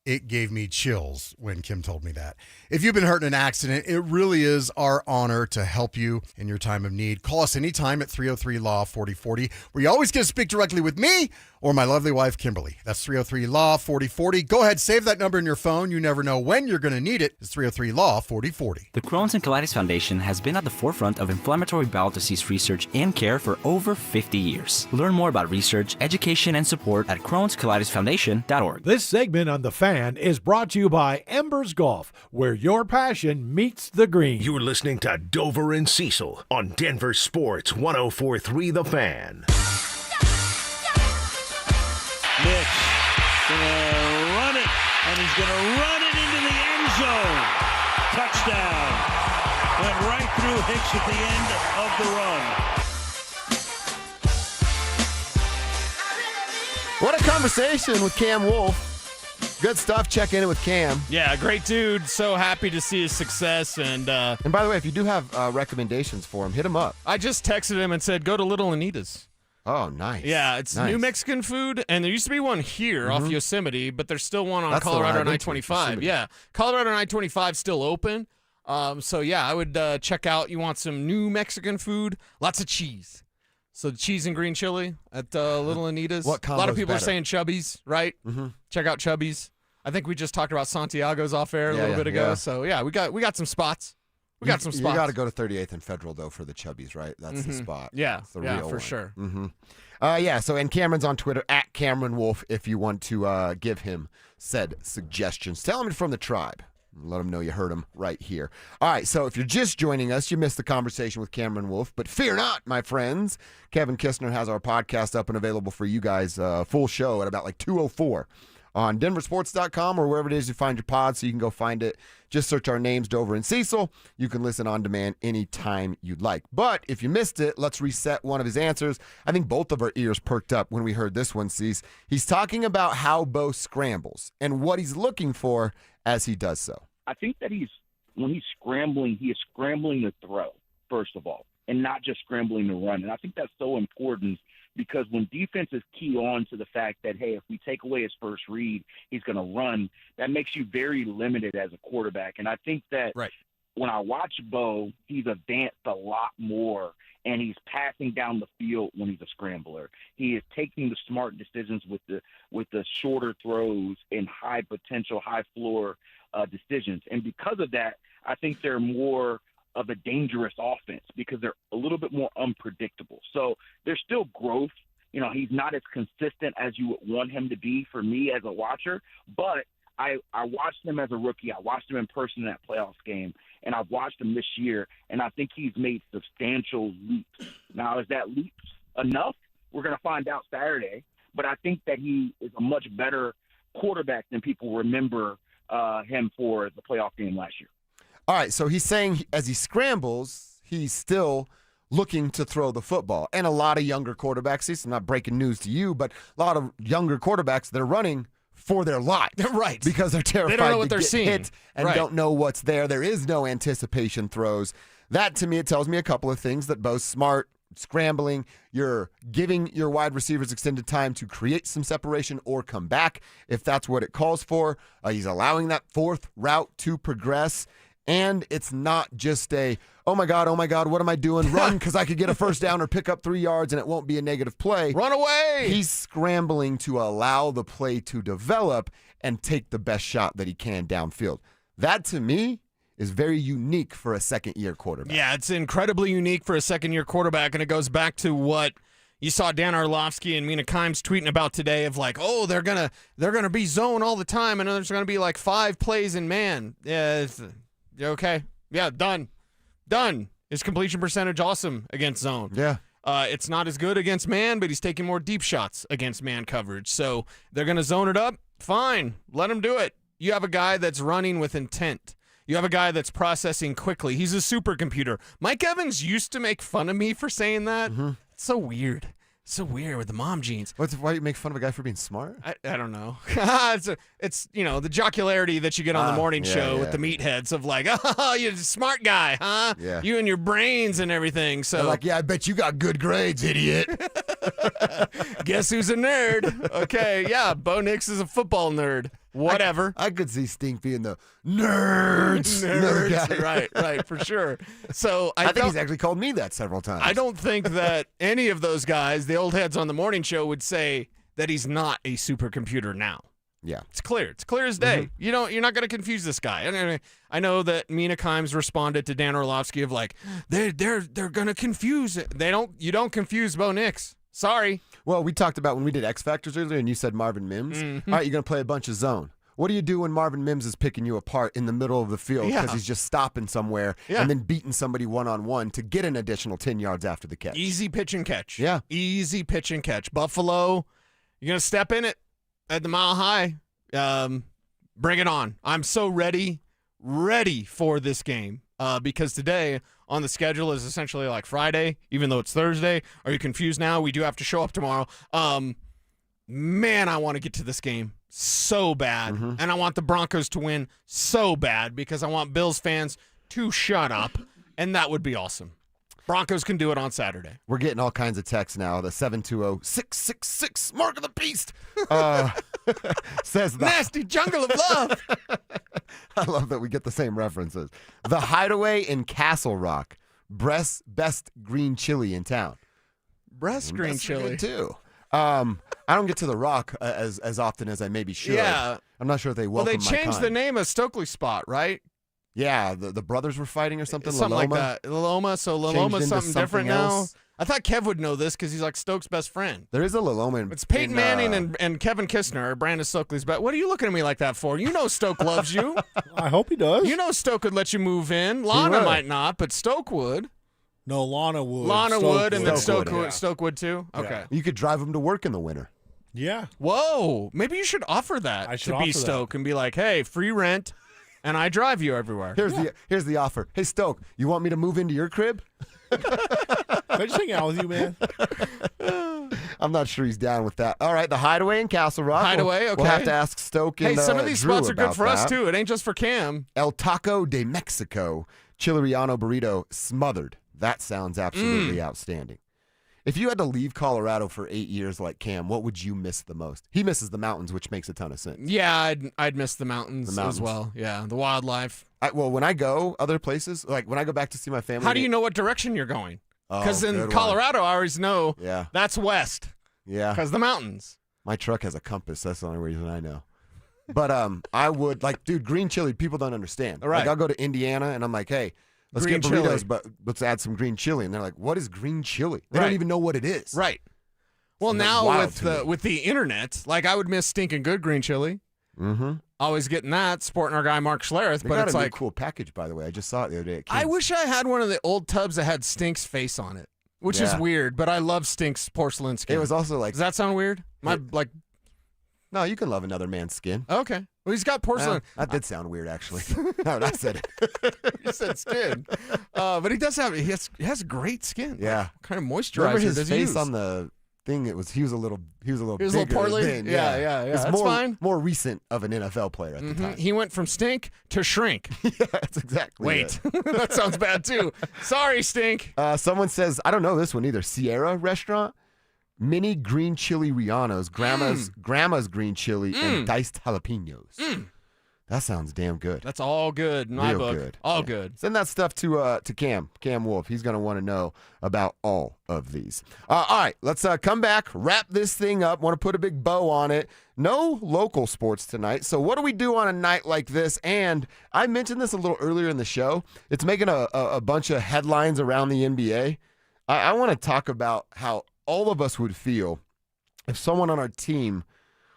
It gave me chills when Kim told me that. If you've been hurt in an accident, it really is our honor to help you in your time of need. Call us anytime at 303 Law 4040, where you always get to speak directly with me or my lovely wife, Kimberly. That's 303 Law 4040. Go ahead, save that number in your phone. You never know when you're going to need it. It's 303 Law 4040. The Crohn's and Colitis Foundation has been at the forefront of inflammatory bowel disease research and care for over 50 years. Learn more about research, education, and support at Crohn'sColitisFoundation.org. This segment on The Fan is brought to you by Embers Golf, where your passion meets the green. You're listening to Dover and Cecil on Denver Sports 104.3 The Fan. Mitch gonna run it, and he's gonna run it into the end zone. Touchdown. Went right through Hicks at the end of the run. What a conversation with Cam Wolfe. Good stuff. Check in with Cam. Yeah, great dude. So happy to see his success. And by the way, if you do have recommendations for him, hit him up. I just texted him and said, go to Little Anita's. Oh, nice. Yeah, it's nice. New Mexican food, and there used to be one here off Yosemite, but there's still one on That's Colorado and I-25. Yeah, Colorado and I-25 still open. So, yeah, I would check out. You want some New Mexican food? Lots of cheese. So cheese and green chili at Little Anita's. What a lot of combo's people better? are saying Chubby's, right? Mm-hmm. Check out Chubby's. I think we just talked about Santiago's off air a little bit ago. yeah. So yeah, we got some spots. We got some spots. You got to go to 38th and Federal though for the Chubbies, right? That's the spot. Yeah, That's the yeah, real for one. sure. Mm-hmm. So and Cameron's on Twitter at Cameron Wolf if you want to give him said suggestions. Tell him from the tribe. Let him know you heard him right here. All right, so if you're just joining us, you missed the conversation with Cameron Wolf, but fear not, my friends. Kevin Kistner has our podcast up and available for you guys, full show at about like 2:04 on DenverSports.com or wherever it is you find your pod, so you can go find it. Just search our names, Dover and Cecil. You can listen on demand anytime you'd like. But if you missed it, let's reset one of his answers. I think both of our ears perked up when we heard this one, Cease. He's talking about how Bo scrambles and what he's looking for as he does so. I think that when he's scrambling, he is scrambling to throw, first of all, and not just scrambling to run. And I think that's so important because when defenses key on to the fact that, hey, if we take away his first read, he's going to run, that makes you very limited as a quarterback. And I think that when I watch Bo, he's advanced a lot more, and he's passing down the field when he's a scrambler. He is taking the smart decisions with the shorter throws and high potential, high floor decisions. And because of that, I think they're more of a dangerous offense because they're a little bit more unpredictable. So there's still growth. You know, he's not as consistent as you would want him to be for me as a watcher, but I watched him as a rookie. I watched him in person in that playoffs game, and I've watched him this year, and I think he's made substantial leaps. Now, is that leaps enough? We're going to find out Saturday, but I think that he is a much better quarterback than people remember him for the playoff game last year. All right, so he's saying as he scrambles, he's still looking to throw the football. And a lot of younger quarterbacks, it's not breaking news to you, but a lot of younger quarterbacks, they're running for their lives. Right. Because they're terrified They don't know what to they're get seeing. hit and Right. don't know what's there. There is no anticipation throws. That, to me, it tells me a couple of things, that Bo's smart, scrambling, you're giving your wide receivers extended time to create some separation or come back if that's what it calls for. He's allowing that fourth route to progress. And it's not just a, oh my God, what am I doing? Run because I could get a first down or pick up 3 yards and it won't be a negative play. Run away! He's scrambling to allow the play to develop and take the best shot that he can downfield. That, to me, is very unique for a second-year quarterback. Yeah, it's incredibly unique for a second-year quarterback, and it goes back to what you saw Dan Orlovsky and Mina Kimes tweeting about today of like, oh, they're gonna be zone all the time, and there's gonna be like 5 plays in man. Yeah, okay. Yeah, done. His completion percentage awesome against zone. Yeah. It's not as good against man, but he's taking more deep shots against man coverage. So they're gonna zone it up. Fine, let him do it. You have a guy that's running with intent. You have a guy that's processing quickly. He's a supercomputer. Mike Evans used to make fun of me for saying that. It's so weird. So weird with the mom jeans. Why do you make fun of a guy for being smart? I don't know. it's the jocularity that you get on the morning show with the meatheads of like, oh, you're a smart guy, huh? Yeah. You and your brains and everything. So They're like, yeah, I bet you got good grades, idiot. Guess who's a nerd? Okay, yeah, Bo Nix is a football nerd. Whatever. I could see Stink being the nerds. Nerds. Right, for sure. So I think he's actually called me that several times. I don't think that any of those guys, the old heads on the morning show, would say that he's not a supercomputer now. Yeah. It's clear. It's clear as day. You're not going to confuse this guy. I know that Mina Kimes responded to Dan Orlovsky of like, they're going to confuse it. You don't confuse Bo Nix. Sorry. Well, we talked about when we did X Factors earlier, and you said Marvin Mims. All right, you're going to play a bunch of zone. What do you do when Marvin Mims is picking you apart in the middle of the field because he's just stopping somewhere and then beating somebody one-on-one to get an additional 10 yards after the catch? Easy pitch and catch. Yeah. Easy pitch and catch. Buffalo, you're going to step in it at the mile high. Bring it on. I'm so ready for this game because today on the schedule is essentially like Friday, even though it's Thursday. Are you confused now? We do have to show up tomorrow. Man, I want to get to this game so bad, and I want the Broncos to win so bad because I want Bills fans to shut up, and that would be awesome. Broncos can do it on Saturday. We're getting all kinds of texts now. The 720-666 Mark of the Beast says that. Nasty jungle of love. I love that we get the same references. The Hideaway in Castle Rock. Best green chili in town. breast green That's chili good too. I don't get to the Rock as often as I maybe should. Yeah. I'm not sure if they Well, welcome they my changed kind. the name of Stokely Spot, right? Yeah, the brothers were fighting or something. Something Laloma? like that. Laloma. So Changed Laloma's into something different else. now. I thought Kev would know this because he's like Stokes' best friend. There is a Laloma. It's Peyton Manning and Kevin Kistner, Brandon Stokely's bet. What are you looking at me like that for? You know Stoke loves you. I hope he does. You know Stoke would let you move in. Lana would. might not, but Stoke would. No, Lana would. Lana Stoke would, and then Stoke Stoke would, would. Stoke would too. Yeah. Okay. You could drive them to work in the winter. Yeah. Whoa. Maybe you should offer that I should to be offer that. Stoke and be like, hey, free rent, and I drive you everywhere. Here's the offer. Hey Stoke, you want me to move into your crib? Can I just hang out with you, man? I'm not sure he's down with that. All right, the Hideaway in Castle Rock. Hideaway, okay. We'll have to ask Stoke and Hey, some of these Drew spots are good about for us that. too. It ain't just for Cam. El Taco de Mexico, Chileriano burrito, smothered. That sounds absolutely outstanding. If you had to leave Colorado for 8 years like Cam, what would you miss the most? He misses the mountains, which makes a ton of sense. Yeah, I'd miss the mountains, The mountains. as well. Yeah, the wildlife. Well, when I go other places, like when I go back to see my family. How do you know what direction you're going? Because Oh, in good one. Colorado, I always know Yeah. that's west. Yeah. Because the mountains. My truck has a compass. That's the only reason I know. But I would like, dude, green chili. People don't understand. All right. Like I'll go to Indiana and I'm like, hey, let's Green get burritos, chili. but let's add some green chili. And they're like, what is green chili? They Right. don't even know what it is. Right. Well, And that's now wild with to me. with the internet, like I would miss stinking good green chili. Mm-hmm. Always getting that, supporting our guy Mark Schlereth. They But got it's a new like, cool package, by the way. I just saw it the other day. At I King's. wish I had one of the old tubs that had Stink's face on it, which is Yeah. weird. But I love Stink's porcelain skin. It was also like, Does that sound weird? no, you can love another man's skin. Okay. Well, he's got porcelain. That did sound weird, actually. No, I said it. You said skin, but he does have. He has great skin. Yeah. What kind of moisturizer Remember his does he face use? on the thing? He was a little bigger. portly? Then, Yeah. It's That's more, fine. more recent of an NFL player at the time. He went from stink to shrink. Yeah, that's exactly Wait, it. that sounds bad too. Sorry, stink. Someone says, I don't know this one either. Sierra Restaurant, mini green chili Rihanna's, grandma's green chili, and diced jalapenos. That sounds damn good. That's all good in my Real book. good. All Yeah. good. Send that stuff to Cam Wolf. He's going to want to know about all of these. All right, let's come back, wrap this thing up. Want to put a big bow on it. No local sports tonight. So what do we do on a night like this? And I mentioned this a little earlier in the show. It's making a bunch of headlines around the NBA. I want to talk about how all of us would feel if someone on our team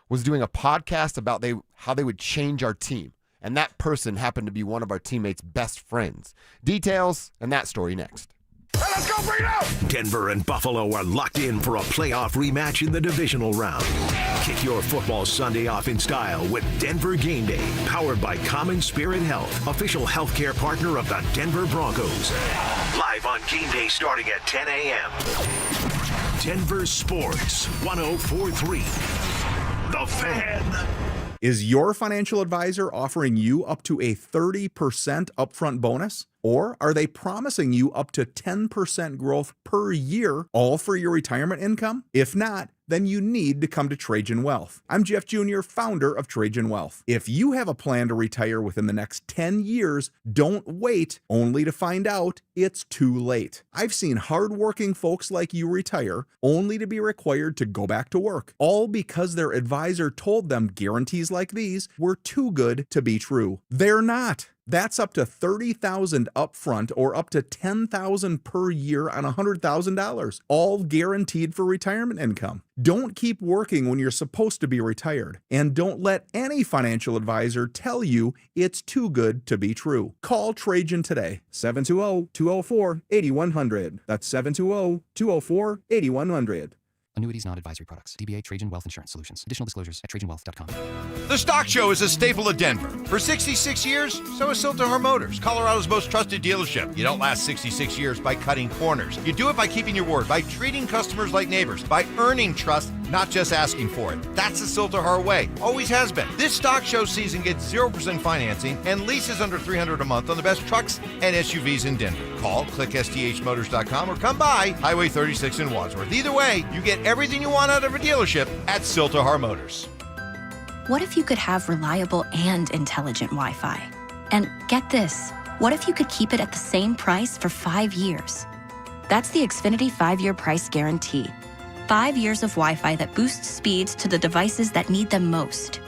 was doing a podcast about how they would change our team, and that person happened to be one of our teammates' best friends. Details and that story next. Let's go bring it out! Denver and Buffalo are locked in for a playoff rematch in the divisional round. Kick your football Sunday off in style with Denver Game Day, powered by Common Spirit Health, official healthcare partner of the Denver Broncos. Live on Game Day starting at 10 a.m. Denver Sports 104.3. The Fan. Is your financial advisor offering you up to a 30% upfront bonus? Or are they promising you up to 10% growth per year, all for your retirement income? If not, then you need to come to Trajan Wealth. I'm Jeff Jr., founder of Trajan Wealth. If you have a plan to retire within the next 10 years, don't wait only to find out it's too late. I've seen hardworking folks like you retire only to be required to go back to work, all because their advisor told them guarantees like these were too good to be true. They're not. That's up to $30,000 upfront or up to $10,000 per year on $100,000, all guaranteed for retirement income. Don't keep working when you're supposed to be retired, and don't let any financial advisor tell you it's too good to be true. Call Trajan today, 720-204-8100. That's 720-204-8100. Annuities, not advisory products. DBA Trajan Wealth Insurance Solutions. Additional disclosures at TrajanWealth.com. The Stock Show is a staple of Denver. For 66 years, so is Siltahar Motors, Colorado's most trusted dealership. You don't last 66 years by cutting corners. You do it by keeping your word, by treating customers like neighbors, by earning trust, not just asking for it. That's the Siltahar way. Always has been. This Stock Show season gets 0% financing and leases under $300 a month on the best trucks and SUVs in Denver. Call, click STHmotors.com, or come by Highway 36 in Wadsworth. Either way, you get everything you want out of a dealership at Siltahar Motors. What if you could have reliable and intelligent Wi-Fi? And get this, what if you could keep it at the same price for 5 years? That's the Xfinity 5-year price guarantee. 5 years of Wi-Fi that boosts speeds to the devices that need them most.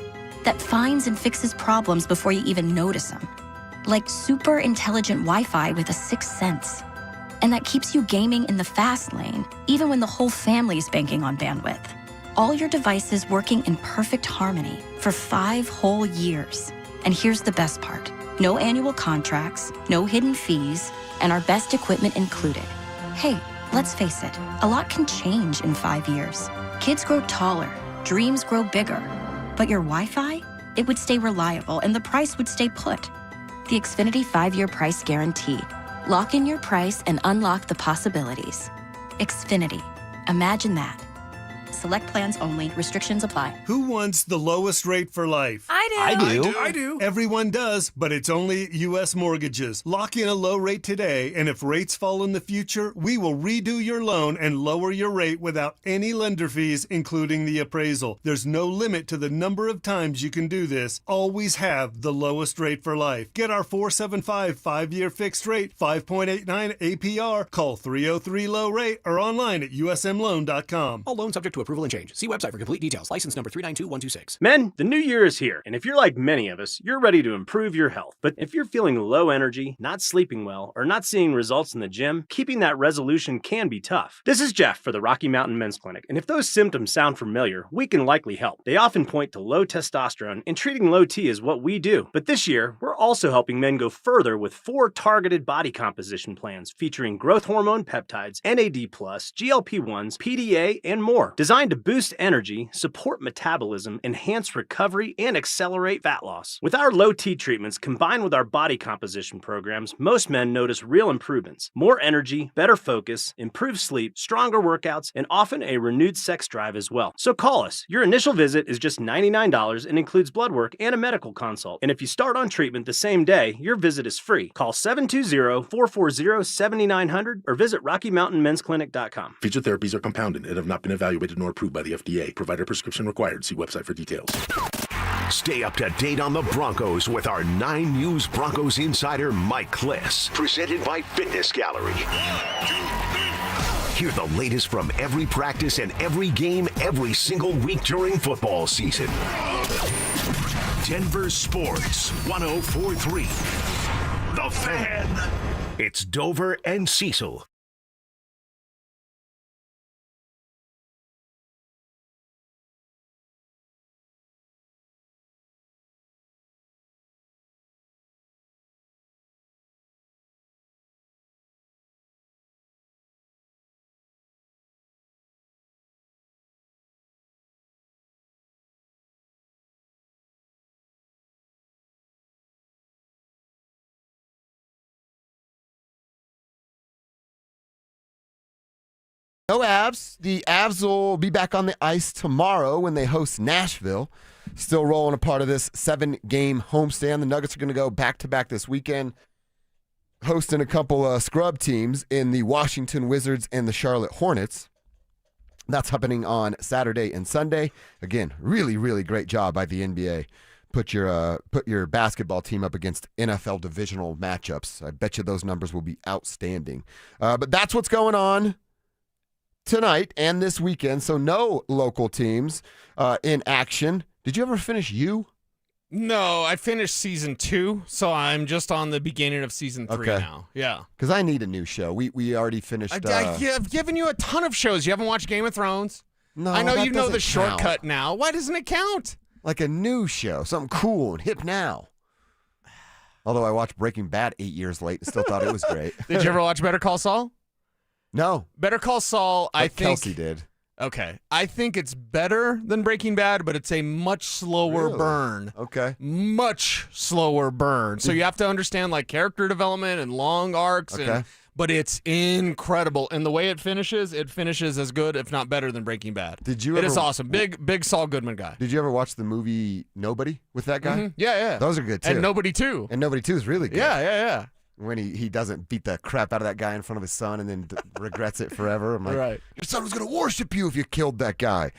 That finds and fixes problems before you even notice them. Like super intelligent Wi-Fi with a sixth sense. And that keeps you gaming in the fast lane, even when the whole family's banking on bandwidth. All your devices working in perfect harmony for 5 whole years. And here's the best part. No annual contracts, no hidden fees, and our best equipment included. Hey, let's face it, a lot can change in 5 years. Kids grow taller, dreams grow bigger. But your Wi-Fi? It would stay reliable and the price would stay put. The Xfinity 5-year price guarantee. Lock in your price and unlock the possibilities. Xfinity. Imagine that. Select plans only. Restrictions apply. Who wants the lowest rate for life? I do. I do. Everyone does, but it's only U.S. Mortgages. Lock in a low rate today, and if rates fall in the future, we will redo your loan and lower your rate without any lender fees, including the appraisal. There's no limit to the number of times you can do this. Always have the lowest rate for life. Get our 475 5-year fixed rate, 5.89 APR. Call 303-LOW-RATE or online at usmloan.com. All loans subject to approval and change. See website for complete details. License number 392126. Men, the new year is here, and if you're like many of us, you're ready to improve your health. But if you're feeling low energy, not sleeping well, or not seeing results in the gym, keeping that resolution can be tough. This is Jeff for the Rocky Mountain Men's Clinic, and if those symptoms sound familiar, we can likely help. They often point to low testosterone, and treating low T is what we do. But this year, we're also helping men go further with 4 targeted body composition plans featuring growth hormone peptides, NAD+, GLP-1s, PDA, and more. Designed to boost energy, support metabolism, enhance recovery, and accelerate fat loss. With our low T treatments combined with our body composition programs, most men notice real improvements. More energy, better focus, improved sleep, stronger workouts, and often a renewed sex drive as well. So call us. Your initial visit is just $99 and includes blood work and a medical consult. And if you start on treatment the same day, your visit is free. Call 720-440-7900 or visit RockyMountainMen'sClinic.com. Featured therapies are compounded and have not been evaluated nor approved by the FDA. Provider prescription required. See website for details. Stay up to date on the Broncos with our 9 News Broncos insider, Mike Kliss. Presented by Fitness Gallery. Hear the latest from every practice and every game every single week during football season. Denver Sports 104.3. The Fan. It's Dover and Cecil. No Avs. The Avs will be back on the ice tomorrow when they host Nashville. Still rolling a part of this 7-game homestand. The Nuggets are going to go back-to-back this weekend, hosting a couple of scrub teams in the Washington Wizards and the Charlotte Hornets. That's happening on Saturday and Sunday. Again, really, really great job by the NBA. Put your basketball team up against NFL divisional matchups. I bet you those numbers will be outstanding. But that's what's going on tonight and this weekend. So no local teams in action. Did you ever finish You? No, I finished season 2, so I'm just on the beginning of season 3 now. Yeah. Because I need a new show. We already finished. I've given you a ton of shows. You haven't watched Game of Thrones? No, I know that you know the doesn't shortcut count. now. Why doesn't it count? Like a new show, something cool and hip now. Although I watched Breaking Bad 8 years late and still thought it was great. Did you ever watch Better Call Saul? No. Better Call Saul, I think. Kelsey did. Okay. I think it's better than Breaking Bad, but it's a much slower burn. Okay. Much slower burn. So you have to understand like character development and long arcs. Okay. But it's incredible. And the way it finishes as good, if not better, than Breaking Bad. Did you It ever, is awesome. Big Saul Goodman guy. Did you ever watch the movie Nobody with that guy? Mhm. Yeah. Those are good too. And Nobody 2. And Nobody 2 is really good. Yeah. When he doesn't beat the crap out of that guy in front of his son and then regrets it forever. I'm like, Right. your son was going to worship you if you killed that guy.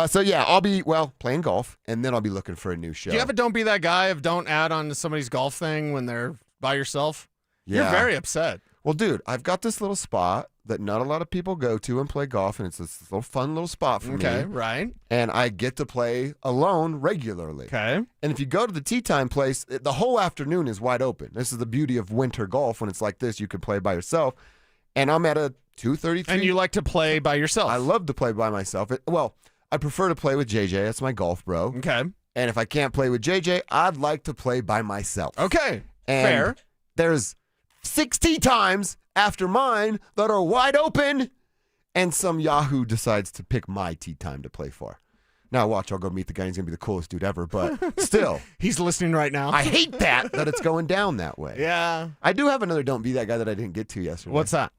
So yeah, I'll be, playing golf, and then I'll be looking for a new show. Do you ever don't be that guy of don't add on to somebody's golf thing when they're by yourself? Yeah. You're very upset. Well, dude, I've got this little spot that not a lot of people go to and play golf, and it's this little fun little spot for me. Okay, right. And I get to play alone regularly. Okay. And if you go to the tee time place, the whole afternoon is wide open. This is the beauty of winter golf. When it's like this, you can play by yourself. And I'm at a 233. And you like to play by yourself? I love to play by myself. I prefer to play with JJ. That's my golf bro. Okay. And if I can't play with JJ, I'd like to play by myself. Okay. And fair. There's 60 times after mine that are wide open, and some Yahoo decides to pick my tee time to play for. Now watch, I'll go meet the guy. He's going to be the coolest dude ever, but still. He's listening right now. I hate that it's going down that way. Yeah. I do have another don't be that guy that I didn't get to yesterday. What's that?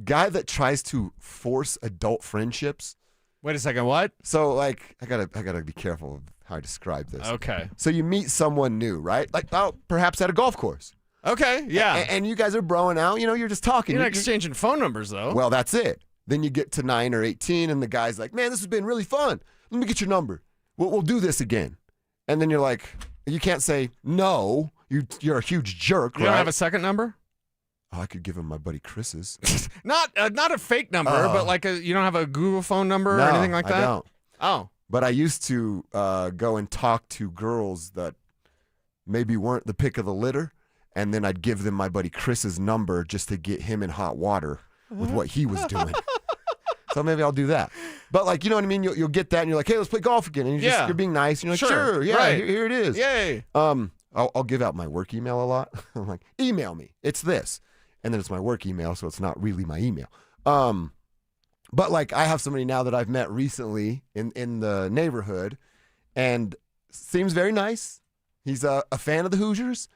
Guy that tries to force adult friendships. Wait a second, what? So, like, I gotta be careful of how I describe this. Okay. So you meet someone new, right? Like, perhaps at a golf course. Okay, yeah. And you guys are broing out. You're just talking. You're not exchanging phone numbers, though. Well, that's it. Then you get to 9 or 18, and the guy's like, man, this has been really fun. Let me get your number. We'll do this again. And then you're like, you can't say no. You're a huge jerk, You right? don't have a second number? Oh, I could give him my buddy Chris's. Not a fake number, but like you don't have a Google phone number or anything like that? I don't. Oh. But I used to go and talk to girls that maybe weren't the pick of the litter, and then I'd give them my buddy Chris's number just to get him in hot water with what he was doing. So maybe I'll do that. But like, you know what I mean? You'll get that, and you're like, hey, let's play golf again. And you're being nice, and you're like, sure, yeah, right. here it is. Yay. I'll give out my work email a lot. I'm like, email me. It's this. And then it's my work email, so it's not really my email. But like, I have somebody now that I've met recently in the neighborhood, and seems very nice. He's a fan of the Hoosiers,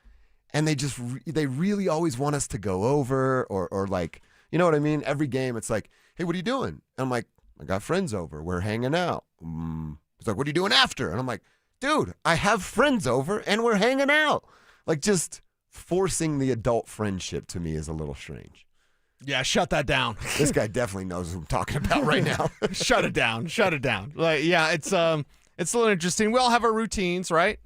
and they really always want us to go over or like, you know what I mean? Every game, it's like, hey, what are you doing? And I'm like, I got friends over. We're hanging out. He's like, what are you doing after? And I'm like, dude, I have friends over, and we're hanging out. Like, just forcing the adult friendship to me is a little strange. Yeah, shut that down. This guy definitely knows who I'm talking about right now. Shut it down. Shut it down. Like, yeah, it's a little interesting. We all have our routines, right?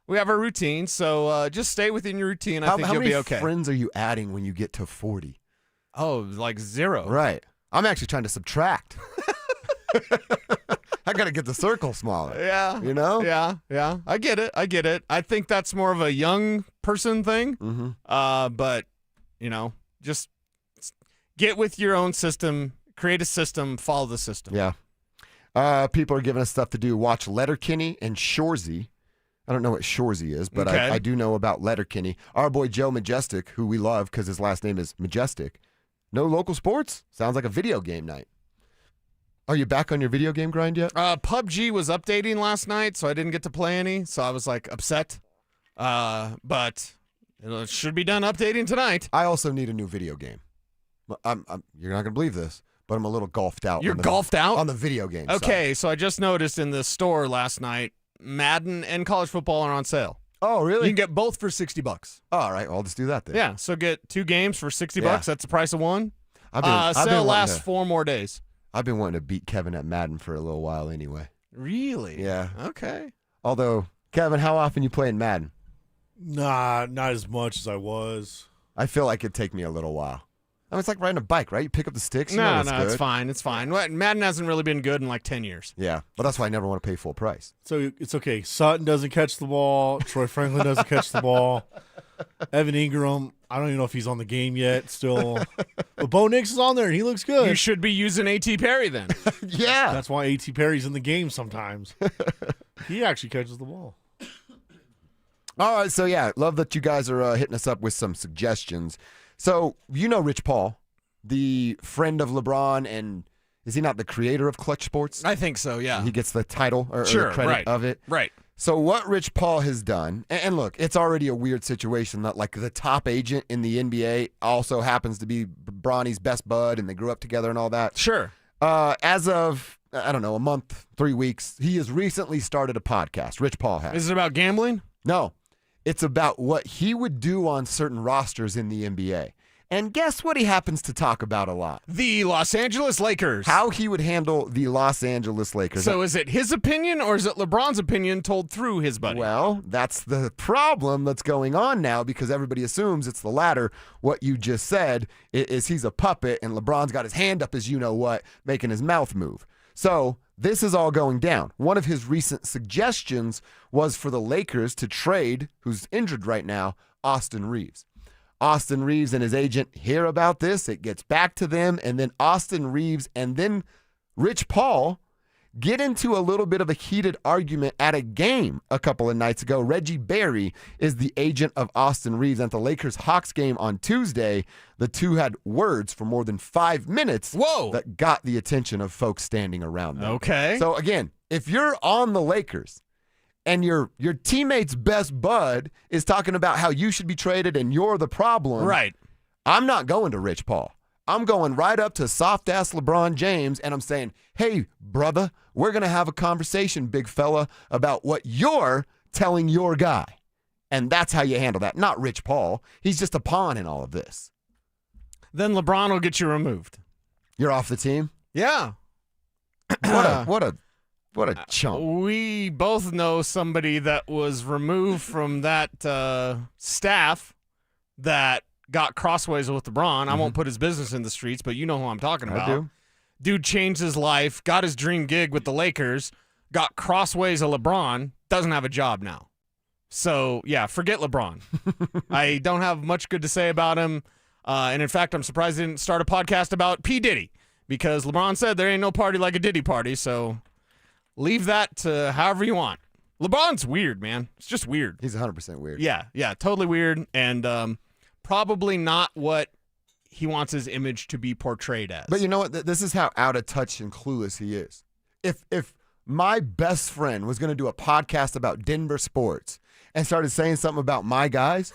We have our routines, so just stay within your routine. I think you'll be okay. How many friends are you adding when you get to 40? Oh, like 0. Right. I'm actually trying to subtract. I got to get the circle smaller. Yeah. You know? Yeah. I get it. I think that's more of a young person thing. Mm-hmm. But, just get with your own system, create a system, follow the system. Yeah. People are giving us stuff to do. Watch Letterkenny and Shoresy. I don't know what Shoresy is, but Okay. I do know about Letterkenny. Our boy Joe Majestic, who we love because his last name is Majestic. No local sports? Sounds like a video game night. Are you back on your video game grind yet? PUBG was updating last night, so I didn't get to play any, so I was like upset. But it should be done updating tonight. I also need a new video game. You're not going to believe this, but I'm a little golfed out. You're golfed out? On the video game side. Okay, so I just noticed in the store last night, Madden and college football are on sale. Oh, really? You can get both for $60. All right, well, I'll just do that then. Yeah, so get 2 games for $60. Yeah. That's the price of one. I've been Sale lasts wanting to- 4 more days. I've been wanting to beat Kevin at Madden for a little while anyway. Really? Yeah. Okay. Although, Kevin, how often you play in Madden? Nah, not as much as I was. I feel like it'd take me a little while. I mean, it's like riding a bike, right? You pick up the sticks. You No, know it's fine. It's fine. Madden hasn't really been good in like 10 years. Yeah, but that's why I never want to pay full price. So it's okay. Sutton doesn't catch the ball. Troy Franklin doesn't catch the ball. Evan Ingram, I don't even know if he's on the game yet still. But Bo Nix is on there, and he looks good. You should be using A.T. Perry then. Yeah. That's why A.T. Perry's in the game sometimes. He actually catches the ball. All right, so yeah, love that you guys are hitting us up with some suggestions. So, you know Rich Paul, the friend of LeBron, and is he not the creator of Clutch Sports? I think so, yeah. He gets the title or Sure, the credit right. of it. Right. So what Rich Paul has done, and look, it's already a weird situation that like the top agent in the NBA also happens to be Bronny's best bud, and they grew up together and all that. Sure. As of, I don't know, a month, 3 weeks, he has recently started a podcast. Rich Paul has. Is it about gambling? No. It's about what he would do on certain rosters in the NBA. And guess what he happens to talk about a lot? The Los Angeles Lakers. How he would handle the Los Angeles Lakers. So is it his opinion or is it LeBron's opinion told through his buddy? Well, that's the problem that's going on now because everybody assumes it's the latter. What you just said is he's a puppet and LeBron's got his hand up as you know what, making his mouth move. So this is all going down. One of his recent suggestions was for the Lakers to trade, who's injured right now, Austin Reeves. Austin Reeves and his agent hear about this. It gets back to them, and then Austin Reeves and then Rich Paul get into a little bit of a heated argument at a game a couple of nights ago. Reggie Berry is the agent of Austin Reeves. At the Lakers-Hawks game on Tuesday, the two had words for more than 5 minutes that got the attention of folks standing around them. Okay. So, again, if you're on the Lakers and your teammate's best bud is talking about how you should be traded and you're the problem, right? I'm not going to Rich Paul. I'm going right up to soft-ass LeBron James, and I'm saying, hey, brother, we're going to have a conversation, big fella, about what you're telling your guy. And that's how you handle that. Not Rich Paul. He's just a pawn in all of this. Then LeBron will get you removed. You're off the team? Yeah. What a chump. We both know somebody that was removed from that staff that got crossways with LeBron. I won't put his business in the streets, but you know who I'm talking about. I do. Dude changed his life, got his dream gig with the Lakers, got crossways of LeBron, doesn't have a job now. So, yeah, forget LeBron. I don't have much good to say about him. And, in fact, I'm surprised he didn't start a podcast about P. Diddy because LeBron said there ain't no party like a Diddy party, so leave that to however you want. LeBron's weird, man. It's just weird. He's 100% weird. Yeah, totally weird, and probably not what he wants his image to be portrayed as. But you know what? This is how out of touch and clueless he is. If my best friend was going to do a podcast about Denver sports and started saying something about my guys,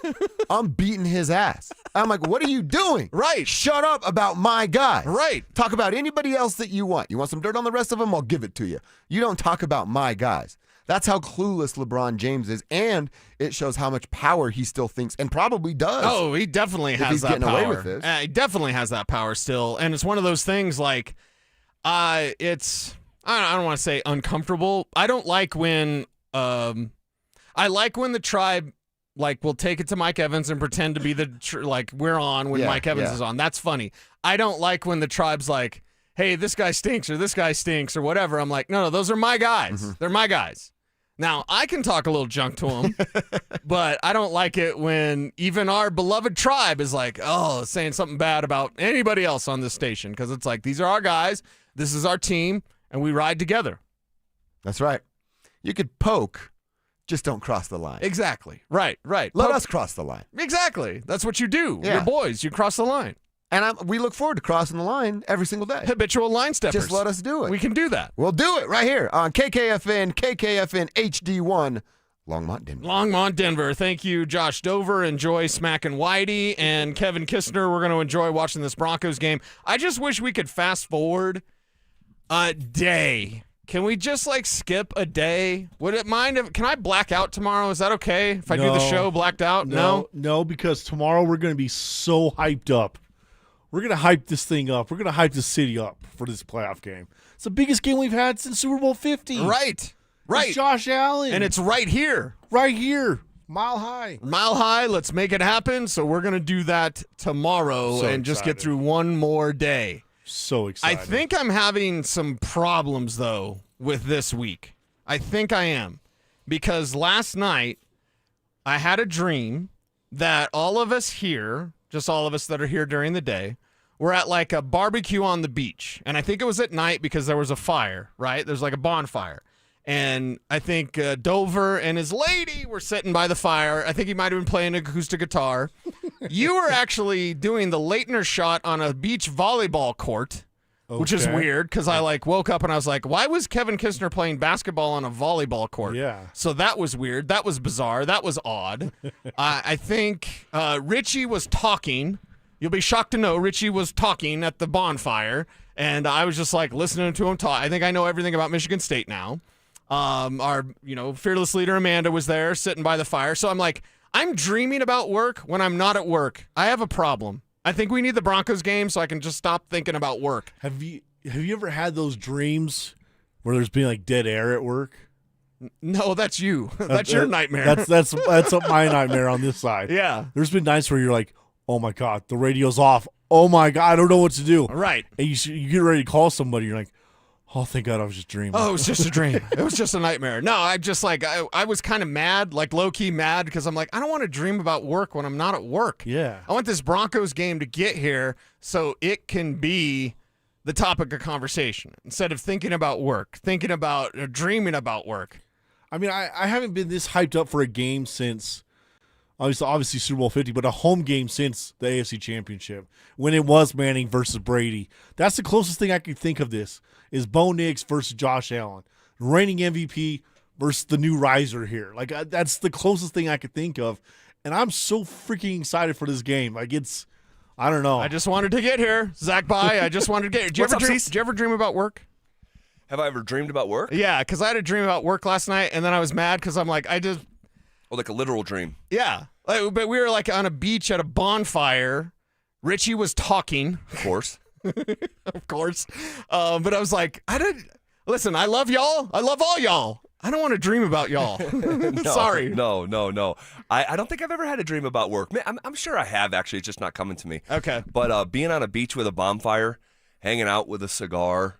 I'm beating his ass. I'm like, what are you doing? Right. Shut up about my guys. Right. Talk about anybody else that you want. You want some dirt on the rest of them? I'll give it to you. You don't talk about my guys. That's how clueless LeBron James is, and it shows how much power he still thinks and probably does. Oh, he definitely has he's that getting power. away with this. He definitely has that power still, and it's one of those things like, it's I don't want to say uncomfortable. I don't like when I like when the tribe will take it to Mike Evans and pretend to be we're on when Mike Evans is on. That's funny. I don't like when the tribe's like, hey, this guy stinks or this guy stinks or whatever. I'm like, no, those are my guys. They're my guys. Now, I can talk a little junk to him, but I don't like it when even our beloved tribe is like, saying something bad about anybody else on this station, because it's like, these are our guys, this is our team, and we ride together. That's right. You could poke, just don't cross the line. Exactly. Right. Let us cross the line. Exactly. That's what you do. Yeah. You're boys. You cross the line. And we look forward to crossing the line every single day. Habitual line steppers. Just let us do it. We can do that. We'll do it right here on KKFN HD1, Longmont, Denver. Thank you, Josh Dover. Enjoy smacking Whitey. And Kevin Kistner, we're going to enjoy watching this Broncos game. I just wish we could fast forward a day. Can we just skip a day? Would it mind can I black out tomorrow? Is that okay if I do the show blacked out? No, because tomorrow we're going to be so hyped up. We're going to hype this thing up. We're going to hype the city up for this playoff game. It's the biggest game we've had since Super Bowl 50. Right. It's Josh Allen. And it's right here. Right here. Mile high. Let's make it happen. So we're going to do that tomorrow and just get through one more day. So excited. I think I'm having some problems, though, with this week. I think I am. Because last night, I had a dream that all of us here, just all of us that are here during the day, we're at a barbecue on the beach. And I think it was at night because there was a fire, right? There's a bonfire. And I think Dover and his lady were sitting by the fire. I think he might have been playing an acoustic guitar. You were actually doing the Leitner shot on a beach volleyball court, which is weird because I woke up and I was like, why was Kevin Kistner playing basketball on a volleyball court? Yeah. So that was weird. That was bizarre. That was odd. I think Richie was talking. You'll be shocked to know Richie was talking at the bonfire, and I was just listening to him talk. I think I know everything about Michigan State now. Our fearless leader Amanda was there sitting by the fire. So I'm dreaming about work when I'm not at work. I have a problem. I think we need the Broncos game so I can just stop thinking about work. Have you ever had those dreams where there's been like dead air at work? No, that's you. That's your nightmare. That's my nightmare on this side. Yeah. There's been nights where you're like, oh my God, the radio's off. Oh my God, I don't know what to do. Right. And you get ready to call somebody. You're like, oh, thank God I was just dreaming. Oh, it was just a dream. It was just a nightmare. No, I just like, I was kind of mad, like low-key mad, because I'm like, I don't want to dream about work when I'm not at work. Yeah. I want this Broncos game to get here so it can be the topic of conversation instead of thinking about work, thinking about or dreaming about work. I mean, I haven't been this hyped up for a game since, obviously Super Bowl 50, but a home game since the AFC Championship when it was Manning versus Brady. That's the closest thing I could think of this is Bo Nix versus Josh Allen, reigning MVP versus the new riser here. Like, that's the closest thing I could think of, and I'm so freaking excited for this game. Like, I don't know. I just wanted to get here. Zach Bye, I just wanted to get here. Did you ever dream about work? Have I ever dreamed about work? Yeah, because I had a dream about work last night, and then I was mad because I'm like, Oh, like a literal dream. Yeah. But we were like on a beach at a bonfire. Richie was talking. Of course. Of course. But I was like, listen, I love y'all. I love all y'all. I don't want to dream about y'all. Sorry. No. I don't think I've ever had a dream about work. Man, I'm sure I have, actually. It's just not coming to me. Okay. But being on a beach with a bonfire, hanging out with a cigar,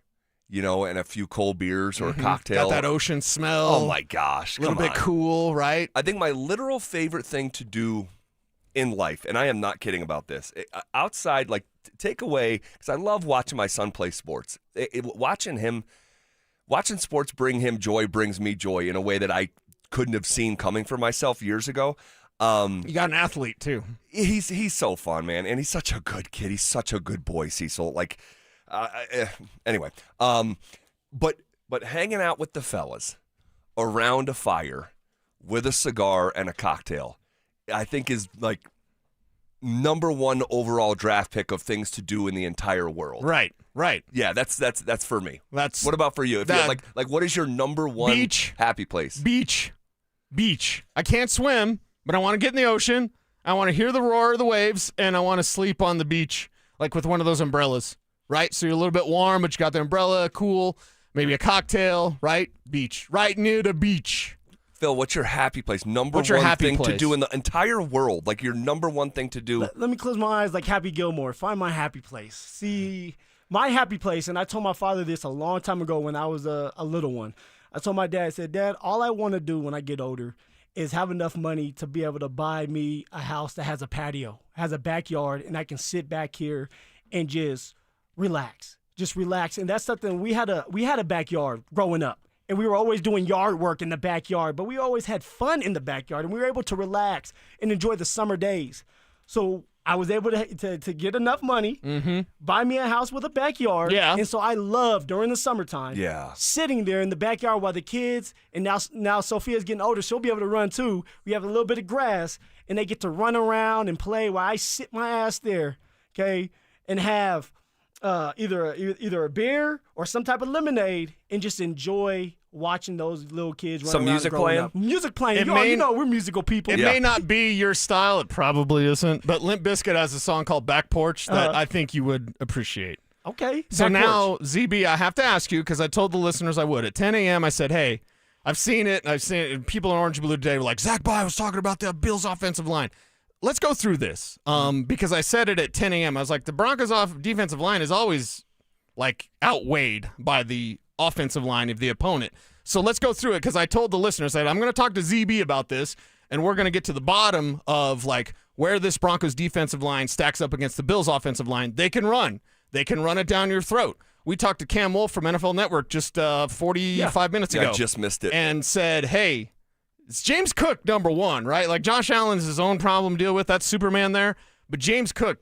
and a few cold beers or a cocktail. Got that ocean smell. Oh, my gosh. A little bit cool, right? I think my literal favorite thing to do in life, and I am not kidding about this, outside, like, take away, because I love watching my son play sports. Watching sports bring him joy brings me joy in a way that I couldn't have seen coming for myself years ago. You got an athlete, too. He's so fun, man, and he's such a good kid. He's such a good boy, Cecil. Like, anyway, but hanging out with the fellas around a fire with a cigar and a cocktail, I think is like number one overall draft pick of things to do in the entire world. Right. Yeah, that's for me. What about for you? If you like, what is your number one beach, happy place? Beach. I can't swim, but I want to get in the ocean. I want to hear the roar of the waves, and I want to sleep on the beach, like with one of those umbrellas. Right? So you're a little bit warm, but you got the umbrella, cool, maybe a cocktail, right? Beach. Right near the beach. Phil, what's your happy place? Number one thing to do in the entire world? Like your number one thing to do? Let me close my eyes like Happy Gilmore. Find my happy place. See, my happy place, and I told my father this a long time ago when I was a little one. I told my dad, I said, Dad, all I want to do when I get older is have enough money to be able to buy me a house that has a patio, has a backyard, and I can sit back here and just relax. And that's something we had a backyard growing up, and we were always doing yard work in the backyard, but we always had fun in the backyard, and we were able to relax and enjoy the summer days. So I was able to get enough money, buy me a house with a backyard, and so I love during the summertime sitting there in the backyard while the kids, and now Sophia's getting older, she'll be able to run too. We have a little bit of grass, and they get to run around and play while I sit my ass there, okay, and have either a beer or some type of lemonade and just enjoy watching those little kids run some around music playing up. Music playing. You know we're musical people. It may not be your style. It probably isn't. But Limp Bizkit has a song called Back Porch that I think you would appreciate. Okay. So now, ZB, I have to ask you, because I told the listeners I would. At 10 a.m., I said, hey, I've seen it. People in Orange and Blue today were like, Zach Bye was talking about the Bills' offensive line. Let's go through this because I said it at 10 a.m. I was like, the Broncos' defensive line is always like outweighed by the offensive line of the opponent. So let's go through it because I told the listeners that I'm going to talk to ZB about this, and we're going to get to the bottom of like where this Broncos defensive line stacks up against the Bills' offensive line. They can run. They can run it down your throat. We talked to Cam Wolf from NFL Network just 45 minutes ago. I just missed it. And said, hey, it's James Cook, number one, right? Like Josh Allen's his own problem to deal with. That's Superman there. But James Cook,